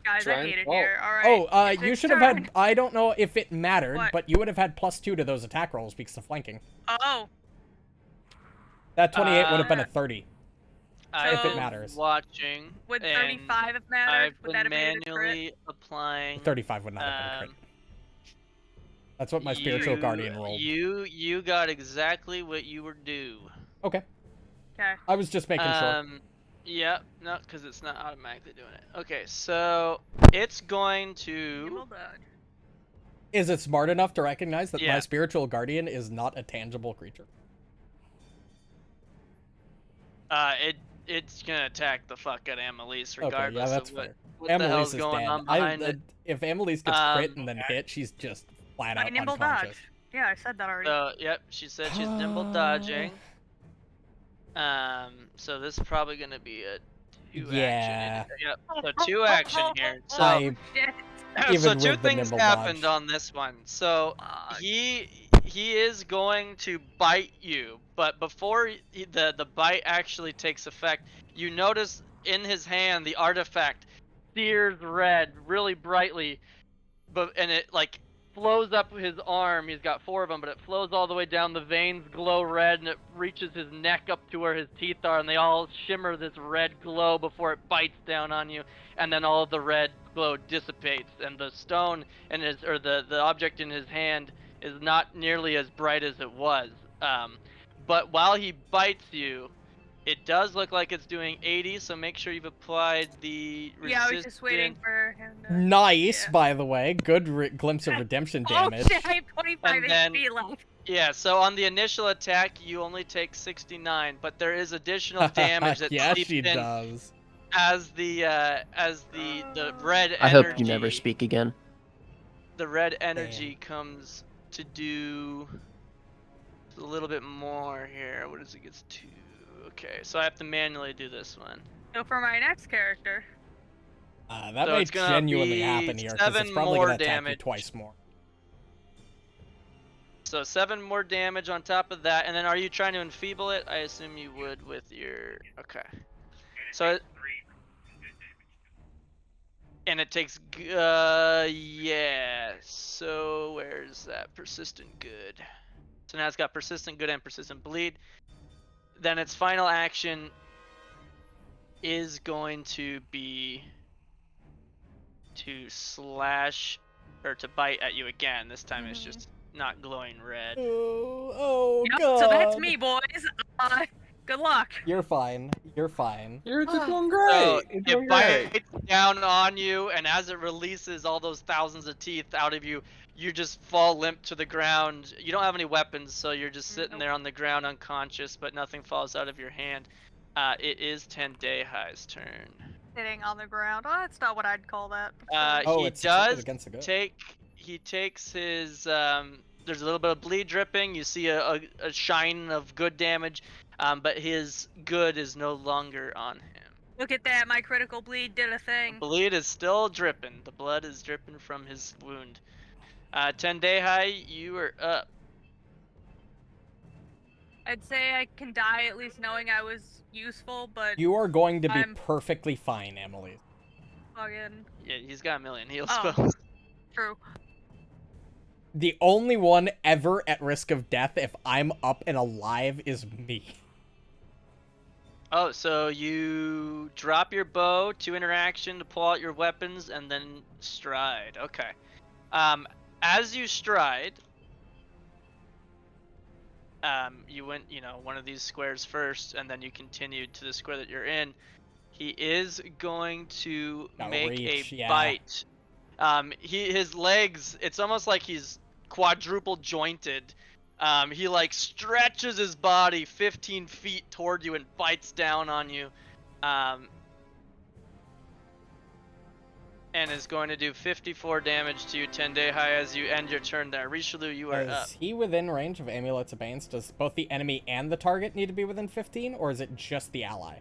F: Guys, I
E: Ryan's
F: hate it
E: fault.
F: here. Alright.
A: Oh,
F: It's
A: you
F: his
A: should have
F: turn.
A: had. I don't know if it mattered,
F: What?
A: but you would have had +2 to those attack rolls because of flanking.
F: Oh.
A: That 28 would have been a 30.
B: I've
A: If it
B: been
A: matters.
B: watching.
F: Would
B: and
F: 35 have mattered?
B: I've
F: Would that
B: been
F: have made it a crit?
B: manually applying.
A: 35 would not have been a crit. That's what my spiritual guardian rolled.
B: You got exactly what you were due.
A: Okay.
F: Okay.
A: I was just making sure.
B: Yep, no, because it's not automatically doing it. Okay, so it's going to.
F: Nimble dodge.
A: Is it smart enough to recognize that my
B: Yeah.
A: spiritual guardian is not a tangible creature?
B: It's gonna attack the fuck out of Annalise
A: Okay,
B: regardless
A: yeah, that's
B: of what,
A: fair.
B: what the
A: Annalise
B: hell's
A: is
B: going
A: dead.
B: on behind it.
A: If Annalise gets crit
B: Um,
A: and then hit, she's just flat
F: My
A: out
F: nimble
A: unconscious.
F: dodge. Yeah, I said that already.
B: So yep, she said she's nimble dodging. So this is probably gonna be a 2
A: Yeah.
B: action. Yep. So 2 action here. So
A: I
F: Shit.
A: even
B: so
A: with
B: 2
A: the
B: things
A: nimble
B: happened
A: dodge.
B: on this one. So
F: Fuck.
B: he is going to bite you, but before the bite actually takes effect, you notice in his hand the artifact sears red really brightly, and it like flows up his arm. He's got 4 of them, but it flows all the way down. The veins glow red, and it reaches his neck up to where his teeth are, and they all shimmer this red glow before it bites down on you. And then all of the red glow dissipates, and the stone in his, or the object in his hand is not nearly as bright as it was. But while he bites you, it does look like it's doing 80. So make sure you've applied the resistance.
F: Yeah, I was just waiting for him to...
A: Nice,
F: yeah.
A: by the way. Good glimpse of redemption damage.
F: Oh shit, I have 25
B: And then-
F: HP left.
B: Yeah, so on the initial attack, you only take 69, but there is additional damage that
A: yeah,
B: seeps
A: she
B: in
A: does.
B: as the red energy.
C: I hope you never speak again.
B: The red energy comes to do a little bit more here. What does it get to? Okay, so I have to manually do this one.
F: So for my next character,
A: That
B: So
A: might
B: it's gonna
A: genuinely
B: be
A: happen here, because it's
B: 7
A: probably
B: more
A: going to attack you
B: damage.
A: twice more.
B: So 7 more damage on top of that, and then are you trying to enfeeble it? I assume you would with your. Okay. So. And it takes. Yeah. So where's that persistent good? So now it's got persistent good and persistent bleed. Then its final action is going to be to slash or to bite at you again. This time it's just not glowing red.
A: Oh
F: yep,
A: God.
F: so that's me, boys. Good luck.
A: You're fine. You're fine.
E: You're doing
B: So
E: great. You're doing
B: it
E: great.
B: bites down on you, and as it releases all those thousands of teeth out of you, you just fall limp to the ground. You don't have any weapons, so you're just sitting there on the ground unconscious, but nothing falls out of your hand. It is Tendeihai's turn.
F: Sitting on the ground. Oh, that's not what I'd call that.
A: Oh,
B: He
A: it's succeeded
B: does
A: against the good.
B: he takes his there's a little bit of bleed dripping. You see a shine of good damage, but his good is no longer on him.
F: Look at that, my critical bleed did a thing.
B: Bleed is still dripping. The blood is dripping from his wound. Tendeihai, you are up.
F: I'd say I can die at least knowing I was useful, but
A: You are going to be
F: I'm-
A: perfectly fine, Emily.
F: fucking
B: Yeah, he's got a million heal
F: Oh.
B: spells.
F: true.
A: The only one ever at risk of death if I'm up and alive is me.
B: Oh, so you drop your bow to interaction to pull out your weapons and then stride. Okay. As you stride, you went, one of these squares first, and then you continued to the square that you're in. He is going to
A: Got
B: make
A: reach,
B: a
A: yeah.
B: bite. His legs, it's almost like he's quadruple jointed. He like stretches his body 15 feet toward you and bites down on you. And is going to do 54 damage to you, Tendeihai, as you end your turn there. Richelieu, you are up.
A: Is he within range of Amulet's Abeyance? Does both the enemy and the target need to be within 15, or is it just the ally?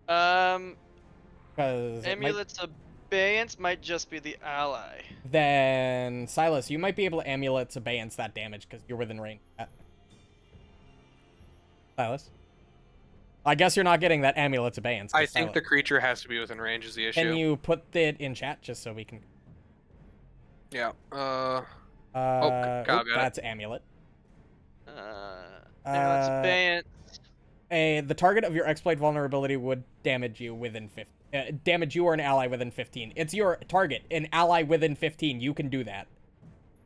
A: Because
B: Amulet's Abeyance might just be the ally.
A: Then, Silas, you might be able to Amulet's Abeyance that damage because you're within range. Silas? I guess you're not getting that Amulet's Abeyance.
E: I think the creature has to be within range is the issue.
A: Can you put it in chat just so we can...
E: Yeah.
A: got
E: it.
A: That's Amulet.
B: Amulet's Abeyance.
A: The target of your exploit vulnerability would damage you within 15. Damage you or an ally within 15. It's your target. An ally within 15. You can do that.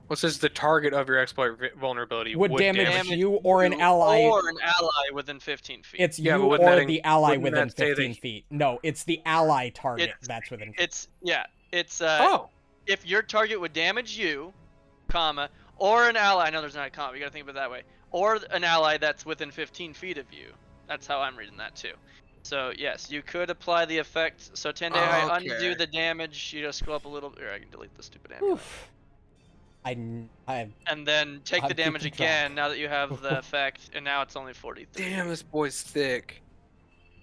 E: What says the target of your exploit vulnerability
A: Would damage you or an ally.
B: Or an ally within 15 feet.
A: It's
E: Yeah,
A: you
E: but
A: or the ally
E: wouldn't
A: within
E: that say that
A: 15 feet. No, it's the ally target that's within 15.
B: It's
E: Oh.
B: If your target would damage you, comma, or an ally. I know there's not a comma. You gotta think of it that way. Or an ally that's within 15 feet of you. That's how I'm reading that too. So yes, you could apply the effect. So Tendeihai,
E: Okay.
B: undo the damage. You just scroll up a little. Or I can delete the stupid amulet.
A: Oof.
B: And then take
A: I'm
B: the damage
A: keeping
B: again
A: track.
B: now that you have the effect, and now it's only 43.
E: Damn, this boy's thick.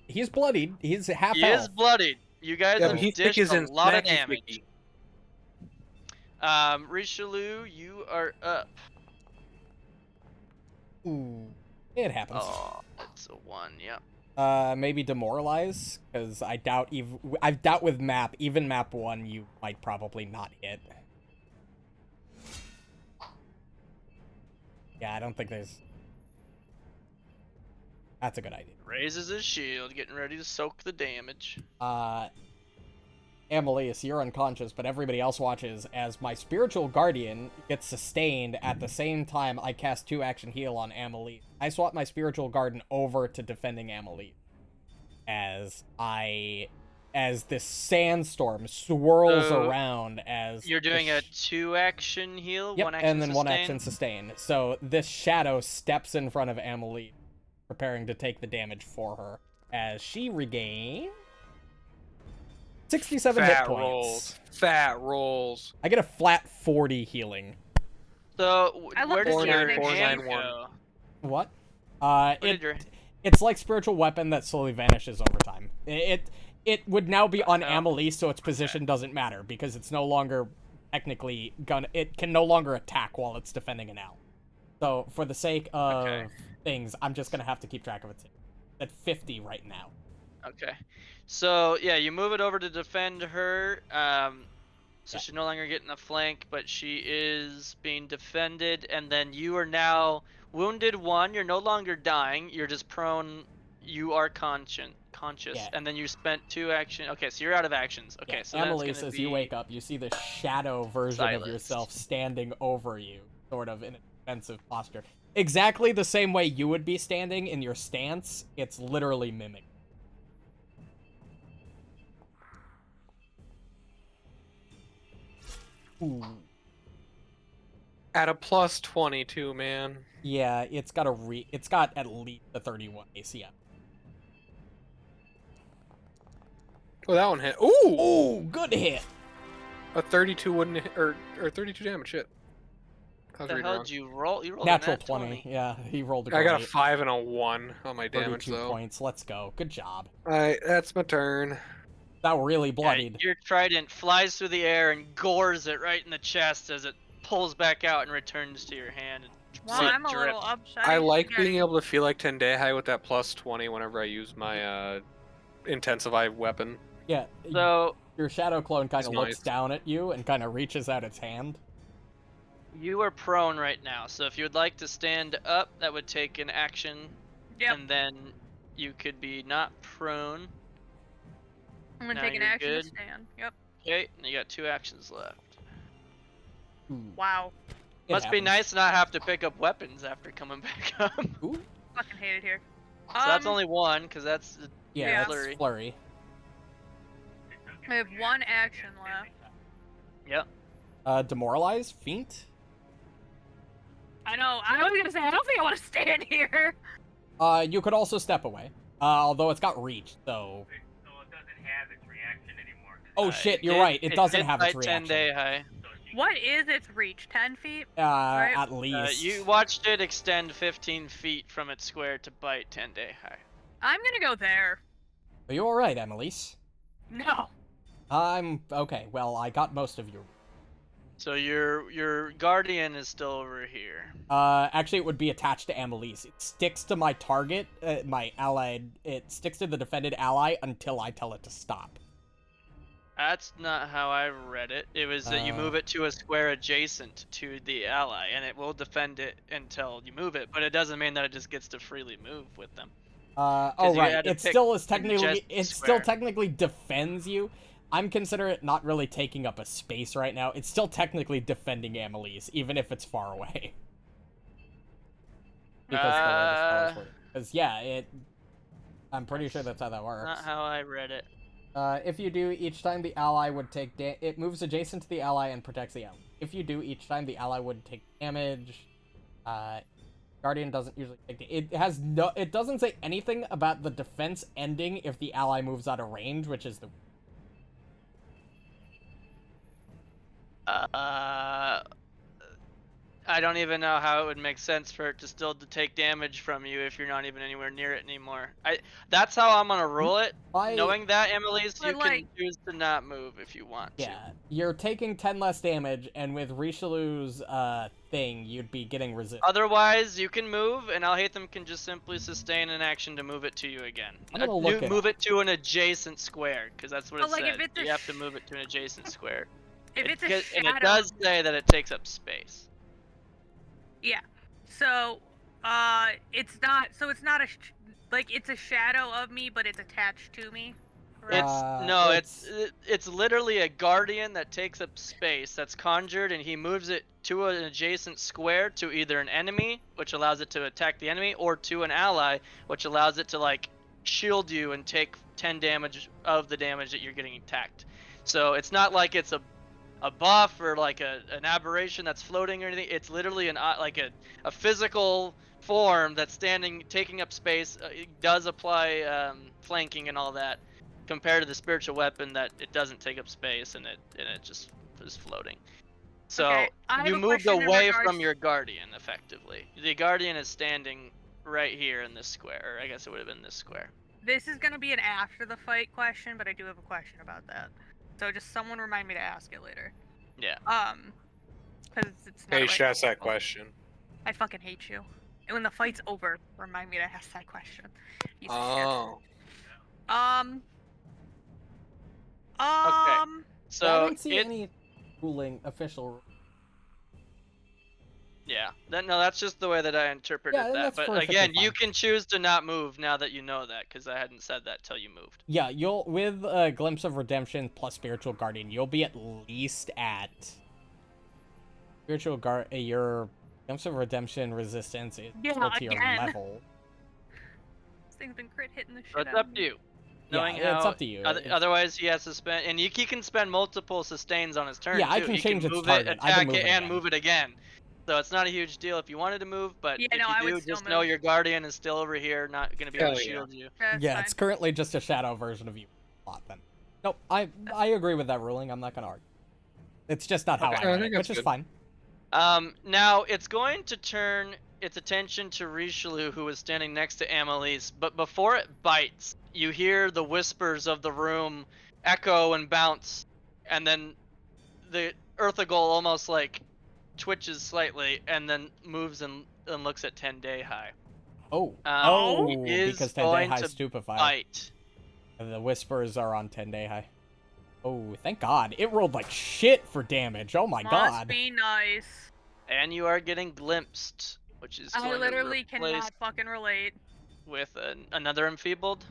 A: He's bloodied. He's half
B: He
A: health.
B: is bloodied. You guys
E: Yeah,
B: have
E: but he's thick
B: dished
E: as
B: a
E: in
B: lot of
E: snacky
B: damage.
E: thicky.
B: Richelieu, you are up.
A: Ooh. It happens.
B: Oh, it's a 1, yeah.
A: Maybe demoralize, because I doubt with map, even map 1, you might probably not hit. Yeah, I don't think there's... That's a good idea.
B: Raises his shield, getting ready to soak the damage.
A: Amelise, you're unconscious, but everybody else watches as my spiritual guardian gets sustained at the same time I cast 2-action heal on Amelise. I swap my spiritual guardian over to defending Amelise as this sandstorm swirls around as
B: you're doing a 2-action heal,
A: yep,
B: 1-action
A: and then
B: sustain?
A: 1-action sustain. So this shadow steps in front of Amelise, preparing to take the damage for her as she regains 67 hit
E: Fat
A: points.
E: rolls. Fat rolls.
A: I get a flat 40 healing.
B: So
F: I love
B: where
F: to
B: did
F: see
B: your
F: it make
B: hand
E: 491.
B: go?
A: What?
B: Where did your
A: It's like spiritual weapon that slowly vanishes over time. It would now be on Amelie, so its position doesn't matter because it's no longer technically gonna. It can no longer attack while it's defending an ally. So for the sake of things, I'm just gonna have to keep track of it. At 50 right now.
B: Okay. So yeah, you move it over to defend her. So she's no longer getting a flank, but she is being defended, and then you are now wounded 1. You're no longer dying. You're just prone. You are conscious,
A: Yeah.
B: and then you spent 2 action. Okay, so you're out of actions. Okay,
A: Yeah.
B: so
A: Amelie,
B: that's gonna
A: as
B: be
A: you wake up, you see the shadow version of
B: silenced.
A: yourself standing over you, sort of in a defensive posture. Exactly the same way you would be standing in your stance. It's literally mimic. Ooh.
E: At a plus 22, man.
A: Yeah, it's got at least a 31 ACM.
E: Oh, that one hit. Ooh!
A: Ooh, good hit.
E: A 32 wouldn't hit, or 32 damage. Shit. I was
B: The
E: reading
B: hell
E: wrong.
B: did you roll? You rolled
A: Natural
B: a nat
A: 20. Yeah, he rolled a
E: I got a
A: great
E: 5 and a 1 on my damage
A: 32
E: though.
A: points. Let's go. Good job.
E: Alright, that's my turn.
A: That really
B: Yeah,
A: bloodied.
B: your trident flies through the air and gores it right in the chest as it pulls back out and returns to your hand. And
F: Well,
B: blood
F: I'm a little
B: drips.
F: upset.
E: I like
F: Yeah.
E: being able to feel like Tendai with that plus 20 whenever I use my intensify weapon.
A: Yeah,
B: So
A: your shadow clone kind
E: It's
A: of
E: nice.
A: looks down at you and kind of reaches out its hand.
B: you are prone right now. So if you would like to stand up, that would take an action.
F: Yep.
B: And then you could be not prone.
F: I'm gonna
B: now
F: take an
B: you're
F: action
B: good.
F: to stand. Yep.
B: Okay, and you got 2 actions left.
A: Ooh,
F: Wow.
A: it
B: Must be
A: happens.
B: nice to not have to pick up weapons after coming back up. So
A: Ooh,
F: Fucking hate it here.
B: that's only 1, because that's
A: yeah,
F: Yeah.
A: that's
B: flurry.
A: flurry.
F: I have 1 action left.
B: Yep.
A: Demoralize, feint.
F: I know. I was gonna say I don't think I want to stand here.
A: You could also step away. Although it's got reach, so.
G: So it doesn't have its reaction anymore.
A: Oh shit, you're right. It doesn't have its reaction.
B: 10-day high.
F: What is its reach? 10 feet?
A: At least.
B: You watched it extend 15 feet from its square to bite 10-day high.
F: I'm gonna go there.
A: Are you alright, Annalise?
F: No.
A: I'm okay. Well, I got most of you.
B: So your guardian is still over here.
A: Actually, it would be attached to Annalise. It sticks to my target, my allied. It sticks to the defended ally until I tell it to stop.
B: That's not how I read it. It was that you move it to a square adjacent to the ally, and it will defend it until you move it. But it doesn't mean that it just gets to freely move with them.
A: Oh
B: you
A: right.
B: had to
A: It
B: pick
A: still is
B: the
A: technically. It still
B: square.
A: technically defends you. I'm considering it not really taking up a space right now. It's still technically defending Annalise, even if it's far away. Because yeah, it. I'm pretty sure that's how that works.
B: Not how I read it.
A: If you do, each time the ally would take it moves adjacent to the ally and protects the ally. If you do, each time the ally would take damage. Guardian doesn't usually take it doesn't say anything about the defense ending if the ally moves out of range, which is the
B: I don't even know how it would make sense for it to still to take damage from you if you're not even anywhere near it anymore. That's how I'm gonna rule it. Knowing that, Emily's, you can choose to not move if you want to.
A: Yeah, you're taking 10 less damage, and with Richelieu's thing, you'd be getting resist.
B: Otherwise, you can move, and Alhaitham can just simply sustain an action to move it to you again.
A: I'm gonna look
B: move it to an adjacent square, because that's what it
F: like,
B: says.
F: if it's a
B: You have to move it to an adjacent square.
F: If it's a shadow.
B: And it does say that it takes up space.
F: Yeah. So, it's not. So it's not a. It's a shadow of me, but it's attached to me. Right?
B: It's literally a guardian that takes up space that's conjured, and he moves it to an adjacent square to either an enemy, which allows it to attack the enemy, or to an ally, which allows it to shield you and take 10 damage of the damage that you're getting attacked. So it's not like it's a buff or an aberration that's floating or anything. It's literally a physical form that's taking up space. It does apply flanking and all that. compared to the spiritual weapon that it doesn't take up space and it just is floating. So
F: Okay, I have
B: you
F: a
B: moved
F: question in
B: away
F: regards-
B: from your guardian effectively. The guardian is standing right here in this square. Or I guess it would have been this square.
F: This is gonna be an after the fight question, but I do have a question about that. So just someone remind me to ask it later.
B: Yeah.
F: Because it's not.
E: Hey,
F: right
E: should ask
F: now.
E: that question.
F: I fucking hate you. And when the fight's over, remind me to ask that question. Piece of
E: Oh.
F: shit.
B: So
A: I don't see
B: it,
A: any official.
B: yeah, that's just the way that I interpreted
A: Yeah, and
B: that.
A: that's
B: But
A: perfectly
B: again, you
A: fine.
B: can choose to not move now that you know that, because I hadn't said that till you moved.
A: Yeah, you'll with a Glimpse of Redemption plus Spiritual Guardian, you'll be at least at your Glimpse of Redemption resistance is
F: Yeah,
A: equal to your
F: again.
A: level.
F: This thing's been crit hitting the shit
B: So it's
F: out
B: up
F: of
B: to
F: me.
B: you. Knowing
A: Yeah, it's
B: how,
A: up to you.
B: Otherwise, he has to spend, and he can spend multiple sustains on his turn.
A: Yeah, I
B: too.
A: can
B: He
A: change its
B: move
A: target.
B: it,
A: I can
B: attack
A: move
B: it,
A: it
B: and
A: again.
B: move it again. So it's not a huge deal if you wanted to move, but
F: Yeah,
B: if
F: no, I
B: you
F: would
B: do,
F: still
B: just know
F: move.
B: your guardian is still over here, not going to be able to
E: Hell yeah.
B: shield you.
F: That's
A: Yeah,
F: fine.
A: it's currently just a shadow version of you. Then. Nope, I agree with that ruling. I'm not gonna argue. It's just not how
B: Okay.
A: I
E: I
A: read
E: think
A: it, which
E: that's
A: is
E: good.
A: fine.
B: Now it's going to turn its attention to Richelieu, who is standing next to Amelise, but before it bites, you hear the whispers of the room echo and bounce, and then the Earthagol almost like twitches slightly, and then moves and looks at 10-day high.
A: Oh,
B: He is
A: because 10-day
B: going
A: high
B: to
A: stupefy.
B: bite.
A: And the whispers are on 10-day high. Oh, thank God. It rolled like shit for damage. Oh my
F: Must
A: God.
F: be nice.
B: And you are getting glimpsed, which is
F: I
B: going
F: literally
B: to replace
F: cannot fucking relate.
B: with another enfeebled.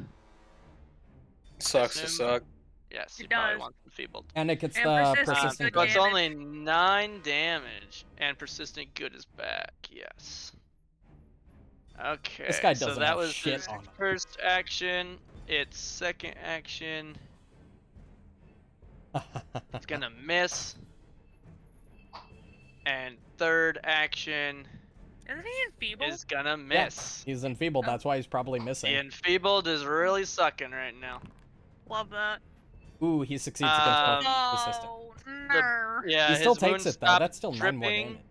E: Sucks to
B: assume.
E: suck.
B: Yes,
F: It
B: you probably
F: does.
B: want enfeebled.
A: And it gets
F: And
A: the
F: persistent
A: persistent
B: So
F: good
B: it's
A: good.
F: damage.
B: only 9 damage, and persistent good is back. Yes. Okay.
A: This guy
B: so
A: doesn't
B: that
A: have
B: was
A: shit
B: his
A: on him.
B: first action. Its second action. It's gonna miss. And third action
F: Isn't he enfeebled?
B: is gonna
A: Yeah,
B: miss.
A: he's enfeebled. That's why he's probably
B: The
A: missing.
B: enfeebled is really sucking right now.
F: Love that.
A: Ooh, he succeeds against both
B: Um,
A: persistent.
F: Oh, no.
B: Yeah,
A: He still
B: his
A: takes
B: wounds
A: it though.
B: stop
A: That's still 9 more
B: dripping,
A: damage.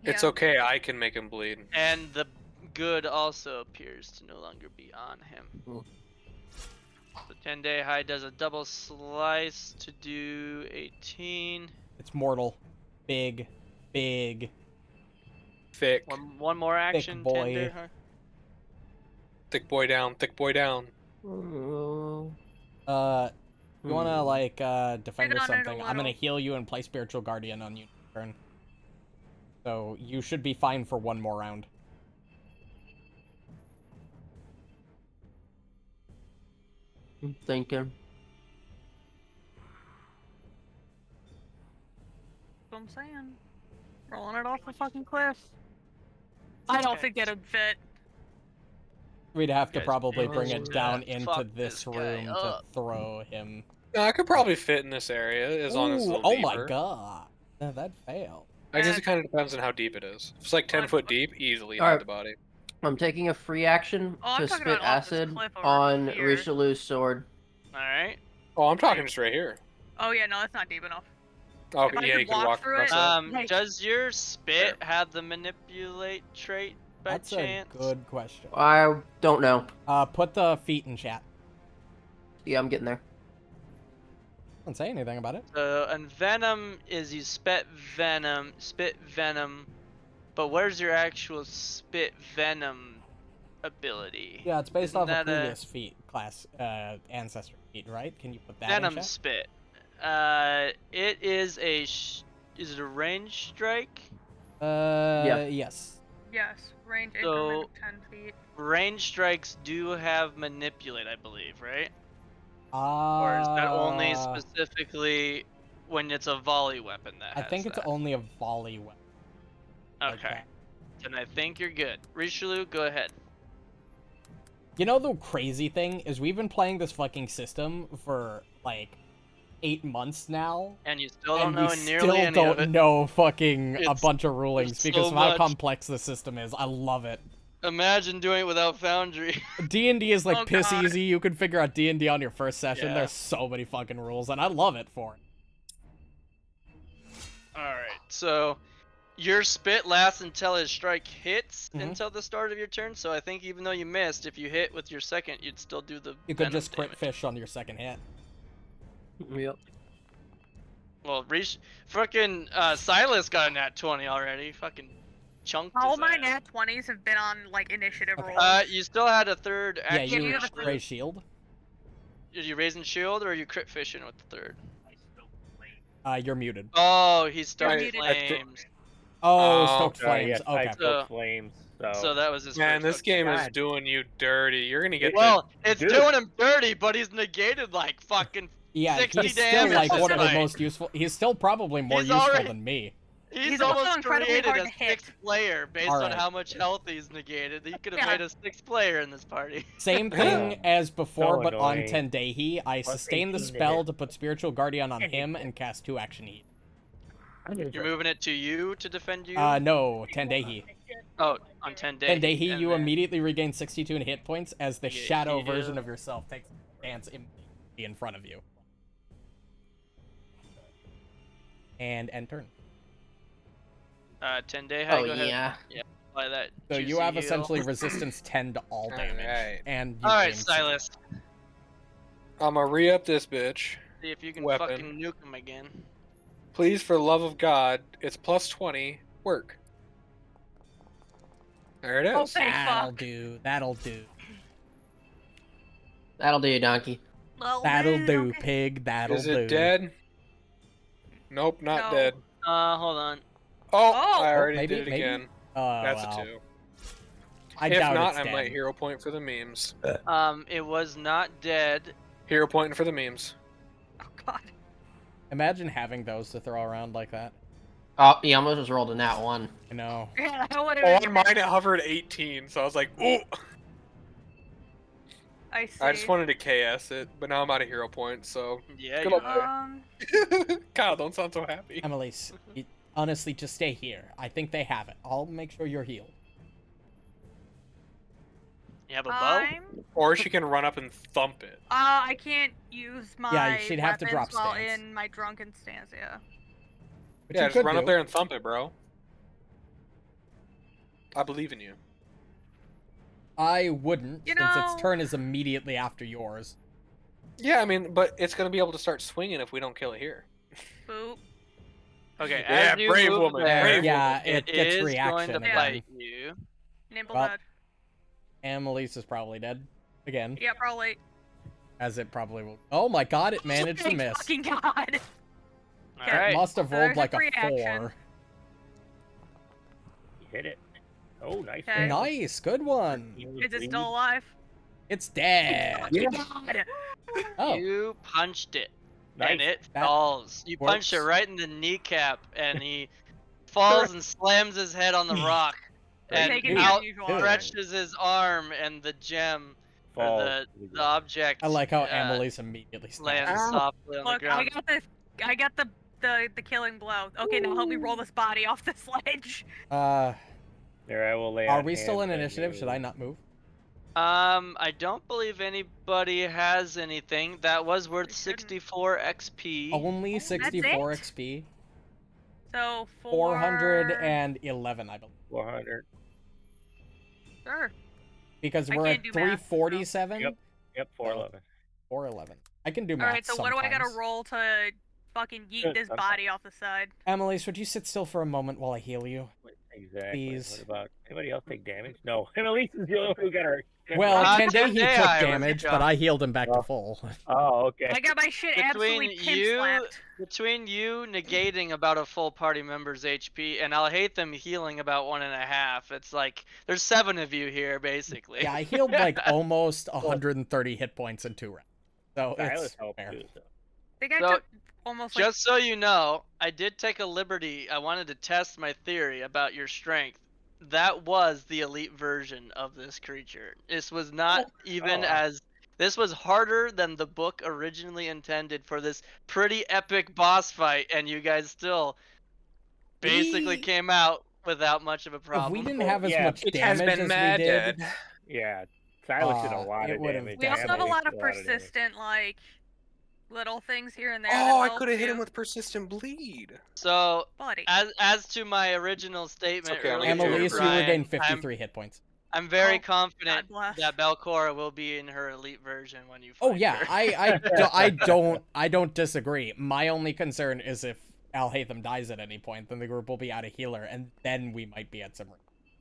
E: It's
F: Yeah.
E: okay. I can make him bleed.
B: and the good also appears to no longer be on him.
C: Cool.
B: The 10-day high does a double slice to do 18.
A: It's mortal. Big. Big.
E: Thick.
B: One more action.
A: boy.
B: 10-day high.
E: Thick boy down. Thick boy down.
C: Oh.
A: You wanna like defend or
F: Hit on it a
A: something? I'm gonna
F: little.
A: heal you and play Spiritual Guardian on you turn. So you should be fine for one more round.
C: I'm thinking.
F: That's what I'm saying. Rolling it off the fucking cliff. I don't
B: Okay.
F: think that'd fit.
A: We'd have to
B: Guys,
A: probably
C: pay
A: bring it
C: attention.
A: down
B: Yeah,
A: into
B: fuck
A: this
B: this guy
A: room to
B: up.
A: throw him.
E: No, I could probably fit in this area as long as it's a
A: Ooh,
E: little
A: oh my
E: deeper.
A: God. That failed.
E: I guess it kind of depends on how deep it is. If it's like 10 foot deep, easily hide
C: Alright.
E: the body.
C: I'm taking a free action
F: Oh, I'm
C: to
F: talking
C: spit
F: about off this
C: acid
F: cliff over
C: on
F: here.
C: Richelieu's sword.
B: Alright.
E: Oh, I'm talking just right here.
F: Oh yeah, no, that's not deep enough.
E: Oh,
F: If I
E: yeah,
F: could
E: you can
F: walk
E: walk
F: through
E: across
F: it,
E: that.
F: Like-
B: Does your spit have the manipulate trait by
A: That's
B: chance?
A: a good question.
C: I don't know.
A: Put the feet in chat.
C: Yeah, I'm getting there.
A: Don't say anything about it.
B: So, and venom is you spit venom, but where's your actual spit venom ability?
A: Yeah, it's based
B: Isn't
A: off a
B: that
A: previous feat class, ancestor feat, right? Can you put that in
B: venom
A: chat?
B: spit. It is a is it a range strike?
C: Yeah.
A: Yes.
F: Yes, range
B: So-
F: increment of 10 feet.
B: Range strikes do have manipulate, I believe, right? Or is that only specifically when it's a volley weapon that
A: I
B: has
A: think it's
B: that?
A: only a volley weapon. like
B: Okay.
A: that.
B: Then I think you're good. Richelieu, go ahead.
A: You know the crazy thing is we've been playing this fucking system for like 8 months now,
B: And you still don't
A: and
B: know
A: we
B: nearly
A: still
B: any of it.
A: don't know fucking a
B: It's-
A: bunch of rulings
B: there's
A: because
B: so
A: of how
B: much.
A: complex the system is. I love it.
B: Imagine doing it without Foundry.
A: D&D is like
F: Oh,
A: piss
F: God.
A: easy. You can figure out D&D on your first session.
B: Yeah.
A: There's so many fucking rules, and I love it for it.
B: Alright, so your spit lasts until his strike hits
A: Mhm.
B: until the start of your turn, so I think even though you missed, if you hit with your second, you'd still do the
A: You could
B: venom
A: just crit
B: damage.
A: fish on your second hit.
H: Yep.
B: Well, fucking Silas got a nat 20 already. Fucking chunked
F: All
B: his
F: my
B: ass.
F: nat 20s have been on like initiative
A: Okay.
F: rolls.
B: You still had a third
A: Yeah,
B: action.
A: you
F: have a
A: raise shield.
B: Are you raising shield or are you crit fishing with the third?
A: You're muted.
B: Oh, he's stoked
F: muted.
B: flames.
A: Oh,
E: Oh,
A: stoked
D: Sorry,
A: flames.
D: yes, I
A: Okay.
D: spoke flames.
B: So that was his
E: Man,
B: first.
E: this
B: Okay.
E: game is
D: God.
E: doing you dirty. You're gonna get
B: Well, it's
D: Dude.
B: doing him dirty, but he's negated like fucking
A: Yeah,
B: 60
A: he's still
B: damage
A: like
B: this
A: one of the
B: fight.
A: most useful. He's still probably more
B: He's
A: useful
B: already-
A: than me.
B: He's
F: also
B: almost
F: incredibly
B: created
F: hard
B: a
F: to hit.
B: sixth player based
A: All
B: on
A: right.
B: how much health he's negated. He could have
F: Yeah.
B: made a sixth player in this party.
A: Same thing as before,
D: So
A: but on
D: annoying.
A: Tendehi, I
D: Plus
A: sustain the
D: 18 to
A: spell
D: hit.
A: to put Spiritual Guardian on him and cast 2 action heat.
B: You're moving it to you to defend you?
A: No, Tendehi.
B: Oh, on 10 days.
A: Tendehi, you immediately regain 62 in hit points as the
B: You get
A: shadow
B: healed.
A: version of yourself takes a stance in front of you. And end turn.
B: 10 day.
C: Oh,
B: go ahead.
C: yeah.
B: Apply that.
A: So you
B: juicy
A: have
B: heal.
A: essentially resistance 10 to all damage.
E: Alright.
A: And you
B: Alright,
A: gain 60.
B: Silas.
E: I'm gonna re-up this bitch.
B: See if you can
E: Weapon.
B: fucking nuke him again.
E: Please, for the love of God, it's plus 20. Work. There it is.
F: Oh, thank
A: That'll
F: fuck.
A: do. That'll do.
C: That'll do, donkey.
F: Well,
A: That'll
F: then,
A: do,
F: okay.
A: pig. That'll
E: Is
A: do.
E: it dead? Nope, not
F: No.
E: dead.
B: Hold on.
E: Oh,
F: Oh.
E: I already
A: maybe-
E: did it
A: maybe?
E: again.
A: Oh,
E: That's
A: well.
E: a 2.
A: I
E: If
A: doubt
E: not,
A: it's
E: I
A: dead.
E: might hero point for the memes.
B: It was not dead.
E: Hero pointing for the memes.
F: Oh god.
A: Imagine having those to throw around like that.
C: Oh, he almost just rolled a nat 1.
A: You know.
F: Yeah, I would
E: Oh,
F: have.
E: on mine it hovered 18, so I was like, ooh.
F: I see.
E: I just wanted to KS it, but now I'm out of hero points, so
B: Yeah,
E: Good
B: you
E: luck.
B: are.
E: Kyle, don't sound so happy.
A: Emily's, honestly, just stay here. I think they have it. I'll make sure you're healed.
B: You have a bow?
E: Or she can run up and thump it.
F: I can't use my
A: Yeah, she'd have to
F: weapons
A: drop
F: while
A: stance.
F: in my drunken stance, yeah.
A: Which
E: Yeah,
A: you
E: just
A: could
E: run up
A: do.
E: there and thump it, bro. I believe in you.
A: I wouldn't,
F: You
A: since its
F: know-
A: turn is immediately after yours.
E: Yeah, I mean, but it's gonna be able to start swinging if we don't kill it here.
F: Boop.
B: Okay,
E: Yeah,
B: as you
E: brave
B: move
E: woman,
B: there,
E: brave
A: Yeah,
E: woman.
A: it gets
B: is going
A: reaction
B: to
A: again.
B: bite you.
F: Nimble
A: Well-
F: head.
A: Emily's is probably dead. Again,
F: Yeah, probably.
A: as it probably will. Oh my god, it managed to
F: Thank
A: miss.
F: fucking god.
A: It
B: Alright.
A: must have
F: So
A: rolled
F: there's
A: like
F: a
A: a
F: free action.
A: 4.
D: You hit it. Oh, nice.
F: Okay.
A: Nice, good one.
F: Is it still alive?
A: It's dead.
F: God.
A: Oh,
B: You punched it.
D: Nice.
B: And it
A: That
B: falls. You punch it
A: works.
B: right in the kneecap, and he falls and slams his head on the rock, and
F: Taking
A: Dude,
F: the
B: out
F: unusual
A: dude.
F: option.
B: stretches his arm, and the gem, or
D: Falls.
B: the object,
A: I like how Emily's immediately
B: lands
A: snaps.
B: softly on
F: Look,
B: the
F: I
B: ground.
F: got this. I got the killing blow. Okay, now help me roll this body off the sledge.
D: There, I will lay
A: Are
D: on
A: we still in
D: hands on
A: initiative? Should
D: you.
A: I not move?
B: I don't believe anybody has anything. That was worth
F: We shouldn't.
B: 64 XP.
A: Only 64
F: it?
A: XP.
F: So
A: 411, I believe.
D: 400.
F: Sure.
A: Because
F: I
A: we're
F: can't
A: at
F: do math, so-
A: 347.
D: Yep. Yep, 411.
A: 411. I can do
F: All
A: math.
F: right. So what do I gotta
A: sometimes.
F: roll to fucking yeet this
D: I'm
F: body off the side?
A: Emily, would you sit still for a moment while I heal you?
D: Exactly.
A: Please.
D: What about anybody else take damage? No. Annalise is the only one who got her.
A: Well,
B: Tendai
A: Tendehi
B: was
A: took
B: the
A: damage, but
B: jump.
A: I healed him back to
D: Oh.
A: full.
D: Oh, okay.
F: I got my shit absolutely
B: Between
F: pimp
B: you,
F: slapped.
B: between you negating about a full party member's HP, and I'll hate them healing about 1.5. It's like there's 7 of you here, basically.
A: Yeah, I healed like almost 130 hit points in 2 rounds. So
D: Silas
A: it's
D: helped
A: fair.
D: too. So.
F: I think I
B: So,
F: took almost like.
B: Just so you know, I did take a liberty. I wanted to test my theory about your strength. That was the elite version of this creature. This was not even
D: Oh.
B: as. This was harder than the book originally intended for this pretty epic boss fight, and you guys still basically
A: He-
B: came out without much of a
A: If
B: problem.
A: we didn't have as
D: yeah,
A: much
E: It has
A: damage
E: been
A: as
E: mad
A: we did,
E: dead.
D: Yeah, Silas did a
A: Uh,
D: lot
A: it
D: of
A: would've
D: damage.
F: We also have a
A: definitely
F: lot of
D: damage.
F: persistent, like, little things here and there.
E: Oh,
F: that
E: I
F: help
E: could have hit
F: too.
E: him with persistent bleed.
B: So,
F: Buddy.
B: as to my original statement
E: okay, I'm gonna
B: earlier,
E: get you
A: Annalise, you
E: Brian,
A: regained
B: I'm
A: 53 hit points.
B: I'm very
F: Oh,
B: confident
F: God bless.
B: that Belcora will be in her elite version when you find
A: Oh yeah,
B: her.
A: I don't disagree. My only concern is if Alhaitham dies at any point, then the group will be out of healer, and then we might be at some.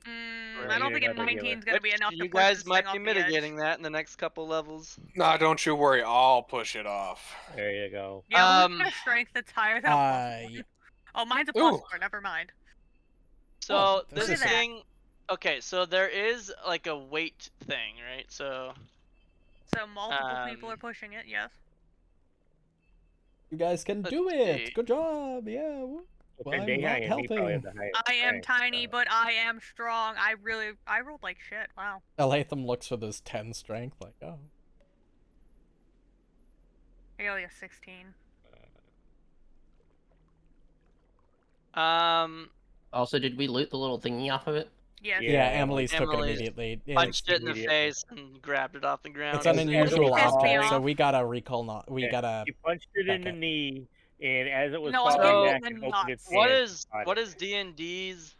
F: I don't think a
D: Another healer.
F: 19 is gonna be
B: Which
F: enough to
B: you
F: push
B: guys
F: this
B: might
F: thing
B: be
F: off the edge.
B: mitigating that in the next couple levels.
E: Nah, don't you worry. I'll push it off.
D: There you go.
F: Yeah, who's got a strength that's higher than a plus 1?
A: Yeah.
F: Oh, mine's a plus
E: Ooh.
F: 4. Never mind.
B: So
A: Oh, this
B: this
F: is-
B: thing, okay, so there is like a weight thing, right? So
F: So multiple people
B: Um,
F: are pushing it. Yes.
A: You guys can
B: Let's
A: do it.
B: see.
A: Good job. Yeah. Well, I'm
D: Tendai
A: not
D: and me probably have
A: helping.
D: the highest
F: I am
D: strength,
F: tiny,
D: so-
F: but I am strong. I rolled like shit. Wow.
A: Alhaitham looks with his 10 strength, like, oh.
F: I got like a 16.
C: Also, did we loot the little thingy off of it?
F: Yes.
A: Yeah,
D: Yeah,
A: Emily's took it
B: Emily's
A: immediately.
B: punched it in the
D: immediately.
B: face and grabbed it off the ground.
A: It's an
D: As it
A: unusual
D: was
A: object,
D: falling-
A: so we gotta recall not. We
D: Yeah,
A: gotta.
D: He punched it in
A: back
D: the
A: up.
D: knee, and as it was
F: No, I
D: falling
B: hit it
D: back,
F: in
D: it
F: the
D: opened its
F: nuts.
B: What
D: hand
B: is
D: and
B: what
D: caught
B: is D&D's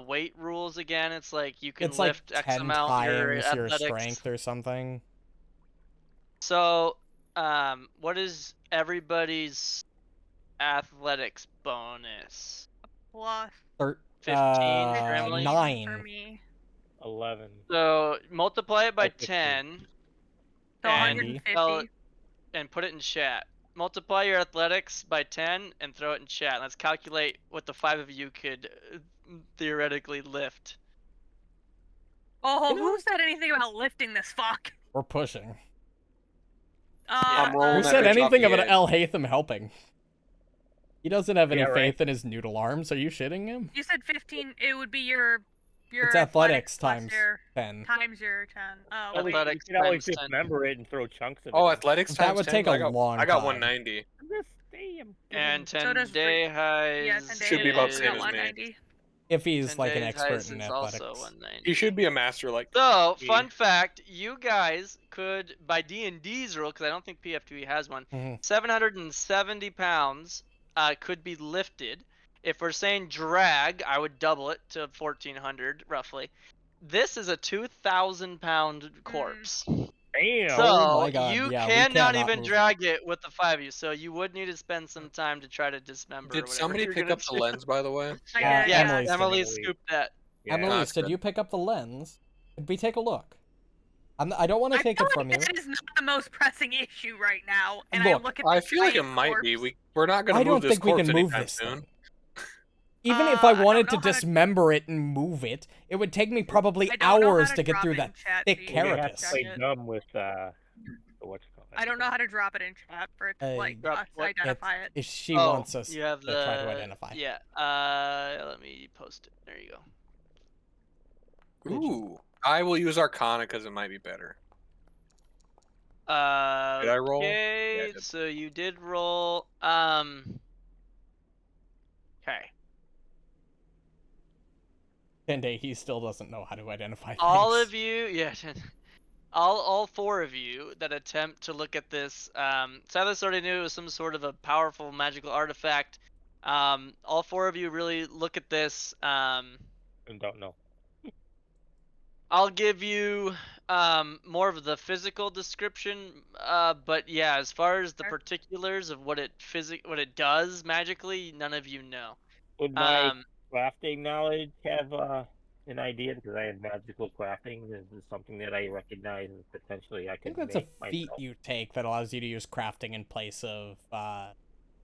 B: weight rules again? It's like you can
A: It's like
B: lift X
A: 10
B: amount your
A: times your
B: athletics.
A: strength or something.
B: So, what is everybody's athletics bonus?
F: Plus
B: 15 for Emily?
F: 15 for
A: 9.
F: me.
D: 11.
B: So multiply it by
D: Oh, 15.
B: 10
F: So
B: and
F: 150.
B: tell it- and put it in chat. Multiply your athletics by 10 and throw it in chat. Let's calculate what the 5 of you could theoretically lift.
F: Oh,
A: You know-
F: who said anything about lifting this fuck?
A: We're pushing.
E: I'm rolling
A: Who
E: that
A: said
E: bitch off
A: anything
E: the
A: about
E: edge.
A: Alhaitham helping? He doesn't have any
D: Yeah, right.
A: faith in his noodle arms. Are you shitting him?
F: You said 15. It would be your
A: It's athletics
F: plus
A: times
F: your
A: 10.
F: times your 10. Oh,
D: Well,
F: wait.
D: you
B: Athletics
D: could always
B: times 10.
D: dismember it and throw chunks of it.
E: Oh,
D: in.
E: athletics
A: That
E: times
A: would
E: 10?
A: take a
E: I got,
A: long
E: I got
A: time.
E: 190.
D: I'm just saying.
B: And
F: So does
B: Tendai highs.
F: Yeah, 10
E: Should be about the
F: days,
E: same
F: got
E: as me.
F: 190.
A: If he's like an
B: Tendai's
A: expert
B: highs
A: in
B: is
A: athletics.
B: also 190.
E: He should be a master like.
B: So,
D: Yeah.
B: fun fact, you guys could, by D&D's rule, because I don't think PF2E has one,
A: Mhm.
B: 770 pounds could be lifted. If we're saying drag, I would double it to 1,400, roughly. This is a 2,000-pound corpse.
D: Damn.
B: So,
A: Oh my God,
B: you
A: yeah, we
B: cannot
A: cannot
B: even
A: move.
B: drag it with the 5 of you, so you would need to spend some time to try to dismember
E: Did
B: whatever
E: somebody
B: you're
E: pick
B: gonna
E: up the
B: do.
E: lens, by the way?
F: I
A: Yeah,
F: did,
B: Yes,
A: Emily's did.
B: Emily
D: Emily.
B: scooped that.
D: Yeah.
A: Emily,
E: That's
A: did
E: good.
A: you pick up the lens? Did we take a look? I don't want to take
F: feel
A: it from
F: like
A: you.
F: that is not the most pressing issue right now. And
A: Look,
F: I look at
E: I
F: the
E: feel like it
F: giant
E: might be.
F: corpse.
E: We're not gonna
A: I
E: move
A: don't
E: this
A: think we
E: corpse
A: can move
E: anytime
A: this
E: soon.
A: thing. Even if I
F: I don't
A: wanted to
F: know how to-
A: dismember it and move it, it would take me probably
F: I don't know how
A: hours
F: to
A: to get
F: drop
A: through
F: it in
A: that
F: chat,
A: thick
F: so you
D: You're gonna have
A: carapace.
D: to play
F: Check it.
D: dumb with what's it called?
F: I don't know how to drop it in chat for it to like
B: Drop
F: us
B: what?
F: identify it.
A: If she
B: Oh,
A: wants us
B: you have
A: to
B: the,
A: try to identify.
B: Yeah. Let me post it. There you go.
E: Ooh, I will use Arcana because it might be better. Did I roll? Yeah, I
B: Okay,
E: did.
B: so you did roll. Okay.
A: Tende, he still doesn't know how to identify things.
B: All of you, yeah, all 4 of you that attempt to look at this. Silas already knew it was some sort of a powerful magical artifact. All 4 of you really look at this.
D: And don't know.
B: I'll give you more of the physical description, but yeah, as far as the
F: Okay.
B: particulars of what it does magically, none of you know.
D: Would my crafting knowledge have an idea? Because I have magical crafting. This is something that I recognize and potentially I
A: I think
D: could
A: that's a
D: make
A: feat
D: myself.
A: you take that allows you to use crafting in place of
D: Oh,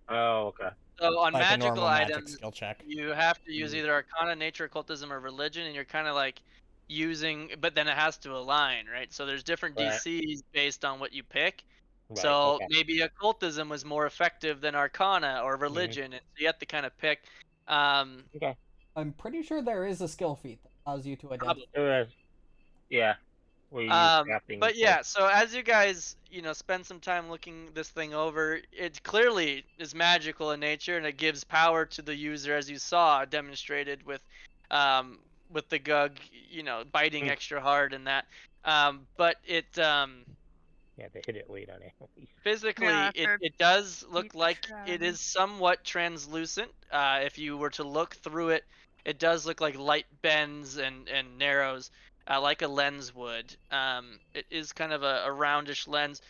D: okay.
B: So on
A: like a
B: magical
A: normal magic
B: items,
A: skill check.
B: you have to use either Arcana, Nature, Occultism, or Religion, and you're kind of like using, but then it has to align, right? So there's different
D: Right.
B: DCs based on what you pick.
D: Right,
B: So
D: okay.
B: maybe Occultism was more effective than Arcana or Religion, and so you have to kind of pick.
D: Okay.
A: I'm pretty sure there is a skill feat that allows you to identify.
D: Yeah. Where you use crafting
B: But
D: and
B: yeah, so as you guys, spend some time looking this thing over, it clearly is magical in nature, and it gives power to the user, as you saw demonstrated with with the gug, biting extra hard and that. But it
D: Yeah, they hit it late on Annalise.
B: physically,
F: Yeah,
B: it does look
F: beat the
B: like
F: shit out
B: it
F: of me.
B: is somewhat translucent. If you were to look through it, it does look like light bends and narrows, like a lens would. It is kind of a roundish lens.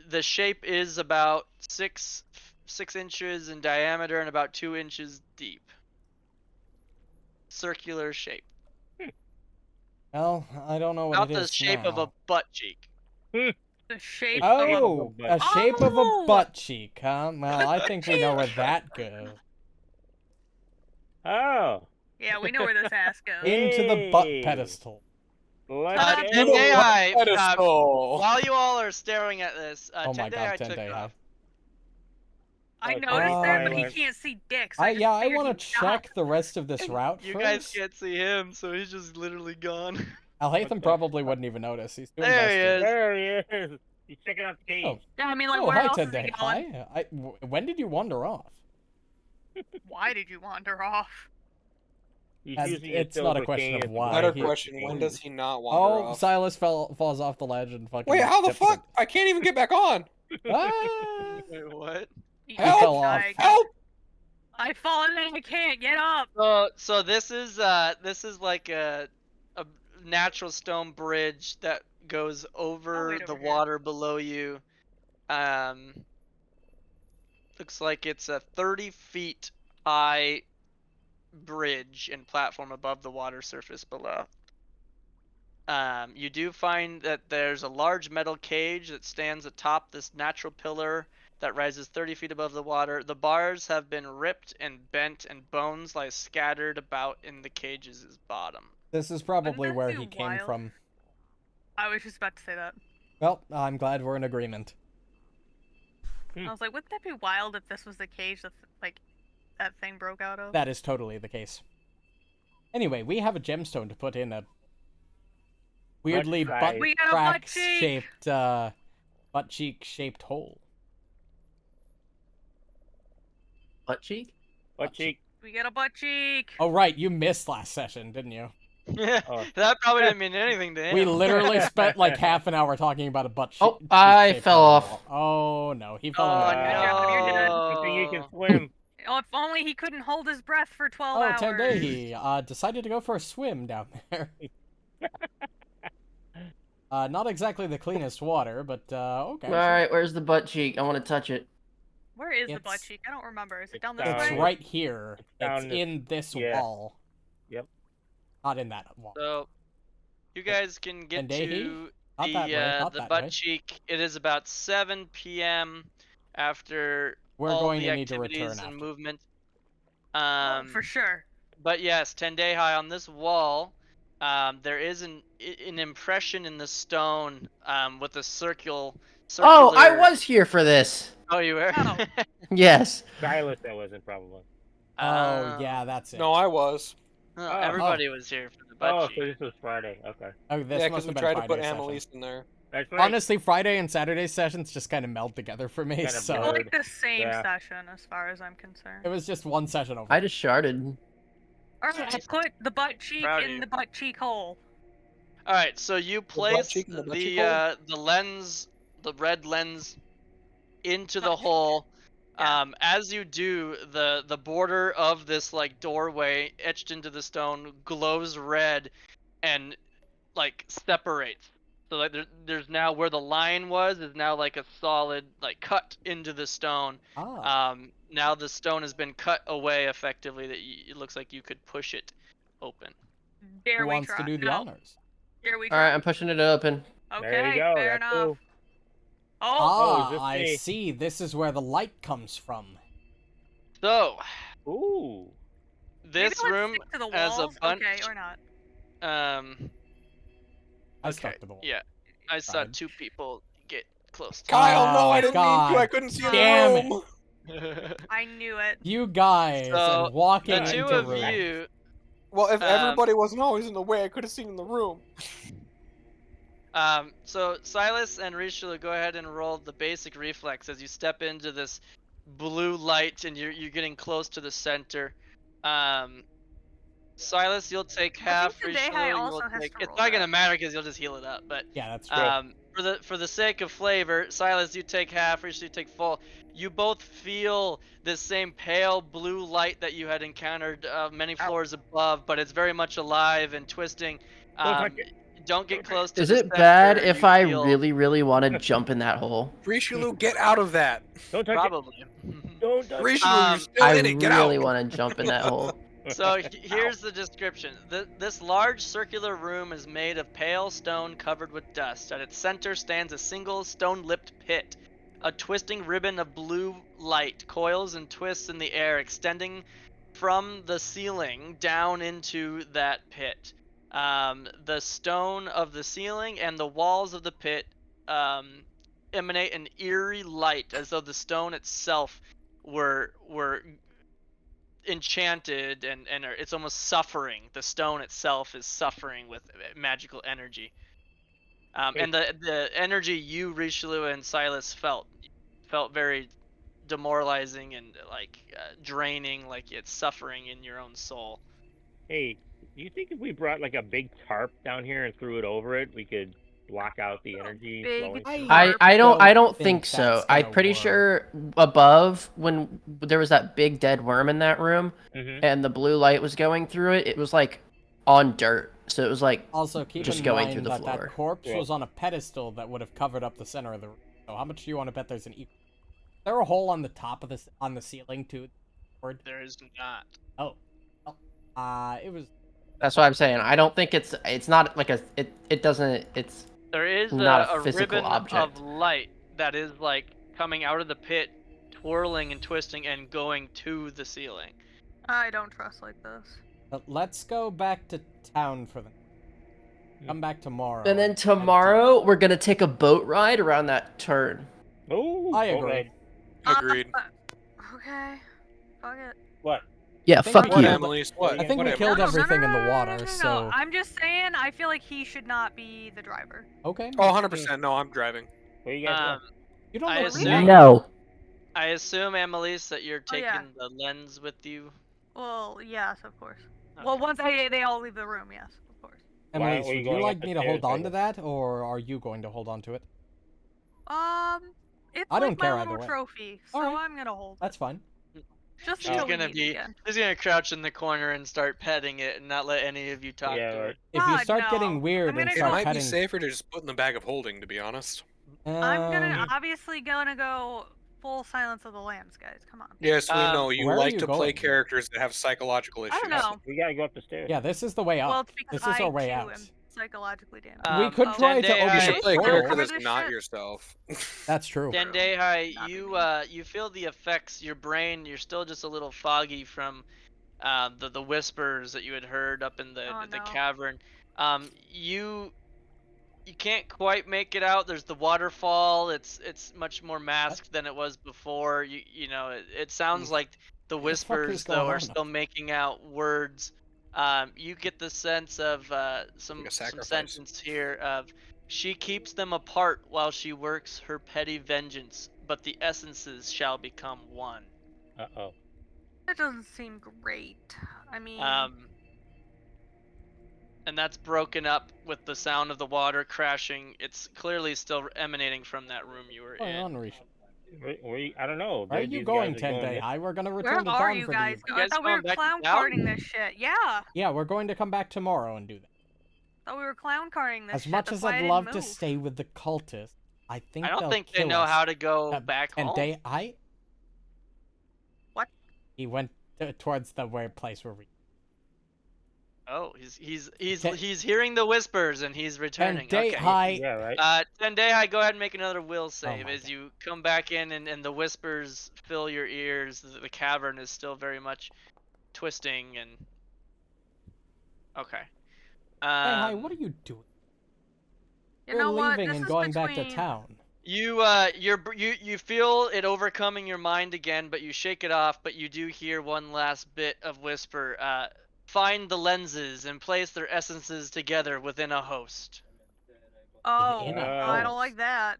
B: The shape is about 6 inches in diameter and about 2 inches deep. Circular shape.
A: Well, I don't know what
B: About
A: it
B: the
A: is
B: shape of a
A: now.
B: butt cheek.
F: The shape
D: It's
F: of
D: shape
F: a
D: of a
A: Oh,
D: butt
A: a shape of a
F: Oh!
A: butt cheek, huh? Well, I think we know where that goes.
D: Oh.
F: Yeah, we know where this ass goes.
A: Into the butt
D: Hey.
A: pedestal.
D: Let's
F: Touch
D: go.
B: Tendai,
E: pedestal.
B: while you all are staring at this,
A: Oh my god,
B: Tendai took
A: Tendai.
B: off.
F: I
D: Okay,
F: noticed that, but he
D: silence.
F: can't see dick, so I just
A: I
F: figured
A: want to
F: he'd stop.
A: check the rest of this route
B: You
A: first.
B: guys can't see him, so he's just literally gone.
A: Alhaitham
D: the
A: probably wouldn't even notice. He's too
B: There he
A: invested.
B: is.
D: There he is. He's checking out the cage.
A: Oh.
F: Yeah, I mean, like,
A: Oh,
F: where
A: hi,
F: else is he
A: Tendai.
F: going?
A: Hi. When did you wander off?
F: Why did you wander off?
D: He's
A: As-
D: using
A: it's
D: his
A: not a
D: silver
A: question
D: cane
A: of
D: as a
A: why.
E: Better
A: he-
E: question: when does he not wander
A: Oh,
E: off?
A: Silas falls off the ledge and fucking.
E: Wait, how the
A: tips
E: fuck?
A: it.
E: I can't even get back on.
A: Ah!
B: Wait, what?
F: He
E: Help!
A: fell off.
E: Help!
F: I've fallen and I can't get up.
B: So this is like a natural stone bridge that goes over
F: wait,
B: the
F: over here.
B: water below you. Looks like it's a 30 feet high bridge and platform above the water surface below. You do find that there's a large metal cage that stands atop this natural pillar that rises 30 feet above the water. The bars have been ripped and bent, and bones lie scattered about in the cage's bottom.
A: This is probably
F: that
A: where
F: be
A: he came
F: wild?
A: from.
F: I was just about to say that.
A: Well, I'm glad we're in agreement.
F: I was like, wouldn't that be wild if this was the cage that, like, that thing broke out of?
A: That is totally the case. Anyway, we have a gemstone to put in a weirdly
D: Butt
A: butt
D: size.
F: We got a
A: crack
F: butt cheek!
A: shaped butt cheek shaped hole.
C: Butt cheek?
D: Butt cheek.
F: We got a butt cheek!
A: Oh right, you missed last session, didn't you?
D: Oh.
B: That probably didn't mean anything to him.
A: We literally spent like half an hour talking about a butt cheek.
C: Oh, I fell off.
A: Oh no, he fell
B: Oh
A: in the
F: Good job, you're dead.
D: Good thing you can swim.
F: Oh, if only he couldn't hold his breath for 12
A: Oh,
F: hours.
A: Tendehi decided to go for a swim down there. Not exactly the cleanest water, but okay.
C: Alright, where's the butt cheek? I want to touch it.
F: Where is the butt
A: It's-
F: cheek? I don't remember. Is it
D: it's
F: down this
D: down-
A: It's
F: way?
A: right here.
D: It's down
A: It's
D: this-
A: in this
D: yeah.
A: wall.
D: Yep.
A: Not in that wall.
B: So, you guys can get
A: Tendehi?
B: to
A: Not that way, not
B: the
A: that
B: butt
A: way.
B: cheek. It is about 7 p.m. after
A: We're
B: all
A: going
B: the
A: to need to
B: activities
A: return
B: and
A: after.
B: movement.
F: Oh, for sure.
B: But yes, Tendai on this wall, there is an impression in the stone with a circular.
C: Oh, I was here for this.
B: Oh, you were.
F: Oh.
C: Yes.
D: Silas, that wasn't probably.
A: Oh, yeah, that's it.
E: No, I was.
B: Oh,
D: Oh.
B: everybody was here for the butt
D: Oh,
B: cheek.
D: so this was Friday. Okay.
A: Oh, this
E: Yeah,
A: must
E: because we
A: have been
E: tried to put
A: Friday's session.
E: Annalise in there.
D: That's right.
A: Honestly, Friday and Saturday sessions just kind of meld together for me,
D: Kinda
A: so
F: I
D: blurred.
F: like the same
D: Yeah.
F: session as far as I'm concerned.
A: it was just one session over.
C: I just sharded.
F: Alright, I put the butt cheek
B: Proud of
F: in
B: you.
F: the butt cheek hole.
B: All right, so you
E: butt
B: place
E: cheek and the butt cheek hole?
B: the lens, the red lens, into the
F: Butt cheek.
B: hole.
F: Yeah.
B: As you do, the border of this like doorway etched into the stone glows red, and like separates. So like there's now where the line was is now like a solid like cut into the stone. Now the stone has been cut away effectively. That it looks like you could push it open.
F: Dare
A: Who
F: we
A: wants
F: try?
A: to do the
F: No.
A: honors?
F: Dare we try?
C: Alright, I'm pushing it open.
F: Okay,
D: There you go.
F: fair
D: That's
F: enough.
D: cool.
F: Oh,
D: is this
A: I
D: me?
A: see. This is where the light comes from.
B: So
D: Ooh.
B: this
F: maybe
B: room
F: let's stick to the
B: has a
F: walls.
B: bunch.
F: Okay, or not.
A: I
B: Okay,
A: stuck to the wall.
B: yeah, I saw
A: Tried.
B: 2 people get close to
E: Kyle, no, I
A: Oh,
E: didn't mean
A: God.
E: to. I couldn't see in
A: Damn
E: the
A: it.
E: room.
B: it.
F: I knew it.
A: You guys
B: So,
A: and walking
B: The two
A: into
B: of
A: room.
B: you,
E: Well, if
B: Um,
E: everybody wasn't always in the way, I could have seen in the room.
B: so Silas and Risha, go ahead and roll the basic reflex as you step into this blue light and you're getting close to the center. Silas, you'll take half.
F: Tendai
B: Rishalu, you'll
F: also has
B: take.
F: to
B: It's
F: roll
B: not gonna
F: that.
B: matter because you'll just heal it up. But
A: Yeah, that's true.
B: for the sake of flavor, Silas, you take half. Rishalu, you take full. You both feel this same pale blue light that you had encountered many floors above, but it's very much alive and twisting.
D: Don't touch it.
B: Don't get close to
C: Is
B: the
C: it bad
B: center.
C: if
B: You
C: I
B: feel
C: really want to jump in that hole?
E: Rishalu, get out of that.
D: Don't touch
B: probably.
D: it. Don't touch it.
E: Rishalu, you're still
C: I
E: in it. Get
C: really
E: out.
C: want to jump in that hole.
B: So here's the description. This large circular room is made of pale stone covered with dust. At its center stands a single stone-lipped pit. A twisting ribbon of blue light coils and twists in the air, extending from the ceiling down into that pit. The stone of the ceiling and the walls of the pit emanate an eerie light, as though the stone itself were enchanted and it's almost suffering. The stone itself is suffering with magical energy. And the energy you, Richelieu, and Silas felt very demoralizing and like draining, like it's suffering in your own soul.
D: Hey, do you think if we brought like a big tarp down here and threw it over it, we could block out the energy
F: Big
D: flowing?
C: I don't think
A: that's
C: so. I'm
A: gonna
C: pretty
A: work.
C: sure above, when there was that big dead worm in that room
D: Mm-hmm.
C: and the blue light was going through it, it was like on dirt. So it was like
A: Also, keep
C: just
A: in
C: going
A: mind
C: through the
A: that
C: floor.
A: that corpse
D: Yeah.
A: was on a pedestal that would have covered up the center of the room. So how much do you want to bet there's an equal? Is there a hole on the top of this on the ceiling too?
B: There is not.
A: Oh, it was.
C: That's what I'm saying. I don't think it's not like it doesn't it's
B: There is
C: not
B: a
C: a physical
B: ribbon
C: object.
B: of light that is like coming out of the pit, twirling and twisting and going to the ceiling.
F: I don't trust like this.
A: But let's go back to town for the. Come back tomorrow.
C: And then tomorrow we're gonna take a boat ride around that turn.
D: Oh,
A: I
D: go
A: agree.
D: ahead.
E: Agreed.
F: Okay. Fuck it.
D: What?
C: Yeah,
A: think
C: fuck
A: we
E: What,
C: you.
A: killed-
E: Emily? What?
A: I think we
E: Whatever.
A: killed everything in the
F: No,
A: water, so
F: I'm just saying, I feel like he should not be the driver.
A: okay.
E: Oh, 100%. No, I'm driving.
D: Where you guys
B: Um,
D: going?
A: You don't
B: I
A: look
B: assume-
A: young.
C: No.
B: I assume, Annalise, that you're
F: Oh,
B: taking
F: yeah.
B: the lens with you.
F: Well, yes, of course.
B: Okay.
F: Well, once they all leave the room, yes, of course.
D: Why
A: Emily,
D: aren't we
A: would you
D: going
A: like
D: up the
A: me to
D: stairs
A: hold on to
D: later?
A: that, or are you going to hold on to it?
F: It's
A: I don't
F: like
A: care
F: my
A: either
F: little
A: way.
F: trophy, so
A: Alright.
F: I'm gonna hold
A: That's
F: it.
A: fine.
F: Just
B: She's
F: until we
B: gonna
F: meet
B: be.
F: again.
B: She's gonna crouch in the corner and start petting it, and not let any of you talk
D: Yeah,
B: to her.
D: right.
A: If you
F: God,
A: start
F: no.
A: getting weird
F: I'm
A: and
F: gonna
E: It
A: start
E: might
A: petting,
E: be safer to just put in the bag of holding, to be honest.
F: I'm obviously gonna go full Silence of the Lambs, guys. Come on.
E: Yes, we know. You
A: where are
E: like
A: you
E: to play
A: going?
E: characters that have psychological
F: I
E: issues.
F: don't know.
D: We gotta go up the stairs.
A: Yeah, this is the way up.
F: Well, it's because
A: This is
F: I
A: our way
F: too
A: out.
F: am psychologically damaged.
A: We could try to
B: Dende,
A: open
E: You
A: the
E: should play a
A: portal.
E: character
F: Over
E: that's
F: this
E: not
F: shit.
E: yourself.
A: That's true.
F: True.
B: Dende,
F: Not
B: you
F: me.
B: you feel the effects. Your brain, you're still just a little foggy from the whispers that you had heard up in the
F: Oh,
B: the
F: no.
B: cavern. You can't quite make it out. There's the waterfall. It's much more masked than it was before. You know it sounds like the
A: What the fuck is
B: whispers
A: going
B: though are
A: on?
B: still making out words. You get the sense of some
E: Like a
B: some
E: sacrifice.
B: sentence here of she keeps them apart while she works her petty vengeance, but the essences shall become one.
D: Uh-oh.
F: That doesn't seem great. I mean,
B: And that's broken up with the sound of the water crashing. It's clearly still emanating from that room you were
A: What's going
B: in.
A: on, Risha?
D: I don't know.
A: Where are you
D: These
A: going,
D: guys are going
A: Tendai?
D: this-
A: We're gonna
F: where
A: return to
F: are
A: town
F: you
A: for
F: guys?
A: the.
B: You guys
F: I thought we
B: going
F: were
B: back to
F: clown
B: town?
F: carding this shit. Yeah.
A: Yeah, we're going to come back tomorrow and do that.
F: Thought we were clown carding this
A: As
F: shit.
A: much
F: That's
A: as
F: why I
A: I'd
F: didn't
A: love to
F: move.
A: stay with the cultists, I think
B: I don't
A: they'll
B: think they
A: kill
B: know
A: us.
B: how to go back home.
A: Tendai,
F: What?
A: He went towards the weird place where we.
B: Oh, he's
A: Ten-
B: hearing the whispers and he's returning.
A: Tendai,
B: Okay.
A: hi.
D: Yeah, right.
B: Tendai, go ahead and make another will save
A: my
B: as
A: God.
B: you come back in and the whispers fill your ears. The cavern is still very much twisting and. Okay.
A: Hi, what are you doing?
F: You
A: We're
F: know what?
A: leaving
F: This
A: and
F: is
A: going back to
F: between-
A: town.
B: You feel it overcoming your mind again, but you shake it off. But you do hear one last bit of whisper. Find the lenses and place their essences together within a host.
F: Oh,
A: In a
F: I don't
A: house.
F: like that.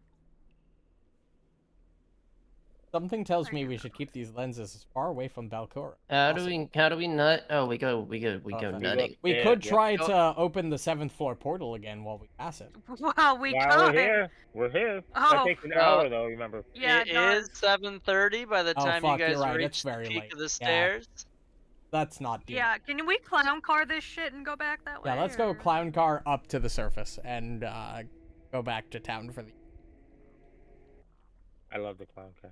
A: Something tells me we should keep these lenses as far away from Valcora.
C: How do we not? Oh, we go
A: Okay.
C: nutting.
A: We
D: Yeah,
A: could
D: yeah.
A: try to open the 7th floor portal again while we pass it.
F: Wow, we
D: While
F: could.
D: we're here, we're here.
F: Oh.
D: That takes an hour though. Remember?
F: Yeah,
B: It
F: it does.
B: is 7:30 by the
A: Oh,
B: time
A: fuck,
B: you
A: you're
B: guys
A: right,
B: reach
A: it's very
B: the peak
A: late.
B: of the
A: Yeah.
B: stairs.
A: Let's not do
F: Yeah, can we clown car this shit and go back that way?
A: Yeah, let's go
F: or-
A: clown car up to the surface and go back to town for the.
D: I love the clown car.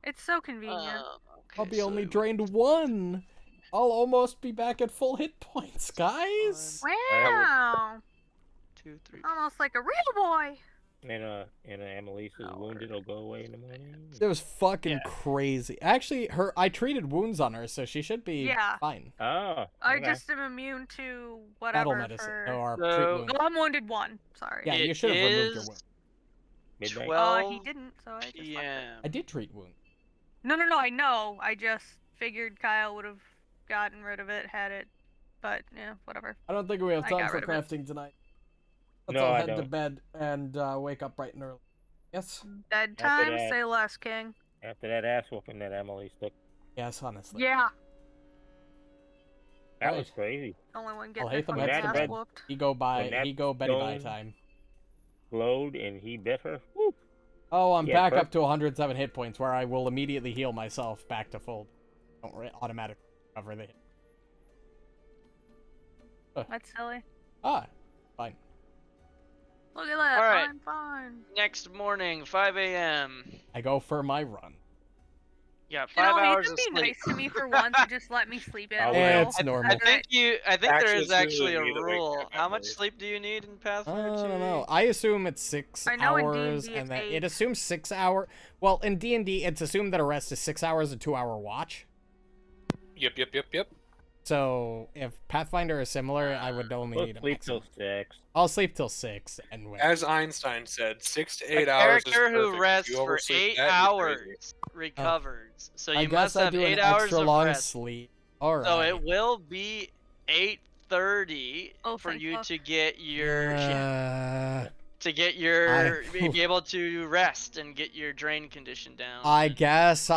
F: It's so convenient.
A: I'll
B: Okay,
A: be
B: so
A: only
B: it
A: drained 1. I'll almost be back at full hit points, guys.
F: Wow.
B: 2, 3.
F: Almost like a real boy.
D: And Annalise's wounded will go away in the morning.
A: It was fucking crazy. Actually, I treated wounds on her, so she should be
F: Yeah.
A: fine.
D: Oh.
F: I
D: okay.
F: just am immune to
A: Battle
F: whatever
A: medicine.
F: for...
A: Or
B: So-
A: treat wounds.
F: Oh, I'm wounded 1. Sorry.
A: Yeah, you
B: It
A: should have removed your
B: is
A: wound.
D: Midnight.
B: 12
F: he didn't, so I just left it.
B: p.m.
A: I did treat wounds.
F: No, I know. I just figured Kyle would have gotten rid of it, had it. But, yeah, whatever.
A: I don't think we have
F: I
A: time
F: got
A: for
F: rid of it.
A: crafting tonight. Let's
D: No,
A: all
D: I
A: head to
D: don't.
A: bed and wake up bright and early. Yes?
F: Dead
D: After
F: time,
D: that-
F: say less, King.
D: After that ass whooping that Emily took,
A: Yes, honestly.
F: Yeah.
D: that
A: Right.
D: was crazy.
F: Only one
A: I'll
F: getting
A: hate
F: their
A: the
F: fucking
D: bed.
F: ass
D: Bed.
F: whooped.
A: He go
D: When that
A: Betty by
D: stone-
A: time.
D: Glowed and he bit her. Woo.
A: Oh, I'm
D: Yeah,
A: back
D: but-
A: up to 107 hit points, where I will immediately heal myself back to full. Don't automatically cover the hit.
F: That's silly.
A: Ah, fine.
F: Look at that.
B: Alright.
F: I'm fine.
B: Next morning, 5 a.m.
A: I go for my run.
B: Yeah,
F: You know,
B: 5 hours
F: Nathan
B: of
F: be
B: sleep.
F: nice to me for once and just let me sleep in.
D: Oh,
F: a
D: well.
F: little.
A: It's normal.
B: I think there
E: Actually,
B: is
E: it's
B: actually
E: usually
B: a
E: me that wakes
B: rule.
E: up
B: How
E: at
B: much
E: least.
B: sleep do you need in
A: I
B: Pathfinder 2?
A: don't know. I assume it's 6
F: I know in
A: hours,
F: D&D
A: and
F: it's
A: that
F: 8.
A: it assumes 6 hour. Well, in D&D, it's assumed that a rest is 6 hours, a 2-hour watch.
E: Yep.
A: So if Pathfinder is similar, I would only
D: We'll
A: need a
D: sleep
A: maximum.
D: till 6.
A: I'll sleep till 6 and wait.
E: As Einstein said, 6 to
B: A
E: 8 hours is
B: character
E: perfect.
B: who
E: If
B: rests
E: you
B: for
E: oversleep
B: 8
E: that, you're crazy.
B: hours recovers. So
A: I
B: you
A: guess
B: must
A: I
B: have
A: do
B: 8
A: an
B: hours
A: extra
B: of
A: long
B: rest.
A: sleep. All right.
B: So it will be 8:30
F: Oh,
B: for
F: thank
B: you
F: fuck.
B: to get your
A: Uh,
B: be able to rest and get your drain condition down.
A: I guess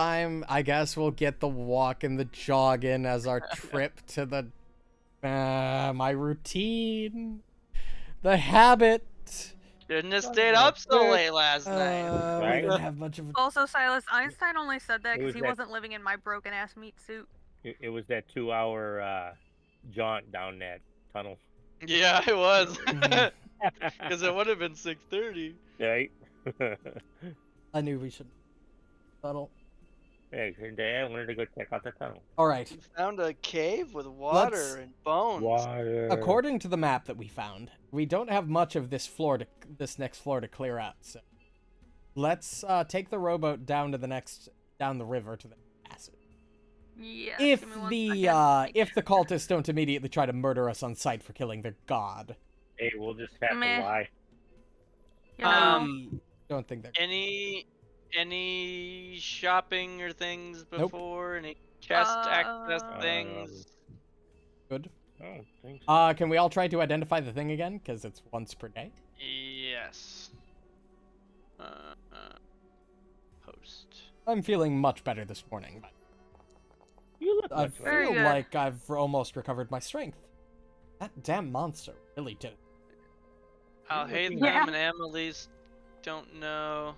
A: we'll get the walk and the jog in as our trip to the my routine. The habit.
B: Shouldn't have stayed up so late last night.
A: We
D: Right?
A: didn't have much of a
F: Also, Silas, Einstein only said that
D: It
F: because
D: was
F: he
D: that-
F: wasn't living in my broken ass meat suit.
D: It was that 2-hour jaunt down that tunnel.
B: Yeah, it was.
A: Mhm.
B: Because it would have been 6:30.
D: Right?
A: I knew we should settle.
D: Hey, today I wanted to go check out the tunnel.
A: All right.
B: You found a cave with water
A: Let's-
B: and bones.
D: Water.
A: According to the map that we found, we don't have much of this next floor to clear out. So let's take the rowboat down to down the river to the passage.
F: Yeah.
A: If
F: give me one
A: the
F: second.
A: if the cultists don't immediately try to murder us on sight for killing their god,
D: Hey, we'll just have
F: Meh.
D: to lie.
F: You know,
B: Um,
A: don't think they're.
B: any shopping or things
A: Nope.
B: before? Any chest access
F: Uh,
B: things?
A: Good.
D: Oh, thanks.
A: Can we all try to identify the thing again? Because it's once per day.
B: Yes. Post.
A: I'm feeling much better this morning, but
D: You look
A: I
D: much better.
F: Very
A: feel
F: good.
A: like I've almost recovered my strength. That damn monster really did it.
B: I'll hate them
F: Yeah.
B: and Emily's don't know.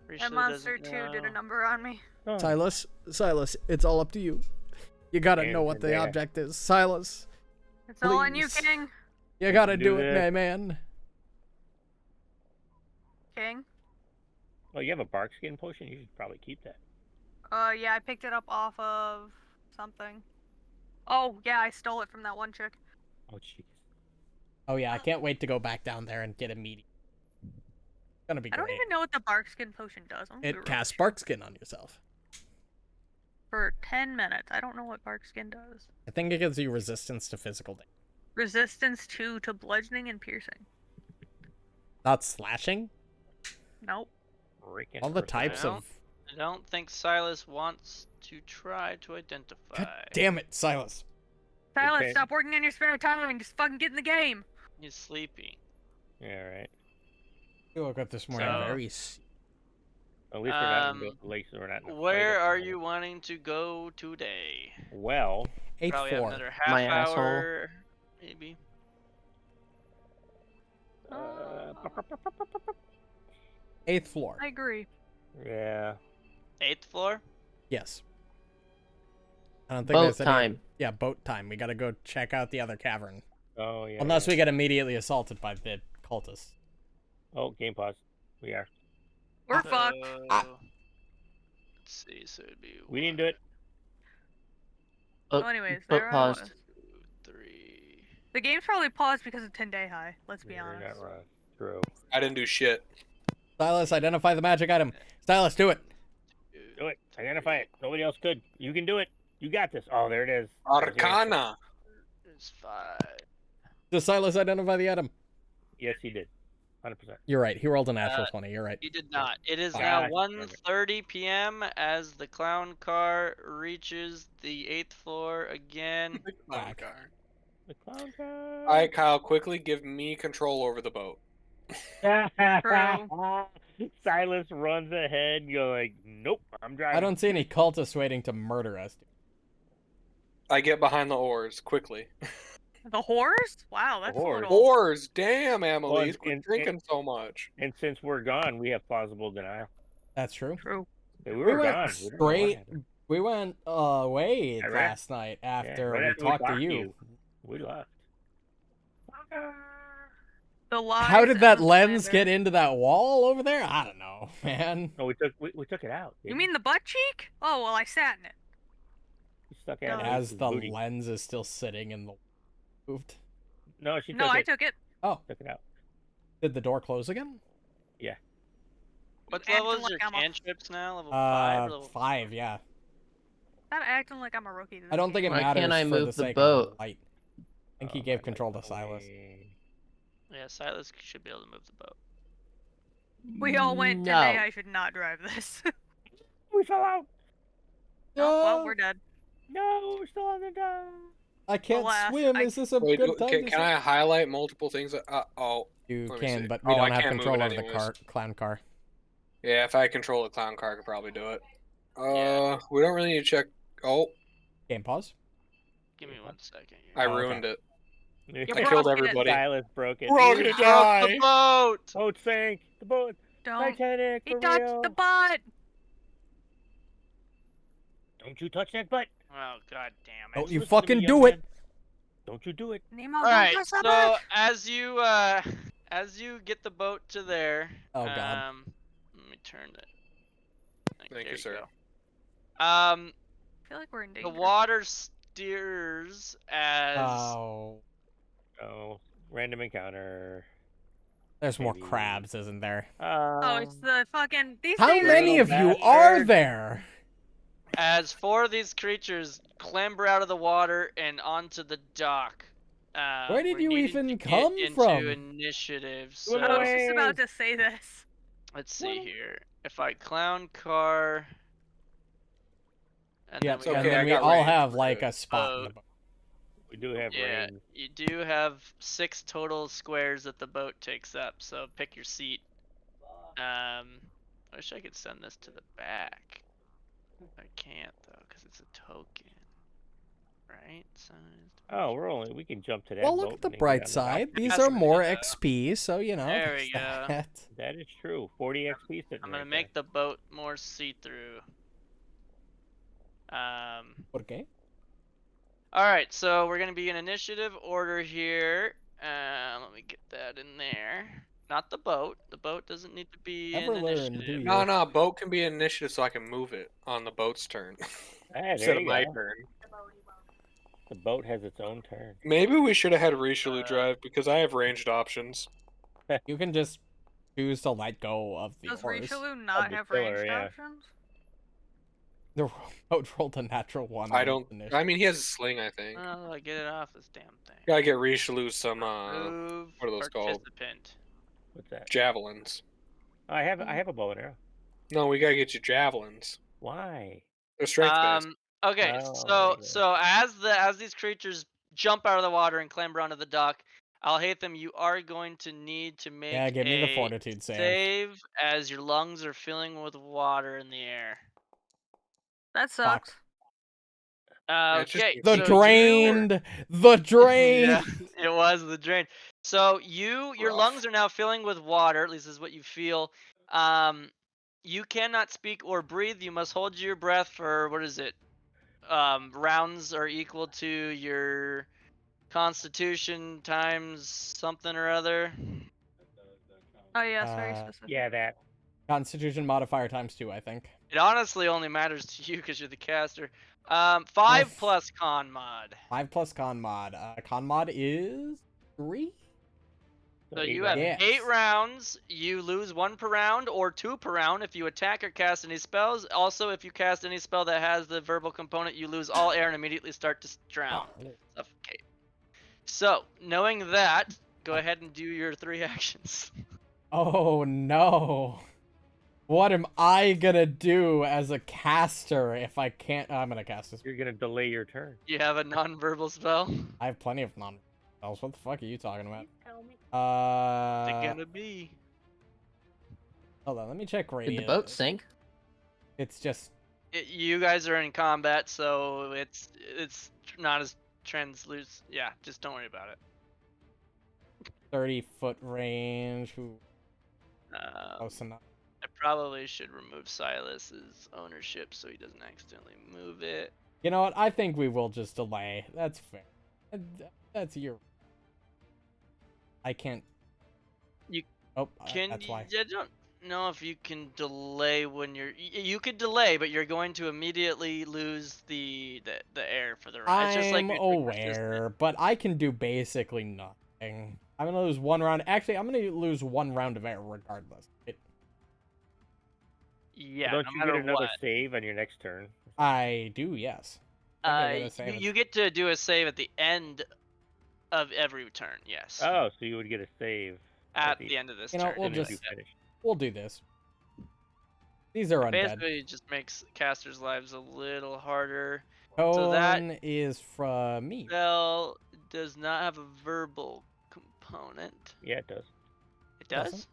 F: that
B: Risha
F: monster
B: doesn't
F: too did a
B: know.
F: number on me.
D: Oh,
A: Silas, it's all up to you. You gotta
D: Damn,
A: know what the
D: yeah.
A: object is. Silas,
F: It's all on you,
A: Please.
F: King.
A: you gotta
D: do
A: do it,
D: this.
A: my man.
F: King.
D: Oh, you have a bark skin potion? You should probably keep that.
F: Yeah, I picked it up off of something. Oh, yeah, I stole it from that one chick.
D: Oh, jeez.
A: Oh yeah, I can't wait to go back down there and get a meaty. It's gonna be
F: I
A: great.
F: don't even know what the bark skin potion does. I'm gonna be
A: It
F: real
A: casts
F: with you.
A: bark skin on yourself.
F: For 10 minutes. I don't know what bark skin does.
A: I think it gives you resistance to physical damage.
F: Resistance 2 to bludgeoning and piercing.
A: Not slashing.
F: Nope.
D: Freaking
A: All the
D: person.
A: types
B: Well,
A: of.
B: I don't think Silas wants to try to identify.
A: God damn it, Silas.
F: Silas,
D: Okay.
F: stop working on your spare time and just fucking get in the game.
B: He's sleepy.
D: Yeah, right.
A: You woke up this morning
B: So-
A: very.
D: At least we're not. At least we're not in a fight
B: Where
D: at the
B: are
D: moment.
B: you wanting to go today?
D: Well,
A: Eighth
B: Probably have
A: floor.
B: another
C: My
B: half
C: asshole.
B: hour, maybe.
A: Eighth floor.
F: I agree.
D: yeah.
B: 8th floor.
A: Yes. I don't think
C: Boat
A: there's any.
C: time.
A: Yeah, boat time. We gotta go check out the other cavern.
D: Oh yeah.
A: Unless
D: yeah.
A: we get immediately assaulted by the cultists.
D: Oh, game pause. We are.
F: We're fucked.
B: Let's see. So it'd be
D: We didn't do it.
C: Oh,
F: So anyways,
C: boat
F: there I
C: paused.
F: was.
B: 2, 3.
F: The game's probably paused because of 10-day high. Let's be
D: You're
F: honest.
D: not wrong. True.
E: I didn't do shit.
A: Stylus, identify the magic item. Stylus, do it.
D: Do it. Identify it. Nobody else could. You can do it. You got this. Oh, there it is.
E: Arcana.
B: There's 5.
A: Does Silas identify the item?
D: Yes, he did. 100%.
A: You're right. He rolled a natural 20. You're right.
B: He did not. It is
A: Fuck.
B: now
D: God damn it.
B: 1:30 p.m. as the clown car reaches the 8th floor again.
E: The clown
A: Whack.
E: car.
D: The clown car.
E: All right, Kyle. Quickly give me control over the boat.
D: Silas runs ahead and you're like, nope, I'm driving.
A: I don't see any cultists waiting to murder us.
E: I get behind the oars quickly.
F: The whores? Wow, that's a
D: whores.
F: little.
E: Oars, damn,
D: Well,
E: Amelise, quit
D: and-
E: drinking so much.
D: And since we're gone, we have plausible denial.
A: That's true.
F: True.
D: We
A: We
D: were
A: went
D: gone. We don't know what
A: straight.
D: happened.
A: We went away
D: Yeah, right.
A: last night after
D: right
A: we
D: after
A: talked to you.
D: We left.
F: The lies
A: How did that
F: and the
A: lens
F: slander.
A: get into that wall over there? I don't know, man.
D: No, we took it out.
F: You
D: didn't
F: mean the butt cheek? Oh well, I sat in it.
D: we stuck
F: No.
D: out
A: As the
D: booty.
A: lens is still sitting in the moved.
D: No, she
F: No,
D: took
F: I
D: it.
F: took it.
A: Oh,
D: Took it out.
A: did the door close again?
B: What
F: Acting
B: level is
F: like
B: your
F: I'm a-
B: cantrips now? Level 5? Or level
A: 5, yeah.
F: Stop acting like I'm a rookie. To
A: I don't
F: this
A: think it
F: game.
C: Why
A: matters
C: can't I
A: for
C: move
A: the
C: the
A: sake
C: boat?
A: of light. I think he
D: Oh,
A: gave
D: my
A: control to
D: God.
A: Silas.
B: Yeah, Silas should be able to move the boat.
F: We all went
C: No.
F: today. I should not drive this.
D: We fell out.
F: Oh well,
A: No,
F: we're dead.
D: No, we're still on the dock.
A: I can't
F: Alas,
A: swim.
F: I-
A: Is this a
E: Wait,
A: good time to
E: can
A: swim?
E: I highlight multiple things?
A: You
E: let me
A: can,
E: see.
A: but we
E: Oh, I
A: don't have
E: can't move
A: control
E: it
A: over the
E: anyways.
A: clown car.
E: Yeah, if I control the clown car, I could probably do it.
B: Yeah.
E: We don't really need to check. Oh,
A: Game pause.
B: Give me 1 second here.
E: I
A: Oh, okay.
E: ruined it.
F: You
E: I
F: broke
E: killed
F: it.
E: everybody.
D: Silas broke it.
E: We're all
B: You
E: gonna
B: broke
E: die.
B: the boat!
D: Boat sank. The boat.
F: Don't.
D: Titanic
F: He
D: for
F: touched
D: real.
F: the butt.
D: Don't you touch that butt.
B: Oh god damn it.
A: Don't you
D: Listen to me,
A: fucking
D: young
A: do it.
D: man. Don't you do it.
F: Nemo,
B: Alright,
F: don't touch the
B: so
F: butt.
B: as you get the boat to there,
A: Oh, God.
B: let me turn it.
E: Thank
B: There
E: you, sir.
B: go.
F: I feel like we're in danger.
B: The water steers as
A: Oh,
D: Oh, random encounter.
A: there's more
D: Maybe.
A: crabs, isn't there?
F: Oh, it's the fucking. These
A: How
F: things are
A: many of you are there?
B: as 4 of these creatures clamber out of the water and onto the dock.
A: Where did
B: we're
A: you
B: needing
A: even
B: to get
A: come
B: into
A: from?
B: Initiative.
D: Swim
B: So
F: I was just
D: away.
F: about to say this.
B: let's see here. If I clown car, and
A: Yep,
B: then we
E: okay,
A: and
E: I
A: then we
E: got
A: all
E: range,
A: have
E: we're
A: like
E: good.
A: a spot in the boat.
D: We do have
B: yeah,
D: range.
B: you do have 6 total squares that the boat takes up. So pick your seat. I wish I could send this to the back. I can't though, because it's a token. Right?
D: Oh, we can jump to that
A: Well,
D: boat
A: look at the
D: and then get
A: bright
D: on the
A: side.
D: dock.
A: These
B: That's
A: are
B: right,
A: more
B: yeah.
A: XP, so you know.
B: There
A: there's
B: we go.
A: that.
D: That is true. 40 XP sitting
B: I'm gonna
D: right
B: make the boat more see-through.
A: Okay.
B: Alright, so we're gonna be in initiative order here. Let me get that in there. Not the boat. The boat doesn't need to be
A: Never
B: in
A: learn,
B: initiative.
A: do you?
E: No, boat can be an initiative so I can move it on the boat's turn
D: there. Hey,
E: instead
D: there
E: of
D: you
E: my
D: go.
E: turn.
D: The boat has its own turn.
E: Maybe we should have had Richelieu drive because I have ranged options.
A: You can just choose to let go of the
F: Does
A: horse.
F: Richelieu not
D: the
F: have
D: killer,
F: ranged
D: yeah.
F: options?
A: The boat rolled a natural one.
E: I
A: on
E: don't.
A: initiative.
E: I mean, he has a sling, I think.
B: Oh, I get it off this damn thing.
E: Gotta get Richelieu some
B: Move
E: what are those called?
B: participant.
D: What's that?
E: Javelins.
D: I have a bow and arrow.
E: No, we gotta get you javelins.
D: Why?
E: They're strength based.
B: Okay,
D: Oh,
B: so
D: there you
B: so as these creatures jump out of the water and clamber onto the dock, Alhaitham, you are going to need to make
A: Yeah, give me the
B: a
A: fortitude save.
B: save as your lungs are filling with water in the air.
F: That sucks.
E: it's just
B: Okay,
A: The
E: so
A: drained! The drained!
B: yeah, it was the drain. So your
E: Rough.
B: lungs are now filling with water. At least is what you feel. You cannot speak or breathe. You must hold your breath for what is it? Rounds are equal to your Constitution times something or other.
F: Oh yeah, it's very
A: Uh,
F: specific.
D: Yeah, that.
A: Constitution modifier ×2, I think.
B: It honestly only matters to you because you're the caster. 5
A: Yes.
B: plus con mod.
A: 5 plus con mod. Con mod is 3?
B: So
D: eight
B: you have
D: rounds.
B: 8
A: Yes.
B: rounds. You lose 1 per round or 2 per round if you attack or cast any spells. Also, if you cast any spell that has the verbal component, you lose all air and immediately start to drown. Suffocate. So, knowing that, go ahead and do your 3 actions.
A: Oh no. What am I gonna do as a caster if I can't? I'm gonna cast this.
D: You're gonna delay your turn.
B: You have a non-verbal spell.
A: I have plenty of non spells. What the fuck are you talking about?
B: What's it gonna be?
A: Hold on, let me check
C: Did
A: radio.
C: the boat sink?
A: It's just
B: You guys are in combat, so it's not as translucent. Yeah, just don't worry about it.
A: 30-foot range. Ooh,
B: Um,
A: close enough.
B: I probably should remove Silas's ownership so he doesn't accidentally move it.
A: You know what? I think we will just delay. That's fair. That's your. I can't.
B: You
A: Oh,
B: I
A: that's why.
B: don't know if you can delay when you're. You could delay, but you're going to immediately lose the air for the round. It's just like
A: I'm
B: you're doing
A: aware, but I can do basically nothing. I'm gonna lose 1 round. Actually, I'm gonna lose 1 round of air regardless.
B: Yeah,
D: Don't
B: no
D: you
B: matter
D: get another
B: what.
D: save on your next turn?
A: I do, yes. I get a save.
B: You get to do a save at the end of every turn. Yes.
D: Oh, so you would get a save
B: At the end of this
A: You know,
B: turn.
A: we'll
D: as soon as
A: just-
D: you finish.
A: We'll do this. These are undead.
B: Basically, it just makes casters' lives a little harder.
A: Colon
B: that-
A: is from me.
B: Spell does not have a verbal component.
D: Yeah, it does.
B: It does?
A: Doesn't?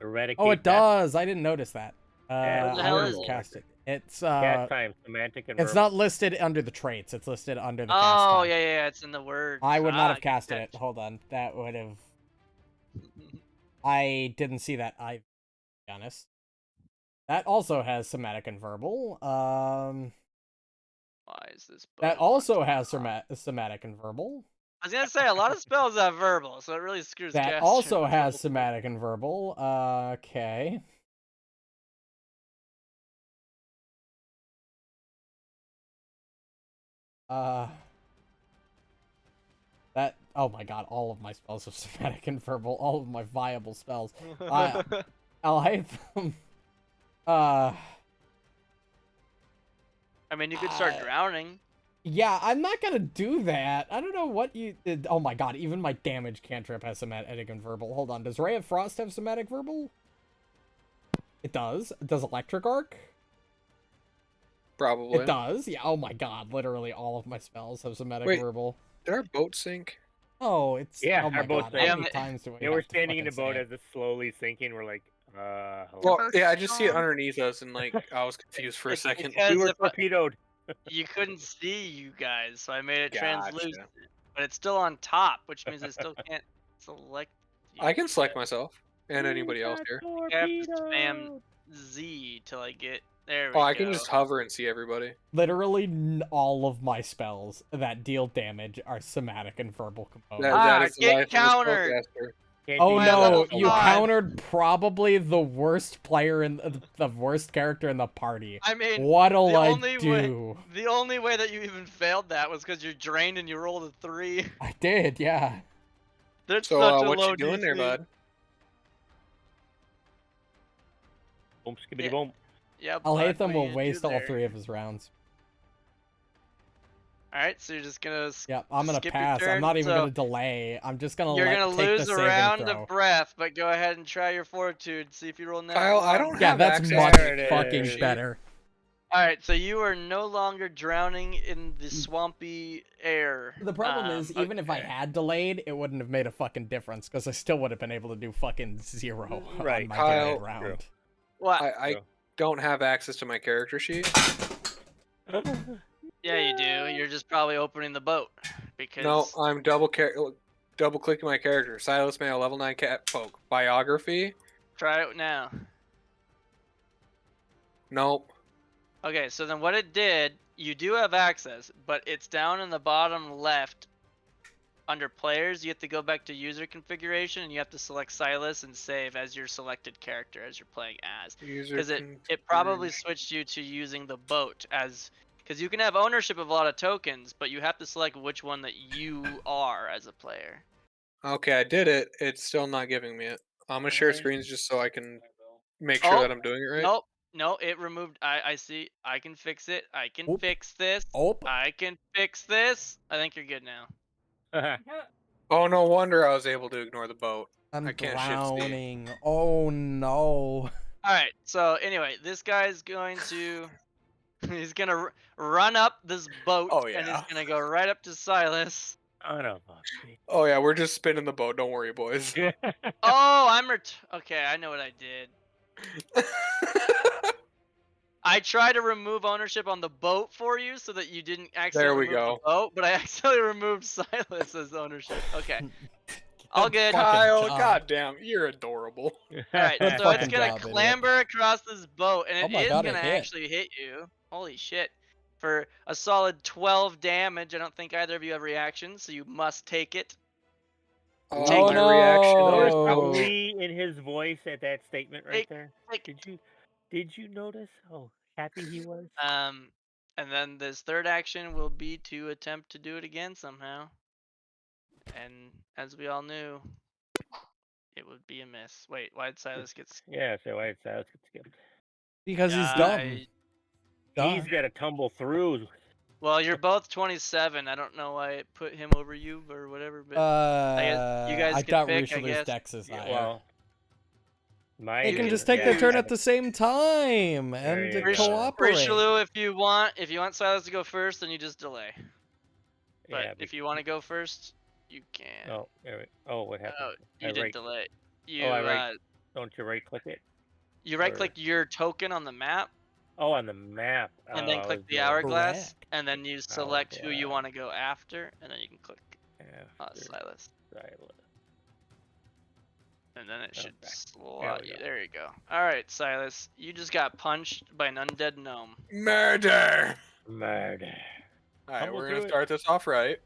D: Eradicate.
A: Oh, it
D: that
A: does. I didn't notice that.
D: Yeah,
B: What the
A: I
B: hell
A: would
B: is
A: have
B: it?
A: cast it. It's
D: Cast time, semantic, and
A: it's
D: verbal.
A: not listed under the traits. It's listed under the cast
B: Oh,
A: time.
B: yeah, it's in the word.
A: I would not have
B: good
A: casted it.
B: catch.
A: Hold on. That would have. I didn't see that either, to be honest. That also has somatic and verbal.
B: Why is this
A: That
B: bow
A: also
B: on
A: has
B: top?
A: somatic and verbal.
B: I was gonna say a lot of spells have verbal, so it really screws.
A: That
B: caster
A: also
B: with
A: has
B: verbal.
A: somatic and verbal. Okay. That. Oh my god! All of my spells have somatic and verbal. All of my viable spells. I'll hate them.
B: I mean, you could start
A: Uh,
B: drowning.
A: Yeah, I'm not gonna do that. I don't know what you did. Oh my god, even my damage cantrip has somatic and verbal. Hold on, does Ray of Frost have somatic verbal? It does. Does Electric Arc?
E: Probably.
A: It does. Yeah, oh my god, literally all of my spells have somatic
E: Wait.
A: verbal.
E: Did our boat sink?
A: Oh, it's
D: Yeah,
A: oh my
D: our boat
A: god,
D: sank.
A: how many times do we
D: They
A: have
D: were
A: to
D: standing in the
A: fucking
D: boat
A: say
D: as it's slowly sinking. We're like, hello.
E: Well,
F: boat's
E: yeah, I just see it
F: gone.
E: underneath us, and like I was confused for a
B: It's
E: second.
B: because
D: We were
B: if I-
D: torpedoed.
B: you couldn't see you guys, so I made it
E: Gotcha.
B: translucent. But it's still on top, which means I still can't select you.
E: I can select myself and anybody else here.
B: I have to spam Z till I get there. We
E: Oh,
B: go.
E: I can just hover and see everybody.
A: Literally all of my spells that deal damage are somatic and verbal components.
E: That is the
B: get
E: life
B: countered.
E: of a spellcaster.
D: Can't
A: Oh
D: be
B: My
A: no,
B: level
A: you
B: 5.
A: countered probably the worst player in the worst character in the party.
B: I mean,
A: What'll
B: the
A: I
B: only way-
A: do?
B: the only way that you even failed that was because you're drained and you rolled a 3.
A: I did, yeah.
B: That's
E: So,
B: such a
E: what
B: low
E: you doing there,
B: DC.
E: bud?
D: Boom, skibbity
B: Yeah.
D: boom.
B: Yeah,
A: Alhaitham
B: bud, what
A: will
B: you
A: waste
B: do
A: all
B: there?
A: 3 of his rounds.
B: Alright, so you're just gonna
A: Yep, I'm gonna
B: skip your
A: pass. I'm
B: turn,
A: not even
B: so
A: gonna delay. I'm just gonna
B: you're
A: take
B: gonna
A: the
B: lose a
A: saving
B: round
A: throw.
B: of breath, but go ahead and try your fortitude. See if you roll natural
E: Kyle, I
B: one.
E: don't
A: Yeah,
E: have
A: that's
E: access
A: much
E: to your
D: There it
A: fucking
E: sheet.
A: better.
B: All right, so you are no longer drowning in the swampy air.
A: The problem is, even if I
B: okay.
A: had delayed, it wouldn't have made a fucking difference because I still would have been able to do fucking 0 on
D: Right.
A: my
E: Kyle,
A: delayed round.
B: What?
E: I don't have access to my character sheet.
B: Yeah, you do. You're just probably opening the boat because.
E: No, I'm double clicking my character. Silas Mail, level 9 cat folk. Biography.
B: Try it now.
E: Nope.
B: Okay, so then what it did, you do have access, but it's down in the bottom left under players. You have to go back to user configuration and you have to select Silas and save as your selected character as you're playing as. Because it probably switched you to using the boat as, because you can have ownership of a lot of tokens, but you have to select which one that you are as a player.
E: Okay, I did it. It's still not giving me it. I'm gonna share screens just so I can make sure that I'm doing it right.
B: Nope. No, it removed. I see. I can fix it. I can
A: Oop.
B: fix this.
A: Oop.
B: I can fix this. I think you're good now.
E: Oh, no wonder I was able to ignore the boat.
A: I'm
E: I can't shift C.
A: drowning. Oh no.
B: Alright, so anyway, this guy's going to. He's gonna run up this boat
E: Oh,
B: and he's
E: yeah.
B: gonna go right up to Silas.
D: Oh no, fuck.
E: Oh yeah, we're just spinning the boat. Don't worry, boys.
B: Oh, okay, I know what I did. I tried to remove ownership on the boat for you so that you didn't accidentally remove the boat, but I accidentally removed Silas as ownership. Okay. All good.
E: Kyle, goddamn, you're adorable.
B: Alright,
A: Good
B: so it's
A: fucking
B: gonna
A: job, idiot.
B: clamber across this boat, and
A: Oh
B: it
A: my
B: is
A: God, it
B: gonna
A: hit.
B: actually hit you. Holy shit. For a solid 12 damage. I don't think either of you have reactions, so you must take it.
E: Oh,
B: Take
E: my
B: your
E: reaction.
D: Notice
A: Oh.
D: the glee in his voice at that statement right there.
B: Take-
D: Did you notice how happy he was?
B: And then this third action will be to attempt to do it again somehow. And as we all knew, it would be a miss. Wait, why did Silas get
D: Yeah, so why did Silas get skipped?
A: Because he's dumb.
D: He's got to tumble through.
B: Well, you're both 27. I don't know why it put him over you or whatever, but I guess you guys
A: I
B: can
A: doubt
B: pick, I
A: Richelieu's
B: guess.
A: dex is higher.
D: Well,
A: they
B: You
A: can
B: can
A: just take their
B: choose.
A: turn at the same time and
D: you go.
A: cooperate.
B: Richelieu, if you want Silas to go first, then you just delay. But
D: Yeah,
B: if you want to go first, you can.
D: Oh, oh, what happened?
B: Oh, you didn't delay. You
D: Don't you right click it?
B: you right click your token on the map
D: Oh, on the map.
B: and then click the hourglass and then you select who you want to go after and then you can click Silas. And then it should slot you. There you go. Alright, Silas. You just got punched by an undead gnome.
E: Murder!
D: Murder.
E: Alright, we're gonna start this off right.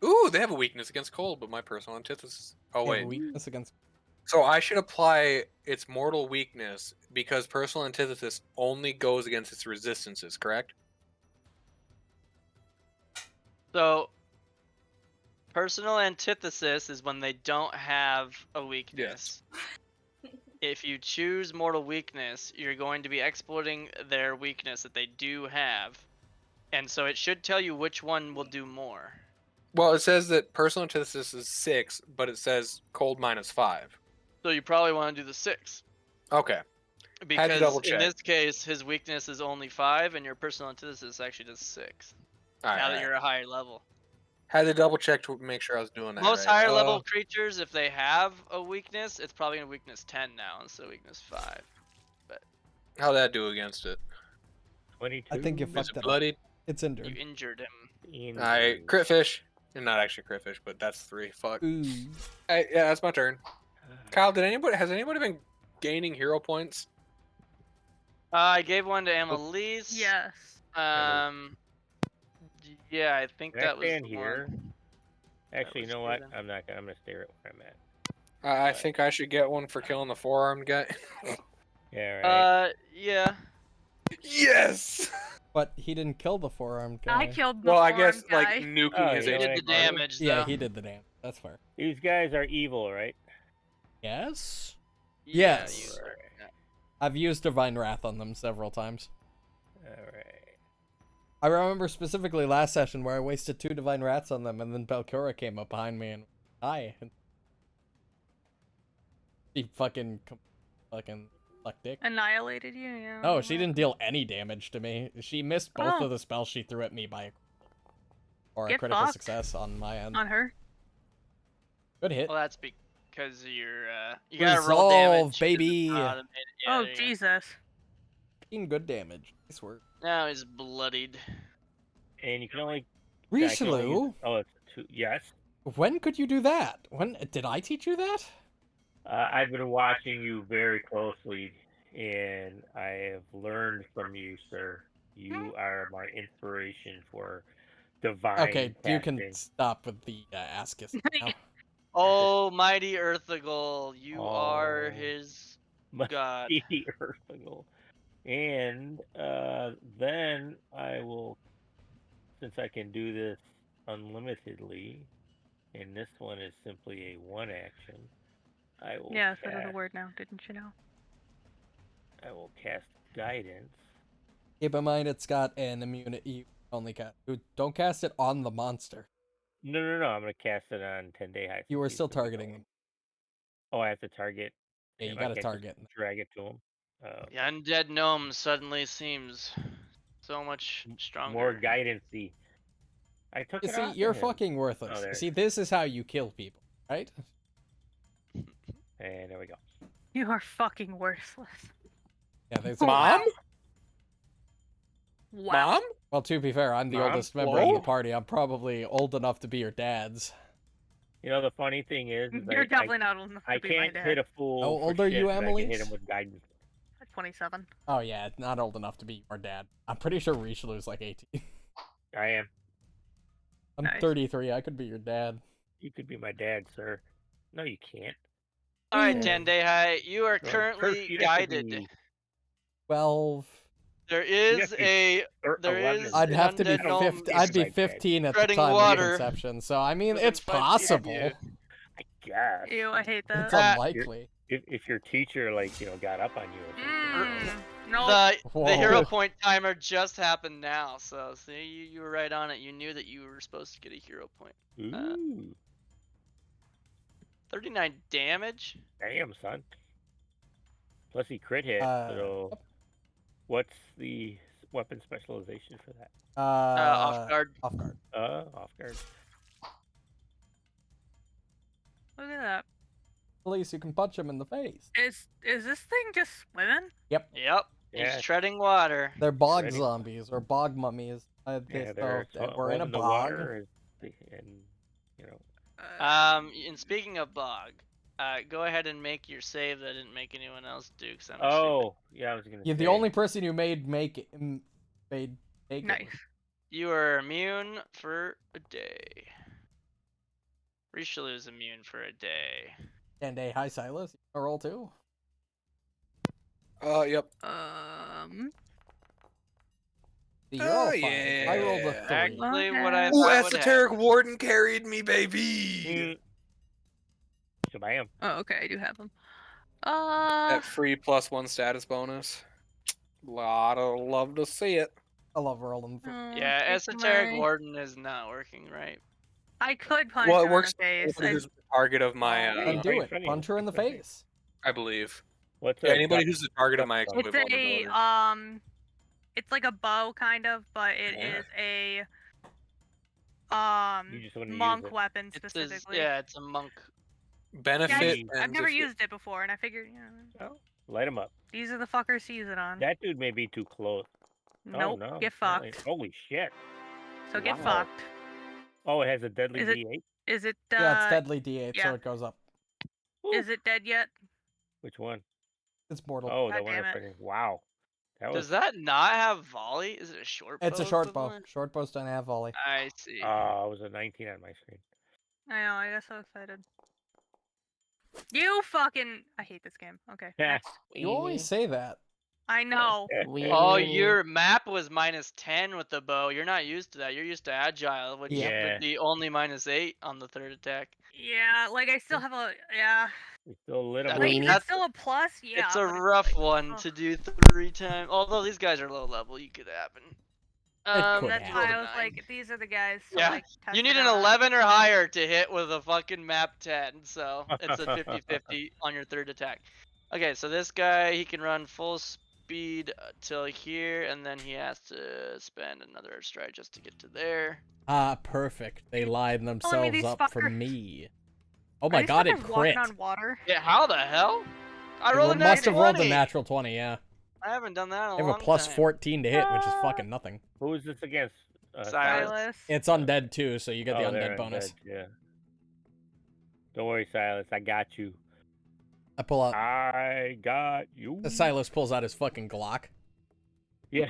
E: Ooh, they have a weakness against cold, but my personal antithesis. Oh, wait.
A: Weakness against.
E: So I should apply its mortal weakness because personal antithesis only goes against its resistances, correct?
B: So, personal antithesis is when they don't have a weakness. If you choose mortal weakness, you're going to be exploiting their weakness that they do have. And so it should tell you which one will do more.
E: Well, it says that personal antithesis is 6, but it says cold -5.
B: So you probably want to do the 6.
E: Okay.
B: Because in this case, his weakness is only 5, and your personal antithesis actually does 6. Now that you're a higher level.
E: Had to double check to make sure I was doing that.
B: Most higher level creatures, if they have a weakness, it's probably a weakness 10 now instead of weakness 5. But
E: how'd that do against it?
D: 22.
A: I think you fucked that
E: bloodied?
A: Up. It's injured.
B: You injured him.
E: Alright, crit fish. Not actually crit fish, but that's 3. Fuck.
A: Ooh.
E: Hey, yeah, that's my turn. Kyle, has anybody been gaining hero points?
B: I gave one to Annalise.
F: Yes.
B: Yeah, I think that was
D: stand
B: the
D: here.
B: one.
D: Actually, you know what? I'm not gonna. I'm gonna stay right where I'm at.
E: I think I should get one for killing the forearmed guy.
D: Yeah, right.
B: Yeah.
E: Yes!
A: But he didn't kill the forearmed guy.
F: I killed the
E: Well, I
F: forearmed
E: guess,
F: guy.
E: like, nuking his
B: He did
E: agent.
B: the damage, though.
A: Yeah, he did the damage. That's fair.
D: These guys are evil, right?
A: Yes?
B: Yeah,
A: Yes. I've used Divine Wrath on them several times.
D: Alright.
A: I remember specifically last session where I wasted 2 Divine Wraths on them, and then Belcora came up behind me and hi. He fucking Suck dick.
F: Annihilated you, yeah.
A: No, she didn't deal any damage to me. She missed both
F: Oh.
A: of the spells she threw at me by a
F: Get
A: critical
F: fucked.
A: success on my end.
F: On her.
A: Good hit.
B: Well, that's because you're you gotta roll
A: Resolve,
B: damage.
A: baby.
B: Yeah,
F: Oh,
B: there you go.
F: Jesus.
A: Good damage. Nice work.
B: Now he's bloodied.
D: And you can only. I can only use-
A: Richelieu,
D: Oh, it's 2. Yes.
A: when could you do that? When did I teach you that?
D: I've been watching you very closely, and I have learned from you, sir. You are my inspiration for divine
A: Okay, you can
D: casting.
A: stop with the Ascus now.
B: Oh, mighty Earthagol, you are
D: Oh.
B: his
D: My
B: god.
D: Earthagol. And then I will, since I can do this unlimitedly, and this one is simply a 1 action, I will
F: Yeah, so
D: cast,
F: there's a word now, didn't you know?
D: I will cast guidance.
A: Keep in mind it's got an immunity. You only cast. Don't cast it on the monster.
D: No, I'm gonna cast it on 10-day high.
A: You were
D: since
A: still
D: he's gonna be
A: targeting
D: going.
A: him.
D: Oh, I have to target.
A: Yeah, you
D: him.
A: got to
D: I can't just
A: target.
D: drag it to him.
B: The undead gnome suddenly seems so much stronger.
D: More guidance-y. I took
A: You
D: it
A: see,
D: off
A: you're
D: to him.
A: fucking worthless.
D: there it
A: See,
D: is.
A: this is how you kill people, right?
D: And there we go.
F: You are fucking worthless.
A: Yeah, there's
E: Mom?
F: Wow.
E: Mom?
A: Well, to be fair, I'm the
D: Mom?
A: oldest member of
E: Whoa.
A: the party. I'm probably old enough to be your dad's.
D: You know, the funny thing is
F: You're definitely not old enough
D: I
F: to be my
D: can't
F: dad.
D: hit a fool.
A: How
D: for
A: old are
D: shit,
A: you,
D: but I can hit
A: Emily's?
D: him with guidance.
F: 27.
A: Oh yeah, not old enough to be your dad. I'm pretty sure Richelieu's like 18.
D: I am.
A: I'm
F: Nice.
A: 33. I could be your dad.
D: You could be my dad, sir. No, you can't.
B: All right,
D: Yeah.
B: Tendai, you are
D: Well,
B: currently
D: you'd have to
B: guided.
D: be-
A: 12.
B: There
D: you'd have
B: is
D: to be
B: a
D: 11.
B: is
A: I'd
B: an
A: have to be
B: undead gnome
A: 50. I'd be
D: like that.
A: 15 at the
B: treading
A: time
B: water
A: of conception. So I mean,
B: within
A: it's
B: 5 feet of
A: possible.
B: you.
D: I guess.
F: Ew, I hate that.
A: It's
B: Uh,
A: unlikely.
D: If your teacher, like, got up on you or something.
F: No.
B: The
A: Whoa.
B: hero point timer just happened now, so see, you were right on it. You knew that you were supposed to get a hero point.
D: Ooh.
B: 39 damage.
D: Damn, son. Plus he crit hit, so what's the weapon specialization for that?
B: Off guard.
A: Off guard.
D: Off guard.
F: Look at that.
A: At least you can punch him in the face.
F: Is this thing just swimming?
B: Yep.
D: Yeah.
B: He's treading water.
A: They're bog
D: Ready.
A: zombies or bog mummies.
D: Yeah,
A: We're in a
D: in the
A: bog.
D: water, and you know.
B: And speaking of bog, go ahead and make your save. That didn't make anyone else do. Cause I'm
D: Oh, yeah, I was gonna.
A: You're
D: say.
A: the only person who made take it.
F: Nice.
B: You are immune for a day. Richelieu is immune for a day.
A: And a hi Silas. You wanna roll too.
E: Yep.
A: You're all
E: Oh,
A: fine.
E: yeah.
A: I rolled a 3.
B: Actually, what I
E: Ooh,
B: thought would
E: Esoteric
B: happen.
E: Warden carried me, baby!
D: Shabam.
F: Oh, okay, I do have them.
E: That free +1 status bonus. Lot of love to see it.
A: I love rolling.
B: Yeah, Esoteric Warden is not working right.
F: I could punch
E: Well,
F: her
E: it works
F: in the face.
E: anybody who's the target of my,
A: Then do
D: right in
A: it.
D: front of you.
A: Punch her in the
D: Right in front of you.
A: face.
E: I believe.
D: What's
E: Yeah,
D: a
E: anybody
D: gut-
E: who's the target of my
D: It's
E: exploit
F: It's a
E: vulnerability.
F: it's like a bow kind of, but it
D: Yeah.
F: is a
D: You just wanna use
F: monk
D: it.
F: weapon
B: It's
F: specifically.
B: it's a monk.
F: Yeah,
E: Benefit.
D: Yeah,
F: I've
E: ends
F: never
E: if you-
F: used it before, and I figured,
D: Light him up.
F: these are the fuckers to use it on.
D: That dude may be too close.
F: Nope,
D: Oh, no.
F: get
D: apparently-
F: fucked.
D: Holy shit.
F: So get
D: Wow.
F: fucked.
D: Oh, it has a deadly
F: Is it-
D: D8?
F: Is it
A: Yeah, it's deadly D8,
F: yeah.
A: so it goes up.
F: is it dead yet?
D: Which one?
A: It's mortal.
D: Oh,
F: God
D: the one
F: damn
D: up
F: it.
D: there. Wow. That was.
B: Does that not have volley? Is it a short bow?
A: It's a short bow.
B: equivalent?
A: Short bows don't have volley.
B: I see.
D: Oh, it was a 19 on my screen.
F: I know, I got so excited. You fucking I hate this game. Okay. Next.
A: You always say that.
F: I know.
B: Oh, your map was -10 with the bow. You're not used to that. You're used to agile, which
D: Yeah.
B: would be only -8 on the third attack.
F: Yeah, like I still have a
D: We still lit him
B: That's-
D: up.
F: like
B: that's-
F: it's still a plus, yeah.
B: it's a
F: but
B: rough
F: like,
B: one
F: ugh.
B: to do 3 times. Although these guys are low level, you could happen.
A: could
F: That's
A: happen.
F: why
B: rolled a
F: I was
B: 9.
F: like, these are the guys. To,
B: Yeah,
F: like, test
B: you need
F: it
B: an
F: out on.
B: 11 or higher to hit with a fucking map 10, so it's a 50-50 on your third attack. Okay, so this guy, he can run full speed till here, and then he has to spend another stride just to get to there.
A: Ah, perfect. They lined
F: me
A: themselves
F: these
A: up for
F: fuckers-
A: me. Oh
F: Are
A: my
F: these
A: god, it
F: fuckers walking
A: crit.
F: on water?
B: Yeah, how the hell? I
A: They
B: rolled a
A: must have rolled a
B: 20.
A: natural 20, yeah.
B: I haven't done that in a
A: They have a
B: long
A: plus
B: time.
A: 14 to hit, which is fucking nothing.
D: Who is this against?
B: Silas.
F: Silas.
A: It's undead too, so you get the
D: Oh, they're
A: undead bonus.
D: undead, yeah. Don't worry, Silas. I got you.
A: I pull out.
D: I got you.
A: Silas pulls out his fucking Glock.
D: Yeah.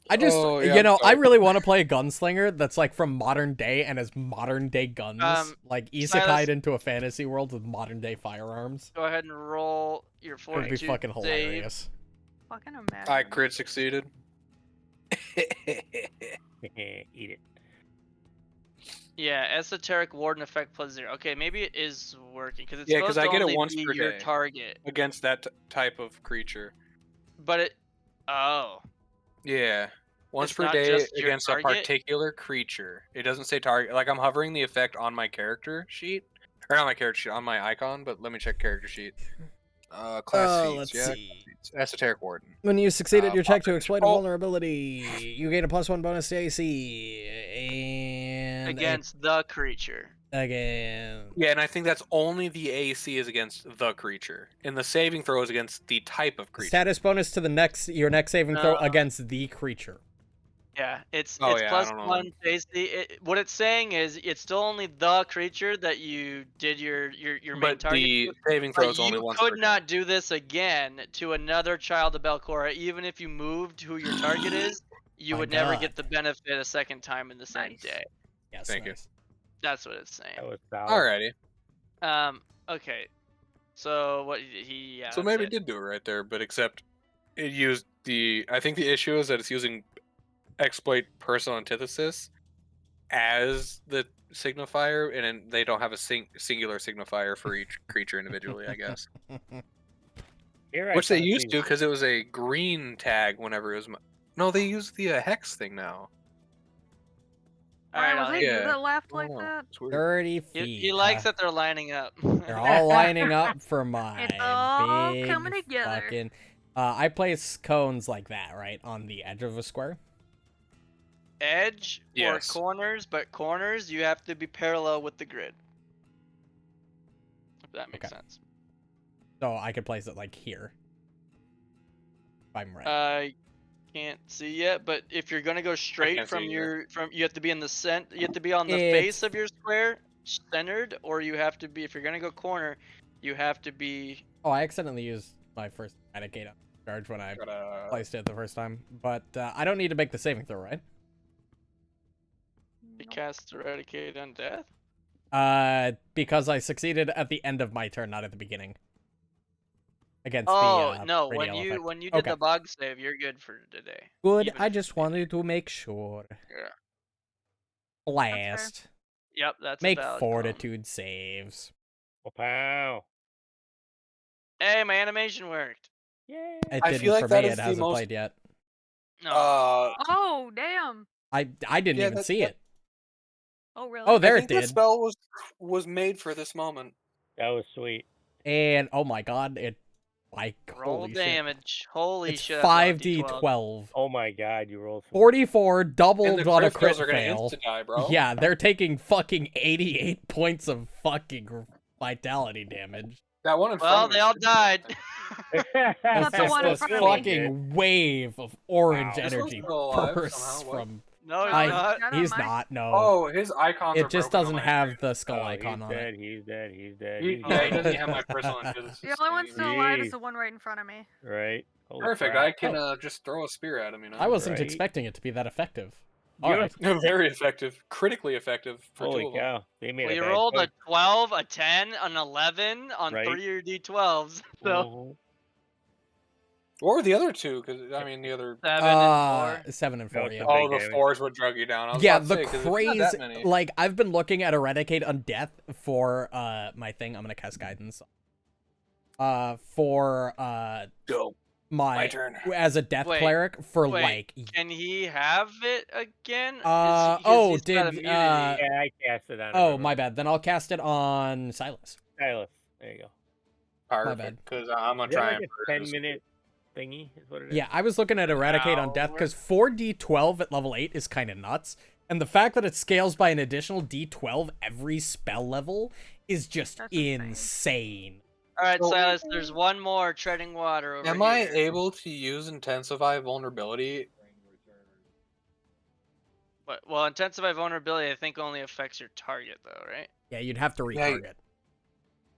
A: I just,
E: Oh, yeah,
A: you
E: I'm
A: know, I
E: sorry.
A: really want to play a gunslinger that's like from modern day and has modern day guns, like
B: Silas-
A: isekai'd into a fantasy world with modern day firearms.
B: Go ahead and roll your
A: It would be
B: fortitude
A: fucking
B: save.
A: hilarious.
F: Fucking imagine.
E: I crit succeeded.
D: Eat it.
B: Yeah, esoteric warden effect plus 0. Okay, maybe it is working because it's
E: Yeah, 'cause
B: supposed
E: I
B: to
E: get it
B: only
E: once
B: be
E: per
B: your
E: day.
B: target.
E: Against that type of creature.
B: But it. Oh.
E: Yeah. Once
B: It's
E: per
B: not
E: day
B: just your
E: against a
B: target?
E: particular creature. It doesn't say target. Like, I'm hovering the effect on my character sheet. Or not my character sheet, on my icon, but let me check character sheet. Class feats,
A: Let's
E: yeah.
A: see.
E: Esoteric Warden.
A: When you succeeded your check to
E: Population.
A: exploit a
E: Oh.
A: vulnerability, you gain a +1 bonus to AC. And
B: Against the creature.
A: again.
E: Yeah, and I think that's only the AC is against the creature. And the saving throw is against the type of creature.
A: Status bonus to your next saving throw
B: No.
A: against the creature.
B: Yeah, it's
E: Oh,
B: it's
E: yeah, I
B: plus
E: don't know.
B: 1 to AC. What it's saying is it's still only the creature that you did your main
E: But
B: target.
E: the
B: to,
E: saving throw
B: but
E: is only
B: you
E: once per
B: could
E: day.
B: not do this again to another child of Belcora, even if you moved who your target is. You
A: My
B: would never
A: God.
B: get the benefit a second time in the same
F: Nice.
B: day.
A: Yes,
E: Thank you.
A: nice.
B: That's what it's saying.
D: That was solid.
E: Alrighty.
B: Okay. So what he? Yeah.
E: So
B: that's
E: maybe
B: it.
E: it did do it right there, but except it used the. I think the issue is that it's using exploit personal antithesis as the signifier, and then they don't have a singular signifier for each creature individually, I guess.
D: Here I
E: Which they
D: come
E: used
D: see-
E: to because it was a green tag whenever it was. No, they use the hex thing now.
B: All right.
F: Ryan, was
B: I'll
F: it
B: hit
F: you
E: Yeah.
F: that laughed
E: I
F: like
E: don't know.
F: that?
E: It's weird.
A: 30 feet.
B: He likes that they're lining up.
A: They're all lining up for my
F: It's all
A: big
F: coming together.
A: fucking. I place cones like that, right, on the edge of a square.
B: Edge
E: Yes.
B: or corners, but corners you have to be parallel with the grid. If that makes
A: Okay.
B: sense.
A: So I could place it like here. If I'm right.
B: I can't see yet, but if you're gonna go straight
E: can't
B: from
E: see
B: your you have to be in the you have to be on the
A: It's-
B: face of your square, centered, or you have to be if you're gonna go corner, you have to be.
A: Oh, I accidentally used my first eradicate on charge when I
E: Gotta-
A: placed it the first time. But I don't need to make the saving throw, right?
B: To cast Eradicate Undeath?
A: Because I succeeded at the end of my turn, not at the beginning. Against
B: Oh
A: the
B: no!
A: radial
B: When
A: effect.
B: you did
A: Okay.
B: the bug save, you're good for today.
A: Good.
B: even
A: I
B: if-
A: just wanted to make sure.
B: Yeah.
A: Blast.
B: Yep, that's
A: Make
B: a valid
A: fortitude saves.
D: Oh, pow.
B: Hey, my animation worked.
D: Yay.
A: It
E: I
A: didn't
E: feel like
A: for
E: that
A: me.
E: is
A: It
E: the
A: hasn't
E: most-
A: played yet.
B: No.
F: Oh, damn.
A: I didn't
E: Yeah,
A: even
E: that-
A: see
E: that-
A: it.
F: Oh, really?
A: Oh, there
E: I
A: it
E: think
A: did.
E: the spell was made for this moment.
D: That was sweet.
A: And oh my god, it like
B: Roll
A: holy shit.
B: damage. Holy
A: It's
B: shit. I love
A: 5d12.
D: Oh my god, you rolled
A: 44
E: And
A: doubled
E: the
A: on a
E: crit
A: crit
E: fails are gonna
A: fail.
E: insta-die, bro.
A: Yeah, they're taking fucking 88 points of fucking vitality damage.
E: That one in
B: Well,
E: front of
B: they
E: me
B: all
E: should-
B: died.
A: That's
F: Not the
A: just
F: one in
A: this
F: front of me.
A: fucking wave of orange
D: Wow.
E: This one's
A: energy
E: still alive
A: bursts
E: somehow, what?
A: from.
B: No, he's
F: I-
B: not.
F: Not on
A: He's
F: my-
A: not. No,
E: Oh, his icons are
A: it just
E: broken on
A: doesn't
E: my
A: have
E: screen.
A: the skull
D: Oh,
A: icon
D: he's
A: on
D: dead,
A: it.
D: he's dead, he's dead.
E: He,
D: he's
E: yeah, he
D: dead.
E: doesn't have my personal antithesis.
F: The only one still alive is
D: Jeez.
F: the one right in front of me.
D: Right. Holy
E: Perfect.
D: crap.
E: I can just throw a spear at him, you know?
A: I wasn't
D: Right.
A: expecting it to be that effective.
D: You're-
A: Alright.
E: Very effective. Critically effective for
D: Holy
E: two of them.
D: cow. They made
B: We
D: a bad
B: rolled
D: choice.
B: a 12, a 10, an 11 on
D: Right.
B: 3 of your d12s. So
D: Mhm.
E: Or the other two, because, I mean, the other...
B: 7 and 4.
A: 7 and
D: That
A: 4,
D: was
A: yeah.
D: the
E: Oh,
D: big
E: the
D: damage.
E: fours would drug you down. I was
A: Yeah,
E: about to
A: the
E: say, 'cause it's not
A: craze,
E: that many.
A: like, I've been looking at Eradicate Undeath for, my thing. I'm gonna cast Guidance. For,
E: Go.
A: my
E: My turn.
A: as a death
B: Wait,
A: cleric for,
B: wait,
A: like,
B: Can he have it again?
A: oh,
B: he's got
A: did,
B: immunity.
D: Yeah, I cast it on
A: oh,
D: him.
A: my bad. Then I'll cast it on Silas.
D: Silas. There you go.
E: Perfect, because I'm gonna
D: Is that
E: try
D: like
E: and
D: a 10-minute thingy? Is what it is?
A: Yeah, I was looking at Eradicate on Death because 4d12 at level 8 is kind of nuts. And the fact that it scales by an additional d12 every spell level is just
F: That's
A: insane.
B: All right,
E: So-
B: Silas. There's one more treading water over
E: Am
B: here.
E: I able to use Intensify Vulnerability?
B: Well, intensify vulnerability, I think only affects your target, though, right?
A: Yeah, you'd have to
E: Yeah,
A: retarget.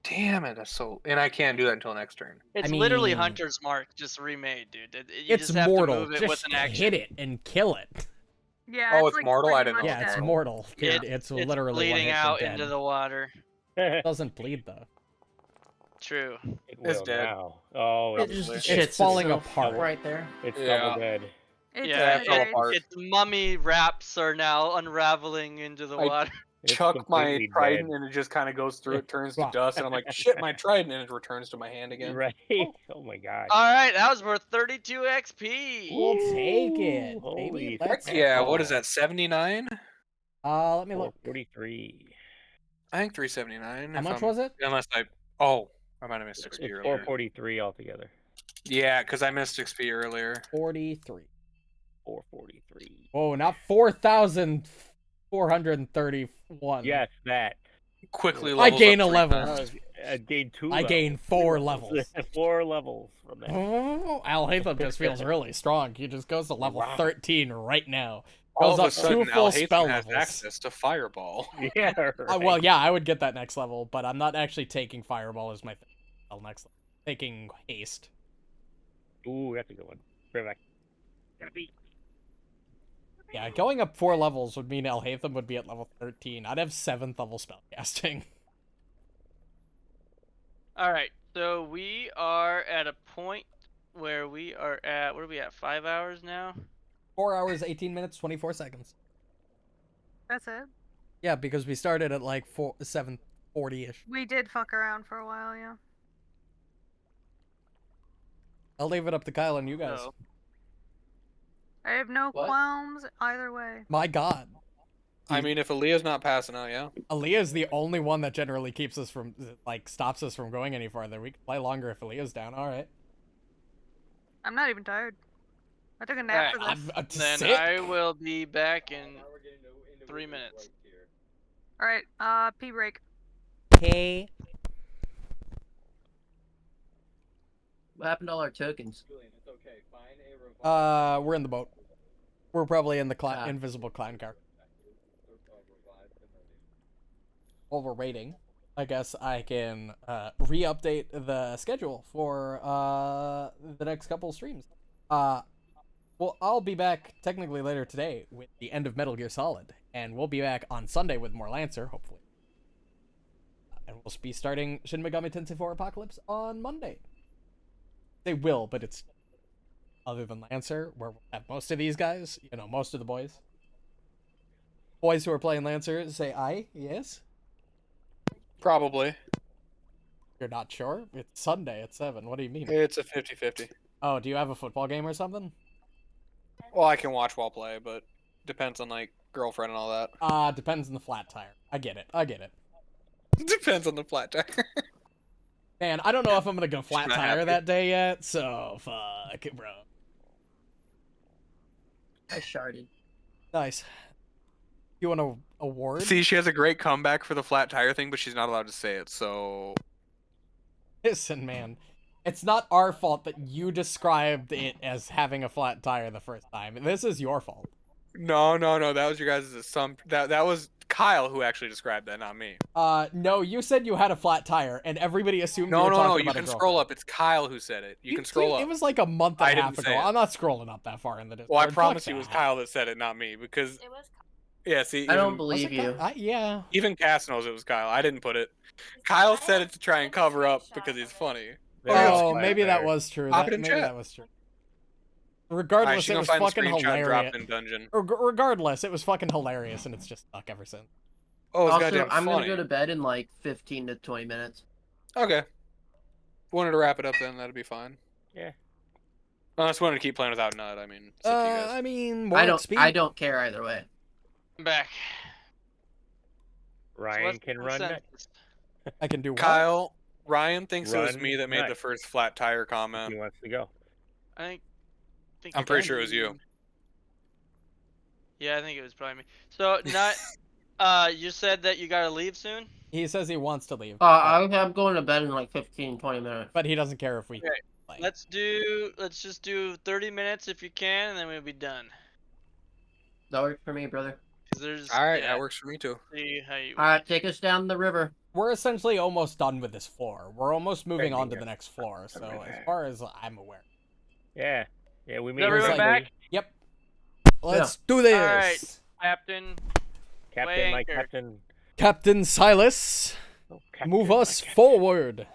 E: Damn it, and I can't do that until next turn.
B: It's
A: I
B: literally
A: mean-
B: Hunter's Mark, just remade, dude. You
A: It's
B: just have
A: mortal.
B: to move it
A: Just
B: with an action.
A: hit it and kill it.
F: Yeah.
E: Oh,
F: it's
E: it's
F: like
E: mortal? I
F: pretty
E: didn't know.
F: much
A: Yeah, it's
F: dead.
A: mortal. Dude. It's
B: It's
A: literally one
B: bleeding
A: hit
B: out
A: from
B: into
A: dead.
B: the water.
A: It doesn't bleed though.
B: True.
D: It
E: It's
D: will
E: dead.
D: now. Oh,
C: It
D: it's,
C: just
A: It's
C: shits
A: falling
C: itself
A: apart.
C: right there.
D: it's
E: Yeah.
D: double dead.
F: It's
B: Yeah,
E: it fell
F: dead.
E: apart.
B: its mummy wraps are now unraveling into the
E: I-
B: water.
D: It's
E: Chuck my
D: completely
E: trident
D: dead.
E: and it just kind of goes through. It turns to
A: Wow.
E: dust, and I'm like, shit, my trident, and it returns to my hand again.
D: Right? Oh my god.
B: All right, that was worth 32 XP.
A: We'll take it,
D: Holy
A: baby.
D: fuck.
A: Let's
E: Yeah, what
A: go.
E: is that? 79?
A: Let me look.
D: 443.
E: I think 379.
A: How much was it?
E: Unless I might have missed XP
D: It's
E: earlier.
D: 443 altogether.
E: Yeah, because I missed XP earlier.
A: 43.
D: 443.
A: Oh, not 4,431.
D: Yes, that.
E: Quickly
A: I
E: levels
A: gain
E: up
A: a
E: 3
A: level.
E: times.
D: I gained 2
A: I
D: levels.
A: gained 4 levels.
D: 4 levels from that.
A: Oh, Al Hatham just feels really strong. He just goes to level
D: Wow.
A: 13 right now.
E: All
A: Goes
E: of a
A: up 2
E: sudden,
A: full
E: Al
A: spell
E: Hatham has
A: levels.
E: access to Fireball.
D: Yeah, right.
A: Well, yeah, I would get that next level, but I'm not actually taking Fireball as my next level. Taking Haste.
D: Ooh, that's a good one. Right back. Gotta be.
A: Yeah, going up 4 levels would mean El Hatham would be at level 13. I'd have 7th level spellcasting.
B: All right, so we are at a point where we are at, what are we at, 5 hours now?
A: 4 hours, 18 minutes, 24 seconds.
F: That's it.
A: Yeah, because we started at like 7:40-ish.
F: We did fuck around for a while, yeah.
A: I'll leave it up to Kyle and you guys.
B: So,
F: I have no
C: What?
F: qualms either way.
A: My god.
E: I mean, if Aaliyah's not passing out, yeah.
A: Aaliyah's the only one that generally keeps us from, like, stops us from going any farther. We can play longer if Aaliyah's down. Alright.
F: I'm not even tired. I took a nap
B: Alright,
F: for this.
A: I'm
B: then
A: sick.
B: I will be back in 3 minutes.
F: Alright, pee break.
A: Okay.
C: What happened to all our tokens?
A: We're in the boat. We're probably in the
C: Ah.
A: invisible clown car. While we're waiting, I guess I can re-update the schedule for the next couple of streams. Well, I'll be back technically later today with the end of Metal Gear Solid, and we'll be back on Sunday with more Lancer, hopefully. And we'll be starting Shin Megami Tensei 4 Apocalypse on Monday. They will, but it's other than Lancer, where we'll have most of these guys, you know, most of the boys. Boys who are playing Lancer say aye, yes?
E: Probably.
A: You're not sure? It's Sunday at 7. What do you mean?
E: It's a 50-50.
A: Oh, do you have a football game or something?
E: Well, I can watch while play, but depends on, like, girlfriend and all that.
A: Depends on the flat tire. I get it.
E: Depends on the flat tire.
A: Man, I don't know if I'm gonna go flat
E: Not
A: tire
E: happy.
A: that day yet, so fuck it, bro.
C: I sharded.
A: Nice. You want a award?
E: See, she has a great comeback for the flat tire thing, but she's not allowed to say it, so...
A: Listen, man. It's not our fault that you described it as having a flat tire the first time. This is your fault.
E: No, that was your guys' assumption. That was Kyle who actually described that, not me.
A: No, you said you had a flat tire, and everybody assumed you
E: No,
A: were talking
E: you
A: about
E: can
A: a
E: scroll
A: girlfriend.
E: up. It's Kyle who said it. You can scroll up.
A: It was like a month
E: I
A: and a half
E: didn't
A: ago.
E: say it.
A: I'm not scrolling up that far in the Discord.
E: Well, I
A: Fuck
E: promise you it was
A: that.
E: Kyle that said it, not me, because...
F: It was
E: Yeah, see,
C: I don't
E: even-
A: Was it
C: believe you.
A: yeah.
E: Even Cass knows it was Kyle. I didn't put it. Kyle said it to try and cover up because he's funny.
D: There is a
A: Oh,
D: flat
A: maybe that
D: tire.
A: was true.
E: Pop it in
A: Maybe
E: chat.
A: that was true.
E: Alright,
A: Regardless,
E: she's
A: it
E: gonna
A: was
E: find the
A: fucking
E: screenshot dropped
A: hilarious.
E: in dungeon.
A: Regardless, it was fucking hilarious, and it's just stuck ever since.
E: Oh, it's
C: Also,
E: goddamn
C: I'm
E: funny.
C: gonna go to bed in like 15 to 20 minutes.
E: Okay. Wanted to wrap it up then, that'd be fine.
D: Yeah.
E: Unless you wanted to keep playing without Nut, I mean, it's up to you guys.
A: I mean, more
C: I don't.
A: XP.
C: I don't care either way.
B: I'm back. So
D: Ryan
B: what's
D: can
B: the
D: run that.
B: consensus?
A: I can do what?
E: Kyle, Ryan thinks it was
D: Run
E: me that made the
D: nuts.
E: first flat tire
D: He
E: comment.
D: wants to go.
B: I think
E: I'm pretty sure it was you.
B: Yeah, I think it was probably me. So, Nut, you said that you gotta leave soon?
A: He says he wants to leave,
C: I'm going to bed in like 15, 20 minutes.
A: but he doesn't care if we
B: Okay,
A: play.
B: let's just do 30 minutes if you can, and then we'll be done.
C: That works for me, brother.
B: 'Cause there's
E: All right,
B: yeah,
E: that works for me too.
B: see how you.
C: All right, take us down the river.
A: We're essentially almost done with this floor. We're almost moving on to
D: Bending
A: the
D: it.
A: next floor. So
D: river.
A: as far as I'm aware,
D: Yeah. Yeah, we
B: Is
D: made
B: everyone
A: like-
B: back?
A: yep. Let's do this,
B: Alright. Captain,
D: Captain, my
B: anchor.
D: captain.
A: Captain Silas.
D: Oh, Captain,
A: Move
D: my
A: us
D: captain.
A: forward.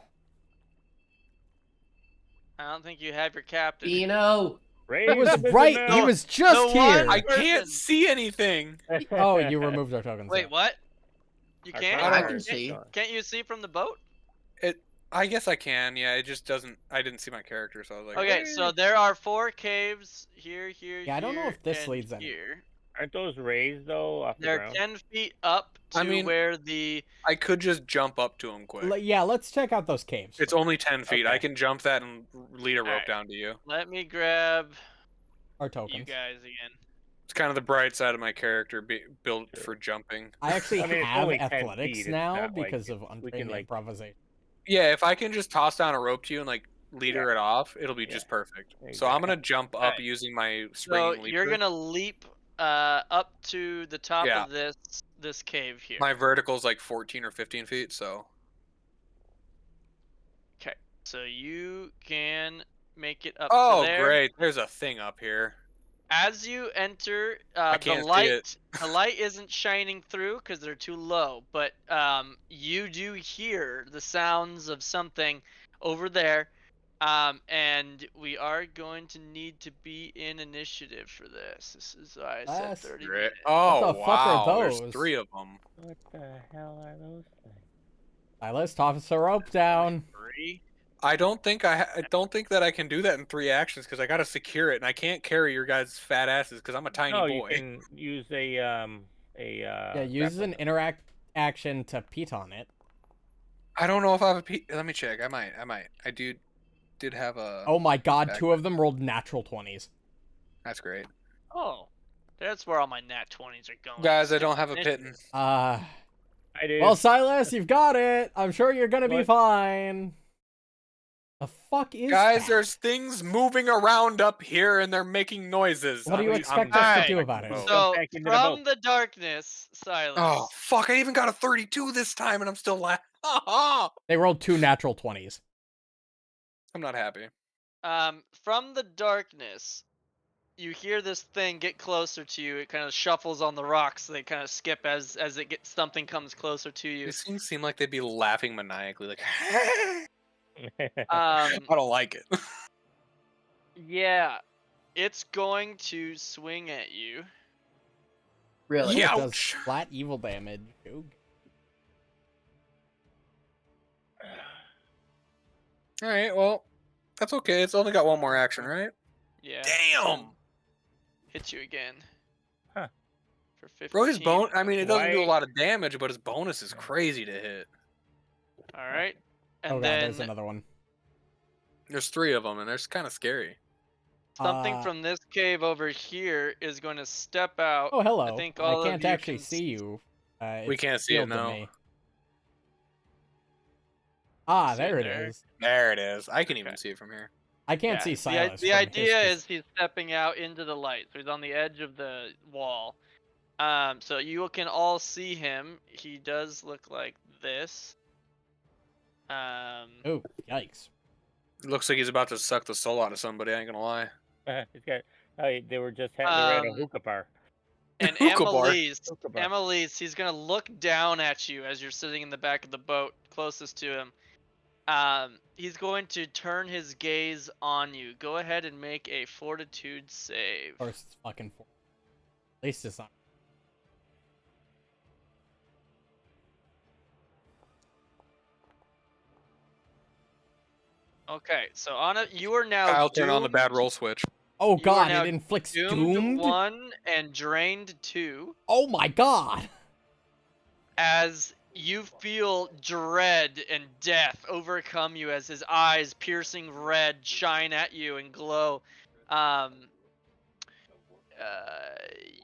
B: I don't think you have your captain.
C: Bino.
D: Raise
A: He was
D: the
A: right.
D: visitor.
A: He was just
B: the one-
A: here.
E: I
B: person.
E: can't see anything.
A: Oh, you removed our tokens.
B: Wait,
A: yeah.
B: what? You
D: Our
B: can't?
C: I
D: power
C: can
D: is
C: see.
D: gone.
B: Can't you see from the boat?
E: I guess I can. Yeah, it just doesn't. I didn't see my character, so I was like,
B: Okay, so there are 4 caves here, here,
A: Yeah, I don't know
B: here,
A: if this
B: and
A: leads anywhere.
B: here.
D: Aren't those raised though off the
B: They're
D: ground?
B: 10 feet up to
E: I mean-
B: where the.
E: I could just jump up to him quick.
A: Yeah, let's check out those caves.
E: It's only 10 feet. I
D: Okay.
E: can jump that and lead a rope
B: Alright.
E: down to you.
B: Let me grab
A: our
B: you
A: tokens.
B: guys again.
E: It's kind of the bright side of my character, built
D: Sure.
E: for jumping.
A: I actually
D: I mean, it's
A: have
D: only 10
A: athletics
D: feet, it's
A: now
D: not like
A: because of
D: we
A: untrained
D: can, like-
A: improvisation.
E: Yeah, if I can just toss down a rope to you and like leader
D: Yeah.
E: it off, it'll be
D: Yeah.
E: just perfect. So I'm gonna jump up
B: Alright.
E: using my
B: So
E: springing leap.
B: you're
E: hook.
B: gonna leap up to the top
E: Yeah.
B: of this cave here.
E: My vertical's like 14 or 15 feet, so
B: Okay, so you can make it up
E: oh
B: to there.
E: great, there's a thing up here.
B: As you enter,
E: can't
B: the
E: see
B: light
E: it.
B: the light isn't shining through because they're too low, but you do hear the sounds of something over there, and we are going to need to be in initiative for this. This is why I said
A: That's
B: 30
E: Great.
B: minutes.
E: Oh
A: the fuck are
E: wow,
A: those?
E: there's 3 of them.
D: What the hell are those things?
A: Silas, toss a rope down.
B: 3.
E: I don't think I don't think that I can do that in 3 actions because I gotta secure it, and I can't carry your guys' fat asses because I'm a tiny
D: No, you
E: boy.
D: can use a
A: Yeah, use
D: grapple
A: an
D: gun.
A: interact action to piton it.
E: I don't know if I have let me check. I might. I did have a.
A: Oh my god,
E: back-
A: 2 of them rolled natural 20s.
E: That's great,
B: Oh, that's where all my nat 20s are going.
E: guys. I don't have a
B: Initiative.
E: pitten.
A: Uh,
D: I did.
A: well, Silas, you've got it. I'm sure you're gonna be
D: What?
A: fine. The fuck is
E: Guys,
A: that?
E: there's things moving around up here, and they're making noises.
A: What do you
E: I'm-
A: expect
E: I'm-
A: us to
B: Alright.
A: do about it?
D: Jump
B: So
D: back into the
B: from
D: boat.
B: the darkness, Silas.
E: Oh fuck! I even got a 32 this time, and I'm still laughing.
A: They rolled 2 natural 20s.
E: I'm not happy.
B: From the darkness, you hear this thing get closer to you. It kind of shuffles on the rocks. They kind of skip as something comes closer to you.
E: These things seem like they'd be laughing maniacally, like.
B: Um,
E: I don't like it.
B: yeah, it's going to swing at you.
C: Really?
A: Ooh,
E: Yeah.
A: it does
E: Ouch.
A: flat evil damage. Ooh.
E: All right, well, that's okay. It's only got 1 more action, right?
B: Yeah.
E: Damn.
B: Hit you again.
D: Huh.
B: For 15.
E: Bro, his bone. I mean, it doesn't do a
D: Why-
E: lot of damage, but his bonus is crazy to hit.
B: All right. And
A: Oh god,
B: then
A: there's another one.
E: There's 3 of them, and they're kind of scary.
B: something from this cave over here is going to step out.
A: Oh, hello.
B: think all
A: I
B: of
A: can't
B: you
A: actually
B: can
A: see you.
E: We
A: It's
E: can't see it,
A: sealed to
E: no.
A: me. Ah,
B: See
A: there it
B: there?
A: is.
E: There it is. I can even
B: Okay.
E: see it from here.
A: I can't
B: Yeah,
A: see
B: the
A: Silas.
B: The
A: from
B: idea
A: his
B: is he's stepping out into the light, so he's on the edge of the wall. So you can all see him. He does look like this.
A: Oh, yikes.
E: Looks like he's about to suck the soul out of somebody. I ain't gonna lie.
D: It's got. Oh, they were just. They were at a
B: Um,
D: hookah bar.
B: And
E: Hookah bar.
D: Hookah bar.
B: Emily's, he's gonna look down at you as you're sitting in the back of the boat closest to him. He's going to turn his gaze on you. Go ahead and make a fortitude save.
A: Of course, it's fucking 4. At least it's not.
B: Okay, so Anna, you are now
E: Kyle, turn on the bad
B: doomed-
E: roll switch.
A: Oh
B: You are
A: god,
B: now
A: it inflicts
B: Doomed
A: doomed?
B: 1 and drained 2.
A: Oh my god!
B: As you feel dread and death overcome you as his eyes, piercing red, shine at you and glow. Um,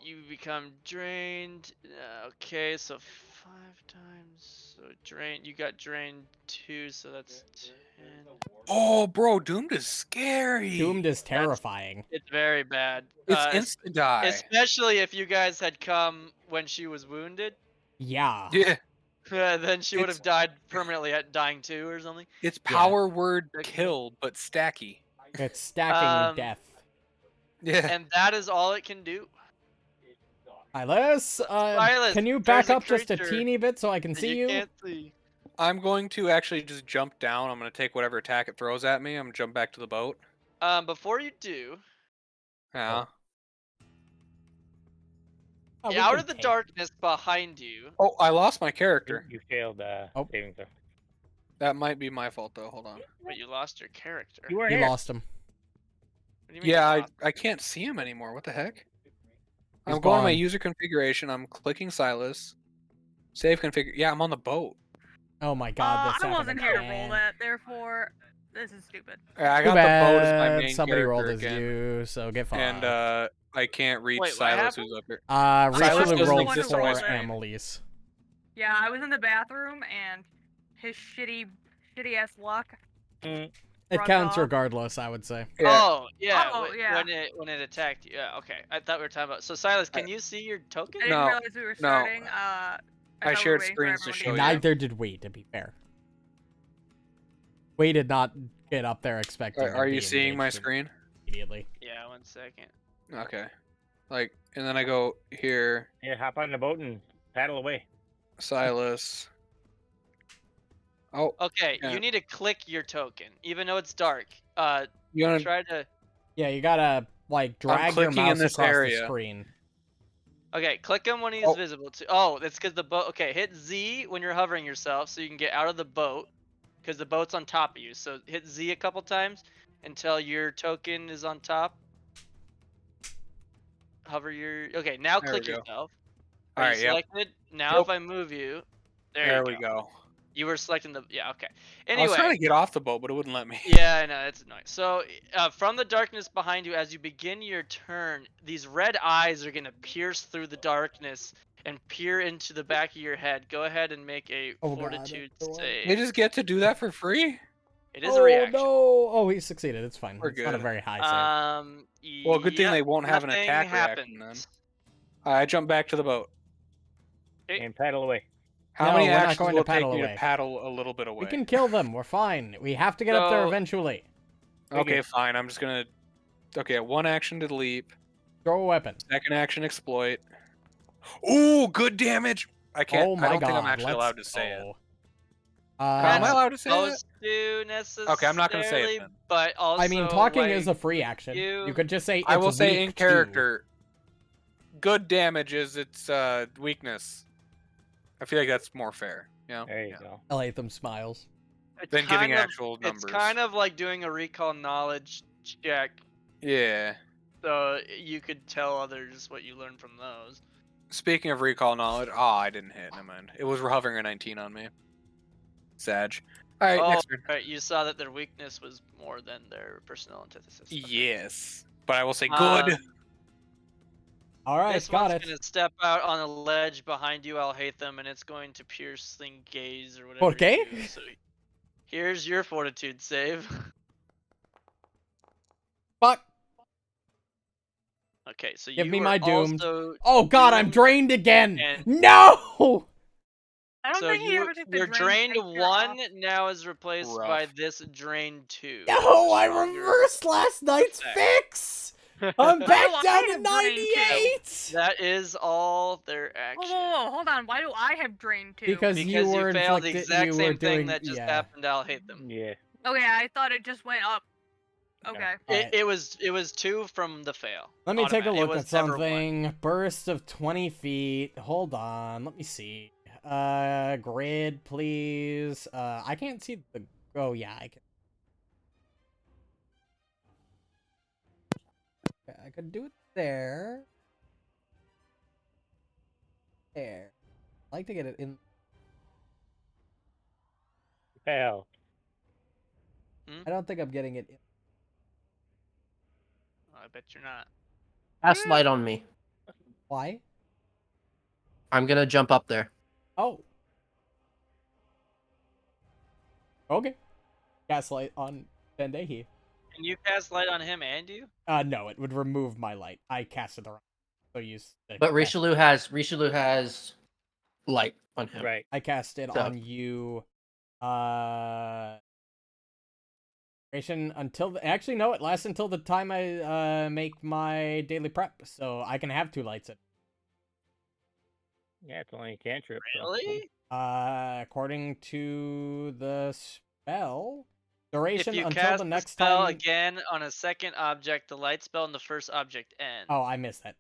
B: you become drained. Okay, so 5 times. So drained. You got drained 2, so that's 10.
E: Oh, bro, Doomed is scary.
A: Doomed is terrifying.
B: It's very bad.
E: It's instant die.
B: Especially if you guys had come when she was wounded.
A: Yeah.
E: Yeah.
B: Then she would have died permanently at dying 2 or something.
E: It's
A: Yeah.
E: power word kill, but stacky.
A: It's stacking death.
E: Yeah.
B: And that is all it can do.
A: Silas,
B: Silas,
A: can you
B: there's
A: back up just a
B: creature
A: teeny bit so I can
B: that
A: see you?
B: Can't see.
E: I'm going to actually just jump down. I'm going to take whatever attack it throws at me. I'm going to jump back to the boat.
B: Before you do,
E: Yeah.
A: Oh, we
B: out
A: can
B: of the
A: take-
B: darkness behind you,
E: Oh, I lost my character.
D: You failed saving throw.
E: That might be my fault, though. Hold on.
B: but you lost your character.
D: You were
A: You
D: here.
A: lost him.
B: What do you mean you
E: Yeah,
B: lost?
E: I can't see him anymore. What the heck?
A: He's
E: I'm going to my
A: gone.
E: user configuration. I'm clicking Silas. Save configure. Yeah, I'm on the boat.
A: Oh my god, this
F: I
A: happened
F: wasn't here to roll
A: again.
F: that, therefore, this is stupid.
E: Yeah, I
A: Too
E: got the boat as my
A: bad.
E: main
A: Somebody rolled
E: character
A: as
E: again.
A: you, so get fucked.
E: And I can't reach
B: Wait, what
E: Silas,
B: happened?
E: who's up here.
A: Silas
E: Silas
F: doesn't
A: rolled
F: exist
A: for
F: on my
E: screen.
A: Annalise.
F: Yeah, I was in the bathroom, and his shitty ass luck.
A: It
F: Rubbed
A: counts
F: off.
A: regardless, I would say.
E: Yeah.
B: Oh yeah,
F: Oh, yeah.
B: when it attacked you. Yeah, okay. I thought we were talking about. So Silas, can you see your token?
F: I didn't
E: No,
F: realize we were
E: no.
F: starting.
E: I
F: thought we were
E: shared
F: waiting for
E: screens to
F: everyone
E: show
F: get
E: you.
F: back.
A: Neither did we, to be fair. We did not get up there expecting.
E: Are
A: to
E: you
A: be
E: seeing my
A: engaged
E: screen?
A: immediately?
B: Yeah, 1 second.
E: Okay. Like, and then I go here,
D: Yeah, hop on the boat and paddle away.
E: Silas. Oh,
B: Okay,
E: Yeah.
B: you need to click your token, even though it's dark.
E: you want to?
B: Try to.
A: Yeah, you gotta like drag your
E: clicking in
A: mouse
E: this
A: across
E: area.
A: the screen.
B: Okay, click him when he's
E: Oh.
B: visible to. Oh, that's because the boat. Okay, hit Z when you're hovering yourself, so you can get out of the boat, because the boat's on top of you. So hit Z a couple times until your token is on top. Hover your. Okay, now
E: There
B: click
E: we go.
B: yourself.
E: All
B: Are
E: right,
B: you
E: yep.
B: selected? Now
E: Yep.
B: if I move you,
E: There
B: you
E: we go.
B: You were selecting the. Yeah. Okay.
E: I was trying
B: Anyway.
E: to get off the boat, but it wouldn't let me.
B: Yeah, I know, it's annoying. So, from the darkness behind you, as you begin your turn, these red eyes are going to pierce through the darkness and peer into the back of your head. Go ahead and make a
A: Oh, God,
B: fortitude
A: everyone.
B: save.
E: They just get to do that for free?
B: It is a reaction.
A: No! Oh, he succeeded. It's fine.
E: We're
A: It's not a
E: good.
A: very high save.
E: Well, good thing
B: yep,
E: they won't have an
B: nothing
E: attack
B: happens.
E: reaction then. I jump back to the boat.
D: And paddle away.
E: How
A: No,
E: many
A: we're not
E: actions
A: going
E: will
A: to
E: it take
A: paddle
E: me
A: away.
E: to paddle a little bit away?
A: We can kill them. We're fine. We have to get up there
B: So-
A: eventually.
E: Okay, fine. I'm just gonna. Okay, one action to leap.
A: Throw a weapon.
E: Second action exploit. Ooh, good damage. I can't.
A: Oh my
E: I don't
A: god.
E: think I'm actually
A: let's
E: allowed to say it.
A: go.
E: Am I allowed to say that?
B: Supposed to necessarily,
E: Okay, I'm not gonna say it then.
B: But also,
A: I mean, talking
B: like,
A: is a free action.
B: you-
A: You could just say it's
E: I will say in
A: weak to.
E: character. Good damage is its weakness. I feel like that's more fair. You know?
D: There you
E: Yeah.
D: go.
A: Latham smiles.
B: it's
E: Than giving
B: kind of-
E: actual numbers.
B: It's kind of like doing a recall knowledge check.
E: Yeah.
B: So you could tell others what you learned from those.
E: Speaking of recall knowledge, I didn't hit. Never mind. It was hovering a 19 on me. Sag. All right,
B: Oh,
E: next turn.
B: right. You saw that their weakness was more than their personal antithesis. Okay.
E: Yes, but I will say good.
B: Um,
A: All right,
B: this
A: got
B: one's
A: it.
B: gonna step out on a ledge behind you. I'll hate them, and it's going to pierce thing gaze or whatever.
A: Okay.
B: you do. So here's your fortitude save.
A: Fuck.
B: Okay, so
A: Give
B: you
A: me
B: were
A: my doomed.
B: also-
A: Oh god, I'm
B: doomed
A: drained again.
B: and-
A: No!
F: I don't
B: So
F: think he ever took the
B: your drained
F: texture
B: 1
F: off.
B: now is replaced by
E: Rough.
B: this drained 2.
A: No, I
B: Stronger.
A: reversed last night's
B: effect.
A: fix. I'm
F: Why
A: back
F: do I
A: down to
F: have drained too?
A: 98.
B: That is all their action.
F: Whoa, hold on. Why do I have drained too?
A: Because
B: Because
A: you were
B: failed the
A: inflicted.
B: exact
A: You were
B: same thing
A: doing
B: that just
A: yeah.
B: happened. I'll hate them.
D: Yeah.
F: Okay, I thought it just went up. Okay.
A: Alright.
B: It was 2 from the fail.
A: Let me take a
B: Automatic. It
A: look
B: was
A: at
B: never 1.
A: something. Burst of 20 feet. Hold on. Let me see. Grid, please. I can't see the. Oh yeah, I can. Okay, I could do it there. There. I'd like to get it in.
D: hell?
A: I don't think I'm getting it.
B: I bet you're not.
C: Cast light on me.
A: Why?
C: I'm gonna jump up there.
A: Oh. Okay. Gaslight on Dendehi.
B: Can you cast light on him and you?
A: No, it would remove my light. I casted the wrong. So use.
C: But Richelieu has light on him.
D: Right.
A: I cast it
C: So-
A: on you. Until actually no, it lasts until the time I make my daily prep, so I can have 2 lights in.
D: Yeah, it's only a cantrip. so-
B: Really?
A: According to the spell,
B: If
A: duration
B: you
A: until
B: cast
A: the
B: the
A: next
B: spell
A: time.
B: again on a second object, the light spell and the first object end.
A: Oh, I missed that.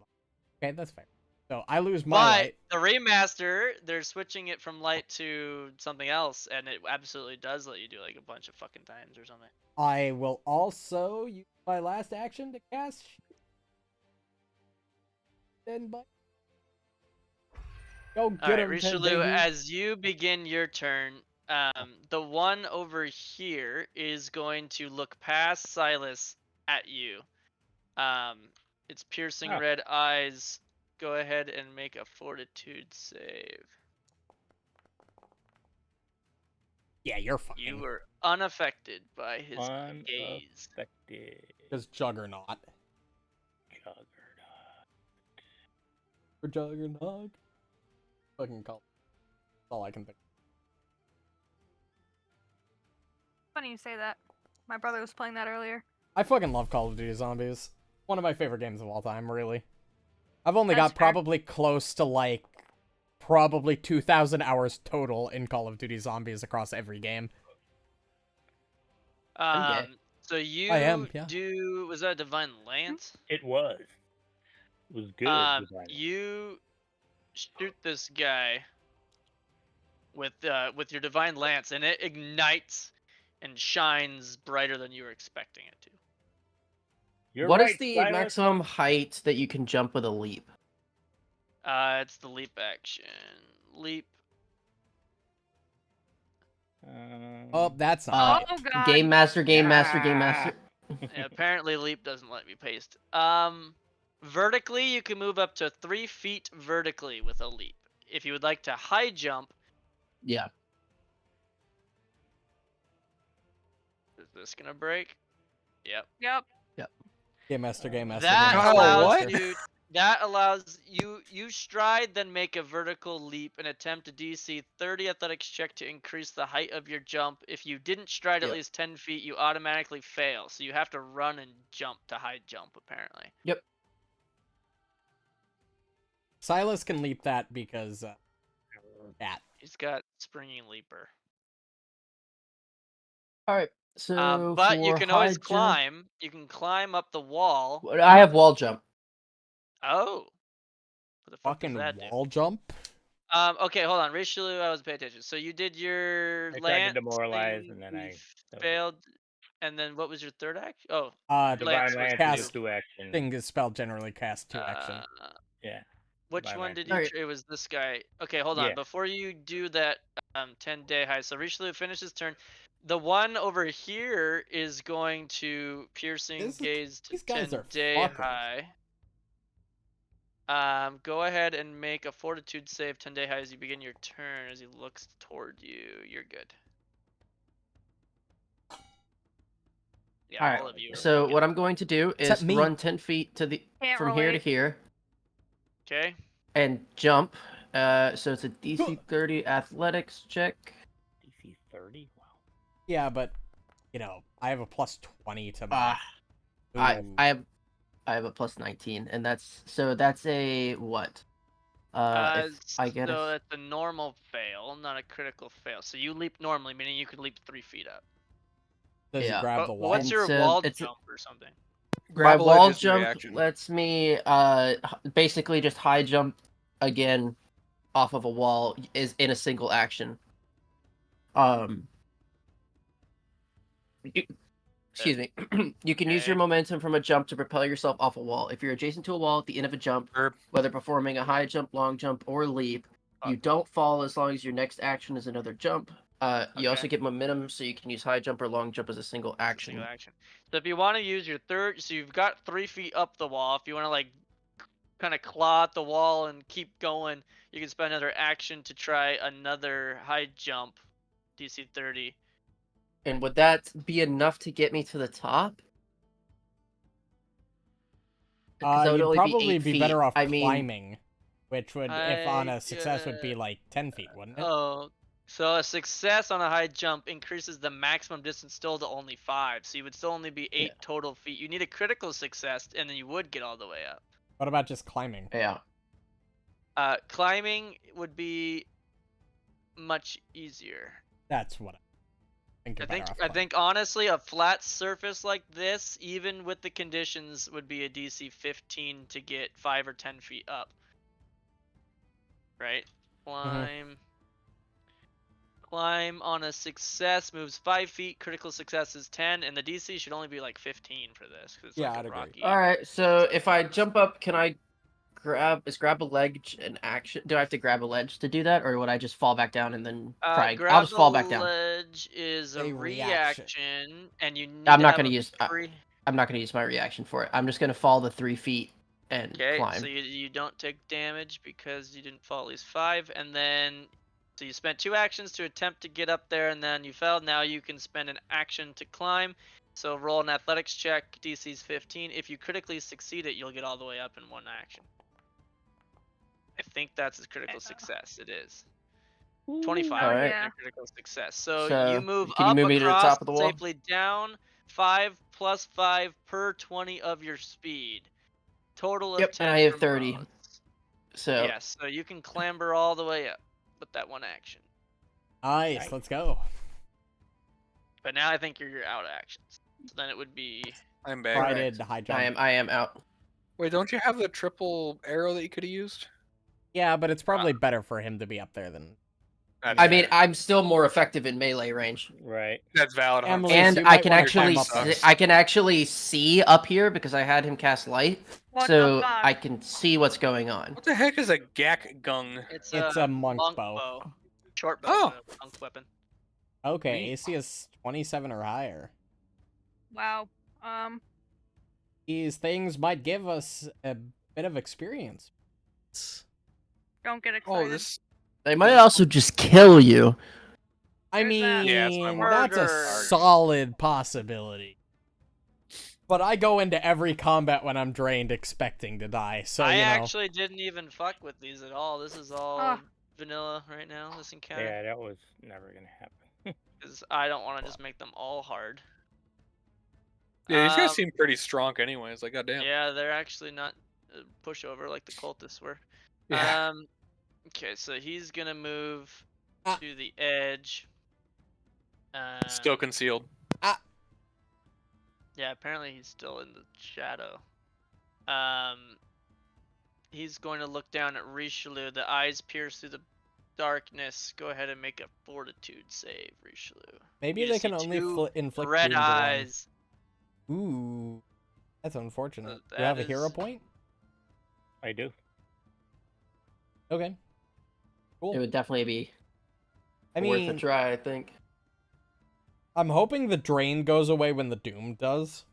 A: Okay, that's fair. So I lose my
B: But
A: light.
B: the remaster, they're switching it from light to something else, and it absolutely does let you do like a bunch of fucking times or something.
A: I will also use my last action to cast. Then, but go get
B: Alright,
A: him,
B: Richelieu,
A: Tendehi.
B: as you begin your turn, the one over here is going to look past Silas at you. Its piercing
D: Oh.
B: red eyes. Go ahead and make a fortitude save.
A: Yeah, you're fucking.
B: You were unaffected by his gaze.
D: Unaffected.
A: Because Juggernaut.
D: Juggernaut.
A: For Juggernaut. Fucking call. That's all I can think.
F: Funny you say that. My brother was playing that earlier.
A: I fucking love Call of Duty Zombies. One of my favorite games of all time, really. I've only
F: That's
A: got
F: fair.
A: probably close to like probably 2,000 hours total in Call of Duty Zombies across every game.
C: I'm gay.
B: So you
A: I am, yeah.
B: do, was that a Divine Lance?
D: It was. It was good. Divine.
B: You shoot this guy with your Divine Lance, and it ignites and shines brighter than you were expecting it to.
D: You're
C: What is
D: right,
C: the
D: Silas.
C: maximum height that you can jump with a leap?
B: It's the leap action. Leap.
A: Oh, that's not
F: Oh
A: right.
F: god.
C: Game master.
B: Yeah, apparently leap doesn't let me paste. Vertically, you can move up to 3 feet vertically with a leap. If you would like to high jump,
C: Yeah.
B: is this gonna break? Yep.
F: Yep.
A: Game Master, Game Master,
B: That
A: Game Master.
B: allows
A: Game Master.
B: you. That allows you stride, then make a vertical leap and attempt a DC 30 athletics check to increase the height of your jump. If you didn't stride at
C: Yep.
B: least 10 feet, you automatically fail. So you have to run and jump to high jump, apparently.
C: Yep.
A: Silas can leap that because that.
B: He's got springing leaper.
C: All right. So
B: But you
C: for
B: can always
C: high jump-
B: climb. You can climb up the wall.
C: I have wall jump.
B: Oh. What the fuck
A: Fucking
B: does that do?
A: wall jump.
B: Okay, hold on. Richelieu, I was paying attention. So you did your
D: I tried to
B: lance
D: demoralize,
B: thing,
D: and then
B: you
D: that was it.
B: failed. And then what was your third action? Oh,
D: Divine
B: Lance was
D: Lance
A: cast-
D: is 2 action.
A: Thing is spell generally cast 2 action.
D: Yeah.
B: Which
D: Divine
B: one
D: Lance
B: did
D: is-
B: you?
C: Alright.
B: It was this guy. Okay, hold on.
D: Yeah.
B: Before you do that, 10-day high. So Richelieu finishes turn. The one over here is going to piercing gaze to
A: these guys are
B: 10-day
A: fuckers.
B: high. Go ahead and make a fortitude save 10-day high as you begin your turn. As he looks toward you, you're good. Yeah,
C: All right.
B: all of you.
C: So what I'm going to do
A: Except
C: is
A: me.
C: run 10 feet to the
F: Can't
C: from here to
F: relate.
C: here
B: Okay.
C: and jump. So it's a DC 30 athletics check.
D: DC 30? Wow.
A: Yeah, but you know, I have a plus 20 to my.
C: Ah, I
A: Ooh.
C: have a plus 19, and that's a what? If I get
B: So
C: a
B: that's a normal fail, not a critical fail. So you leap normally, meaning you could leap 3 feet up.
A: Does
C: yeah.
A: he grab
B: But
A: the wall?
B: what's
C: And
B: your
C: so
B: wall
C: it's a-
B: jump or something?
C: my
E: Grapple
C: wall
E: edge is the
C: jump
E: reaction.
C: lets me basically just high jump again off of a wall is in a single action. Excuse me. You can use your
B: Okay.
C: momentum from a jump to propel yourself off a wall. If you're adjacent to a wall at the end of a jump,
E: Herb.
C: whether performing a high jump, long jump, or leap, you
B: Fuck.
C: don't fall as long as your next action is another jump. You also
B: Okay.
C: get momentum, so you can use high jump or long jump as a single action.
B: Single action. So if you want to use your third, so you've got 3 feet up the wall. If you want to like kind of claw at the wall and keep going, you can spend another action to try another high jump, DC 30.
C: And would that be enough to get me to the top? Because that would
A: You'd
C: only
A: probably
C: be 8
A: be
C: feet.
A: better off
C: I mean,
A: climbing, which would, if on a success, would be
B: Yeah.
A: like 10 feet, wouldn't it?
B: Oh, so a success on a high jump increases the maximum distance still to only 5. So you would still only be 8
C: Yeah.
B: total feet. You need a critical success, and then you would get all the way up.
A: What about just climbing?
C: yeah.
B: Climbing would be much easier.
A: That's what I think. You're better off
B: I
A: climbing.
B: think honestly, a flat surface like this, even with the conditions, would be a DC 15 to get 5 or 10 feet up. Right? Climb. Climb on a success moves 5 feet. Critical success is 10, and the DC should only be like 15 for this because it's
A: Yeah,
B: like
A: I'd
B: a
A: agree.
B: rocky.
C: All right. So if I jump up, can I grab a ledge an action? Do I have to grab a ledge to do that, or would I just fall back down and then try? I'll
B: Grab
C: just
B: the
C: fall back down.
B: ledge is a
A: A reaction.
B: reaction, and you need
C: I'm
B: to
C: not
B: have
C: gonna
B: a
C: use.
B: free.
C: I'm not gonna use my reaction for it. I'm just gonna fall the 3 feet and
B: Okay,
C: climb.
B: so you don't take damage because you didn't fall at least 5, and then so you spent 2 actions to attempt to get up there, and then you failed. Now you can spend an action to climb. So roll an athletics check. DC's 15. If you critically succeed it, you'll get all the way up in 1 action. I think that's a critical success. It is. 25
C: All
B: and
C: right.
F: yeah.
B: a critical success. So
C: So,
B: you move
C: can you
B: up
C: move me to the
B: across,
C: top of the wall?
B: safely down. 5 plus 5 per 20 of your speed. Total of
C: Yep,
B: 10
C: and I have
B: for
C: 30.
B: most.
C: So
B: Yes, so you can clamber all the way up with that 1 action.
A: Nice, let's go.
B: But now I think you're out of actions. So then it would be
E: I'm back.
A: I did high jump.
C: I am out.
E: Wait, don't you have the triple arrow that you could have used?
A: Yeah, but it's probably better for him to be up there than.
E: That's
C: I mean,
E: fair.
C: I'm still more effective in melee range.
D: Right.
E: That's valid.
A: Emily,
E: 100%.
C: And
A: you
C: I
A: might
C: can
A: wanna
C: actually
A: climb up there.
C: I can actually see up here because I had him cast light,
F: What
C: so
F: the fuck?
C: I can see what's going on.
E: What the heck is a gak gung?
B: it's
A: a monk bow.
B: Short bow,
E: Oh.
B: monk weapon.
A: Okay,
E: Neat.
A: AC is 27 or higher.
F: Wow.
A: These things might give us a bit of experience.
F: Don't get excited.
E: Oh, this.
C: They might also just kill you.
A: I
F: There's that.
A: mean,
E: Yeah, that's what I want.
A: that's a
B: Murder.
A: solid possibility. But I go into every combat when I'm drained expecting to die, so
B: I
A: you know.
B: actually didn't even fuck with these at all. This is all
F: Ah.
B: vanilla right now, this encounter.
D: Yeah, that was never gonna happen.
B: Because I don't want to just make them all hard.
E: Yeah, these guys
B: Um,
E: seem pretty strong, anyways. Like, goddamn.
B: Yeah, they're actually not a pushover like the cultists were.
E: Yeah.
B: Okay, so he's gonna move
A: Ah.
B: to the edge.
E: Still concealed.
B: Yeah, apparently he's still in the shadow. He's going to look down at Richelieu. The eyes pierce through the darkness. Go ahead and make a fortitude save, Richelieu.
A: Maybe
B: You
A: they
B: just
A: can
B: see
A: only
B: two
A: inflict
B: red
A: doom to one.
B: eyes.
A: Ooh, that's unfortunate.
B: So
A: Do you have a
B: that
A: hero
B: is-
A: point?
D: I do.
A: Okay.
C: It
A: Cool.
C: would definitely be
A: I
C: worth
A: mean,
C: a try, I think.
A: I'm hoping the drain goes away when the doom does.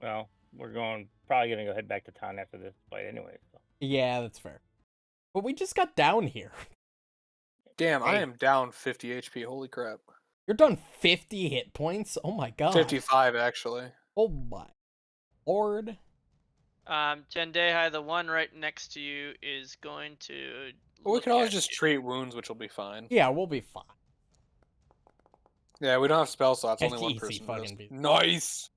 D: Well, we're probably gonna go head back to town after this fight anyway. So.
A: Yeah, that's fair. But we just got down here.
E: Damn, I
D: Hey.
E: am down 50 HP. Holy crap.
A: You're done 50 hit points? Oh my god.
E: 55, actually.
A: Oh my lord.
B: Jendai, the one right next to you, is going to.
E: Well, we
B: look
E: can always
B: at
E: just
B: you.
E: treat wounds, which will be fine.
A: Yeah, we'll be fine.
E: Yeah, we don't have spell slots.
A: It's
E: Only one
A: easy
E: person
A: fucking
E: does.
A: be-
E: Nice!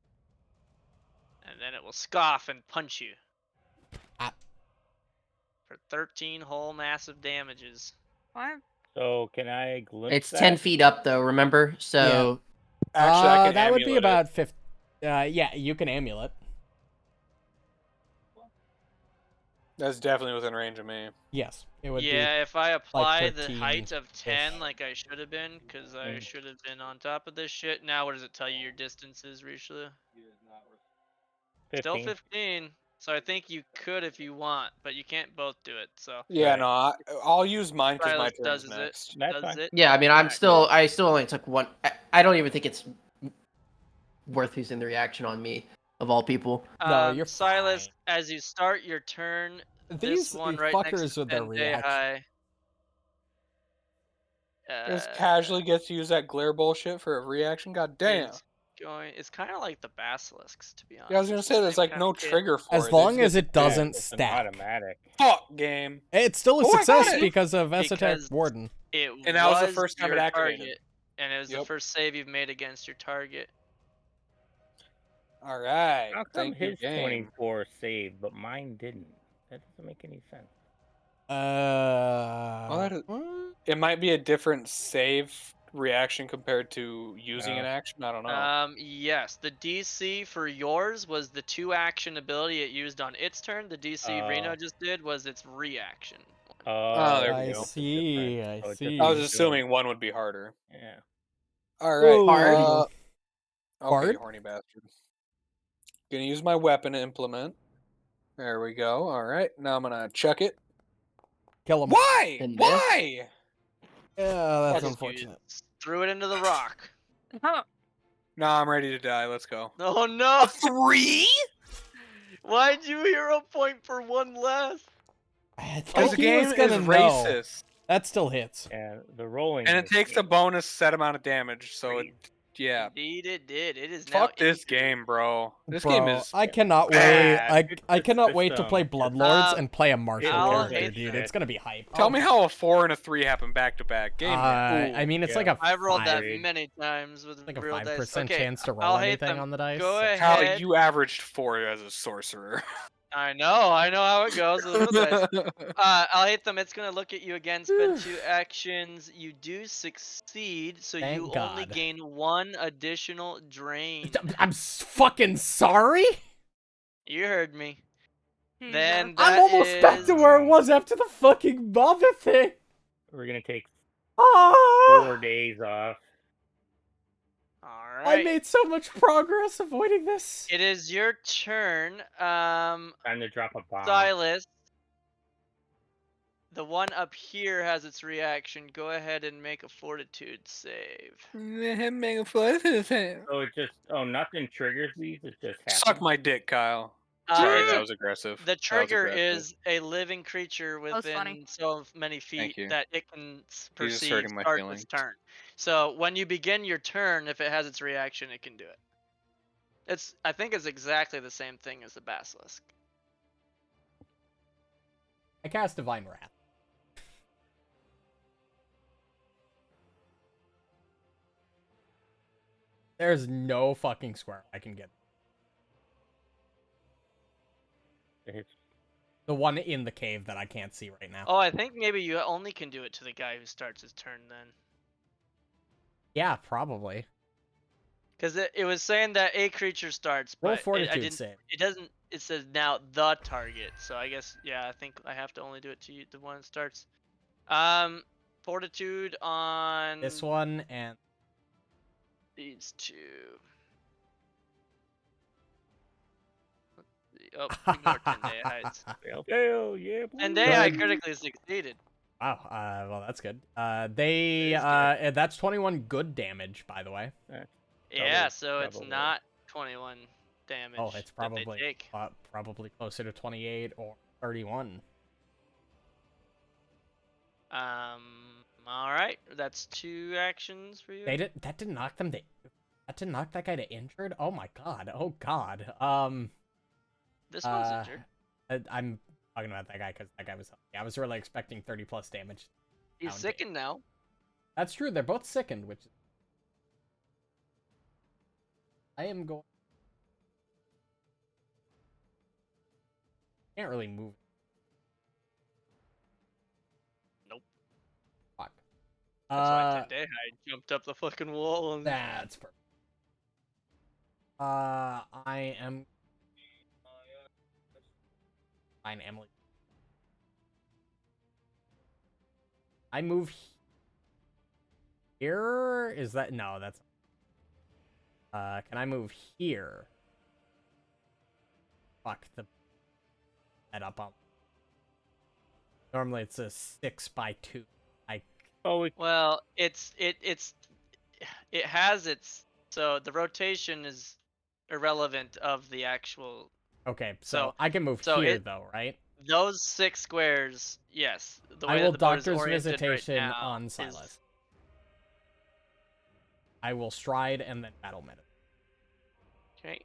B: And then it will scoff and punch you.
A: Ah.
B: For 13 whole massive damages.
F: What?
D: So can I glimpse
C: It's
D: that?
C: 10 feet up, though, remember? So,
E: Actually, I can
A: that would be
E: amulet it.
A: about 50. Yeah, you can amulet.
E: That's definitely within range of me.
A: Yes, it would
B: Yeah, if I apply the
A: 13
B: height of 10
A: -ish.
B: like I should have been, because I
D: Mm.
B: should have been on top of this shit. Now, what does it tell you your distance is, Richelieu? Still
D: 15.
B: 15. So I think you could if you want, but you can't both do it. So
E: Yeah,
D: Right.
E: no, I'll use mine because my
B: Silas
E: turn's
B: does it.
E: next.
D: That's
B: Does
D: fine.
B: it?
C: Yeah, I mean,
B: Alright.
C: I still only took one. I don't even think it's worth using the reaction on me, of all people.
A: No, you're
B: Silas,
A: fine.
B: as you start your turn,
A: These
B: this one right next
A: fuckers
B: to
A: with their reaction.
B: Tendai.
E: Just casually gets to use that glare bullshit for a reaction. God damn.
B: Is going. It's kind of like the basilisks, to be honest.
E: Yeah, I was gonna
B: It's the
E: say there's
B: same
E: like
B: kind
E: no
B: of kit.
E: trigger for
A: As
E: it. They
A: long
E: just
A: as
E: get
A: it
E: to do
A: doesn't
D: It's an
A: stack.
D: automatic.
E: Fuck game.
A: It's still a
E: Oh, I got
A: success
E: it!
A: because of Esoteric
B: Because
A: Warden.
B: It
E: And that was the
B: was
E: first time it
B: your
E: activated.
B: target, and it was the
E: Yep.
B: first save you've made against your target.
E: All right.
D: How come
E: Thank you,
D: his
E: game.
D: 24 saved, but mine didn't? That doesn't make any sense.
E: It might be a different save reaction compared to using an
D: Oh.
E: action. I don't know.
B: Yes, the DC for yours was the 2-action ability it used on its turn. The DC Reno just did was its reaction.
E: Oh, there we
A: I
E: go.
A: see. I
D: So it just
A: see.
E: I was
D: means
E: assuming one would be harder.
D: Yeah.
E: All right.
A: Ooh.
E: Okay,
A: Bard?
E: you horny bastard. Gonna use my weapon to implement. There we go. All right. Now I'm gonna chuck it.
A: Kill him.
E: Why?
C: And miss?
E: Why?
A: Yeah, that's
B: Because you
A: unfortunate.
B: threw it into the rock.
E: No, I'm ready to die. Let's go.
B: Oh no!
E: 3?
B: Why'd you hero point for one less?
A: I
E: Because
A: thought
E: the
A: he
E: game
A: was
E: is
A: gonna know.
E: racist.
A: That still hits.
D: Yeah, the rolling.
E: And
D: in
E: it
D: this
E: takes a
D: game-
E: bonus set amount of damage, so it, yeah.
B: Indeed, it did. It is now.
E: Fuck this
B: injured.
E: game, bro. This
A: Bro,
E: game is
A: I cannot wait.
E: bad.
A: I cannot wait to play Bloodlords and play a martial
B: I'll
A: character,
B: hate
A: dude.
B: that.
A: It's gonna be hype.
E: Tell me how a 4 and a 3 happen back to back. Game.
A: I mean, it's like a
B: I've rolled that
A: 5
B: many times with
A: like a
B: real
A: 5%
B: dice. Okay,
A: chance to roll
B: I'll hate
A: anything
B: them.
A: on the dice.
B: Go
A: so-
B: ahead.
E: How you averaged 4 as a sorcerer.
B: I know how it goes with real dice. I'll hate them. It's gonna look at you again. Spend 2 actions. You do succeed, so you
A: Thank
B: only
A: God.
B: gain 1 additional drain.
A: I'm fucking sorry.
B: You heard me.
F: Jesus.
B: Then
A: I'm
B: that
A: almost back to where I was after the fucking Baba thing.
D: We're gonna take
A: Ah!
D: 4 days off.
B: All
A: I
B: right.
A: made so much progress avoiding this.
B: It is your turn.
D: Time to drop a bomb.
B: Silas. The one up here has its reaction. Go ahead and make a fortitude save.
D: So it just nothing triggers these. It just happens.
E: Suck my dick, Kyle. Sorry, that was aggressive.
B: The
E: That was
B: trigger
E: aggressive.
B: is a living creature
F: was funny.
B: within so many feet
E: you.
B: that it can
E: You're just
B: perceive
E: hurting my
B: start
E: feelings.
B: its turn. So when you begin your turn, if it has its reaction, it can do it. I think it's exactly the same thing as the basilisk.
A: I cast Divine Wrath. There's no fucking square I can get. The one in the cave that I can't see right now.
B: Oh, I think maybe you only can do it to the guy who starts his turn then.
A: Yeah, probably.
B: Because it was saying that a creature starts,
A: Roll
B: but
A: fortitude save.
B: it doesn't. It says now the target. So I guess I think I have to only do it to you, the one that starts. Fortitude on
A: This one and
B: these two. Oh, ignore 10-day heights.
D: Hell yeah.
B: 10-day I critically succeeded.
A: wow. Well, that's good. That's 21 good damage, by the way.
B: Yeah, so it's
D: double.
B: not 21 damage.
A: Oh, it's
B: that they
A: probably
B: take.
A: probably closer to 28 or 31.
B: All right, that's 2 actions for you.
A: That didn't knock them to. That didn't knock that guy to injured. Oh my god. Oh god.
B: This one's injured.
A: I'm talking about that guy because that guy was. Yeah, I was really expecting 30 plus damage.
B: He's sickened now.
A: That's true. They're both sickened, which. I am going. Can't really move.
B: Nope.
A: Fuck.
B: That's why 10-day hide jumped up the fucking wall. And...
A: That's perfect. I am. Fine, Emily. I move here. Is that no? That's. Can I move here? Fuck the. that up on. Normally it's a 6x2.
D: Oh,
B: Well, it has its, so the rotation is irrelevant of the actual.
A: Okay, so
B: So-
A: I can move
B: so
A: here
B: it-
A: though, right?
B: Those 6 squares, yes. The
A: I
B: way
A: will
B: that the board is
A: Doctor's
B: oriented
A: Visitation
B: right now
A: on
B: is-
A: Silas. I will stride and then battle meta.
B: Okay.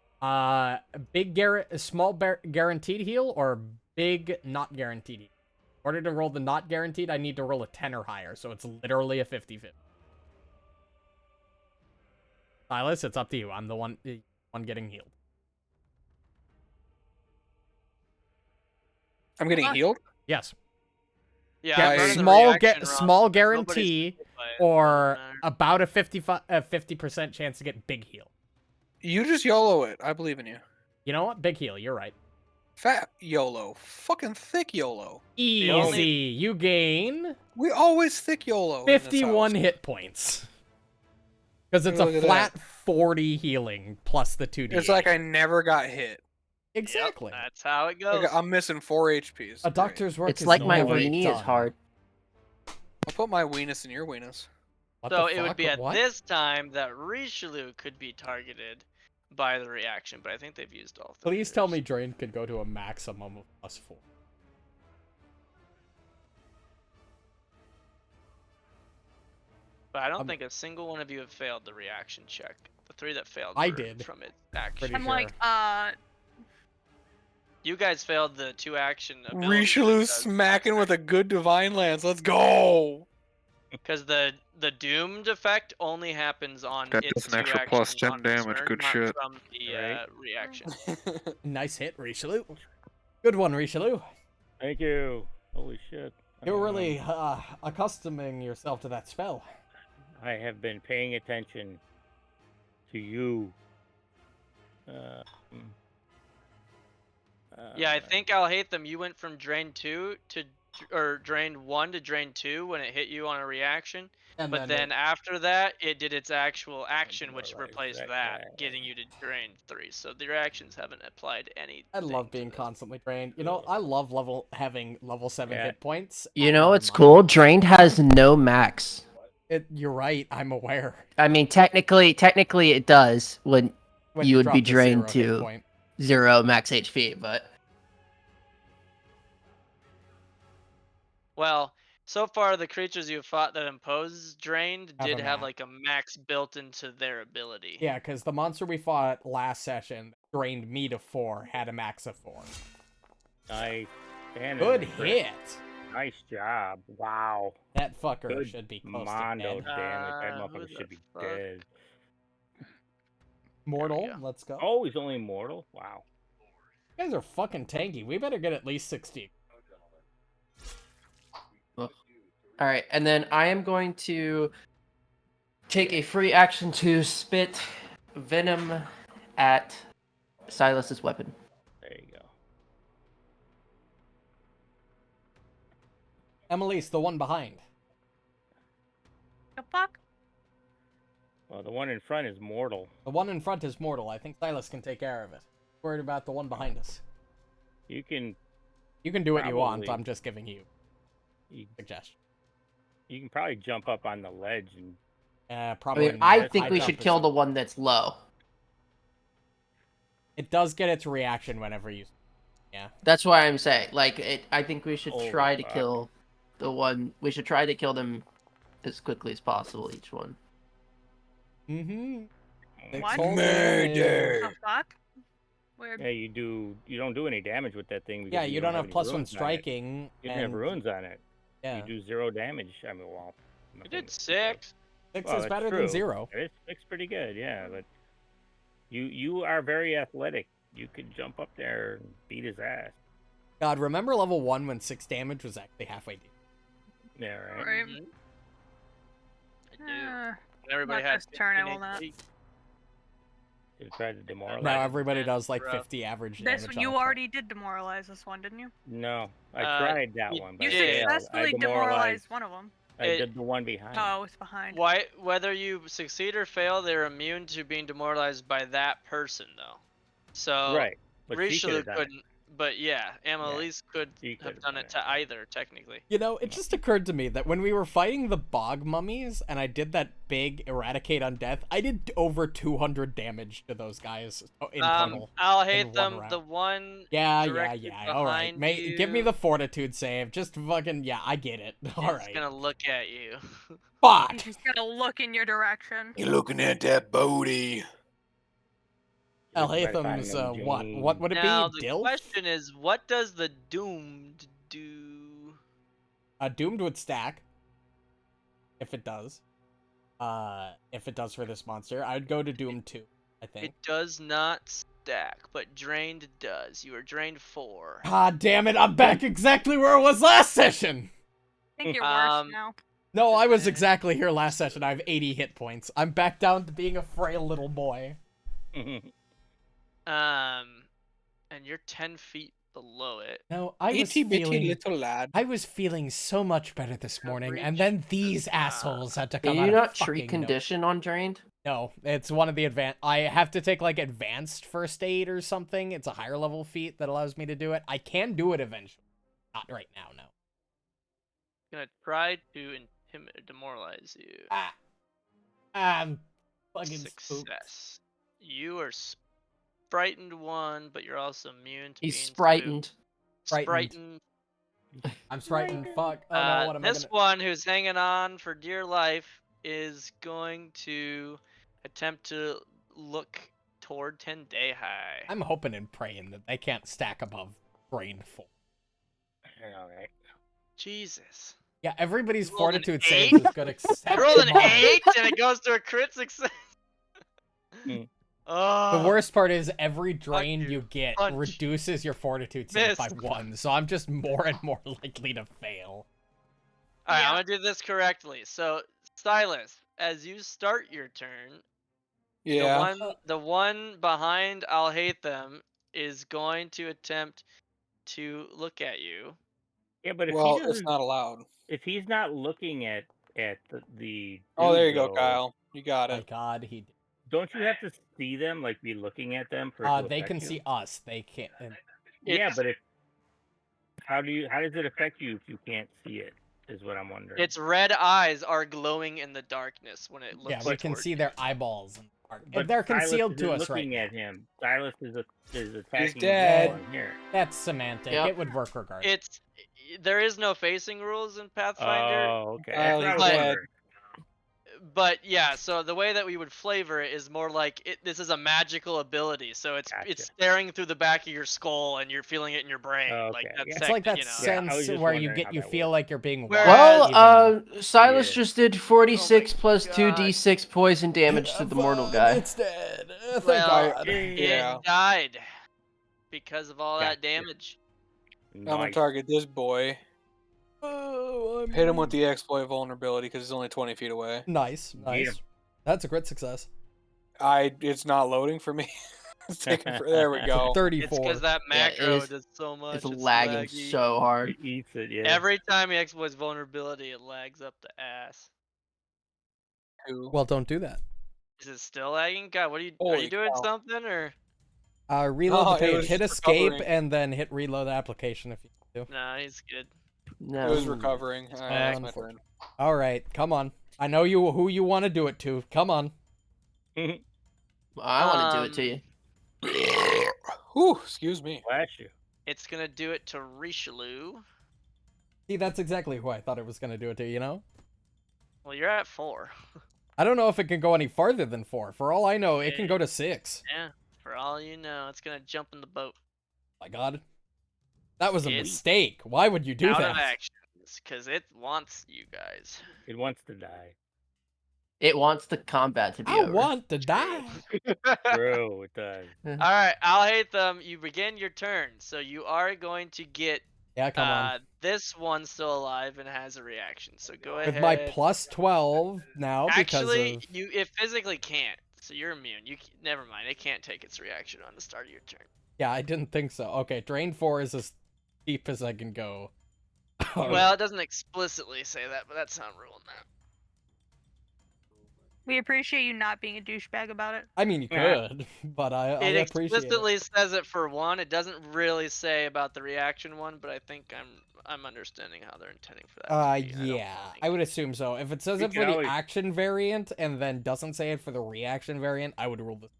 A: Big small guaranteed heal or big not guaranteed heal? In order to roll the not guaranteed, I need to roll a 10 or higher, so it's literally a 50-50. Silas, it's up to you. I'm the one getting healed.
E: I'm getting healed.
A: Yes.
B: Yeah,
E: I-
B: I'm running the
A: small
B: reaction roster.
A: small
B: Nobody's
A: guarantee
B: hit by it,
A: or
B: doesn't matter.
A: about a 50% chance to get big heal.
E: You just YOLO it. I believe in you.
A: You know what? Big heal. You're right.
E: Fat YOLO. Fucking thick YOLO.
A: Easy.
B: only-
A: You gain
E: We always thick YOLO. in this
A: 51
E: house.
A: hit points. Because it's
E: Look
A: a
E: at
A: flat 40 healing plus the 2d.
E: It's like I never got hit.
A: Exactly.
B: Yep, that's how it goes.
E: Like, I'm missing 4 HPs.
A: A doctor's work
C: It's
A: is
C: like my
A: already
C: weenie is
A: done.
C: hard.
E: I'll put my weenus in your weenus.
A: What
B: So
A: the
B: it would
A: fuck?
B: be at
A: What?
B: this time that Richelieu could be targeted by the reaction, but I think they've used all 3.
A: Please tell me Drain could go to a maximum of +4.
B: But I don't think a single one of you have failed the reaction check. The 3 that failed
A: I
B: were
A: did.
B: from its action.
A: Pretty
F: I'm
A: sure.
F: like,
B: You guys failed the 2 action abilities.
E: Richelieu smacking with a good divine lance. Let's go.
B: Because the doomed effect only happens on
E: That
B: its
E: does an
B: 2
E: extra plus
B: actions
E: 10
B: on
E: damage,
B: turn,
E: good
B: not
E: shit.
B: from the
D: Right.
B: reaction.
A: Nice hit, Richelieu. Good one, Richelieu.
D: thank you. Holy shit.
A: You're really accustoming yourself to that spell.
D: I have been paying attention to you.
B: Yeah, I think I'll hate them. You went from drain 2 to, or drain 1 to drain 2 when it hit you on a reaction.
A: And
B: But then after that, it did its actual action, which
D: Demoralize
B: replaced
D: that
B: that,
D: guy.
B: getting you to drain 3. So the reactions haven't applied any.
A: I love being constantly drained. You know, I love having level 7
D: Yeah.
A: hit points.
C: You know what's
A: My-
C: cool? Drained has no max.
A: You're right. I'm aware.
C: I mean, technically it does when
A: When
C: You would
A: drop
C: be
A: to
C: drained
A: 0 hit
C: too.
A: point.
C: 0 max HP, but
B: Well, so far the creatures you fought that impose drained
A: Have a
B: did have
A: max.
B: like a max built into their ability.
A: Yeah, because the monster we fought last session drained me to 4, had a max of 4.
D: Nice. Damn it,
A: Good
D: Chris.
A: hit.
D: Nice job. Wow.
A: That fucker
D: Good
A: should be close
D: Mondo
A: to dead.
D: damage. That
B: Who
D: motherfucker
B: the
D: should be
B: fuck?
D: dead.
A: Mortal,
B: go.
A: let's go.
D: Oh, he's only mortal? Wow.
A: You guys are fucking tanky. We better get at least 60.
C: all right. And then I am going to take a free action to spit venom at Silas's weapon.
D: There you go.
A: Emily's the one behind.
F: the fuck?
D: Well, the one in front is mortal.
A: The one in front is mortal. I think Silas can take care of it. Worried about the one behind us.
D: You can
A: You can do what you want.
D: Probably.
A: I'm just giving you
D: you,
A: a suggestion.
D: you can probably jump up on the ledge and
C: I
A: Probably.
C: mean,
A: not.
C: I think
A: High
C: we
A: jump
C: should
A: is-
C: kill the one that's low.
A: It does get its reaction whenever you. Yeah.
C: That's why I'm saying, I think we should
D: Holy
C: try to
D: fuck.
C: kill the one. We should try to kill them as quickly as possible. Each one.
A: Mm-hmm.
F: What?
E: Murder.
F: The fuck? Weird.
D: yeah, you don't do any damage with that thing. Because
A: Yeah, you don't have
D: any
A: +1
D: runes on it.
A: striking.
D: You don't have
A: and-
D: runes on it.
A: Yeah.
D: You do 0 damage. I mean, well,
B: You
D: nothing
B: did
D: to-
B: 6.
A: 6
D: Well,
A: is
D: that's
A: better
D: true.
A: than 0.
D: It's pretty good, yeah. But you are very athletic. You could jump up there and beat his ass.
A: God, remember level 1 when 6 damage was actually halfway deep?
D: Yeah, right.
F: Right.
B: Mhm. I do.
F: Uh,
B: Everybody
F: not
B: had
F: this turn, I
B: 15
F: will not.
B: HP.
D: You try to demoralize.
A: Now
D: him.
A: everybody
B: man,
A: does like
B: bro.
A: 50 average
F: this
A: damage. on
F: you
A: a turn.
F: already did demoralize this one, didn't you?
D: No, I
B: Uh,
D: tried that
B: you-
D: one, but
F: You
D: I
B: did.
D: failed.
F: successfully
D: I demoralized.
F: demoralized one of them.
D: I
B: It-
D: did the one behind.
F: Oh, it's behind.
B: Why, whether you succeed or fail, they're immune to being demoralized by that person, though. So
D: Right. But she
B: Richelieu
D: could've done it.
B: couldn't. But yeah, Annalise could
D: He could
B: have
D: have
B: done
D: done
B: it
D: it,
B: to
D: yeah.
B: either, technically.
A: You know, it just occurred to me that when we were fighting the bog mummies and I did that big eradicate undeath, I did over 200 damage to those guys in total.
B: I'll
A: in
B: hate
A: one
B: them.
A: round.
B: The one
A: Yeah.
B: directly
A: All right,
B: behind you
A: give me the fortitude save. Just fucking yeah, I get it. All
B: is
A: right.
B: gonna look at you.
A: Fuck.
F: He's just gonna look in your direction.
E: You're looking at that booty.
A: Alhatham's what? What would it
B: Now
A: be?
B: the
A: Dilf?
B: question is, what does the doomed do?
A: Doomed would stack. If it does. If it does for this monster, I would go to Doom 2, I think.
B: It does not stack, but drained does. You are drained 4.
A: God damn it, I'm back exactly where I was last session!
F: I think you're worse
B: Um,
F: now.
A: No, I was exactly here last session. I have 80 hit points. I'm back down to being a frail little boy.
B: And you're 10 feet below it.
A: No, I was
E: Itty bitty
A: feeling...
E: little lad.
A: I was feeling so much better this morning, and
B: Reach
A: then these
B: the
A: assholes had to
C: Can
A: come out
C: you
A: of
C: not
A: fucking
C: treat
A: nowhere.
C: condition on drained?
A: No, it's one of the advanced... I have to take, like, advanced first aid or something. It's a higher level feat that allows me to do it. I can do it eventually. Not right now, no.
B: Gonna try to demoralize you.
A: I'm fucking spooked.
B: Success. You are frightened 1, but you're also immune to
C: He's
B: being
C: frightened.
B: spooked.
A: Frightened. I'm frightened. Fuck. Oh no, what am I
B: This
A: gonna...
B: one who's hanging on for dear life is going to attempt to look toward Tendai.
A: I'm hoping and praying that they can't stack above brain 4.
D: Alright.
B: Jesus.
A: Yeah, everybody's
B: You rolled an
A: fortitude
B: 8?
A: save is good except
B: I rolled an
A: mine.
B: 8 and it goes to a crit success. Oh,
A: The worst part is every drain
B: you.
A: you get
B: Punch.
A: reduces your fortitude save by
B: Miss.
A: 1, so I'm just more and more likely to fail.
B: Alright,
F: Yeah.
B: I'm gonna do this correctly. So, Silas, as you start your turn,
E: Yeah.
B: the one behind I'll hate them is going to attempt to look at you.
D: Yeah, but if
E: Well,
D: he
E: it's
D: doesn't,
E: not allowed.
D: if he's not looking at the
E: Oh, there you
D: dude,
E: go,
D: though,
E: Kyle. You got
A: My
E: it.
A: god, he...
D: don't you have to see them, like be looking at them for it to
A: they
D: affect
A: can
D: you?
A: see us. They can't...
D: Yeah,
B: It's-
D: but if how does it affect you if you can't see it? Is what I'm wondering.
B: Its red eyes are glowing in the darkness when it looks
A: Yeah, we can
B: toward
A: see
B: you.
A: their eyeballs. And
D: But
A: they're
D: Silas
A: concealed
D: isn't
A: to us right
D: looking
A: now.
D: at him. Silas is attacking
E: dead.
D: this one here.
A: That's semantic.
C: Yep.
A: It would work regardless.
B: There is no facing rules in Pathfinder.
D: Oh, okay.
E: Kyle,
D: That's
E: he's
D: what I was
E: dead.
D: wondering.
B: But yeah, so the way that we would flavor it is more like this is a magical ability. So it's
D: Gotcha.
B: staring through the back of your skull and you're feeling it in your brain.
D: Oh,
B: Like
D: okay.
B: that's
D: Yeah.
A: It's like that
B: you know.
D: Yeah, I was
A: sense
D: just
A: where you
D: wondering
A: get
D: how
A: you
D: that
A: feel
D: worked.
A: like you're being
B: Whereas-
A: watched.
C: Well, Silas
D: Yeah.
C: just did 46
B: Oh my
C: plus 2
B: God.
C: d6 poison damage to the mortal guy.
A: It's dead. Thank
B: Well,
A: God.
E: Yeah.
B: It died because of all that
D: Gotcha.
B: damage.
E: I'm gonna
D: Nice.
E: target this boy.
A: Oh, I'm
E: Hit him with the exploit vulnerability because he's only 20 feet away.
A: Nice,
D: Get
A: nice.
D: him.
A: That's a great success.
E: It's not loading for me. It's taking there we go.
A: 34.
B: It's because that
C: Yeah, it
B: macro
C: is-
B: does so much.
C: It's lagging
B: laggy.
C: so hard.
D: It eats it, yeah.
B: Every time he exploits vulnerability, it lags up the ass.
E: Two.
A: Well, don't do that.
B: Is it still lagging? God, what are you
E: Holy
B: doing
E: cow.
B: something or?
A: Reload
E: No,
A: the
E: it
A: page.
E: was
A: Hit
E: just
A: escape
E: recovering.
A: and then hit reload the application if you do.
B: Nah, he's good.
C: No.
E: It was recovering. Alright, that's my turn.
A: All right, come on. I know you who you want to do it to. Come on.
C: I want to do it to you.
E: Whew, excuse me.
D: Flash you.
B: It's gonna do it to Richelieu.
A: See, that's exactly who I thought it was gonna do it to. You know.
B: Well, you're at 4.
A: I don't know if it can go any farther than 4. For all I know, it can go to 6.
B: Yeah. For all you know, it's gonna jump in the boat.
A: My God. That was a
B: It's
A: mistake. Why would you do
B: out
A: that?
B: of actions, because it wants you guys.
D: It wants to die.
C: It wants the combat to be
A: I
C: over.
A: want to die.
D: True, it does.
B: Alright, I'll hate them. You begin your turn, so you are going to get
A: Yeah, come on.
B: this one still alive and has a reaction. So go
A: With
B: ahead.
A: my plus 12 now
B: Actually,
A: because of...
B: it physically can't. So you're immune. Never mind. It can't take its reaction on the start of your turn.
A: Yeah, I didn't think so. Okay, drain 4 is as deep as I can go.
B: Well, it doesn't explicitly say that, but that's not rule now.
F: We appreciate you not being a douchebag about it.
A: I mean, you
D: Yeah.
A: could, but I
B: It
A: appreciate it.
B: explicitly says it for one. It doesn't really say about the reaction one, but I think I'm understanding how they're intending for that. to be.
A: Yeah, I would assume so. If it says
D: We
A: it
D: can
A: for the
D: always-
A: action variant and then doesn't say it for the reaction variant, I would rule this.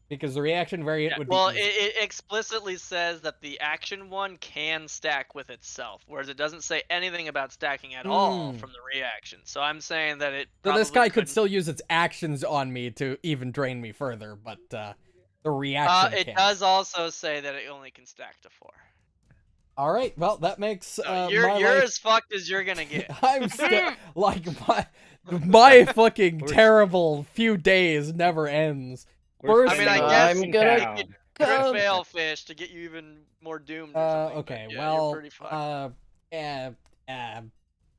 A: Because the reaction variant would be
B: Well,
A: easy.
B: it explicitly says that the action one can stack with itself, whereas it doesn't say anything about stacking at all from the reaction. So I'm saying that it.
A: So this
B: probably
A: guy could
B: couldn't-
A: still use its actions on me to even drain me further, but the reaction
B: It
A: can't.
B: does also say that it only can stack to 4.
A: All right, well that makes
B: So you're
A: my life.
B: as fucked as you're gonna get.
A: I'm still like my fucking terrible few days never ends.
D: We're
A: First,
B: I mean, I
D: spending
B: guess
D: one
C: I'm gonna
D: town.
B: crit
C: go.
B: fail fish to get you even more doomed. Or something,
A: okay,
B: but yeah,
A: well,
B: you're pretty fucked.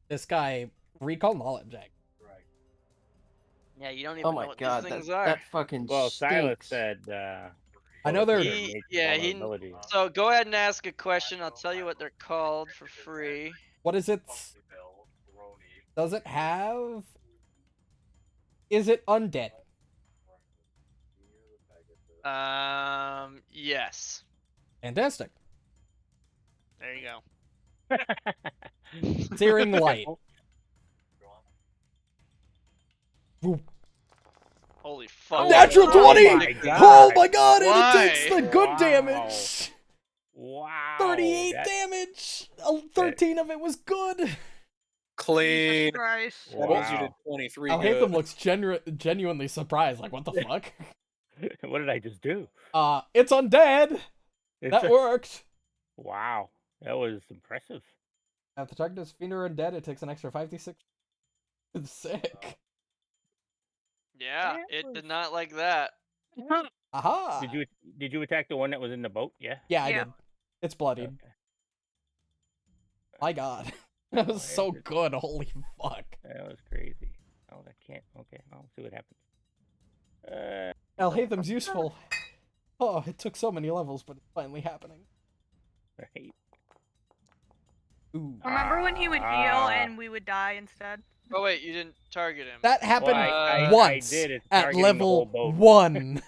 A: this guy recall knowledge egg.
B: Yeah, you don't even
C: Oh
B: know
C: my
B: what
C: god,
B: these things
C: that,
B: are.
C: that fucking
D: Well, Silas
C: stinks.
D: said.
A: I know they're-
D: vulnerability.
B: So go ahead and ask a question. I'll tell you what they're called for free.
A: What is it? Does it have? Is it undead?
B: Yes.
A: Fantastic.
B: There you go.
A: Searing light.
B: Holy fuck.
A: Natural
D: Oh
A: 20!
D: my god!
A: Oh my god, and
B: Why?
A: it takes the good
D: Wow.
A: damage!
D: Wow!
A: 38
D: that-
A: damage! 13 of it was good!
E: Clean.
F: Jesus Christ.
E: That means you
D: Wow.
E: did 23
A: Alhaitham
E: good.
A: looks genuinely surprised, like, what the fuck?
D: What did I just do?
A: It's undead!
D: It's
A: That worked!
D: Wow, that was impressive.
A: If the target is fiend or undead, it takes an extra 5d6. Sick.
B: Yeah, it did not like that.
A: Aha!
D: Did you attack the one that was in the boat? Yeah.
A: Yeah, I
F: Yeah.
A: did. It's bloodied.
D: Okay.
A: My god. That was
D: yeah,
A: so
D: it's-
A: good, holy fuck.
D: That was crazy. Oh, that can't. Okay, I'll see what happens.
A: Alhaitham's useful. Oh, it took so many levels, but it's finally happening.
D: Right.
A: Ooh.
F: Remember when he would heal and we would die instead?
B: Oh wait, you didn't target him.
A: That happened
B: I
A: once
D: did. It's
A: at
D: targeting the whole
A: level
D: boat.
A: 1.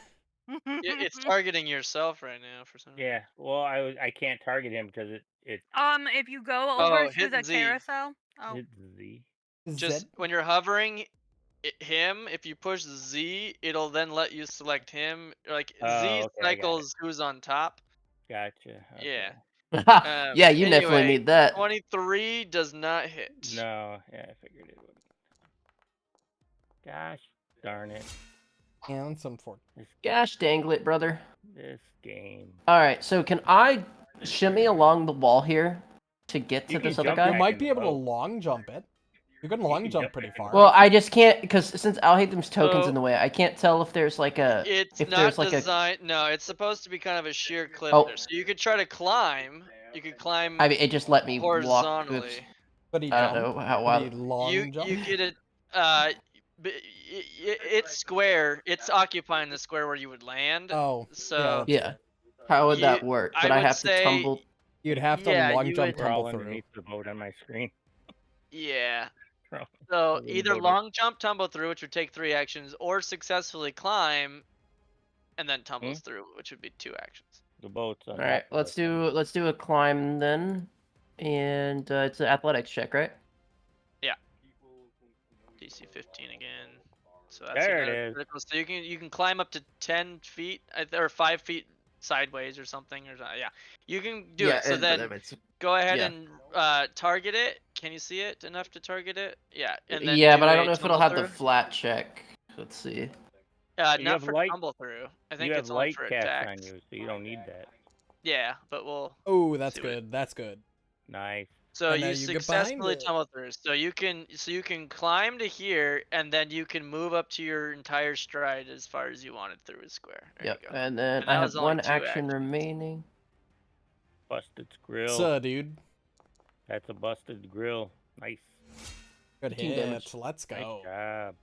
B: It's targeting yourself right now for some reason.
D: Yeah. Well, I can't target him because it
F: If you go over to
B: hit
F: the
B: Z.
F: carousel. Oh.
D: hits Z.
B: Just
A: Zed?
B: when you're hovering him, if you push Z, it'll then let you select him. Like
D: Oh,
B: Z
D: okay, I got
B: cycles who's on top.
D: Gotcha.
B: Yeah.
C: Yeah, you definitely
B: anyway,
C: need that.
B: 23 does not hit.
D: No, yeah, I figured it would. Gosh darn it.
A: And some fort.
C: Gosh dangle it, brother.
D: This game.
C: Alright, so can I shimmy along the wall here to get to
D: You can
C: this other
D: jump
C: guy?
A: You
D: back
A: might
D: in
A: be
D: the
A: able to
D: boat.
A: long jump it. You can long
D: can
A: jump
D: jump
A: pretty
D: back in the
A: far.
C: Well, I just can't, because since Alhaitham's token's
B: So-
C: in the way, I can't tell if there's like a...
B: It's
C: if
B: not
C: there's like
B: designed. No, it's supposed to be kind of a sheer cliff
C: Oh.
B: there. So you could try to climm. You could climb
C: I mean, it just let me walk...
B: horizontally.
C: Oops.
A: But he
C: I
A: jump.
C: don't know how...
A: But he
C: Wow.
A: long jump.
B: You get it. It's square. It's occupying the square where you would land.
A: Oh,
B: So
C: Yeah. How would that work? But I
B: would
C: have to
B: say-
C: tumble...
A: you'd have to
B: yeah,
A: long
B: you
A: jump,
B: would-
D: We're all
A: tumble through.
D: underneath the boat on my screen.
B: Yeah.
D: Bro,
B: So
D: wouldn't
B: either
D: go to-
B: long jump, tumble through, which would take 3 actions, or successfully climb, and then tumbles through, which would be 2 actions.
D: The boat's on
C: Alright,
D: top of
C: let's
D: us.
C: do a climb then. And it's an athletics check, right?
B: DC 15 again. So that's
D: There it
B: another
D: is.
B: critical. So you can climb up to 10 feet or 5 feet sideways or something yeah. You can do it. So then go ahead
C: yeah.
B: and target it. Can you see it enough to target it? Yeah. And then
C: Yeah,
B: do
C: but I
B: a
C: don't know if it'll
B: tumble
C: have the
B: through.
C: flat check. Let's see.
B: Not
D: have
B: for
D: light-
B: tumble through. I think
D: You
B: it's
D: have
B: only
D: light
B: for
D: cast
B: attacks.
D: on you, so you don't need that.
B: Yeah, but we'll.
A: Oh, that's
B: See what it-
A: good. That's good.
D: Nice.
B: So
A: And
B: you
A: then you get behind
B: successfully
A: it.
B: tumble through. So you can climb to here, and then you can move up to your entire stride as far as you wanted through a square. There
C: Yep.
B: you go.
C: And then
B: And
C: I
B: that
C: have
B: was only
C: one
B: 2
C: action
B: actions.
C: remaining.
D: Busted grill.
A: So, dude.
D: That's a busted grill. Nice.
A: Good
C: 15
A: hit.
C: damage.
A: Let's
D: Nice
A: go.
D: job.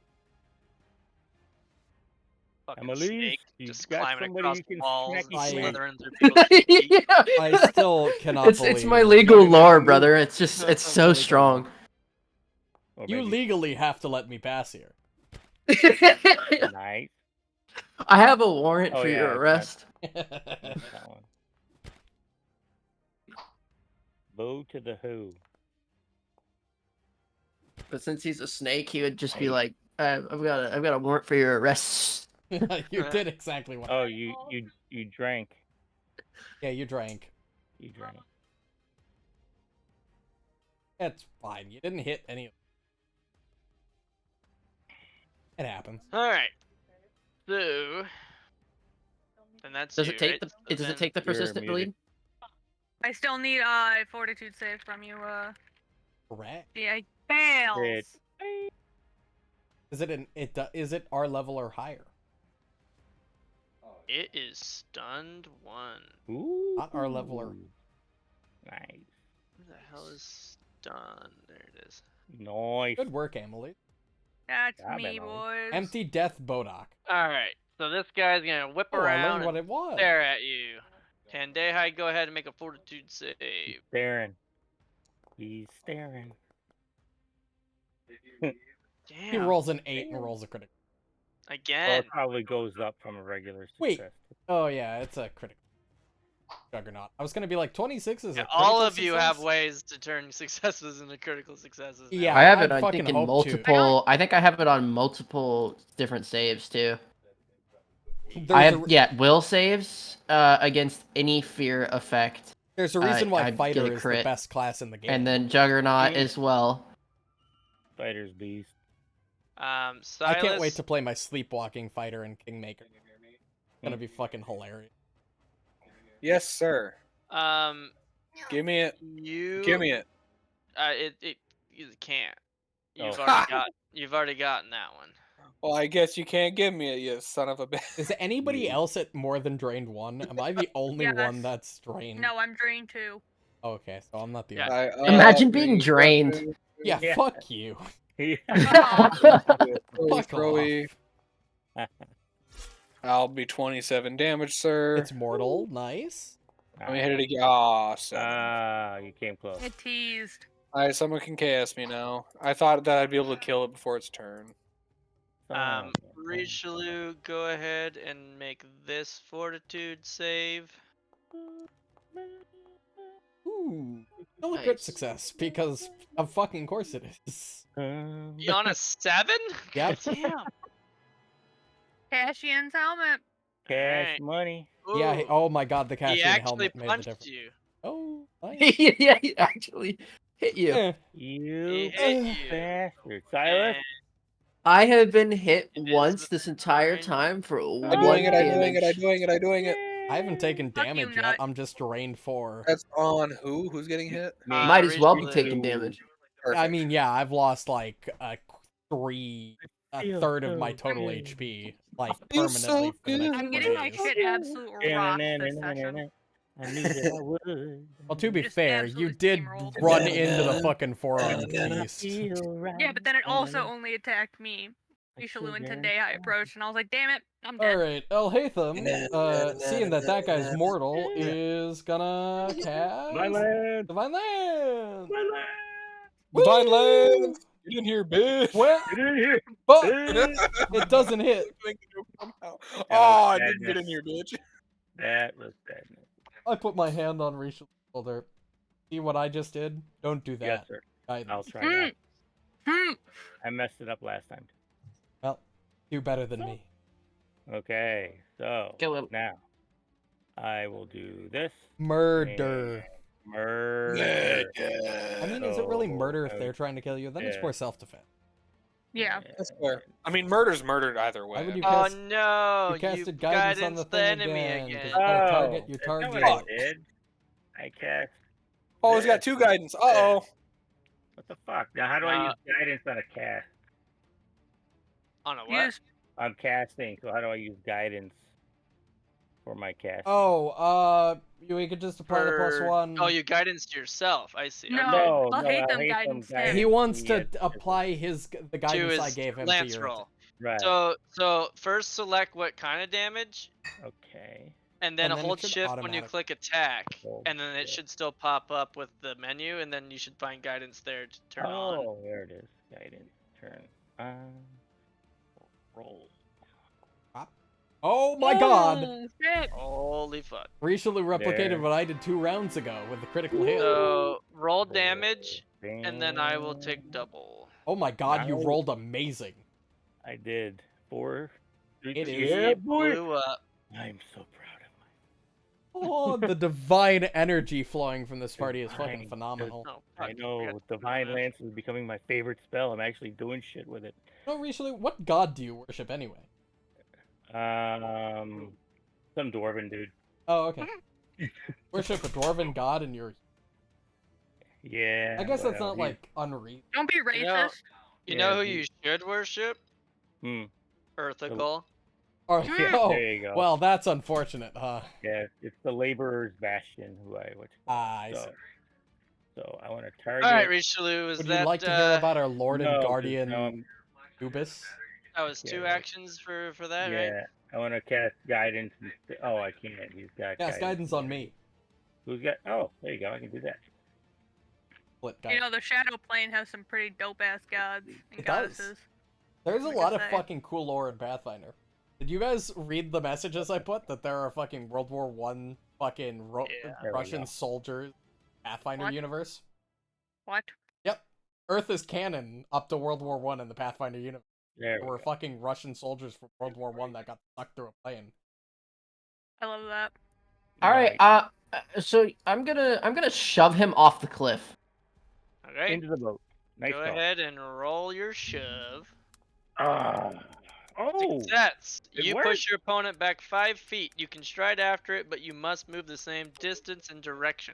B: Fucking
D: Emily,
B: snake
D: you
B: just
D: got
B: climbing
D: somebody
B: across
D: you can
B: walls and
D: snacky
A: smack.
B: slithering through people's feet.
A: I still cannot believe.
C: It's my legal lore, brother. It's just it's so
D: Legal
C: strong.
D: Or
A: You
D: maybe
A: legally have to let me pass here.
D: nice.
C: I have a warrant
D: Oh,
C: for
D: yeah,
C: your
D: it's not-
C: arrest.
D: That one. Bow to the who.
C: But since he's a snake, he would just be like, I've got a warrant for your arrest.
A: You did exactly what.
D: Oh, you drank.
A: Yeah, you drank.
D: You drank.
A: It's fine. You didn't hit any of it. It happens.
B: All right. So, and that's
C: Does
B: you,
C: it take
B: right?
C: the
B: So
C: does
B: then-
C: it take the
D: You're
C: persistent
D: muted.
C: bleed?
F: I still need a fortitude save from you.
A: Correct.
F: Yeah, fails.
A: Is it our level or higher?
B: It is stunned 1.
D: Ooh.
A: Not our level or
D: Nice.
B: Who the hell is stunned? There it is.
D: Nice.
A: good work, Emily.
F: That's
D: Yeah,
F: me,
D: Emily.
F: boys.
A: Empty death Bodok.
B: All right. So this guy's gonna whip
A: Oh, I
B: around
A: learned what
B: and
A: it was.
B: stare at you. Tandehai, go ahead and make a fortitude save.
D: Staring. He's staring.
A: He
B: Damn.
A: rolls an 8 and rolls a critical.
D: Well,
B: Again.
D: it probably goes up from a regular
A: Wait.
D: success.
A: Oh yeah, it's a critical. Juggernaut. I was gonna be like 26 is a
B: Yeah,
A: critical
B: all of you have
A: success?
B: ways to turn successes into critical successes. now.
A: Yeah,
C: I have
A: I'd
C: it, I
A: fucking
C: think, in
A: hope to.
C: multiple. I think I have it on multiple different saves too.
A: There's
C: will saves against any fear effect,
A: There's a reason why
C: I get
A: fighter
C: a
A: is the
C: crit.
A: best class in the game.
C: and then Juggernaut
D: Mm.
C: as well.
D: Fighter's beast.
B: Silas,
A: I can't wait to play my sleepwalking fighter in Kingmaker. It's gonna
D: Mm.
A: be fucking hilarious.
E: Yes, sir. Give me it.
B: You.
E: Give me it.
B: You can't.
D: Oh.
B: You've already gotten that one.
E: Well, I guess you can't give me it, you son of a bitch.
A: Is anybody
D: Yeah.
A: else at more than drained 1? Am I the only one
F: Yes.
A: that's drained?
F: No, I'm drained too.
A: Okay, so I'm not the
B: Yeah.
A: only.
C: Imagine being drained.
A: Yeah,
D: Yeah.
A: fuck you.
E: Throwy,
A: Fuck
E: throwy.
A: off.
E: I'll be 27 damage, sir.
A: It's mortal. Nice.
E: Let me hit it again. Aw, 7.
D: Ah, you came close.
F: It teased.
E: Alright, someone can chaos me now. I thought that I'd be able to kill it before its turn.
B: Richelieu, go ahead and make this fortitude save.
A: Ooh. Still a crit
C: Nice.
A: success, because of fucking course it is.
B: You on a 7?
A: Yep.
B: Damn.
F: Cashian's helmet.
D: Cash
B: Alright.
D: money.
A: Yeah,
B: Ooh,
A: oh my god, the
B: he
A: Cassian
B: actually
A: helmet made the
B: punched
A: difference.
B: you.
A: Oh, nice.
C: Yeah, he actually hit you.
A: Eh.
D: You
B: He hit you.
D: bastard. Silas?
B: And
C: I have been hit
B: It is
C: once
B: with
C: this
B: the
C: entire
B: nine.
C: time for
E: I'm
C: 1
E: doing it, I'm
C: damage.
E: doing it, I'm doing it, I'm doing it.
A: I haven't taken
F: Fuck you,
A: damage yet.
F: nut.
A: I'm just drained 4.
E: That's on who? Who's getting hit?
D: Me.
C: Might as well be
B: Richelieu.
C: taking damage.
E: Perfect.
A: I mean, yeah, I've lost like a
D: feel
A: third of my
D: so
A: total
D: good.
A: HP, like
E: feel so
A: permanently for the next
E: good.
F: I'm
A: 4
F: getting my
A: days.
F: shit absolute rocked this session.
D: I knew that I would.
A: Well, to be
F: Just
A: fair, you
F: absolutely
A: did
F: steamrolled.
A: run into the fucking 4-armed beast.
D: Feel right.
F: Yeah, but then it also only attacked me. Richelieu and Tandehai approached, and I was like, damn it, I'm dead.
A: Alright, Elhatham, seeing that that guy's mortal, is gonna cast
D: My land.
A: Divine Land!
E: Divine
A: Woo!
E: Land! Get in here, bitch!
A: Well,
D: Get in here.
A: but it doesn't hit.
E: Oh, I didn't get in here, bitch.
D: That was badness.
A: I put my hand on Richelieu's shoulder. See what I just did? Don't do that.
D: Yes, sir.
A: Guidance.
D: I'll try that.
F: Hmm.
D: I messed it up last time.
A: Well, do better than me.
D: Okay, so
C: Kill him.
D: now I will do this.
A: Murder.
D: Murder.
A: I mean, is it really
D: So,
A: murder if they're trying to kill you? Then it's
D: yeah.
A: more self-defense.
F: Yeah.
E: That's fair. I mean, murder's murdered either way.
A: Why would you
B: Oh
A: cast,
B: no!
A: you
B: You
A: casted guidance on the thing
B: enemy
A: again?
B: again.
A: 'cause you gotta target your
D: That's not
A: target.
D: what I did. I cast.
E: Oh, he's got 2 guidance. Uh-oh.
D: What the fuck? Now, how do I use guidance on a cast?
B: On a what?
F: Use
D: I'm casting, so how do I use guidance for my cast?
A: Oh, you could just apply the
B: For-
A: +1.
B: Oh, you guidance yourself. I see.
F: No.
B: Okay.
D: No,
F: I'll
D: no,
F: hate
D: I
F: them
D: hate
F: guidance
D: them
F: too.
A: He
D: guidance
A: wants to
D: yet.
A: apply the guidance I
B: his
A: gave him
B: lance
A: to your
B: roll.
D: Right.
B: So first select what kind of damage.
D: Okay.
B: And then
A: And then it
B: hold
A: should
B: shift when you
A: automatic-
B: click attack,
D: Oh,
B: and then it
D: yeah.
B: should still pop up with the menu, and then you should find guidance there to turn on.
D: Oh, there it is. Guidance. Turn on. Roll.
A: Oh my god!
F: Oh, shit.
B: Holy fuck.
A: Richelieu replicated
D: There.
A: what I did 2 rounds ago with the critical hit.
B: So roll damage, and then I will
D: Bam.
B: take double.
A: Oh my god, you
D: Nice.
A: rolled amazing.
D: I did 4.
A: It is-
D: Yeah,
B: He
D: boy.
B: blew up.
D: I'm so proud of
A: Oh, the divine energy flowing from this party is fucking
D: Divine.
A: phenomenal.
B: Oh,
D: I
B: fuck,
D: know.
B: forgot to
D: Divine
B: do that.
D: Lance is becoming my favorite spell. I'm actually doing shit with it.
A: No, Richelieu, what god do you worship anyway?
D: Some dwarven dude.
A: Oh, okay. Worship a dwarven god and you're...
D: Yeah.
A: I guess that's
D: well,
A: not, like, unreasonable.
F: Don't be
B: You know-
F: racist.
B: You
D: Yeah,
B: know who
D: he-
B: you should worship?
D: Hmm.
B: Earthical.
A: Or, oh,
D: There you go.
A: well, that's unfortunate, huh?
D: Yeah, it's the laborer's bastion who I
A: I see.
D: so I want to target.
B: Alright, Richelieu, is
A: Would
B: that
A: you like to hear about our Lord
D: no,
A: and
D: 'cause
A: Guardian
D: now I'm-
A: Ubis?
B: that was 2
D: Yeah.
B: actions for that,
D: yeah,
B: right?
D: I want to cast guidance. Oh, I can't. He's got
A: Yes, guidance on me.
D: Who's got? Oh, there you go. I can do that.
A: Split
F: You
A: guidance.
F: know, the Shadow Plane has some pretty dope-ass gods and
A: It does.
F: goddesses.
A: There's a
F: like
A: lot
F: I
A: of
F: say.
A: fucking cool lore in Pathfinder. Did you guys read the messages I put that there are fucking World War One fucking
B: Yeah.
D: There we
A: Russian
D: go.
A: soldiers Pathfinder
F: What?
A: universe?
F: What?
A: Yep. Earth is canon up to World War One in the Pathfinder universe.
D: There
A: There
D: we
A: were
D: go.
A: fucking Russian soldiers from World War One that got sucked through a plane.
F: I love that.
C: All right. So I'm gonna shove him off the cliff.
B: Okay,
D: Into the boat. Nice
B: go
D: call.
B: ahead and roll your shove.
D: Oh.
B: Success.
D: it
B: You
D: worked.
B: push your opponent back 5 feet. You can stride after it, but you must move the same distance and direction.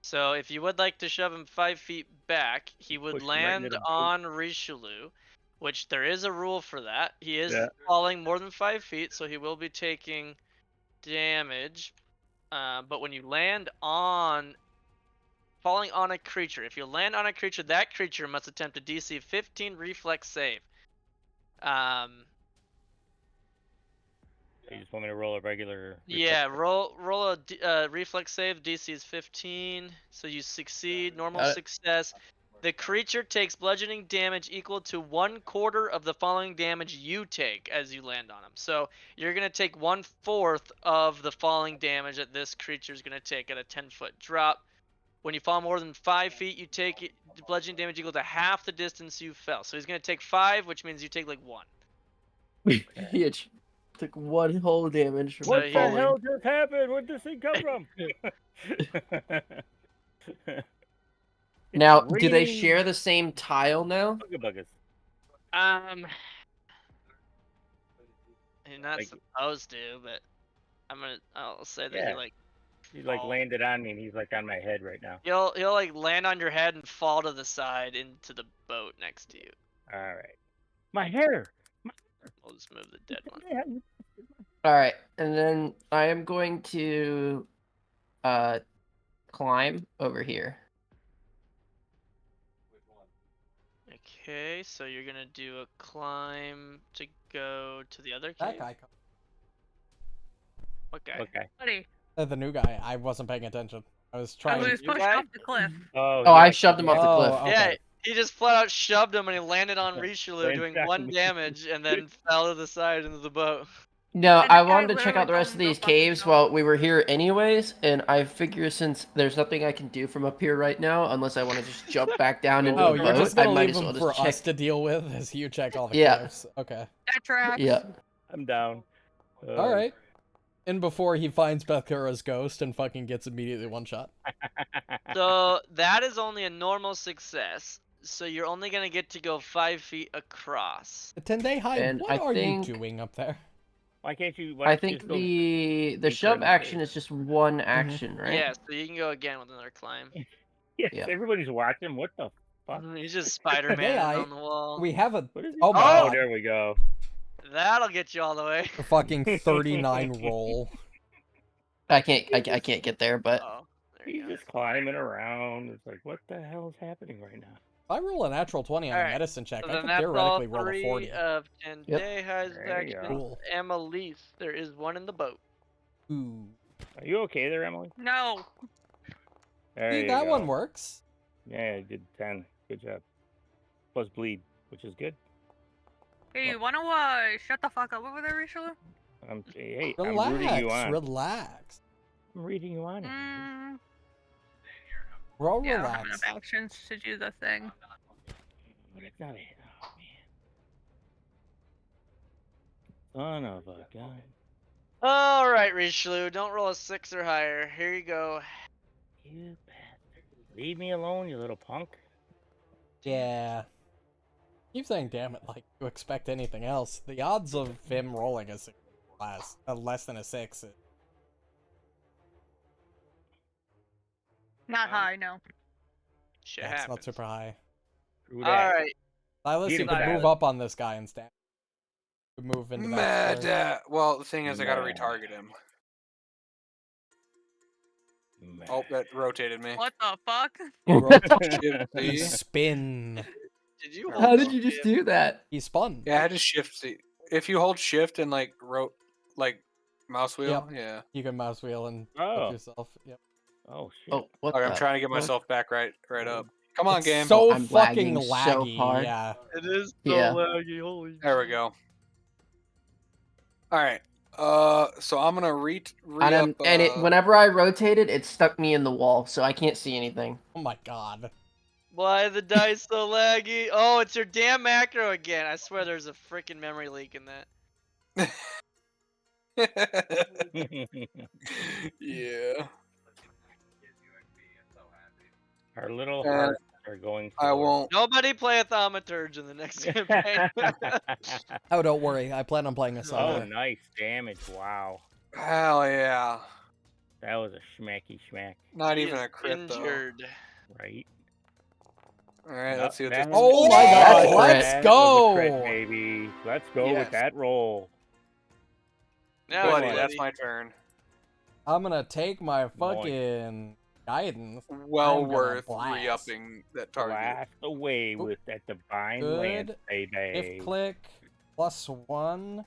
B: So if you would like to shove him 5 feet back, he would
D: Push him right into
B: land
D: the boat.
B: on Richelieu, which there is a rule for that. He is
D: Yeah.
B: falling more than 5 feet, so he will be taking damage. But when you land on falling on a creature, if you land on a creature, that creature must attempt a DC 15 reflex save.
D: You just want me to roll a regular.
B: Yeah, roll a reflex save. DC is 15, so you succeed. Normal
C: Got it.
B: success. The creature takes bludgeoning damage equal to 1/4 of the falling damage you take as you land on him. So you're gonna take 1/4 of the falling damage that this creature is gonna take at a 10-foot drop. When you fall more than 5 feet, you take bludgeoning damage equal to half the distance you fell. So he's gonna take 5, which means you take like 1.
C: He took 1 whole damage from
B: So
D: What
B: he-
D: the
C: falling.
D: hell just happened? Where'd this thing come from?
C: Now, do they
D: Raining
C: share the same tile now?
D: Buggabuggers.
B: You're not
D: Like-
B: supposed to, but I'll say that
D: Yeah.
B: he like
D: He like
B: fall.
D: landed on me, and he's like on my head right now.
B: He'll like land on your head and fall to the side into the boat next to you.
D: All right. My hair.
B: We'll just move the dead one.
C: All right, and then I am going to climb over here.
B: Okay, so you're gonna do a climb to go to the other
A: That
B: cave.
A: guy.
B: What guy?
D: Okay.
F: Buddy,
A: The new guy. I wasn't paying attention. I was
F: I
A: trying.
F: was
B: you
F: pushed
B: guy?
F: off the cliff.
D: Oh,
C: Oh, I
D: yeah.
C: shoved him off the
A: Oh,
C: cliff.
A: okay.
B: Yeah, he just flat out shoved him and he landed on Richelieu,
D: Went
B: doing
D: down.
B: 1 damage, and then fell to the side into the boat.
C: No,
F: And the
C: I
F: guy
C: wanted to check out the
F: literally
C: rest of
F: told him to
C: these
F: go fuck
C: caves
F: himself.
C: while we were here anyways, and I figure since there's nothing I can do from up here right now, unless I want to just jump back down into
A: Oh,
C: the
A: you're
C: boat,
A: just
C: I
A: gonna
C: might
A: leave
C: as well
A: him for
C: just check.
A: us to deal with as you check all the
C: Yeah.
A: caves. Okay.
F: That tracks.
C: Yeah.
D: I'm down.
A: All right. And before he finds Bethkura's ghost and fucking gets immediately one shot.
B: So that is only a normal success. So you're only gonna get to go 5 feet across.
A: Tendai High,
C: And
A: what
C: I
A: are
C: think-
A: you doing up there?
D: Why can't you? Why
C: I
D: don't you
C: think
D: just go-
C: the
D: deeper
C: shove
D: in the
C: action
D: cave?
C: is just one action, right?
B: Yeah, so you can go again with another climb.
D: Yes,
C: Yeah.
D: everybody's watching. What the fuck?
B: He's just Spider-Man
A: I-
B: on the wall.
A: We have a
D: What is he?
A: Oh my
B: Oh!
A: god.
D: there we go.
B: That'll get you all the way.
A: A fucking 39 roll.
C: I can't get there, but
B: Oh, there you
D: He's
B: go.
D: just climbing around. It's like, what the hell is happening right now?
A: If I roll a natural 20 on a
B: Alright,
A: medicine check,
B: So
A: I
B: then
A: could
B: that's all
A: theoretically roll a
B: 3
A: 40.
B: of Tendai's
D: There you go.
B: actions.
A: Cool.
B: Emmelice, there is one in the boat.
A: Ooh.
D: Are you okay there, Emily?
F: No.
D: There
A: See,
D: you
A: that
D: go.
A: one works.
D: Yeah, you did 10. Good job. Plus bleed, which is good.
F: Hey, you wanna shut the fuck up over there, Richelieu?
D: Hey, I'm rooting you on.
A: Relax.
D: I'm reading you on.
A: We're all
F: Yeah, I don't have enough
A: relaxed.
F: actions to do the thing.
D: But it's not it. Oh, man. Son of a gun.
B: All right, Richelieu, don't roll a 6 or higher. Here you go.
D: You bastard. Leave me alone, you little punk.
A: Yeah. Keep saying damn it like you expect anything else. The odds of him rolling a 6 less than a 6 is...
F: Not high, no.
B: Shit
A: Yeah, it's not
B: happens.
A: super high.
D: True
B: All
D: that.
B: right.
A: Silas, you
D: Beautiful
A: could move
D: ballad.
A: up on this guy instead. Move into that square.
E: Well, the thing is, I gotta
D: Mad.
E: retarget him.
D: Man.
E: Oh, that rotated me.
F: What the fuck?
E: Shift
A: He
E: C.
A: spin.
B: Did you
C: How
B: hold
C: did you just do that?
A: He spun.
E: Yeah, I had to shift C. If you hold shift and like mouse wheel, yeah.
A: You can mouse wheel and
D: Oh.
A: flip yourself. Yep.
D: Oh, shit.
C: Oh, what
E: Okay,
C: the
E: I'm trying to get
C: fuck?
E: myself back right up. Come on,
A: It's
E: game.
A: so
C: I'm
A: fucking
C: lagging so hard.
A: Yeah.
B: It is so
C: Yeah.
B: laggy, holy
E: There we go. All right. So I'm gonna
C: Whenever I rotated, it stuck me in the wall, so I can't see anything.
A: Oh my god.
B: Why the dice so laggy? Oh, it's your damn macro again. I swear there's a freaking memory leak in that.
E: Yeah.
D: Our little
E: And
D: hearts are going
E: I
D: forward.
E: won't.
B: Nobody play a thaumaturge in the next campaign.
A: Oh, don't worry. I plan on playing a
D: Oh,
A: summoner.
D: nice damage. Wow.
E: Hell yeah.
D: That was a schmacky schmack.
E: Not
B: He
E: even
B: is
E: a crit
B: injured.
D: Right?
E: though. All right, let's see what this.
A: Oh my
C: That's
A: god,
C: a
A: let's
D: That was a crit,
A: go!
D: baby. Let's go
E: Yes.
D: with that roll.
B: Now
E: Bloody,
B: it's
E: that's
B: bloody.
E: my turn.
A: I'm gonna take my
D: Moist.
A: fucking guidance.
E: Well
A: I'm gonna
E: worth
A: blast.
E: re-upping that target.
D: Blast away
A: Oop.
D: with that divine
A: Good.
D: lance, baby.
A: Shift click, +1.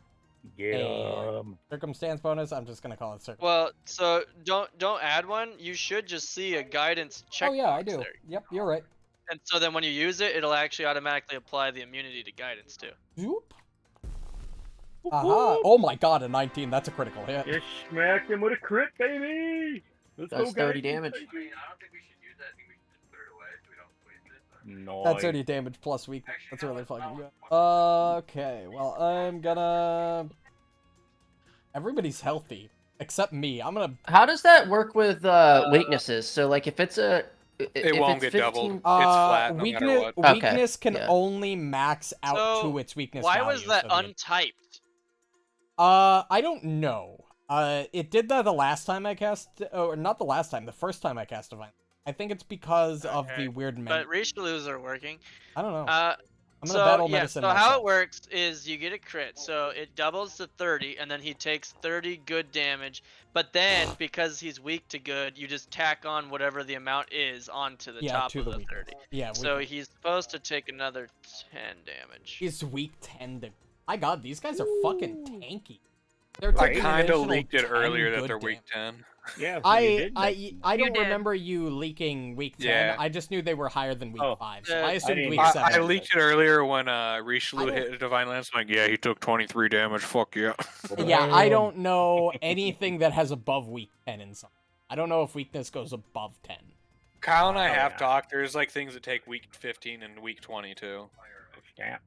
D: Get
A: and
D: 'em.
A: circumstance bonus. I'm just gonna call it circumstance.
B: Well, so don't add one. You should just see a guidance checkbox
A: Oh yeah, I do.
B: there.
A: Yep, you're right.
B: And so then when you use it, it'll actually automatically apply the immunity to guidance too.
A: Zoop. Aha. Oh my god, a 19. That's a critical hit.
D: You smacked him with a crit, baby. Let's
C: That's
D: go,
C: 30
D: guys.
C: damage.
G: I mean, I don't think we should use that. I think we should just put it away so we don't waste it.
D: No.
A: That's 30 damage plus weakness. That's really fucking good. Okay, well, I'm gonna... Everybody's healthy. Except me. I'm gonna...
C: How does that work with weaknesses? So, like, if it's a...
E: It won't get doubled. It's
C: 15
E: flat no matter what.
C: Okay,
A: Weakness can
C: yeah.
A: only max out
B: So,
A: to its weakness
B: Why
A: value,
B: was that
A: so the-
B: untyped?
A: I don't know. It did that the last time I cast... Or not the last time, the first time I cast Divine. I think it's because of
B: Okay,
A: the weird...
B: But Richelieus are working.
A: I don't know. I'm
B: So
A: gonna battle
B: yeah,
A: medicine
B: so how
A: myself.
B: it works is you get a crit, so it doubles to 30, and then he takes 30 good damage. But then because he's weak to good, you just tack on whatever the amount is onto the
A: Yeah,
B: top
A: to
B: of
A: the
B: the
A: weakness.
B: 30.
A: Yeah,
B: So
A: weakness.
B: he's supposed to take another 10 damage.
A: He's weak 10 to... My god, these guys are fucking tanky. They're
E: I
A: taking an
E: kind of
A: additional
E: leaked it
A: 10
E: earlier that
A: good
E: they're weak
A: damage.
E: 10.
D: Yeah,
A: I don't
F: did.
A: remember you leaking week 10.
E: Yeah.
A: I just knew they were higher than week 5. So I
B: I
A: assumed
D: didn't
A: week
D: hear
A: 7.
E: I leaked it earlier when Richelieu
A: don't-
E: hit a Divine Lance. I'm like, yeah, he took 23 damage. Fuck yeah.
A: Yeah, I don't know anything that has above week 10 in some. I don't know if weakness goes above 10.
E: Kyle and I
D: Oh,
E: have
D: yeah.
E: talked. There's like things that take week 15 and week 20 too.
D: Snap.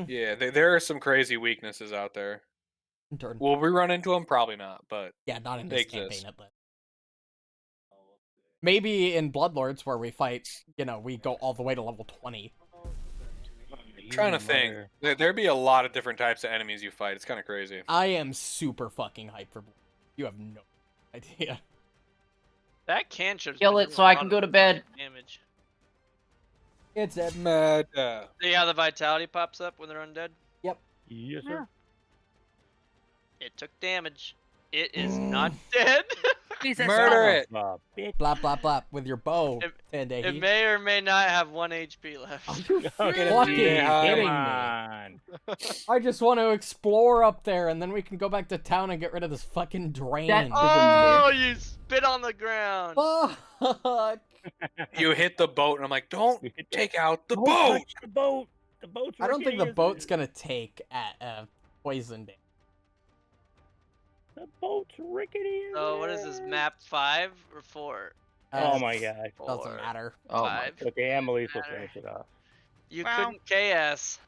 E: Yeah, there are some crazy weaknesses out there.
A: Turn.
E: Will we run into them? Probably not, but
A: Yeah, not in
E: they
A: this
E: exist.
A: campaign at least. Maybe in Bloodlords where we fight, we go all the way to level 20.
E: Trying to think. There'd be a lot of different types of enemies you fight. It's kind of crazy.
A: I am super fucking hyped for Bloodlords. You have no idea.
B: That cantrip's
C: Kill
B: been
C: it
B: doing
C: so
B: a
C: I
B: lot
C: can
B: of
C: go to bed.
B: damage.
A: It's a...
E: Mad.
B: See how the vitality pops up when they're undead?
D: Yes, sir.
B: It took damage. It is not dead.
F: Jesus.
E: Murder
D: Son of a bitch.
A: Blap, blap, blap with your bow,
B: It
A: Tandehi.
B: may or may not have 1 HP left.
A: Are you
D: Oh,
E: Get him,
A: fucking
E: Jay, hi.
A: kidding
D: Come
A: me?
D: on.
A: I just want to explore up there, and then we can go back to town and get rid of this fucking drain.
C: That-
B: Oh, you spit on the ground.
A: Fuck!
E: You hit the boat, and I'm like, don't
D: You hit the-
E: take out the
D: Don't
E: boat.
D: touch the boat. The boat's
A: I don't think the
D: rickety,
A: boat's
D: isn't
A: gonna take at poison damage.
D: it? The boat's rickety.
B: So what is this, map 5 or 4?
D: Oh my god.
A: Doesn't
B: 4,
A: matter.
C: Oh my.
B: 5.
D: Okay, Emily's will
B: Matter.
D: finish it off.
B: You
F: Wow.
B: couldn't KS.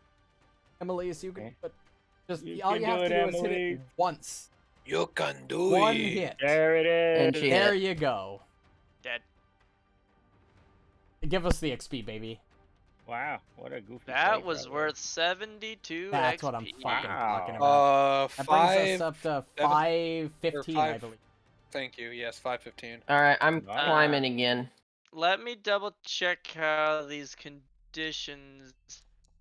A: Emily, you can.
D: Okay.
A: But just
D: You
A: all
D: can
A: you have
D: do
A: to
D: it,
A: do is hit it
D: Emily.
A: once.
E: You can do
A: One
E: it.
A: hit.
D: There it
C: And
D: is.
C: she-
A: There you go.
B: Dead.
A: Give us the XP, baby.
D: Wow, what a goofy.
B: That
D: fight
B: was
D: that
B: worth 72
A: That's
B: XP.
A: what I'm fucking
D: Wow.
A: talking about. That brings us
E: 5.
A: up to
E: seven,
A: 515, I
E: five.
A: believe.
E: Thank you. Yes, 515.
C: All right, I'm
D: Nice.
C: climbing again.
B: Let me double check how these conditions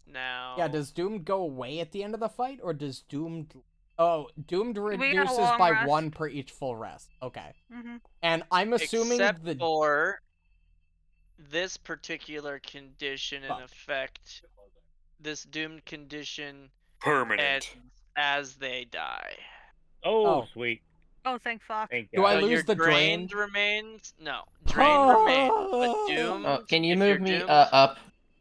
B: now.
A: Yeah, does Doomed go away at the end of the fight, or does Doomed... Oh, Doomed
F: got a
A: reduces
F: long
A: by
F: rest.
A: 1 per each full rest. Okay.
F: Mm-hmm.
A: And I'm assuming
B: Except
A: the...
B: for this particular condition in
A: Fuck.
B: effect, this doomed condition
E: Permanent.
B: ends as they die.
D: Oh,
A: Oh.
D: sweet.
F: Oh, thank fuck.
D: Thank
A: Do
D: God.
A: I
B: So
A: lose
B: your
A: the drain?
B: drained remains? No, drained remains, but doomed.
C: Can you
B: if
C: move
B: you're
C: me
B: doomed,
C: up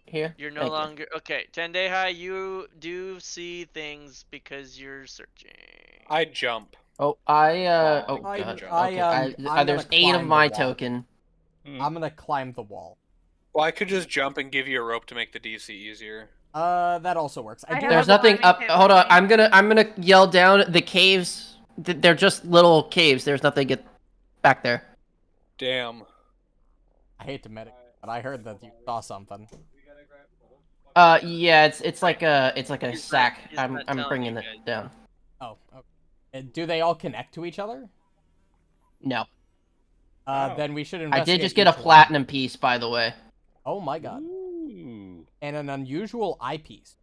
C: here?
B: You're no
C: Thank you.
B: longer okay. Tendehai, you do see things because you're searching.
E: I jump.
C: Oh, oh
A: I-
C: god.
A: I,
C: Okay.
A: I'm gonna
C: There's 8 of
A: climb the
C: my
A: wall.
C: token.
A: I'm gonna climb the wall.
E: Well, I could just jump and give you a rope to make the DC easier.
A: That also works.
F: I
A: I do
F: have
C: There's
F: a
A: have
C: nothing
F: climbing
C: up.
F: kit
C: Hold
F: with
C: on.
F: me.
C: I'm gonna yell down the caves. They're just little caves. There's nothing get back there.
E: Damn.
A: I hate to medic, but I heard that you saw something.
C: Yeah, it's like a
B: He's
C: sack.
B: not
C: I'm
B: telling
C: bringing
B: you
C: it
B: guys.
C: down.
A: Oh, okay. And do they all connect to each other?
C: No,
D: Oh.
A: Then we should
C: I
A: investigate
C: did just get a
A: each one.
C: platinum piece, by the way.
A: Oh my god.
D: Ooh.
A: And an unusual eyepiece.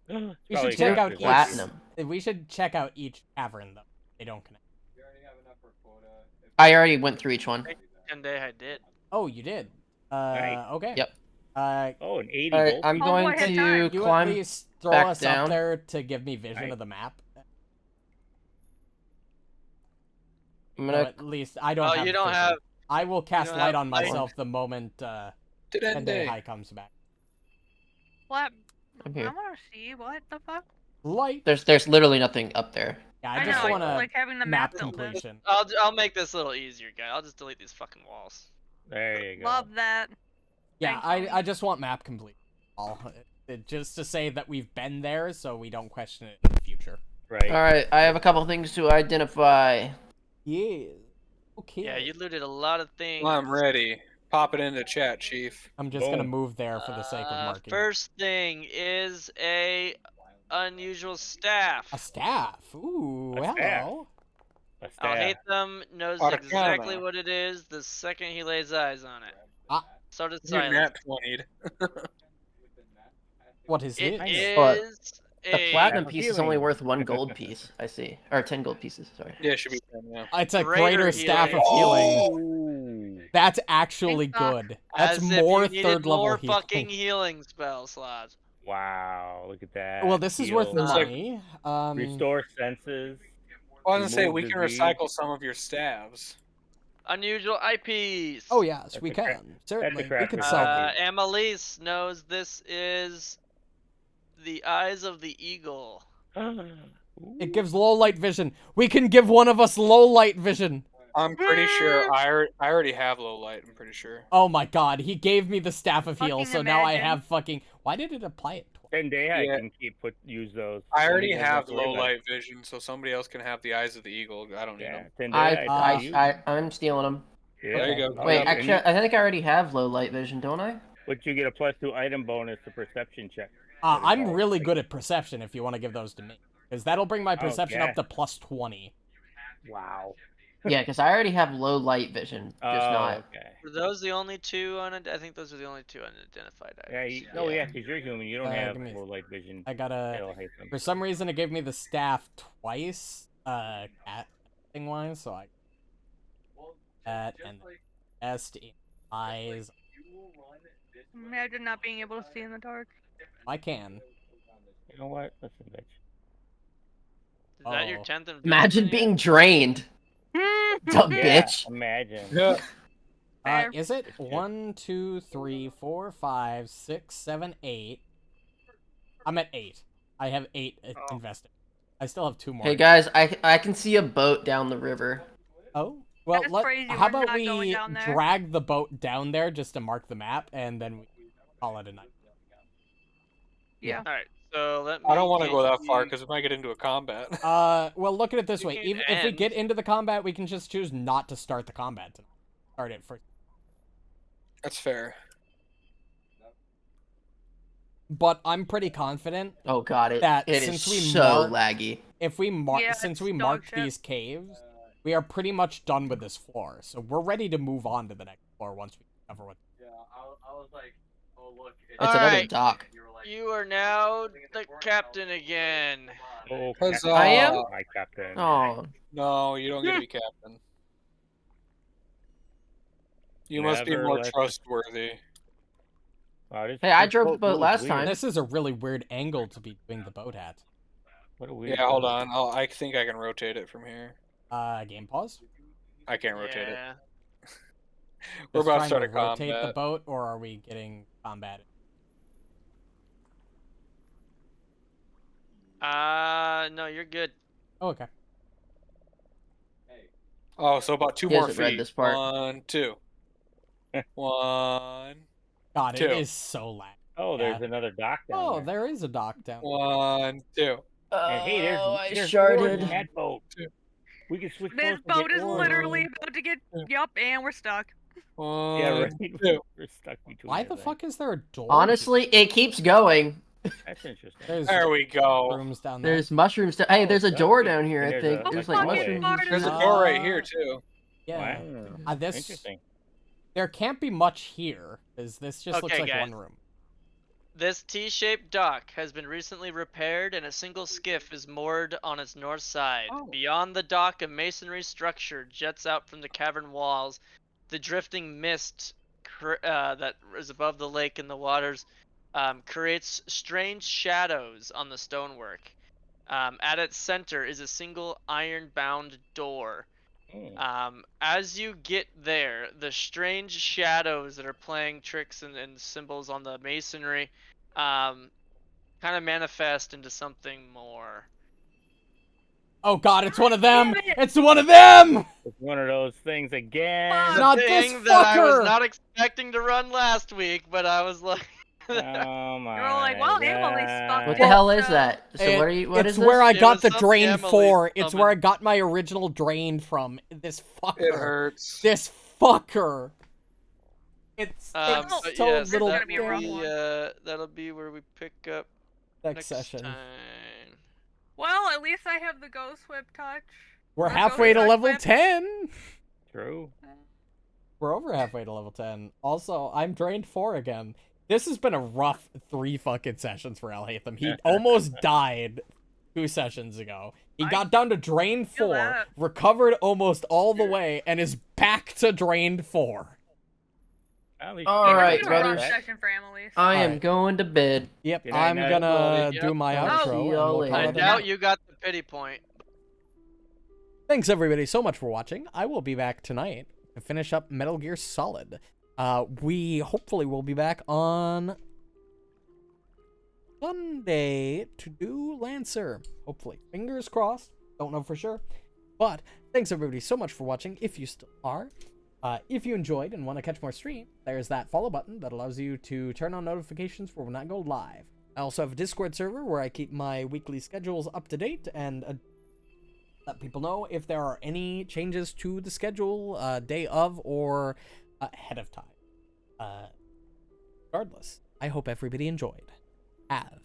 D: It's
A: We
D: probably
A: should check
D: got
A: out
D: this
A: each.
C: Platinum.
A: We should check out each cavern though. They don't connect.
G: You already have enough for quota.
C: I already went through each one.
B: Tendehai did.
A: Oh, you did.
D: Nice.
A: Okay.
C: Yep.
D: Oh, an 80
C: All right,
D: gold.
C: I'm
F: Oh,
C: going
F: boy, had
C: to
F: time.
A: You at
C: climb.
A: least throw
C: back
A: us
C: down.
A: up there to give me vision
D: Right.
A: of the map.
C: I'm
A: No,
C: gonna.
A: at least I don't
B: Oh,
A: have.
B: you don't
A: vision.
B: have.
A: I will cast
B: don't
A: light
B: have
A: on
B: light.
A: myself the moment
E: Didn't
A: Tendehai comes back.
F: What?
C: I'm
F: I
C: here.
F: want to see. What the fuck?
A: Light.
C: There's literally nothing up there.
A: Yeah,
F: I
A: I just
F: know,
A: want
F: I
A: to
F: like having the
A: map
F: map builder.
A: completion.
B: I'll make this a little easier, guy. I'll just delete these fucking walls.
D: There you go.
F: Love that.
A: Yeah,
F: Thanks,
A: I just want map complete. Just to say that we've been there, so we don't question it in the future.
D: Right.
C: All right, I have a couple things to identify.
A: Yeah. Okay.
B: Yeah, you looted a lot of things.
E: Well, I'm ready. Pop it into chat, Chief.
A: I'm just gonna
D: Boom.
A: move there for the sake of marking.
B: First thing is a unusual staff.
A: A staff. Ooh,
D: A
A: hello.
D: staff. A
B: I'll
D: staff.
B: hate them knows
E: Arcana.
B: exactly what it is the second he lays eyes on it.
A: Ah.
B: So does
E: You
B: Silence.
E: nat 20'd.
A: What is
B: It
A: it?
C: But
B: is
C: The
B: a
C: platinum
D: Staff of
C: piece is only
D: healing.
C: worth 1 gold piece. I see, or 10 gold pieces. Sorry.
E: Yeah, it should be 10, yeah.
A: It's a
B: Greater
A: greater staff of
B: healing.
A: healing.
D: Ooh.
A: That's actually
F: Thanks, Doc.
A: good. That's
B: as
A: more
B: if you needed
A: third level
B: more
A: healing.
B: fucking healing spell slots.
D: Wow, look at that.
A: Well, this is worth
D: Heal.
E: It's like-
A: money.
D: Restore senses.
E: Well, I was gonna say,
D: Remove
E: we can
D: disease.
E: recycle some of your staves.
B: Unusual eyepiece.
A: Oh yes,
D: That's
A: we
D: a cra-
A: can. Certainly, we
D: craft
A: could
D: room.
A: sell them.
B: Annalise knows this is the eyes of the eagle.
A: It gives low light vision. We can give one of us low light vision.
E: I'm pretty sure I already have low light. I'm pretty sure.
A: Oh my god, he gave me the staff of heal,
F: Fucking
A: so now I
F: imagine.
A: have fucking. Why did it apply it twice?
D: 10 day I
E: Yeah.
D: can use those.
E: I already
D: Don't
E: have
D: to worry
E: low
D: about it.
E: light vision, so somebody else can have the eyes of the eagle. I don't need
D: Yeah,
E: them.
D: 10 day
C: I'm stealing them.
D: Yeah.
E: There you go.
D: Oh,
C: Wait,
D: yeah, and
C: actually, I think I already have low light vision, don't I?
D: but you get a +2 item bonus to perception check.
A: I'm really good at perception if you want to give those to me. Because that'll bring my perception
D: yeah.
A: up to +20.
D: Wow.
C: Yeah, because I already have low light vision, just not.
D: Okay.
B: Were those the only two I think those are the only two unidentified
D: Yeah,
B: items.
D: yeah, because you're human. You don't have
A: give me-
D: low light vision.
A: I gotta.
D: It'll hate them.
A: For some reason, it gave me the staff twice, casting wise, so I. that, and best in eyes.
F: Imagine not being able to see in the dark.
A: I can.
D: You know what? Listen, bitch.
B: Is that your
A: Oh.
B: 10th and
C: Imagine being drained. Dumb
D: Yeah,
C: bitch.
D: imagine.
E: Yeah.
F: Fair.
A: Is it
D: It's just-
A: 1, 2, 3, 4, 5, 6, 7, 8? I'm at 8. I have 8 invested. I still have 2 more.
C: Hey guys, I can see a boat down the river.
A: Oh, well,
F: That's crazy,
A: how
F: we're
A: about
F: not going
A: we
F: down there.
A: drag the boat down there just to mark the map, and then we call it a night.
F: Yeah.
B: All right, so let me.
E: I don't want to
B: get
E: go that far
B: you-
E: because we might get into a combat.
A: Well, look at it this
B: You
A: way.
B: can
A: Even if we get
B: end.
A: into the combat, we can just choose not to start the combat tonight. Start it first.
E: That's fair.
A: But I'm pretty confident
C: Oh god, it
A: that
C: is
A: since we
C: so
A: marked-
C: laggy.
A: if we mark
F: Yeah,
A: since
F: it's
A: we
F: dog
A: marked
F: shit.
A: these caves, we are pretty much done with this floor. So we're ready to move on to the next floor once we cover what.
G: Yeah, I was like, oh look.
C: It's another
B: Alright.
C: dock.
G: You were like,
B: You are now the captain again.
D: Oh,
E: Huzzah.
D: Captain.
C: I am?
D: My captain.
C: Oh,
E: No, you don't get to be captain. You must be
D: Never
E: more
D: let the-
E: trustworthy.
D: Wow, this-
C: Hey, I
D: this
C: drove the
D: boat
C: boat
D: moves
C: last
D: weird.
C: time.
A: This is a really weird angle to be doing the boat at.
D: What a weird
E: Yeah, hold
D: boat.
E: on. I think I can rotate it from here.
A: Game pause.
E: I can't rotate it.
B: Yeah.
E: We're
A: Just
E: about to
A: trying
E: start a
A: rotate the
E: combat.
A: boat, or are we getting combated?
B: No, you're good.
A: Oh, okay.
E: Oh, so about 2
C: He
E: more
C: hasn't read
E: feet.
C: this part.
E: 1, 2. 1,
A: God, it
E: 2.
A: is so lag.
D: Oh, there's
A: Yeah.
D: another dock down
A: Oh,
D: there.
A: there is a dock down.
E: 1, 2.
D: And hey, there's
C: Oh, I
D: there's oars in
C: sharded.
D: that boat. We can switch
F: This
D: boats and
F: boat
D: get
F: is
D: oars.
F: literally about to get. Yup, and we're stuck.
E: 1,
D: Yeah, right.
E: 2.
D: We're stuck between.
A: Why the
D: everything.
A: fuck is there a door?
C: Honestly, it keeps going.
D: That's interesting.
A: There's
E: There we go.
A: rooms down there.
C: There's mushrooms. Hey,
D: Oh,
C: there's a
D: duck
C: door
D: feet.
C: down here.
D: And
C: I
D: there's
C: think
D: a-
C: there's
D: like
C: like
D: a hallway.
C: mushrooms.
F: Fucking
E: There's a
F: Uh,
E: door right here, too.
A: Yeah.
D: Wow.
A: This
D: Interesting.
A: there can't be much here, because this just looks
B: Okay,
A: like
B: guys.
A: one room.
B: This T-shaped dock has been recently repaired and a single skiff is moored on its north side.
E: Oh.
B: Beyond the dock, a masonry structure jets out from the cavern walls. The drifting mist that is above the lake and the waters creates strange shadows on the stonework. At its center is a single iron-bound door. As you get there, the strange shadows that are playing tricks and symbols on the masonry kind of manifest into something more.
A: Oh god, it's one of them!
F: Damn it!
A: It's one of them!
D: It's one of those things again.
F: Fuck.
B: The
A: Not this
B: thing that I was
A: fucker!
B: not expecting to run last week, but I was like,
D: Oh my.
F: You're all like, well, Emily stuck
C: What
F: Yeah.
C: the hell is that? So
A: It-
C: what are you? What
A: it's
C: is
A: where I
B: It
A: got
B: was
A: the
B: something
A: drain
B: Emily
A: 4. It's where I
B: summoned.
A: got my original drain from. This
E: It
A: fucker.
E: hurts.
A: This fucker. It's
B: but
A: so
B: yes,
A: little
F: gonna be a rough
A: thing.
F: one.
B: that'll be where we pick up
A: Next
B: next
A: session.
B: time.
F: Well, at least I have the ghost whip touch.
A: We're
F: Let's go
A: halfway to
F: start
A: level
F: with-
A: 10.
D: True.
A: We're over halfway to level 10. Also, I'm drained 4 again. This has been a rough 3 fucking sessions for Alhaitham. He almost died 2 sessions ago. He
F: I
A: got down to drain
F: feel
A: 4,
F: that.
A: recovered almost all the way, and is back to drained 4.
D: At least
C: All
F: It was
C: right,
F: a rough
C: brothers.
F: session for Emily's.
C: I am
A: Alright.
C: going to bed.
A: Yep,
D: Good night,
A: I'm
D: night,
A: gonna
B: everybody.
A: do
B: Yep.
A: my
C: I'll
A: outro.
C: see
A: and
C: y'all
A: we'll call
B: I
C: later.
A: it a
B: doubt
A: night.
B: you got the pity point.
A: Thanks everybody so much for watching. I will be back tonight to finish up Metal Gear Solid. We hopefully will be back on Sunday to do Lancer. Hopefully. Fingers crossed. Don't know for sure. But thanks everybody so much for watching, if you still are. If you enjoyed and want to catch more stream, there's that follow button that allows you to turn on notifications for when I go live. I also have a Discord server where I keep my weekly schedules up to date and let people know if there are any changes to the schedule, day of or ahead of time. Regardless, I hope everybody enjoyed. Have